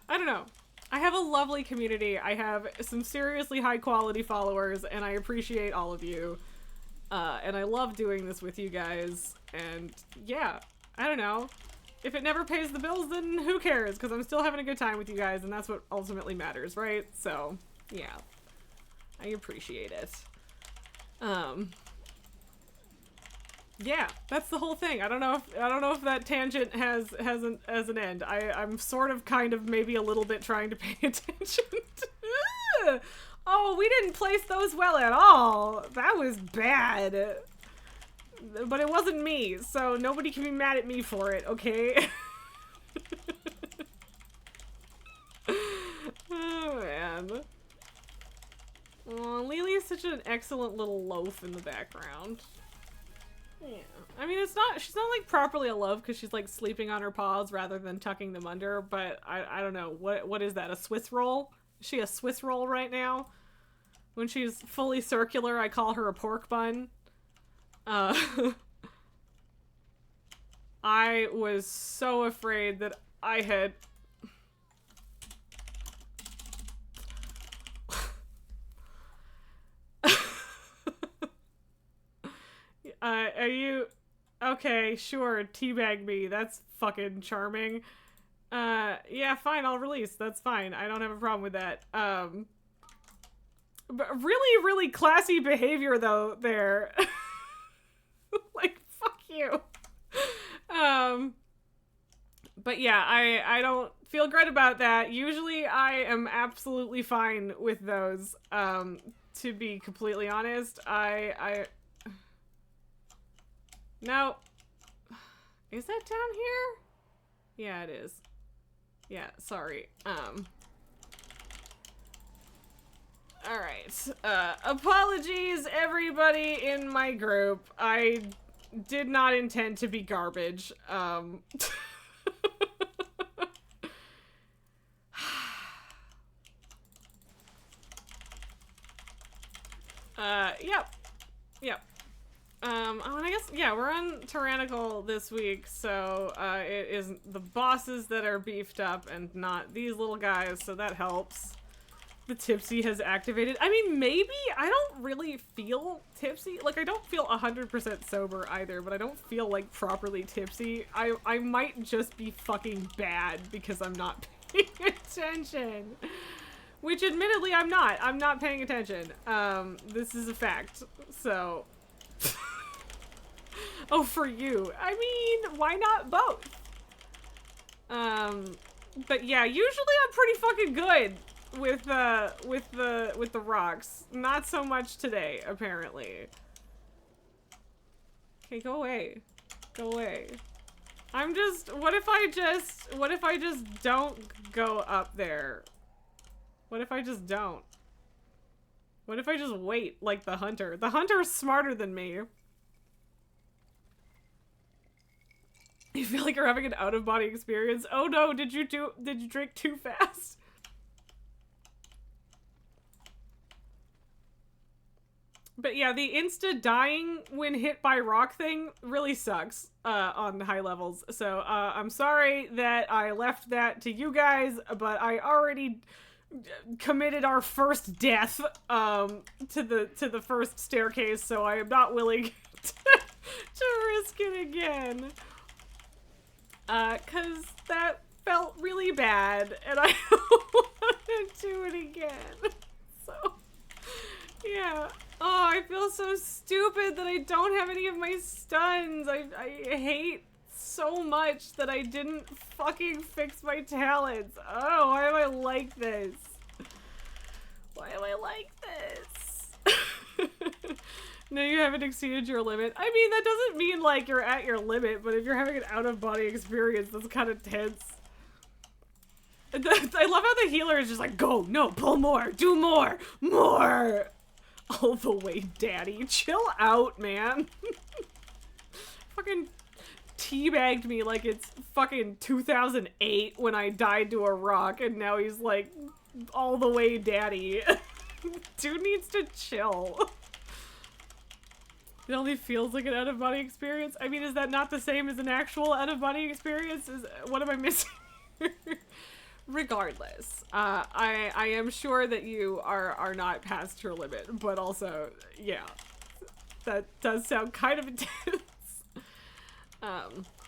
I don't know. I have a lovely community. I have some seriously high quality followers, and I appreciate all of you. And I love doing this with you guys. And yeah, I don't know. If it never pays the bills, then who cares? Because I'm still having a good time with you guys, and that's what ultimately matters, right? So, yeah. I appreciate it. Yeah, that's the whole thing. I don't know if that tangent has an end. I'm sort of kind of maybe a little bit trying to pay attention to oh, we didn't place those well at all. That was bad. But it wasn't me, so nobody can be mad at me for it, okay? Oh, man. Aw, Lily's such an excellent little loaf in the background. Yeah. I mean, she's not like properly a loaf because she's like sleeping on her paws rather than tucking them under, but I don't know. What is that? A Swiss roll? Is she a Swiss roll right now? When she's fully circular, I call her a pork bun. I was so afraid that I had... are you... Okay, sure, teabag me. That's fucking charming. Yeah, fine, I'll release. That's fine. I don't have a problem with that. But really, really classy behavior, though, there. Like, fuck you. But yeah, I don't feel great about that. Usually I am absolutely fine with those, to be completely honest. No. Is that down here? Yeah, it is. Yeah, sorry. Alright. Apologies, everybody in my group. I did not intend to be garbage. Yep. Yep. Oh, and I guess, yeah, we're on Tyrannical this week, so, it is the bosses that are beefed up and not these little guys, so that helps. The tipsy has activated. I mean, maybe I don't really feel tipsy. Like, I don't feel 100% sober either, but I don't feel, like, properly tipsy. I might just be fucking bad because I'm not paying attention. Which, admittedly, I'm not. I'm not paying attention. This is a fact. So... Oh, for you. I mean, why not both? But yeah, usually I'm pretty fucking good with the rocks. Not so much today, apparently. Okay, go away. Go away. What if I just don't go up there? What if I just don't? What if I just wait like the hunter? The hunter's smarter than me. You feel like you're having an out-of-body experience? Oh no, did you drink too fast? But yeah, the insta-dying when hit by rock thing really sucks on high levels. So I'm sorry that I left that to you guys, but I already committed our first death to the first staircase, so I am not willing to risk it again. 'Cause that felt really bad, and I don't want to do it again. So, yeah. Oh, I feel so stupid that I don't have any of my stuns. I hate so much that I didn't fucking fix my talents. Oh, why am I like this? Why am I like this? No, you haven't exceeded your limit. I mean, that doesn't mean, like, you're at your limit, but if you're having an out-of-body experience, that's kind of tense. I love how the healer is just like, go, no, pull more, do more, more! All the way, daddy. Chill out, man. Fucking teabagged me like it's fucking 2008 when I died to a rock, and now he's like all the way daddy. Dude needs to chill. It only feels like an out-of-body experience. I mean, is that not the same as an actual out-of-body experience? What am I missing? Regardless, I am sure that you are not past your limit, but also, yeah, that does sound kind of intense.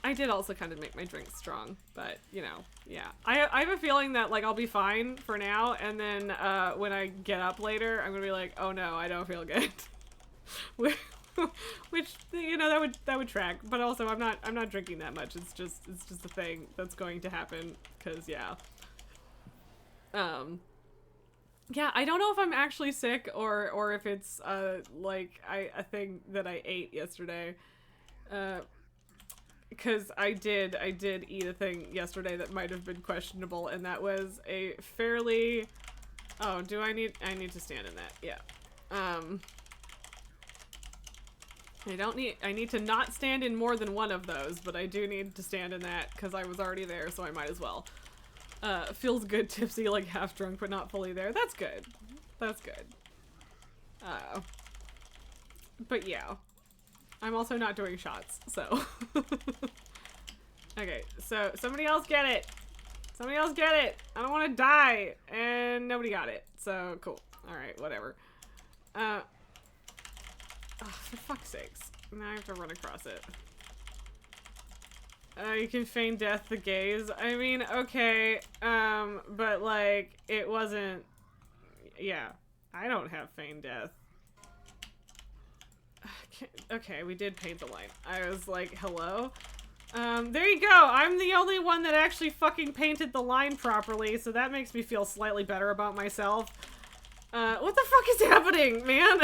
I did also kind of make my drink strong, but, you know, yeah. I have a feeling that, like, I'll be fine for now, and then, when I get up later, I'm gonna be like, oh no, I don't feel good. Which, you know, that would track, but also I'm not drinking that much. It's just a thing that's going to happen, because, yeah. Yeah, I don't know if I'm actually sick or if it's, like, a thing that I ate yesterday. Because I did eat a thing yesterday that might have been questionable, and that was a fairly... Oh, I need to stand in that, yeah. I need to not stand in more than one of those, but I do need to stand in that, because I was already there, so I might as well. Feels good tipsy, like half drunk, but not fully there. That's good. That's good. But yeah. I'm also not doing shots, so. Okay, so somebody else get it. Somebody else get it. I don't want to die. And nobody got it. So, cool. Alright, whatever. Oh, for fuck's sakes. Now I have to run across it. You can feign death the gaze. I mean, okay, but like, it wasn't... Yeah, I don't have feign death. Okay, we did paint the line. I was like, hello? There you go! I'm the only one that actually fucking painted the line properly, so that makes me feel slightly better about myself. What the fuck is happening, man?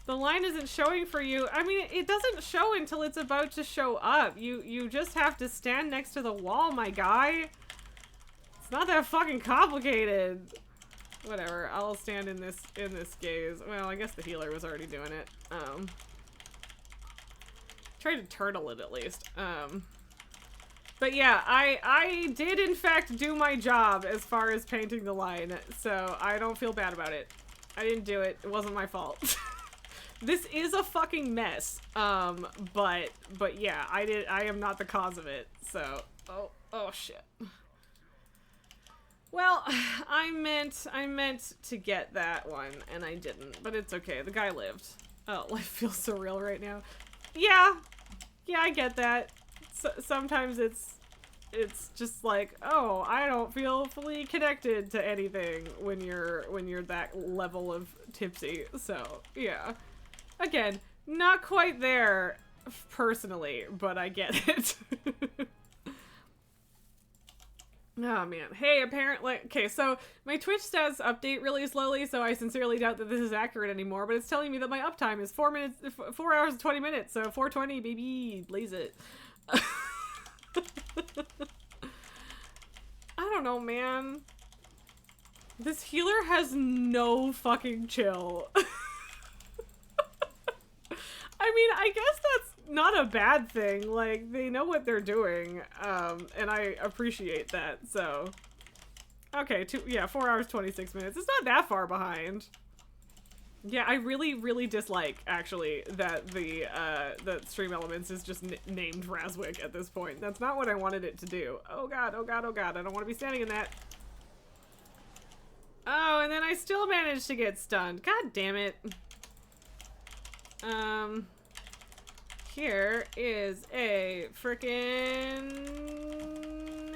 The line isn't showing for you. I mean, it doesn't show until it's about to show up. You just have to stand next to the wall, my guy. It's not that fucking complicated. Whatever, I'll stand in this gaze. Well, I guess the healer was already doing it. Tried to turtle it at least. But yeah, I did in fact do my job as far as painting the line, so I don't feel bad about it. I didn't do it. It wasn't my fault. This is a fucking mess. But yeah, I am not the cause of it. So, oh shit. Well, I meant to get that one, and I didn't, but it's okay. The guy lived. Oh, life feels surreal right now. Yeah, I get that. Sometimes it's just like, oh, I don't feel fully connected to anything when you're that level of tipsy. So, yeah. Again, not quite there personally, but I get it. Oh man. Hey, apparently, okay, so my Twitch stats update really slowly, so I sincerely doubt that this is accurate anymore, but it's telling me that my uptime is 4 hours and 20 minutes, so 420, baby, blaze it. I don't know, man. This healer has no fucking chill. I mean, I guess that's not a bad thing. Like, they know what they're doing, and I appreciate that, so. Okay, 4 hours, 26 minutes. It's not that far behind. Yeah, I really, really dislike, actually, that the Stream Elements is just named Razwick at this point. That's not what I wanted it to do. Oh god, oh god, oh god, I don't want to be standing in that. Oh, and then I still managed to get stunned. God damn it. Here is a frickin'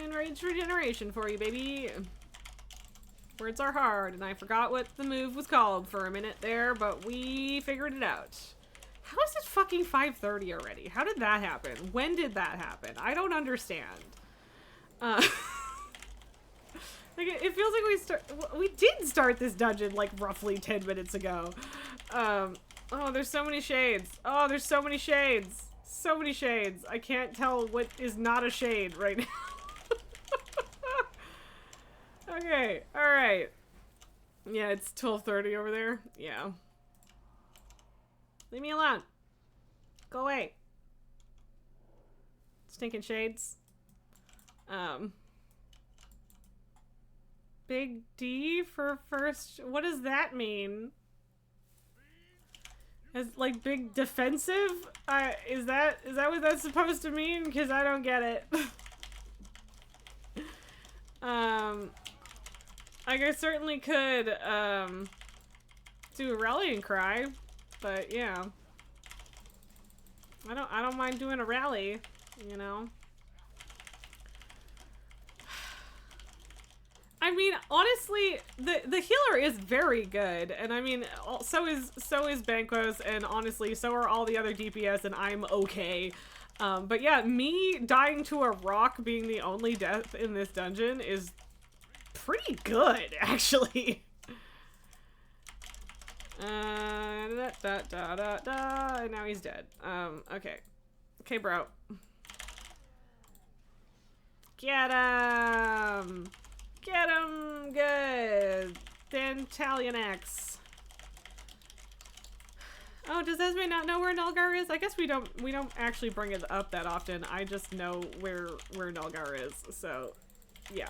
Enraged Regeneration for you, baby. Words are hard, and I forgot what the move was called for a minute there, but we figured it out. How is it fucking 5:30 already? How did that happen? When did that happen? I don't understand. Like, it feels like we did start this dungeon, like, roughly 10 minutes ago. Oh, there's so many shades. Oh, there's so many shades. So many shades. I can't tell what is not a shade right now. Okay, alright. Yeah, it's 12:30 over there. Yeah. Leave me alone. Go away. Stinking shades. Big D for first. What does that mean? As like big defensive? Is that what that's supposed to mean? Because I don't get it. Like I certainly could do a rallying cry, but yeah. I don't mind doing a rally, you know. I mean, honestly, the healer is very good, and I mean, so is Banquos, and honestly, so are all the other DPS, and I'm okay. But yeah, me dying to a rock being the only death in this dungeon is pretty good, actually. And now he's dead. Okay. Okay, bro. Get him! Get him good! Dantalion X. Oh, does Esme not know where Nulgar is? I guess we don't actually bring it up that often. I just know where Nulgar is, so yeah.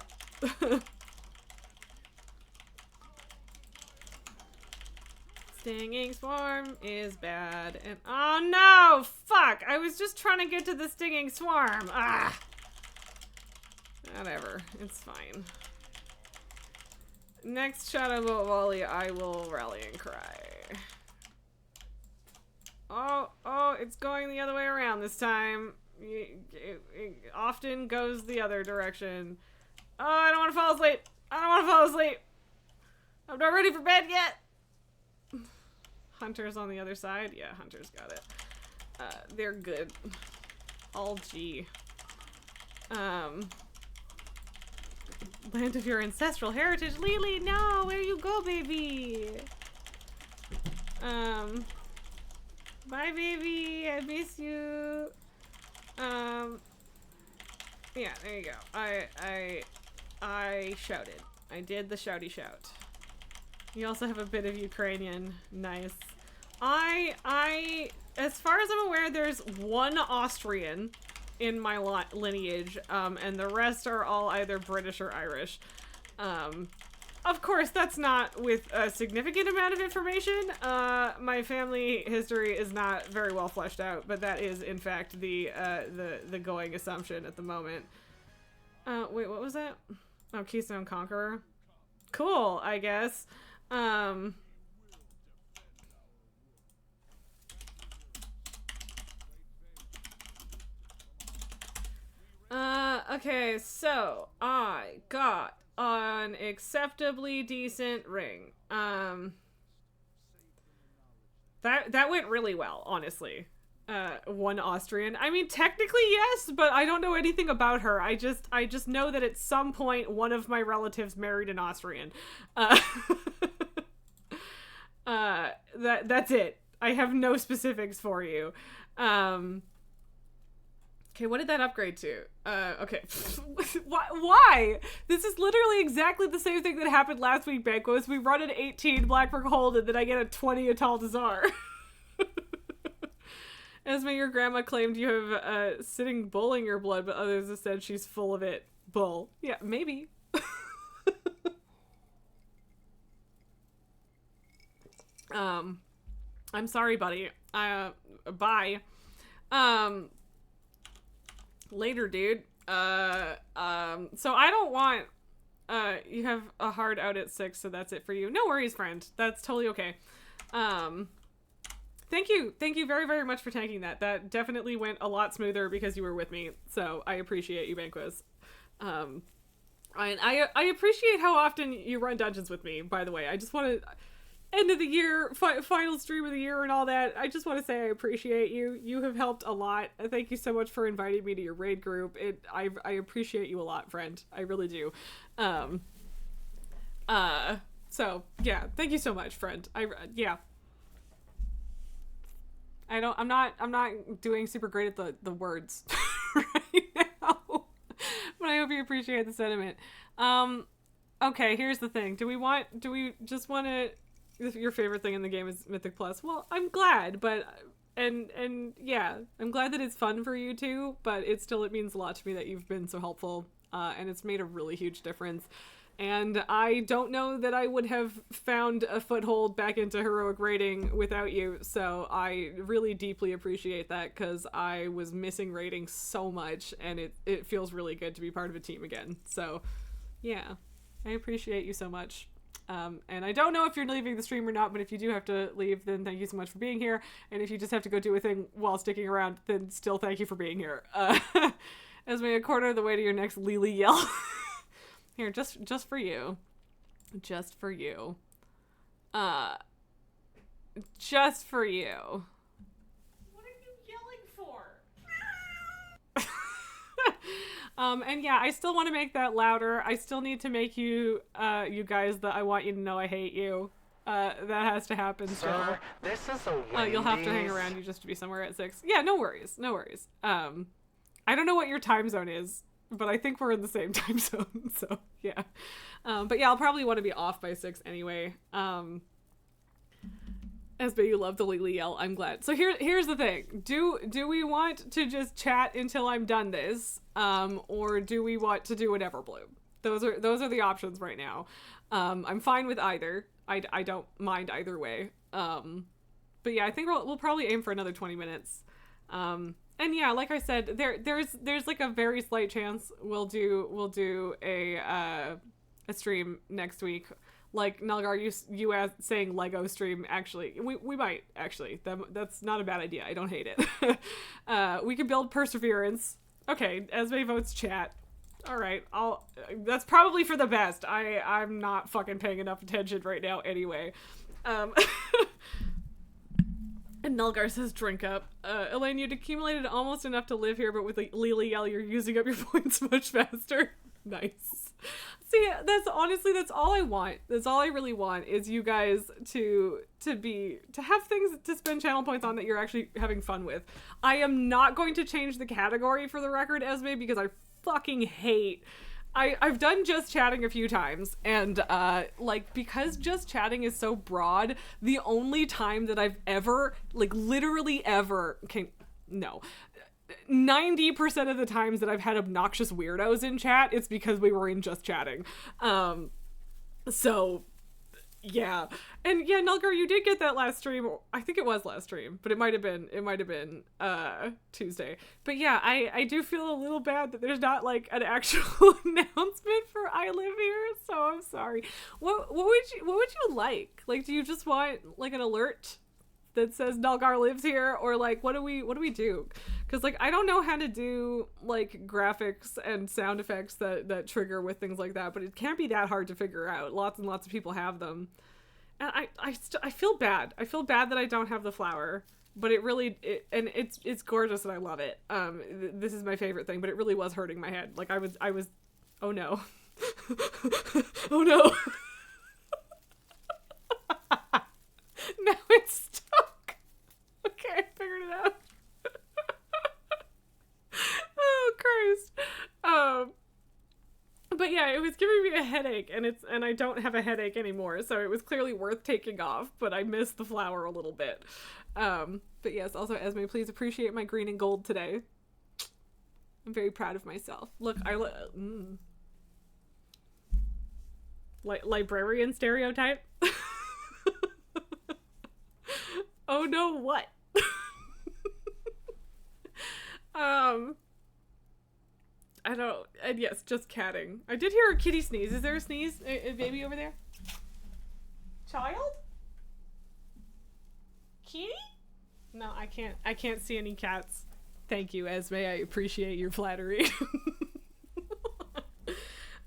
Stinging swarm is bad, and oh no! Fuck! I was just trying to get to the stinging swarm. Ah! Whatever, it's fine. Next Shadow Bolt Volley, I will rally and cry. Oh, it's going the other way around this time. It often goes the other direction. Oh, I don't want to fall asleep. I don't want to fall asleep. I'm not ready for bed yet. Hunter's on the other side. Yeah, Hunter's got it. They're good. All G. Land of your ancestral heritage. Lily, no! Where you go, baby? Bye, baby. I miss you. Yeah, there you go. I shouted. I did the shouty shout. You also have a bit of Ukrainian. Nice. As far as I'm aware, there's one Austrian in my lineage, and the rest are all either British or Irish. Of course, that's not with a significant amount of information. My family history is not very well fleshed out, but that is, in fact, the going assumption at the moment. Wait, what was that? Oh, Keystone Conqueror. Cool, I guess. Okay, so I got an acceptably decent ring. That went really well, honestly. One Austrian. I mean, technically yes, but I don't know anything about her. I just know that at some point one of my relatives married an Austrian. That's it. I have no specifics for you. Okay, what did that upgrade to? Okay. Why? This is literally exactly the same thing that happened last week, Banquos. We run an 18 Blackbrook Hold, and then I get a 20 Atal Dazar. Esme, your grandma claimed you have sitting bull in your blood, but others have said she's full of it. Bull. Yeah, maybe. I'm sorry, buddy. Bye. Later, dude. So I don't want, you have a hard out at 6, so that's it for you. No worries, friend. That's totally okay. Thank you very, very much for tanking that. That definitely went a lot smoother because you were with me, so I appreciate you, Banquos. I appreciate how often you run dungeons with me, by the way. I just want to, end of the year, final stream of the year and all that, I just want to say I appreciate you. You have helped a lot. Thank you so much for inviting me to your raid group. I appreciate you a lot, friend. I really do. So yeah, thank you so much, friend. Yeah. I'm not doing super great at the words right now, but I hope you appreciate the sentiment. Okay, here's the thing. Do we just want to, your favorite thing in the game is Mythic Plus? Well, I'm glad, but and yeah, I'm glad that it's fun for you too, but it means a lot to me that you've been so helpful, and it's made a really huge difference. And I don't know that I would have found a foothold back into heroic raiding without you, so I really deeply appreciate that, because I was missing raiding so much, and it feels really good to be part of a team again. So yeah, I appreciate you so much. And I don't know if you're leaving the stream or not, but if you do have to leave, then thank you so much for being here. And if you just have to go do a thing while sticking around, then still thank you for being here. As a quarter of the way to your next Lily yell. Here, just for you. Just for you. Just for you. What are you yelling for? And yeah, I still want to make that louder. I still need to make you guys the I want you to know I hate you. That has to happen still. Sir, this is a Wendy's. You'll have to hang around. You just to be somewhere at 6. Yeah, no worries. No worries. I don't know what your time zone is, but I think we're in the same time zone. So yeah. But yeah, I'll probably want to be off by 6 anyway. Esbe, you love the Lily yell. I'm glad. So here's the thing. Do we want to just chat until I'm done this? Or do we want to do whatever, Blue? Those are the options right now. I'm fine with either. I don't mind either way. But yeah, I think we'll probably aim for another 20 minutes. And yeah, like I said, there's like a very slight chance we'll do a stream next week. Like Nalgar, you as saying Lego stream, actually, we might actually. That's not a bad idea. I don't hate it. We can build perseverance. Okay, Esme votes chat. All right, that's probably for the best. I'm not fucking paying enough attention right now anyway. And Nalgar says drink up. Elaine, you'd accumulated almost enough to live here, but with Lily yell, you're using up your points much faster. Nice. See, that's all I want. That's all I really want is you guys to have things to spend channel points on that you're actually having fun with. I am not going to change the category for the record, Esme, because I fucking hate. I've done just chatting a few times, and because just chatting is so broad, the only time that I've ever, literally ever, 90% of the times that I've had obnoxious weirdos in chat, it's because we were in just chatting. So yeah. And yeah, Nulgar, you did get that last stream. I think it was last stream, but it might have been Tuesday. But yeah, I do feel a little bad that there's not like an actual announcement for I Live Here, so I'm sorry. What would you like? Like, do you just want like an alert that says Nalgar lives here, or like what do we do? Because like I don't know how to do like graphics and sound effects that trigger with things like that, but it can't be that hard to figure out. Lots and lots of people have them, and I feel bad. I feel bad that I don't have the flower, but it's gorgeous and I love it. This is my favorite thing, but it really was hurting my head. Like I was oh no. Oh no. Now it's stuck. Okay, I figured it out. Oh Christ. But yeah, it was giving me a headache, and I don't have a headache anymore, so it was clearly worth taking off, but I missed the flower a little bit. But yes, also Esme, please appreciate my green and gold today. I'm very proud of myself. Look, librarian stereotype. Oh no, what? I don't, and yes, just catting. I did hear a kitty sneeze. Is there a sneeze? A baby over there? Child? Kitty? No, I can't see any cats. Thank you, Esme. I appreciate your flattery.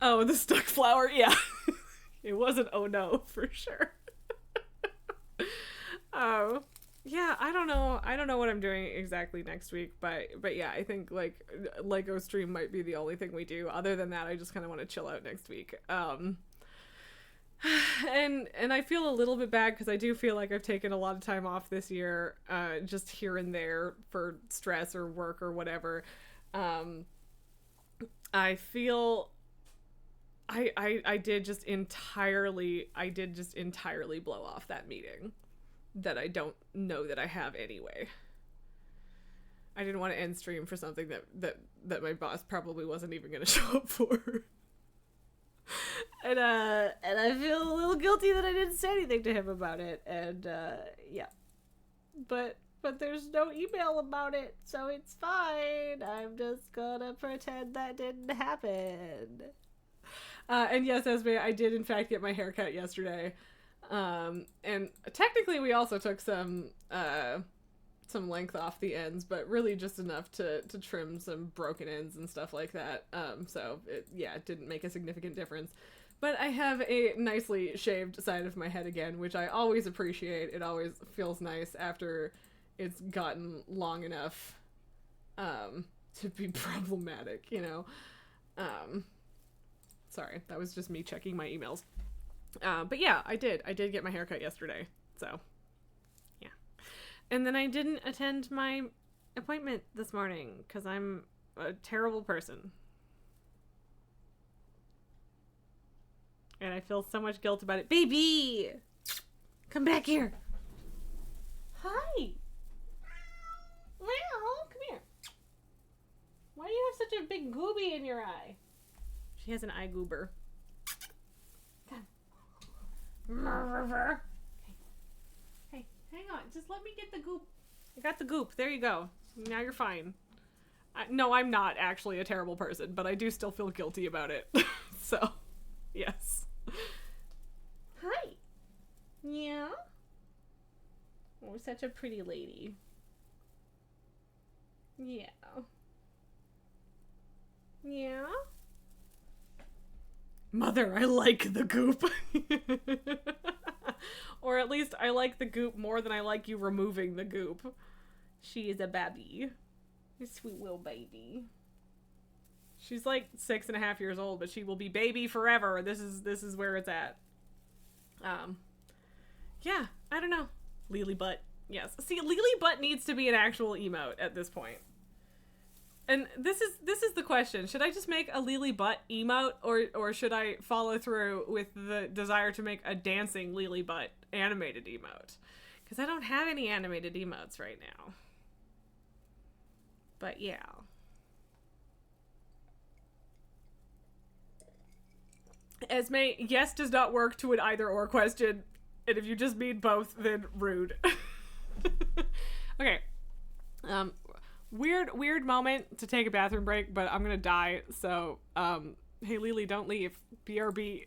Oh, the stuck flower. Yeah. It wasn't oh no, for sure. Yeah, I don't know what I'm doing exactly next week, but yeah, I think like Lego stream might be the only thing we do. Other than that, I just kind of want to chill out next week. And I feel a little bit bad because I do feel like I've taken a lot of time off this year, just here and there for stress or work or whatever. I feel I did just entirely blow off that meeting that I don't know that I have anyway. I didn't want to end stream for something that my boss probably wasn't even going to show up for. And I feel a little guilty that I didn't say anything to him about it. And yeah. But there's no email about it, so it's fine. I'm just gonna pretend that didn't happen. And yes, Esme, I did in fact get my hair cut yesterday. And technically we also took some length off the ends, but really just enough to trim some broken ends and stuff like that. So it didn't make a significant difference. But I have a nicely shaved side of my head again, which I always appreciate. It always feels nice after it's gotten long enough to be problematic, you know? Sorry, that was just me checking my emails. But yeah, I did get my haircut yesterday, so yeah. And then I didn't attend my appointment this morning because I'm a terrible person. And I feel so much guilt about it. Baby! Come back here. Hi. Meow, come here. Why do you have such a big gooby in your eye? She has an eye goober. Come. Hey, hang on. Just let me get the goop. I got the goop. There you go. Now you're fine. No, I'm not actually a terrible person, but I do still feel guilty about it. So, yes. Hi. Yeah? Oh, such a pretty lady. Yeah. Yeah? Mother, I like the goop. Or at least I like the goop more than I like you removing the goop. She is a babby. A sweet little baby. She's like 6.5 years old, but she will be baby forever. This is where it's at. Yeah, I don't know. Lily butt. Yes. See, Lily butt needs to be an actual emote at this point. And this is the question. Should I just make a Lily butt emote or should I follow through with the desire to make a dancing Lily butt animated emote? Cuz I don't have any animated emotes right now. But yeah. Esme, yes does not work to an either or question. And if you just mean both, then rude. Okay. Weird moment to take a bathroom break, but I'm gonna die. So, hey Lily, don't leave. BRB.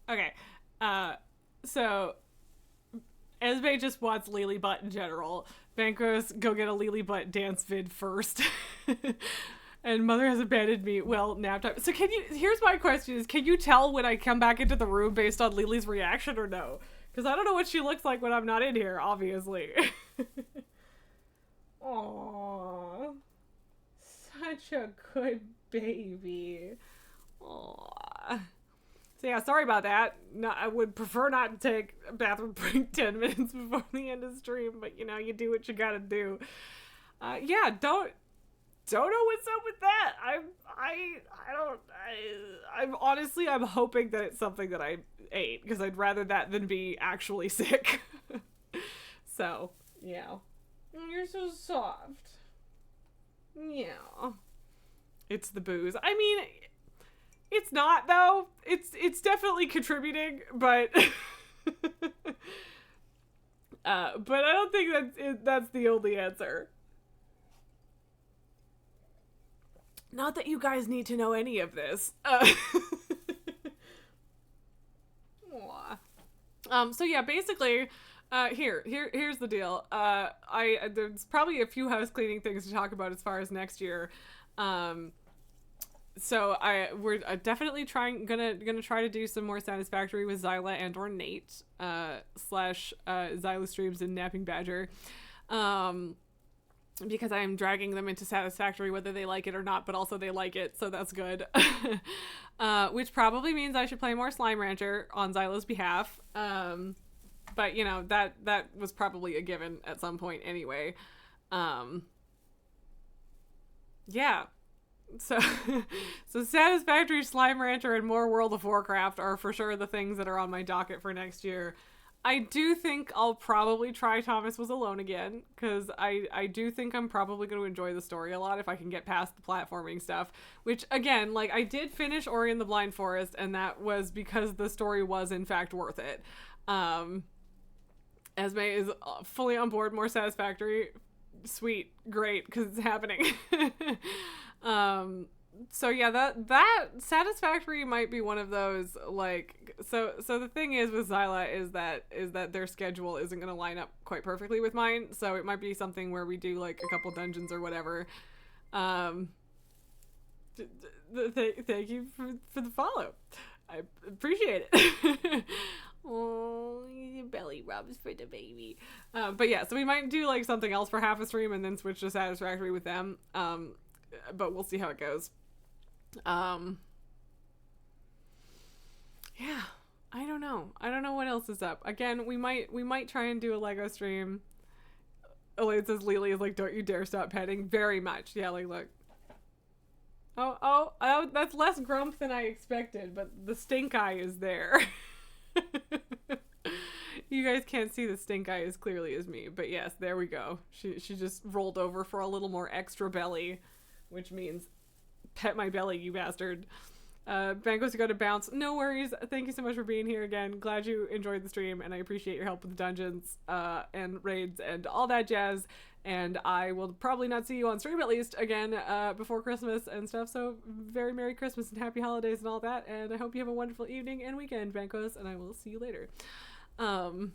Okay. So Esme just wants Lily Butt in general. Bankos, go get a Lily Butt dance vid first. And Mother has abandoned me. Well, nap time. So here's my question is, can you tell when I come back into the room based on Lily's reaction or no? Because I don't know what she looks like when I'm not in here, obviously. Aww. Such a good baby. Aww. So yeah, sorry about that. No, I would prefer not to take a bathroom break 10 minutes before the end of the stream, but you know, you do what you gotta do. Yeah, don't know what's up with that. I'm honestly, I'm hoping that it's something that I ate, because I'd rather that than be actually sick. So, yeah. You're so soft. Yeah. It's the booze. I mean, it's not, though. It's definitely contributing, but but I don't think that's the only answer. Not that you guys need to know any of this. So yeah, basically, here's the deal. There's probably a few house cleaning things to talk about as far as next year. So we're definitely gonna try to do some more Satisfactory with Zyla and or Nate / Zyla streams and Napping Badger. Because I am dragging them into Satisfactory whether they like it or not, but also they like it, so that's good. Which probably means I should play more Slime Rancher on Zylo's behalf. But you know, that was probably a given at some point anyway. Yeah. So Satisfactory, Slime Rancher, and more World of Warcraft are for sure the things that are on my docket for next year. I do think I'll probably try Thomas Was Alone again, because I do think I'm probably going to enjoy the story a lot if I can get past the platforming stuff, which, again, like, I did finish Ori and the Blind Forest, and that was because the story was, in fact, worth it. Esme is fully on board, more Satisfactory. Sweet. Great, because it's happening. So yeah, that Satisfactory might be one of those, like, so the thing is with Zyla is that their schedule isn't going to line up quite perfectly with mine, so it might be something where we do like a couple dungeons or whatever. Thank you for the follow. I appreciate it. Oh, belly rubs for the baby. But yeah, so we might do like something else for half a stream and then switch to Satisfactory with them. But we'll see how it goes. Yeah, I don't know what else is up. Again, we might try and do a Lego stream. Elaine says Lily is like, don't you dare stop petting. Very much. Yeah, like, look. Oh, that's less grump than I expected, but the stink eye is there. You guys can't see the stink eye as clearly as me, but yes, there we go. She just rolled over for a little more extra belly, which means pet my belly, you bastard. Bango's got to bounce. No worries. Thank you so much for being here again. Glad you enjoyed the stream, and I appreciate your help with the dungeons and raids and all that jazz. And I will probably not see you on stream, at least, again, before Christmas and stuff. So very Merry Christmas and Happy Holidays and all that. And I hope you have a wonderful evening and weekend, Bankos, and I will see you later. But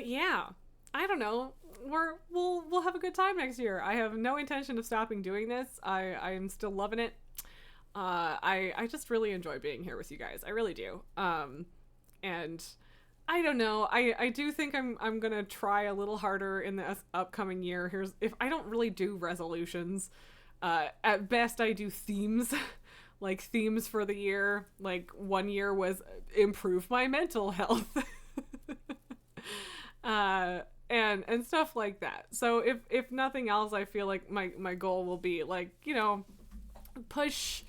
yeah, I don't know. We'll have a good time next year. I have no intention of stopping doing this. I am still loving it. I just really enjoy being here with you guys. I really do. And I don't know. I do think I'm gonna try a little harder in the upcoming year. If I don't really do resolutions, at best I do themes, like themes for the year. Like one year was improve my mental health, and stuff like that. So if nothing else, I feel like my goal will be like, you know, push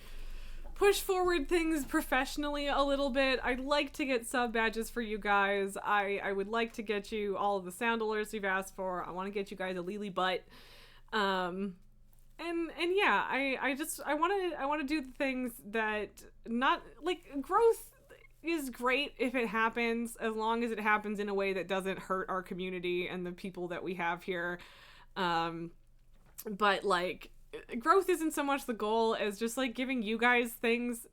forward things professionally a little bit. I'd like to get sub badges for you guys. I would like to get you all of the sound alerts you've asked for. I want to get you guys a Lily butt. And yeah, I want to do the things that, not like, growth is great if it happens, as long as it happens in a way that doesn't hurt our community and the people that we have here. But like, growth isn't so much the goal as just like giving you guys things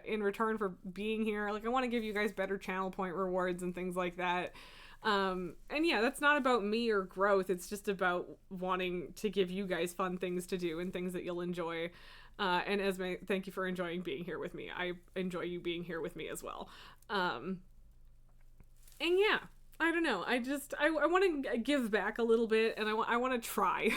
in return for being here. Like I want to give you guys better channel point rewards and things like that. And yeah, that's not about me or growth. It's just about wanting to give you guys fun things to do and things that you'll enjoy. And Esme, thank you for enjoying being here with me. I enjoy you being here with me as well. And yeah, I don't know. I want to give back a little bit, and I want to try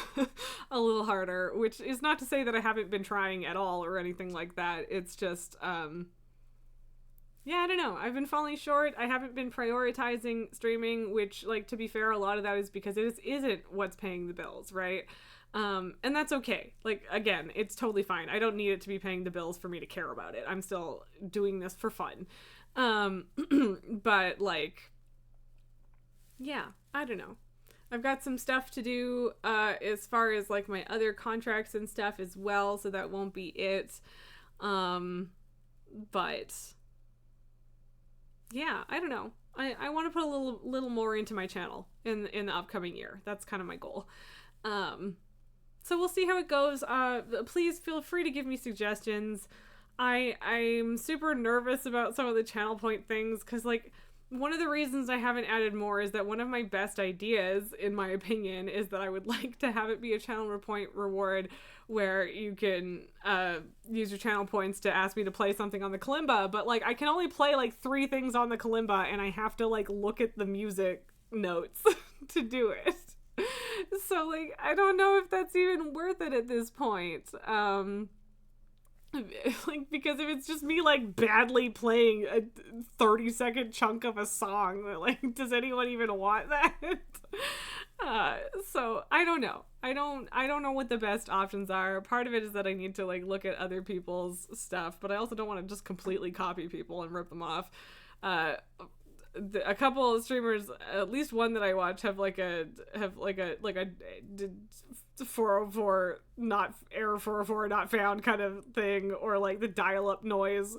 a little harder, which is not to say that I haven't been trying at all or anything like that. It's just, yeah, I don't know. I've been falling short. I haven't been prioritizing streaming, which, like, to be fair, a lot of that is because it isn't what's paying the bills, right? And that's okay. Like, again, it's totally fine. I don't need it to be paying the bills for me to care about it. I'm still doing this for fun. But, like, yeah, I don't know. I've got some stuff to do, as far as, like, my other contracts and stuff as well, so that won't be it. But yeah, I don't know. I want to put a little more into my channel in the upcoming year. That's kind of my goal. So we'll see how it goes. Please feel free to give me suggestions. I'm super nervous about some of the channel point things, because, like, one of the reasons I haven't added more is that one of my best ideas, in my opinion, is that I would like to have it be a channel point reward where you can use your channel points to ask me to play something on the kalimba, but, like, I can only play, like, 3 things on the kalimba, and I have to, like, look at the music notes to do it. So, like, I don't know if that's even worth it at this point. Like, because if it's just me, like, badly playing a 30-second chunk of a song, like, does anyone even want that? So I don't know. I don't know what the best options are. Part of it is that I need to, like, look at other people's stuff, but I also don't want to just completely copy people and rip them off. A couple of streamers, at least one that I watch, have like a 404 not error 404 not found kind of thing, or like the dial-up noise,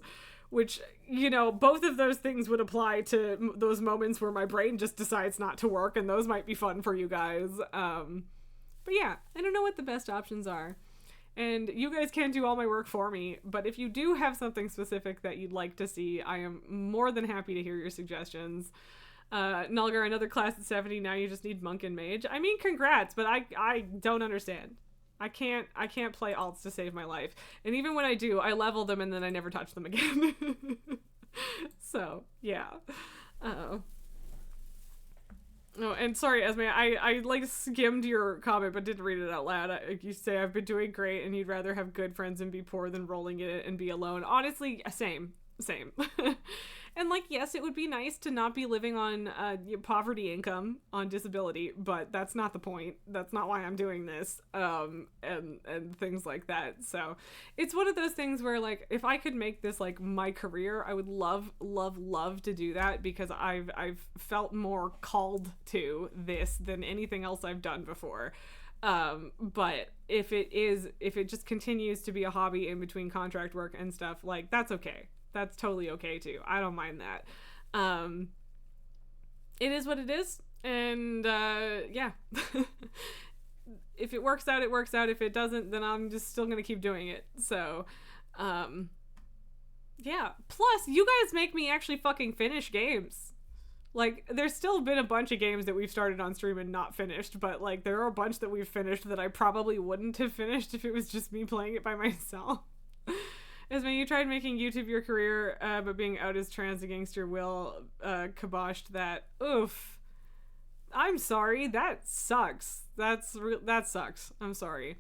which, you know, both of those things would apply to those moments where my brain just decides not to work, and those might be fun for you guys. But yeah, I don't know what the best options are. And you guys can do all my work for me, but if you do have something specific that you'd like to see, I am more than happy to hear your suggestions. Nulgar, another class at 70, now you just need Monk and Mage. I mean, congrats, but I don't understand. I can't play alts to save my life. And even when I do, I level them and then I never touch them again. So, yeah. Oh, and sorry, Esme, I like skimmed your comment but didn't read it out loud. You say I've been doing great and you'd rather have good friends and be poor than rolling it and be alone. Honestly, same. And, like, yes, it would be nice to not be living on poverty income on disability, but that's not the point. That's not why I'm doing this, and things like that. So it's one of those things where, like, if I could make this, like, my career, I would love to do that, because I've felt more called to this than anything else I've done before. But if it just continues to be a hobby in between contract work and stuff, like, that's okay. That's totally okay too. I don't mind that. It is what it is. And, yeah. If it works out, it works out. If it doesn't, then I'm just still gonna keep doing it. So, yeah. Plus, you guys make me actually fucking finish games. Like, there's still been a bunch of games that we've started on stream and not finished, but, like, there are a bunch that we've finished that I probably wouldn't have finished if it was just me playing it by myself. Esme, you tried making YouTube your career, but being out as trans against your will kiboshed that. Oof. I'm sorry. That sucks. That sucks. I'm sorry.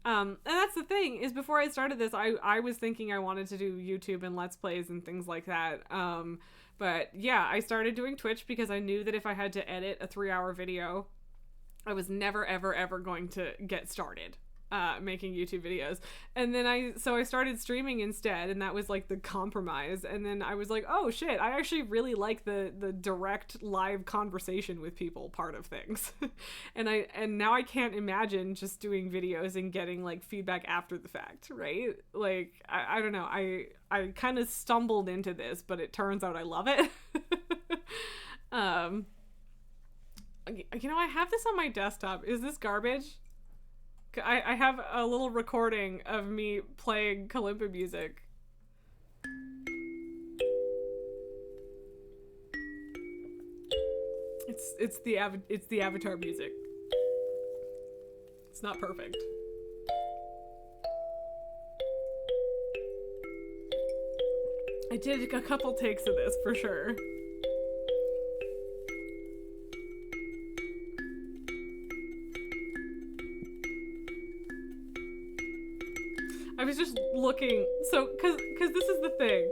And that's the thing, is before I started this, I was thinking I wanted to do YouTube and Let's Plays and things like that. But yeah, I started doing Twitch because I knew that if I had to edit a 3-hour video, I was never, ever, ever going to get started making YouTube videos. And then I started streaming instead, and that was like the compromise. And then I was like, oh shit, I actually really like the direct live conversation with people part of things. and now I can't imagine just doing videos and getting like feedback after the fact, right? Like, I don't know, I kind of stumbled into this, but it turns out I love it. You know, I have this on my desktop. Is this garbage? I have a little recording of me playing kalimba music. It's the Avatar music. It's not perfect. I did a couple takes of this for sure. I was just looking, so cause this is the thing,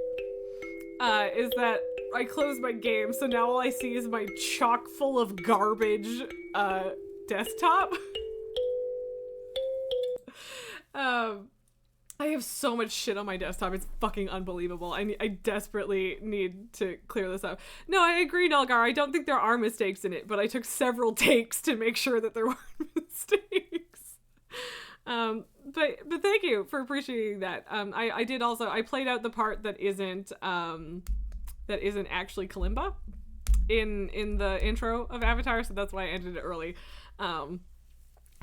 is that I closed my game, so now all I see is my chock full of garbage desktop. I have so much shit on my desktop, it's fucking unbelievable. I desperately need to clear this up. No, I agree, Nelgar, I don't think there are mistakes in it, but I took several takes to make sure that there weren't mistakes. But thank you for appreciating that. I did also, I played out the part that isn't actually kalimba in the intro of Avatar, so that's why I ended it early.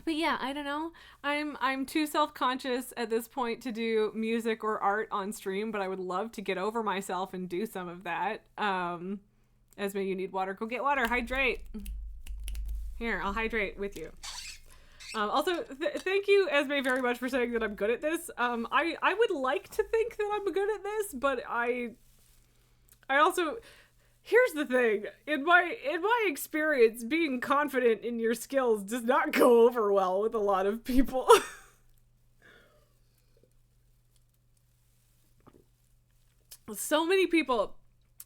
But yeah, I don't know. I'm too self-conscious at this point to do music or art on stream, but I would love to get over myself and do some of that. Esme, you need water. Go get water. Hydrate. Here, I'll hydrate with you. Also, thank you, Esme, very much for saying that I'm good at this. I would like to think that I'm good at this, but I also... Here's the thing, in my experience, being confident in your skills does not go over well with a lot of people. So many people,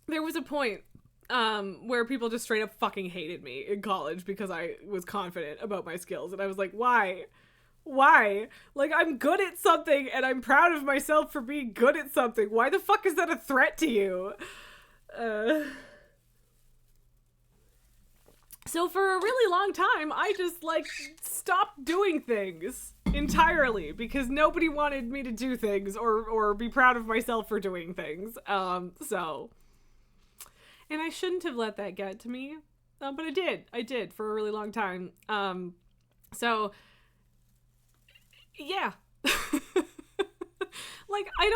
there was a point where people just straight up fucking hated me in college because I was confident about my skills, and I was like, why? Why? Like, I'm good at something and I'm proud of myself for being good at something. Why the fuck is that a threat to you? So for a really long time, I just, like, stopped doing things entirely because nobody wanted me to do things or be proud of myself for doing things. So... And I shouldn't have let that get to me, but I did. I did for a really long time. So... Yeah. Like, I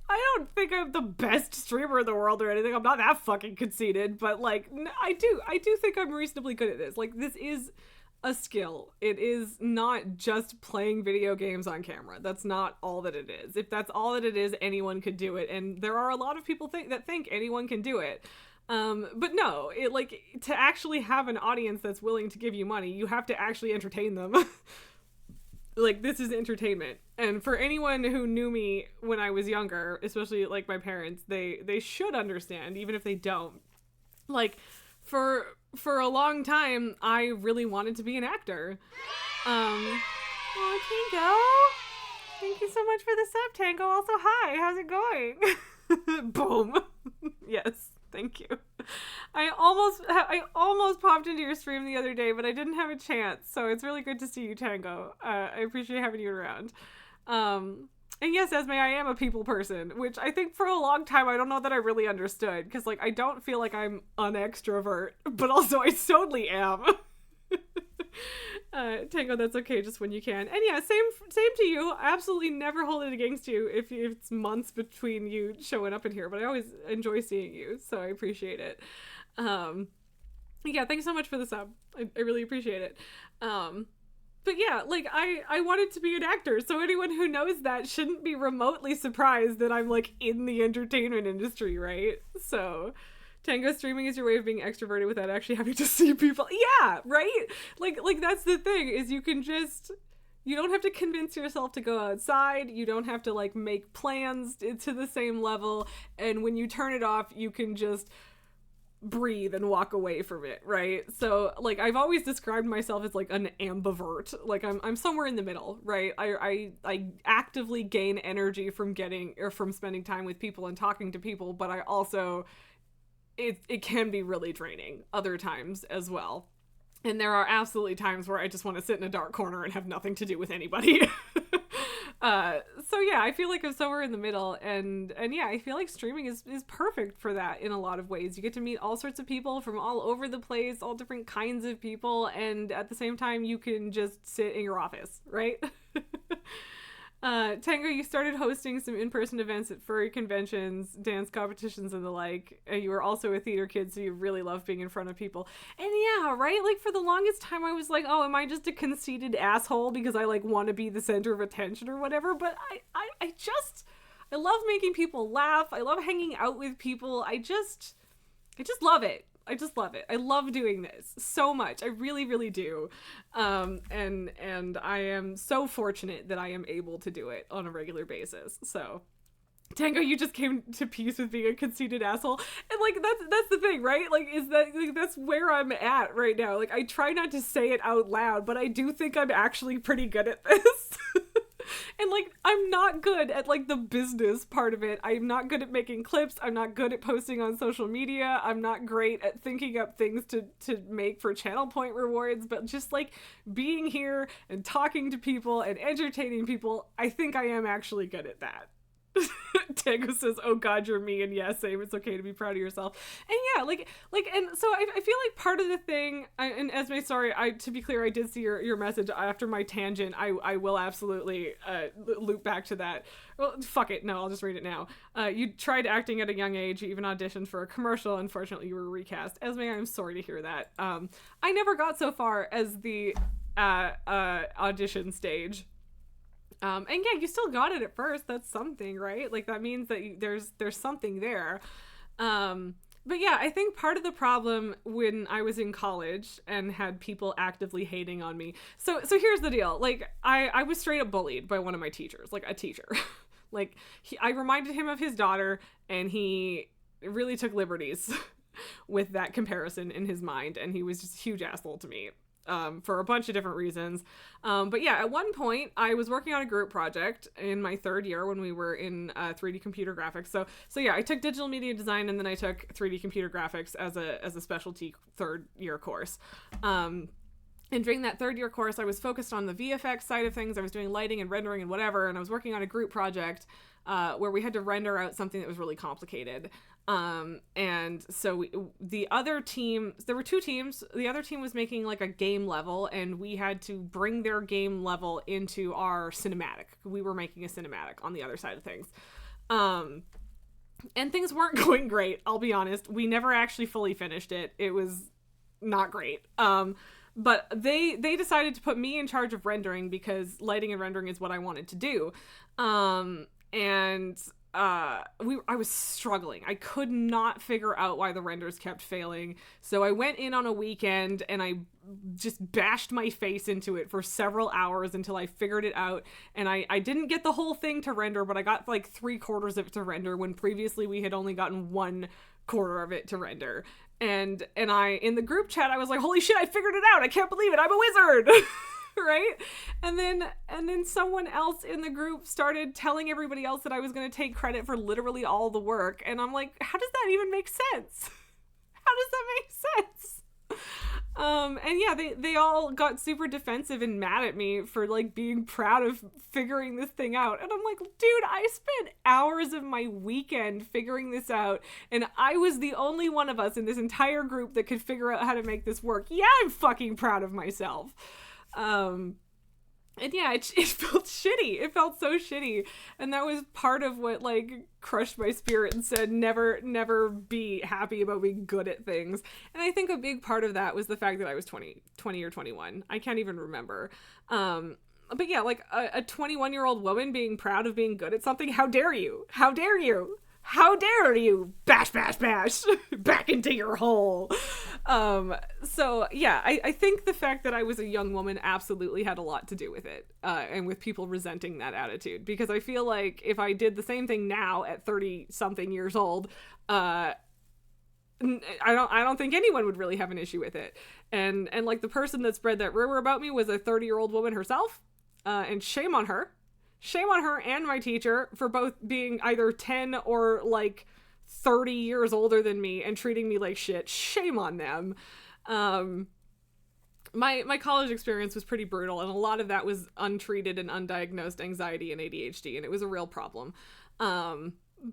don't think I'm the best streamer in the world or anything. I'm not that fucking conceited, but like, I do think I'm reasonably good at this. Like, this is a skill. It is not just playing video games on camera. That's not all that it is. If that's all that it is, anyone could do it. And there are a lot of people that think anyone can do it. But no, like, to actually have an audience that's willing to give you money, you have to actually entertain them. Like, this is entertainment. And for anyone who knew me when I was younger, especially, like, my parents, they should understand, even if they don't. Like, for a long time, I really wanted to be an actor. Oh, Tango! Thank you so much for the sub, Tango. Also, hi, how's it going? Boom. Yes, thank you. I almost popped into your stream the other day, but I didn't have a chance, so it's really good to see you, Tango. I appreciate having you around. And yes, Esme, I am a people person, which I think for a long time I don't know that I really understood, because, like, I don't feel like I'm an extrovert, but also I totally am. Tango, that's okay, just when you can. And yeah, same to you. I absolutely never hold it against you if it's months between you showing up in here, but I always enjoy seeing you, so I appreciate it. Yeah, thanks so much for the sub. I really appreciate it. But yeah, like, I wanted to be an actor, so anyone who knows that shouldn't be remotely surprised that I'm, like, in the entertainment industry, right? So... Tango, streaming is your way of being extroverted without actually having to see people. Yeah, right? Like that's the thing, is you don't have to convince yourself to go outside. You don't have to, like, make plans to the same level. And when you turn it off, you can just breathe and walk away from it, right? So, like, I've always described myself as, like, an ambivert. Like, I'm somewhere in the middle, right? I actively gain energy from spending time with people and talking to people, but I also... It can be really draining other times as well. And there are absolutely times where I just want to sit in a dark corner and have nothing to do with anybody. So yeah, I feel like I'm somewhere in the middle, and yeah, I feel like streaming is perfect for that in a lot of ways. You get to meet all sorts of people from all over the place, all different kinds of people, and at the same time you can just sit in your office, right? Tango, you started hosting some in-person events at furry conventions, dance competitions, and the like. And you were also a theater kid, so you really love being in front of people. And yeah, right? Like, for the longest time, I was like, oh, am I just a conceited asshole because I, like, want to be the center of attention or whatever? But I love making people laugh. I love hanging out with people. I just love it. I just love it. I love doing this so much. I really, really do. And I am so fortunate that I am able to do it on a regular basis. So, Tango, you just came to peace with being a conceited asshole. And, like, that's the thing, right? Like, is that, like, that's where I'm at right now. Like, I try not to say it out loud, but I do think I'm actually pretty good at this. And, like, I'm not good at, like, the business part of it. I'm not good at making clips. I'm not good at posting on social media. I'm not great at thinking up things to make for channel point rewards. But just, like, being here and talking to people and entertaining people, I think I am actually good at that. Tango says, oh god, you're me, and yeah, same, it's okay to be proud of yourself. And yeah, like, and so I feel like part of the thing, and Esme, sorry, to be clear, I did see your message after my tangent. I will absolutely loop back to that. Well, fuck it, no, I'll just read it now. You tried acting at a young age, you even auditioned for a commercial, unfortunately you were recast. Esme, I'm sorry to hear that. I never got so far as the audition stage. And yeah, you still got it at first. That's something, right? Like, that means that there's something there. But yeah, I think part of the problem when I was in college and had people actively hating on me. So here's the deal. Like, I was straight up bullied by one of my teachers, like a teacher. Like, I reminded him of his daughter, and he really took liberties with that comparison in his mind. And he was just a huge asshole to me. For a bunch of different reasons. But yeah, at one point I was working on a group project in my third year when we were in 3D computer graphics. So yeah, I took digital media design, and then I took 3D computer graphics as a specialty third year course. And during that third year course, I was focused on the VFX side of things. I was doing lighting and rendering and whatever, and I was working on a group project where we had to render out something that was really complicated. And so the other team, there were two teams. The other team was making like a game level, and we had to bring their game level into our cinematic. We were making a cinematic on the other side of things. And things weren't going great, I'll be honest. We never actually fully finished it. It was not great. But they decided to put me in charge of rendering because lighting and rendering is what I wanted to do. I was struggling. I could not figure out why the renders kept failing. So I went in on a weekend and I just bashed my face into it for several hours until I figured it out. And I didn't get the whole thing to render, but I got like 3/4 of it to render when previously we had only gotten 1/4 of it to render. And I, in the group chat, I was like, holy shit, I figured it out. I can't believe it. I'm a wizard. Right? And then someone else in the group started telling everybody else that I was going to take credit for literally all the work. And I'm like, how does that even make sense? How does that make sense? And yeah, they all got super defensive and mad at me for like being proud of figuring this thing out. And I'm like, dude, I spent hours of my weekend figuring this out, and I was the only one of us in this entire group that could figure out how to make this work. Yeah, I'm fucking proud of myself. And yeah, it felt shitty. It felt so shitty. And that was part of what like crushed my spirit and said, never be happy about being good at things. And I think a big part of that was the fact that I was 20 or 21. I can't even remember. But yeah, like a 21-year-old woman being proud of being good at something. How dare you? How dare you? How dare you? Bash, bash, bash. Back into your hole. So yeah, I think the fact that I was a young woman absolutely had a lot to do with it. And with people resenting that attitude. Because I feel like if I did the same thing now at 30-something years old, I don't think anyone would really have an issue with it. And like the person that spread that rumor about me was a 30-year-old woman herself. And shame on her. Shame on her and my teacher for both being either 10 or like 30 years older than me and treating me like shit. Shame on them. my college experience was pretty brutal, and a lot of that was untreated and undiagnosed anxiety and ADHD, and it was a real problem.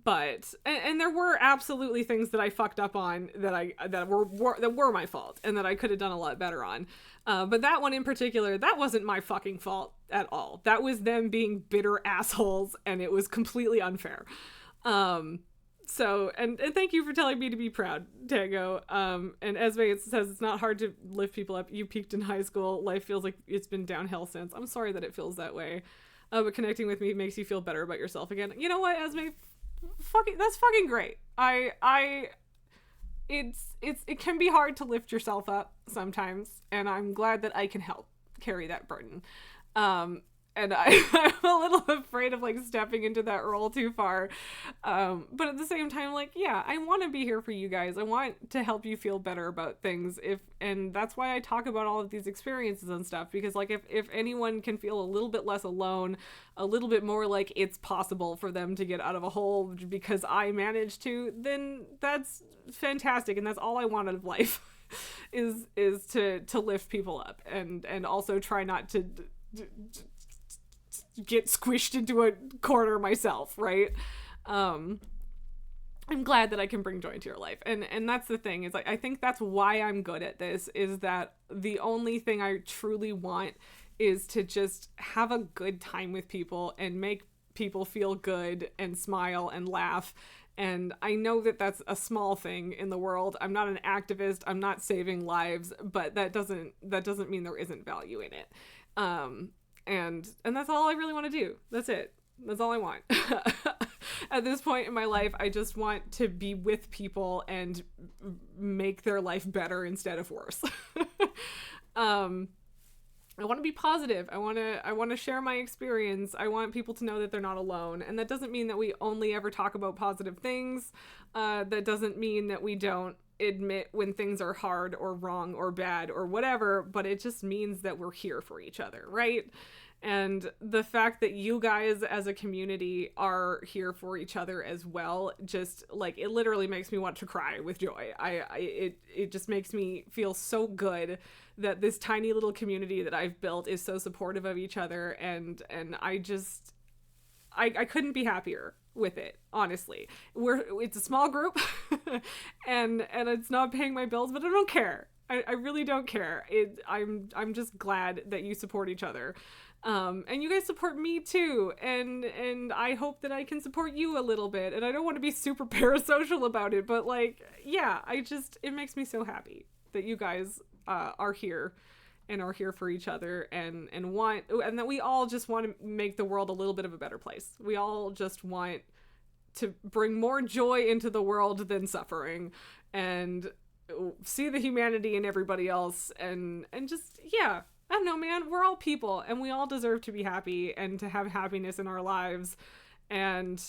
But there were absolutely things that I fucked up on that were my fault and that I could have done a lot better on. But that one in particular, that wasn't my fucking fault at all. That was them being bitter assholes, and it was completely unfair. So, and thank you for telling me to be proud, Tango. And Esme says it's not hard to lift people up. You peaked in high school. Life feels like it's been downhill since. I'm sorry that it feels that way. But connecting with me makes you feel better about yourself again. You know what, Esme? That's fucking great. It can be hard to lift yourself up sometimes, and I'm glad that I can help carry that burden. And I'm a little afraid of like stepping into that role too far. But at the same time, like, yeah, I want to be here for you guys. I want to help you feel better about things. And that's why I talk about all of these experiences and stuff, because like if anyone can feel a little bit less alone, a little bit more like it's possible for them to get out of a hole because I managed to, then that's fantastic. And that's all I want out of life is to lift people up and also try not to get squished into a corner myself, right? I'm glad that I can bring joy to your life. And that's the thing, is like, I think that's why I'm good at this, is that the only thing I truly want is to just have a good time with people and make people feel good and smile and laugh. And I know that that's a small thing in the world. I'm not an activist. I'm not saving lives, but that doesn't mean there isn't value in it. And that's all I really want to do. That's it. That's all I want. At this point in my life, I just want to be with people and make their life better instead of worse. I want to be positive. I want to share my experience. I want people to know that they're not alone. And that doesn't mean that we only ever talk about positive things. That doesn't mean that we don't admit when things are hard or wrong or bad or whatever, but it just means that we're here for each other, right? And the fact that you guys as a community are here for each other as well, just like, it literally makes me want to cry with joy. It just makes me feel so good that this tiny little community that I've built is so supportive of each other, and I couldn't be happier with it, honestly. It's a small group and it's not paying my bills, but I don't care. I really don't care. I'm just glad that you support each other. And you guys support me too, and I hope that I can support you a little bit. And I don't want to be super parasocial about it, but like, yeah, it makes me so happy that you guys are here and are here for each other and that we all just want to make the world a little bit of a better place. We all just want to bring more joy into the world than suffering, and see the humanity in everybody else, and just, yeah, I don't know, man, we're all people, and we all deserve to be happy and to have happiness in our lives. And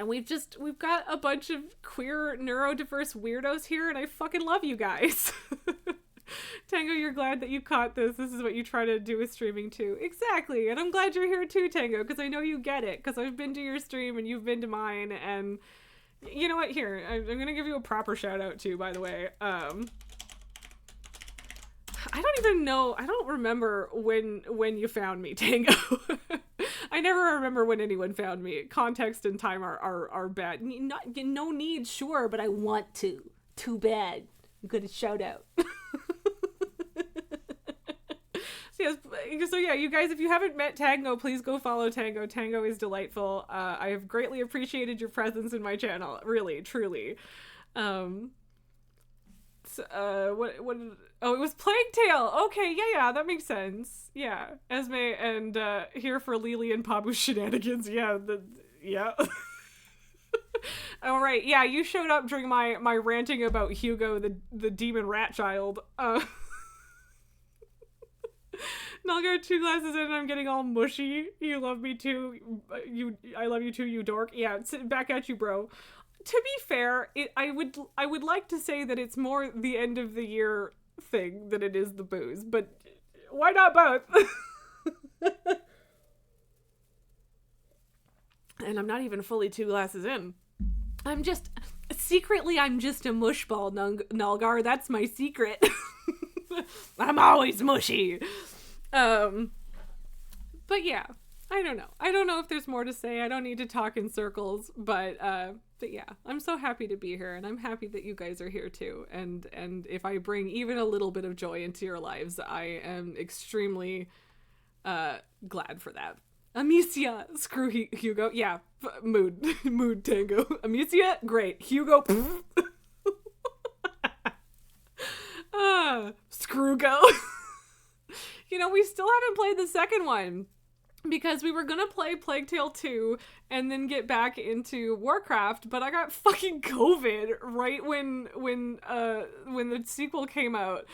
we've got a bunch of queer neurodiverse weirdos here, and I fucking love you guys. Tango, you're glad that you caught this. This is what you try to do with streaming too. Exactly. And I'm glad you're here too, Tango, because I know you get it, because I've been to your stream and you've been to mine. And you know what? Here, I'm going to give you a proper shout out too, by the way. I don't even know. I don't remember when you found me, Tango. I never remember when anyone found me. Context and time are bad. No need, sure, but I want to. Too bad. I'm going to shout out. So yeah, you guys, if you haven't met Tango, please go follow Tango. Tango is delightful. I have greatly appreciated your presence in my channel. Really, truly. It was Plague Tale. Okay, yeah, that makes sense. Yeah, Esme and here for Lily and Pabu's shenanigans. Yeah, yeah. All right, yeah, you showed up during my ranting about Hugo, the demon rat child. Nalgar, 2 glasses in and I'm getting all mushy. You love me too. I love you too, you dork. Yeah, back at you, bro. To be fair, I would like to say that it's more the end of the year thing than it is the booze, but why not both? And I'm not even fully 2 glasses in. I'm just a mushball, Nalgar. That's my secret. I'm always mushy. But yeah, I don't know. I don't know if there's more to say. I don't need to talk in circles, but yeah, I'm so happy to be here, and I'm happy that you guys are here too. And if I bring even a little bit of joy into your lives, I am extremely glad for that. Amicia, screw Hugo. Yeah, mood Tango. Amicia, great. Hugo, screw go. You know, we still haven't played the second one because we were gonna play Plague Tale 2 and then get back into Warcraft, but I got fucking COVID right when the sequel came out.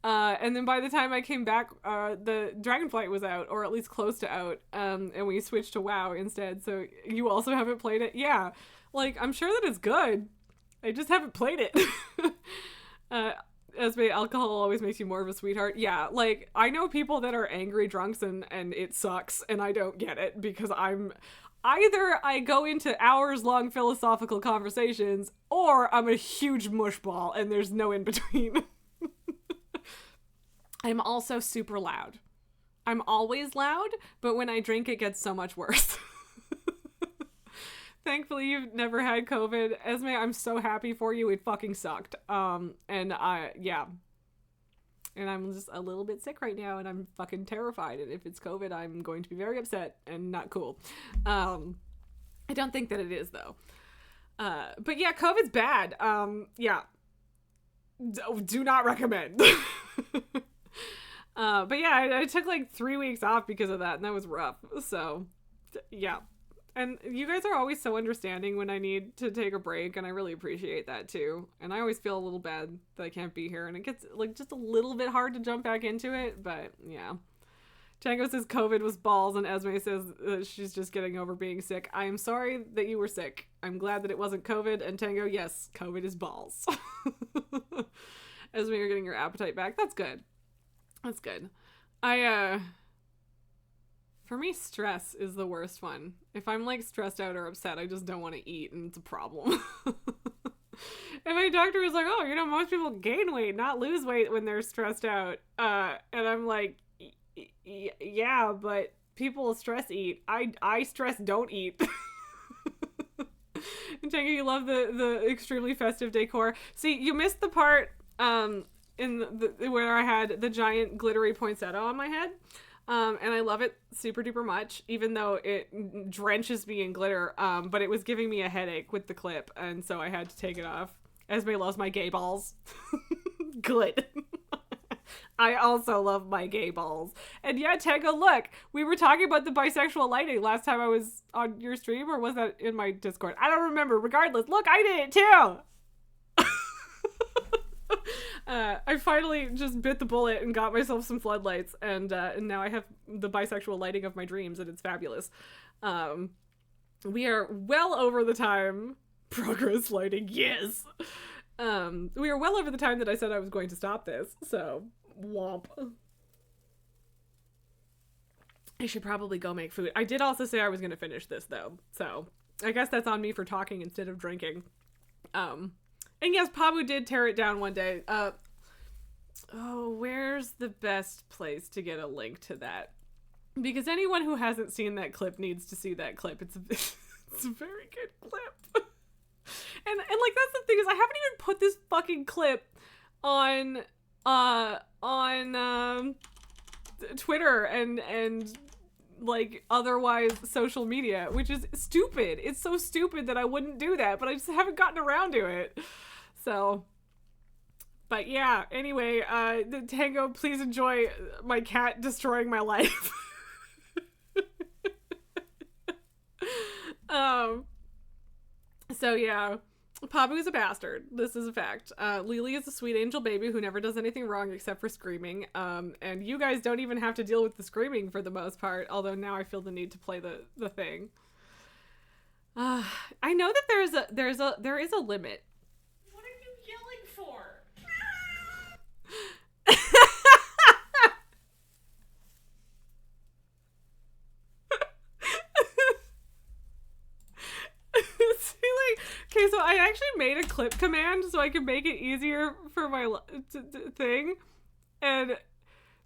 And then by the time I came back, the Dragonflight was out, or at least close to out, and we switched to WoW instead. So you also haven't played it? Yeah. Like, I'm sure that it's good. I just haven't played it. Esme, alcohol always makes you more of a sweetheart. Yeah, like, I know people that are angry drunks and it sucks, and I don't get it, because either I go into hours-long philosophical conversations, or I'm a huge mushball, and there's no in between. I'm also super loud. I'm always loud, but when I drink, it gets so much worse. Thankfully, you've never had COVID. Esme, I'm so happy for you. It fucking sucked. Yeah. And I'm just a little bit sick right now, and I'm fucking terrified. And if it's COVID, I'm going to be very upset and not cool. I don't think that it is, though. But yeah, COVID's bad. Yeah. Do not recommend. But yeah, I took like 3 weeks off because of that, and that was rough. So, yeah. And you guys are always so understanding when I need to take a break, and I really appreciate that too. And I always feel a little bad that I can't be here, and it gets like just a little bit hard to jump back into it, but yeah. Tango says COVID was balls, and Esme says she's just getting over being sick. I am sorry that you were sick. I'm glad that it wasn't COVID, and Tango, yes, COVID is balls. Esme, you're getting your appetite back. That's good. That's good. For me, stress is the worst one. If I'm like stressed out or upset, I just don't want to eat, and it's a problem. And my doctor was like, oh, you know, most people gain weight, not lose weight when they're stressed out. And I'm like, yeah, but people stress eat. I stress don't eat. And Tango, you love the extremely festive decor. See, you missed the part where I had the giant glittery poinsettia on my head. And I love it super duper much, even though it drenches me in glitter. But it was giving me a headache with the clip, and so I had to take it off. Esme loves my gay balls. Good. I also love my gay balls. And yeah, Tango, look, we were talking about the bisexual lighting last time I was on your stream, or was that in my Discord? I don't remember. Regardless, look, I did it too! I finally just bit the bullet and got myself some floodlights, and now I have the bisexual lighting of my dreams, and it's fabulous. We are well over the time. Progress lighting, yes! We are well over the time that I said I was going to stop this, so womp. I should probably go make food. I did also say I was going to finish this, though, so I guess that's on me for talking instead of drinking. And yes, Pabu did tear it down one day. Where's the best place to get a link to that? Because anyone who hasn't seen that clip needs to see that clip. It's a very good clip. And like, that's the thing, is I haven't even put this fucking clip on Twitter and like otherwise social media, which is stupid. It's so stupid that I wouldn't do that, but I just haven't gotten around to it. So, but yeah, anyway, the Tango, please enjoy my cat destroying my life. So yeah, Pabu is a bastard. This is a fact. Lily is a sweet angel baby who never does anything wrong except for screaming. And you guys don't even have to deal with the screaming for the most part, although now I feel the need to play the thing. I know that there is a limit. What are you yelling for? Okay, so I actually made a clip command so I can make it easier for my thing, And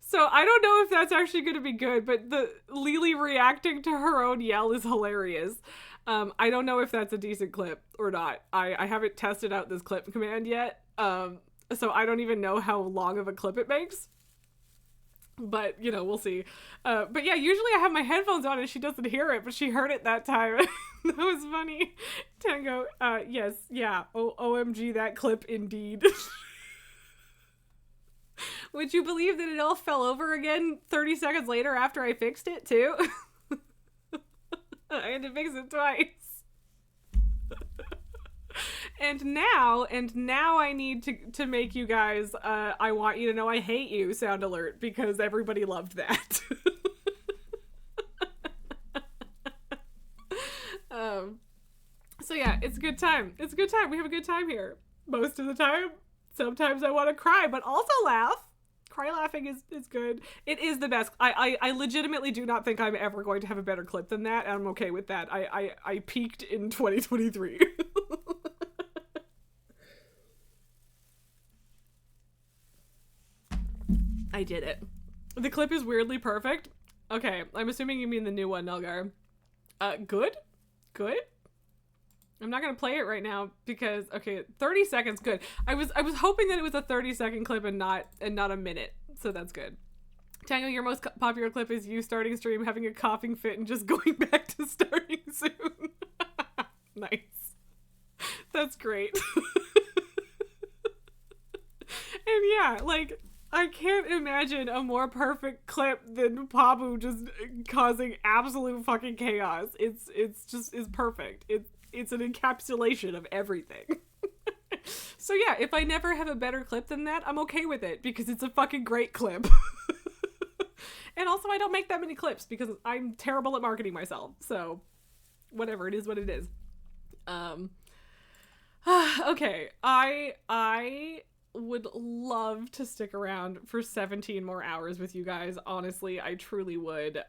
so I don't know if that's actually going to be good, but the Lily reacting to her own yell is hilarious. I don't know if that's a decent clip or not. I haven't tested out this clip command yet, so I don't even know how long of a clip it makes. But, you know, we'll see. But yeah, usually I have my headphones on and she doesn't hear it, but she heard it that time. That was funny. Tango, yes, yeah. OMG, that clip indeed. Would you believe that it all fell over again 30 seconds later after I fixed it, too? I had to fix it twice. And now I need to make you guys, I want you to know I hate you sound alert, because everybody loved that. So yeah, it's a good time. It's a good time. We have a good time here. Most of the time. Sometimes I want to cry, but also laugh. Cry laughing is good. It is the best. I legitimately do not think I'm ever going to have a better clip than that, and I'm okay with that. I peaked in 2023. I did it. The clip is weirdly perfect. Okay, I'm assuming you mean the new one, Nelgar. Good? Good? I'm not gonna play it right now because, okay, 30 seconds, good. I was hoping that it was a 30-second clip and not a minute, so that's good. Tango, your most popular clip is you starting stream, having a coughing fit, and just going back to starting soon. Nice. That's great. And yeah, like, I can't imagine a more perfect clip than Pabu just causing absolute fucking chaos. It's perfect. It's an encapsulation of everything. So yeah, if I never have a better clip than that, I'm okay with it because it's a fucking great clip. And also I don't make that many clips because I'm terrible at marketing myself. So whatever, it is what it is. Okay, I would love to stick around for 17 more hours with you guys. Honestly, I truly would.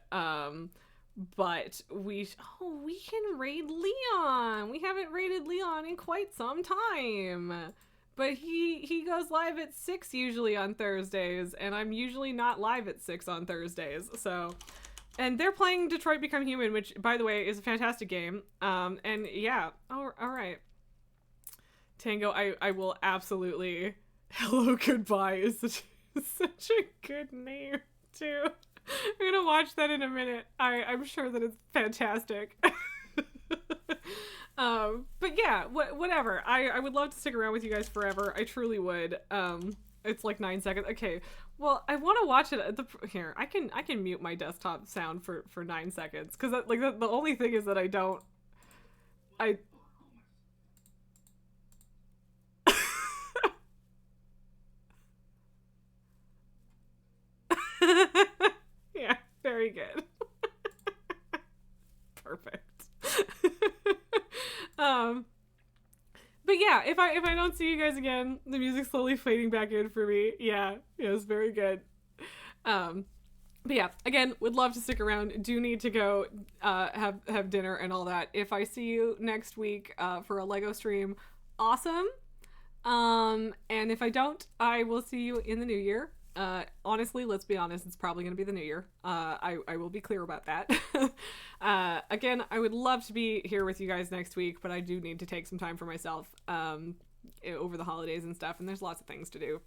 But we can raid Leon. We haven't raided Leon in quite some time. But he goes live at 6 usually on Thursdays, and I'm usually not live at 6 on Thursdays. So, and they're playing Detroit Become Human, which, by the way, is a fantastic game. And yeah, all right. Tango, I will absolutely... Hello Goodbye is such a good name, too. I'm gonna watch that in a minute. I'm sure that it's fantastic. But yeah, whatever. I would love to stick around with you guys forever. I truly would. It's like 9 seconds. Okay, well, I want to watch it at here. I can mute my desktop sound for 9 seconds because like the only thing is that I yeah, very good. Perfect. But yeah, if I don't see you guys again, the music's slowly fading back in for me. Yeah, it's very good. But yeah, again, would love to stick around. Do need to go have dinner and all that. If I see you next week for a Lego stream, awesome. And if I don't, I will see you in the new year. Honestly, let's be honest, it's probably going to be the new year. I will be clear about that. Again, I would love to be here with you guys next week, but I do need to take some time for myself over the holidays and stuff, and there's lots of things to do.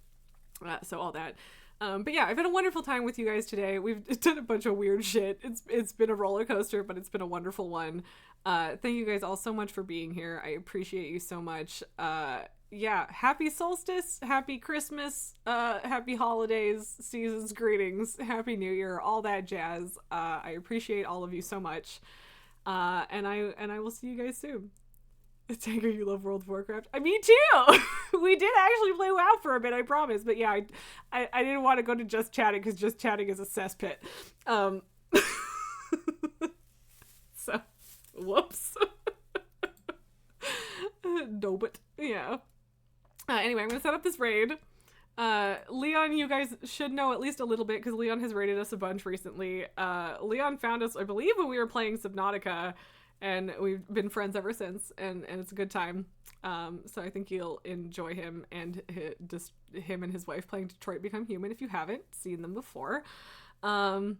So all that. But yeah, I've had a wonderful time with you guys today. We've done a bunch of weird shit. It's been a roller coaster, but it's been a wonderful one. Thank you guys all so much for being here. I appreciate you so much. Yeah, happy solstice, happy Christmas, happy holidays, seasons, greetings, happy new year, all that jazz. I appreciate all of you so much. And I will see you guys soon. Tango, you love World of Warcraft? Me too! We did actually play WoW for a bit, I promise. But yeah, I didn't want to go to just chatting because just chatting is a cesspit. So, whoops. No, but yeah. Anyway, I'm going to set up this raid. Leon, you guys should know at least a little bit because Leon has raided us a bunch recently. Leon found us, I believe, when we were playing Subnautica, and we've been friends ever since, and it's a good time. So I think you'll enjoy him and just him and his wife playing Detroit Become Human if you haven't seen them before. And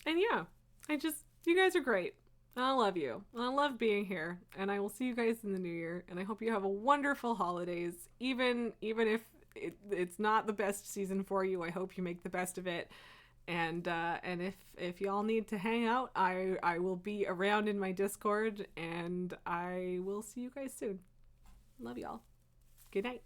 yeah, you guys are great. I love you. I love being here, and I will see you guys in the new year, and I hope you have a wonderful holidays. Even if it's not the best season for you, I hope you make the best of it. And if y'all need to hang out, I will be around in my Discord, and I will see you guys soon. Love y'all. Good night.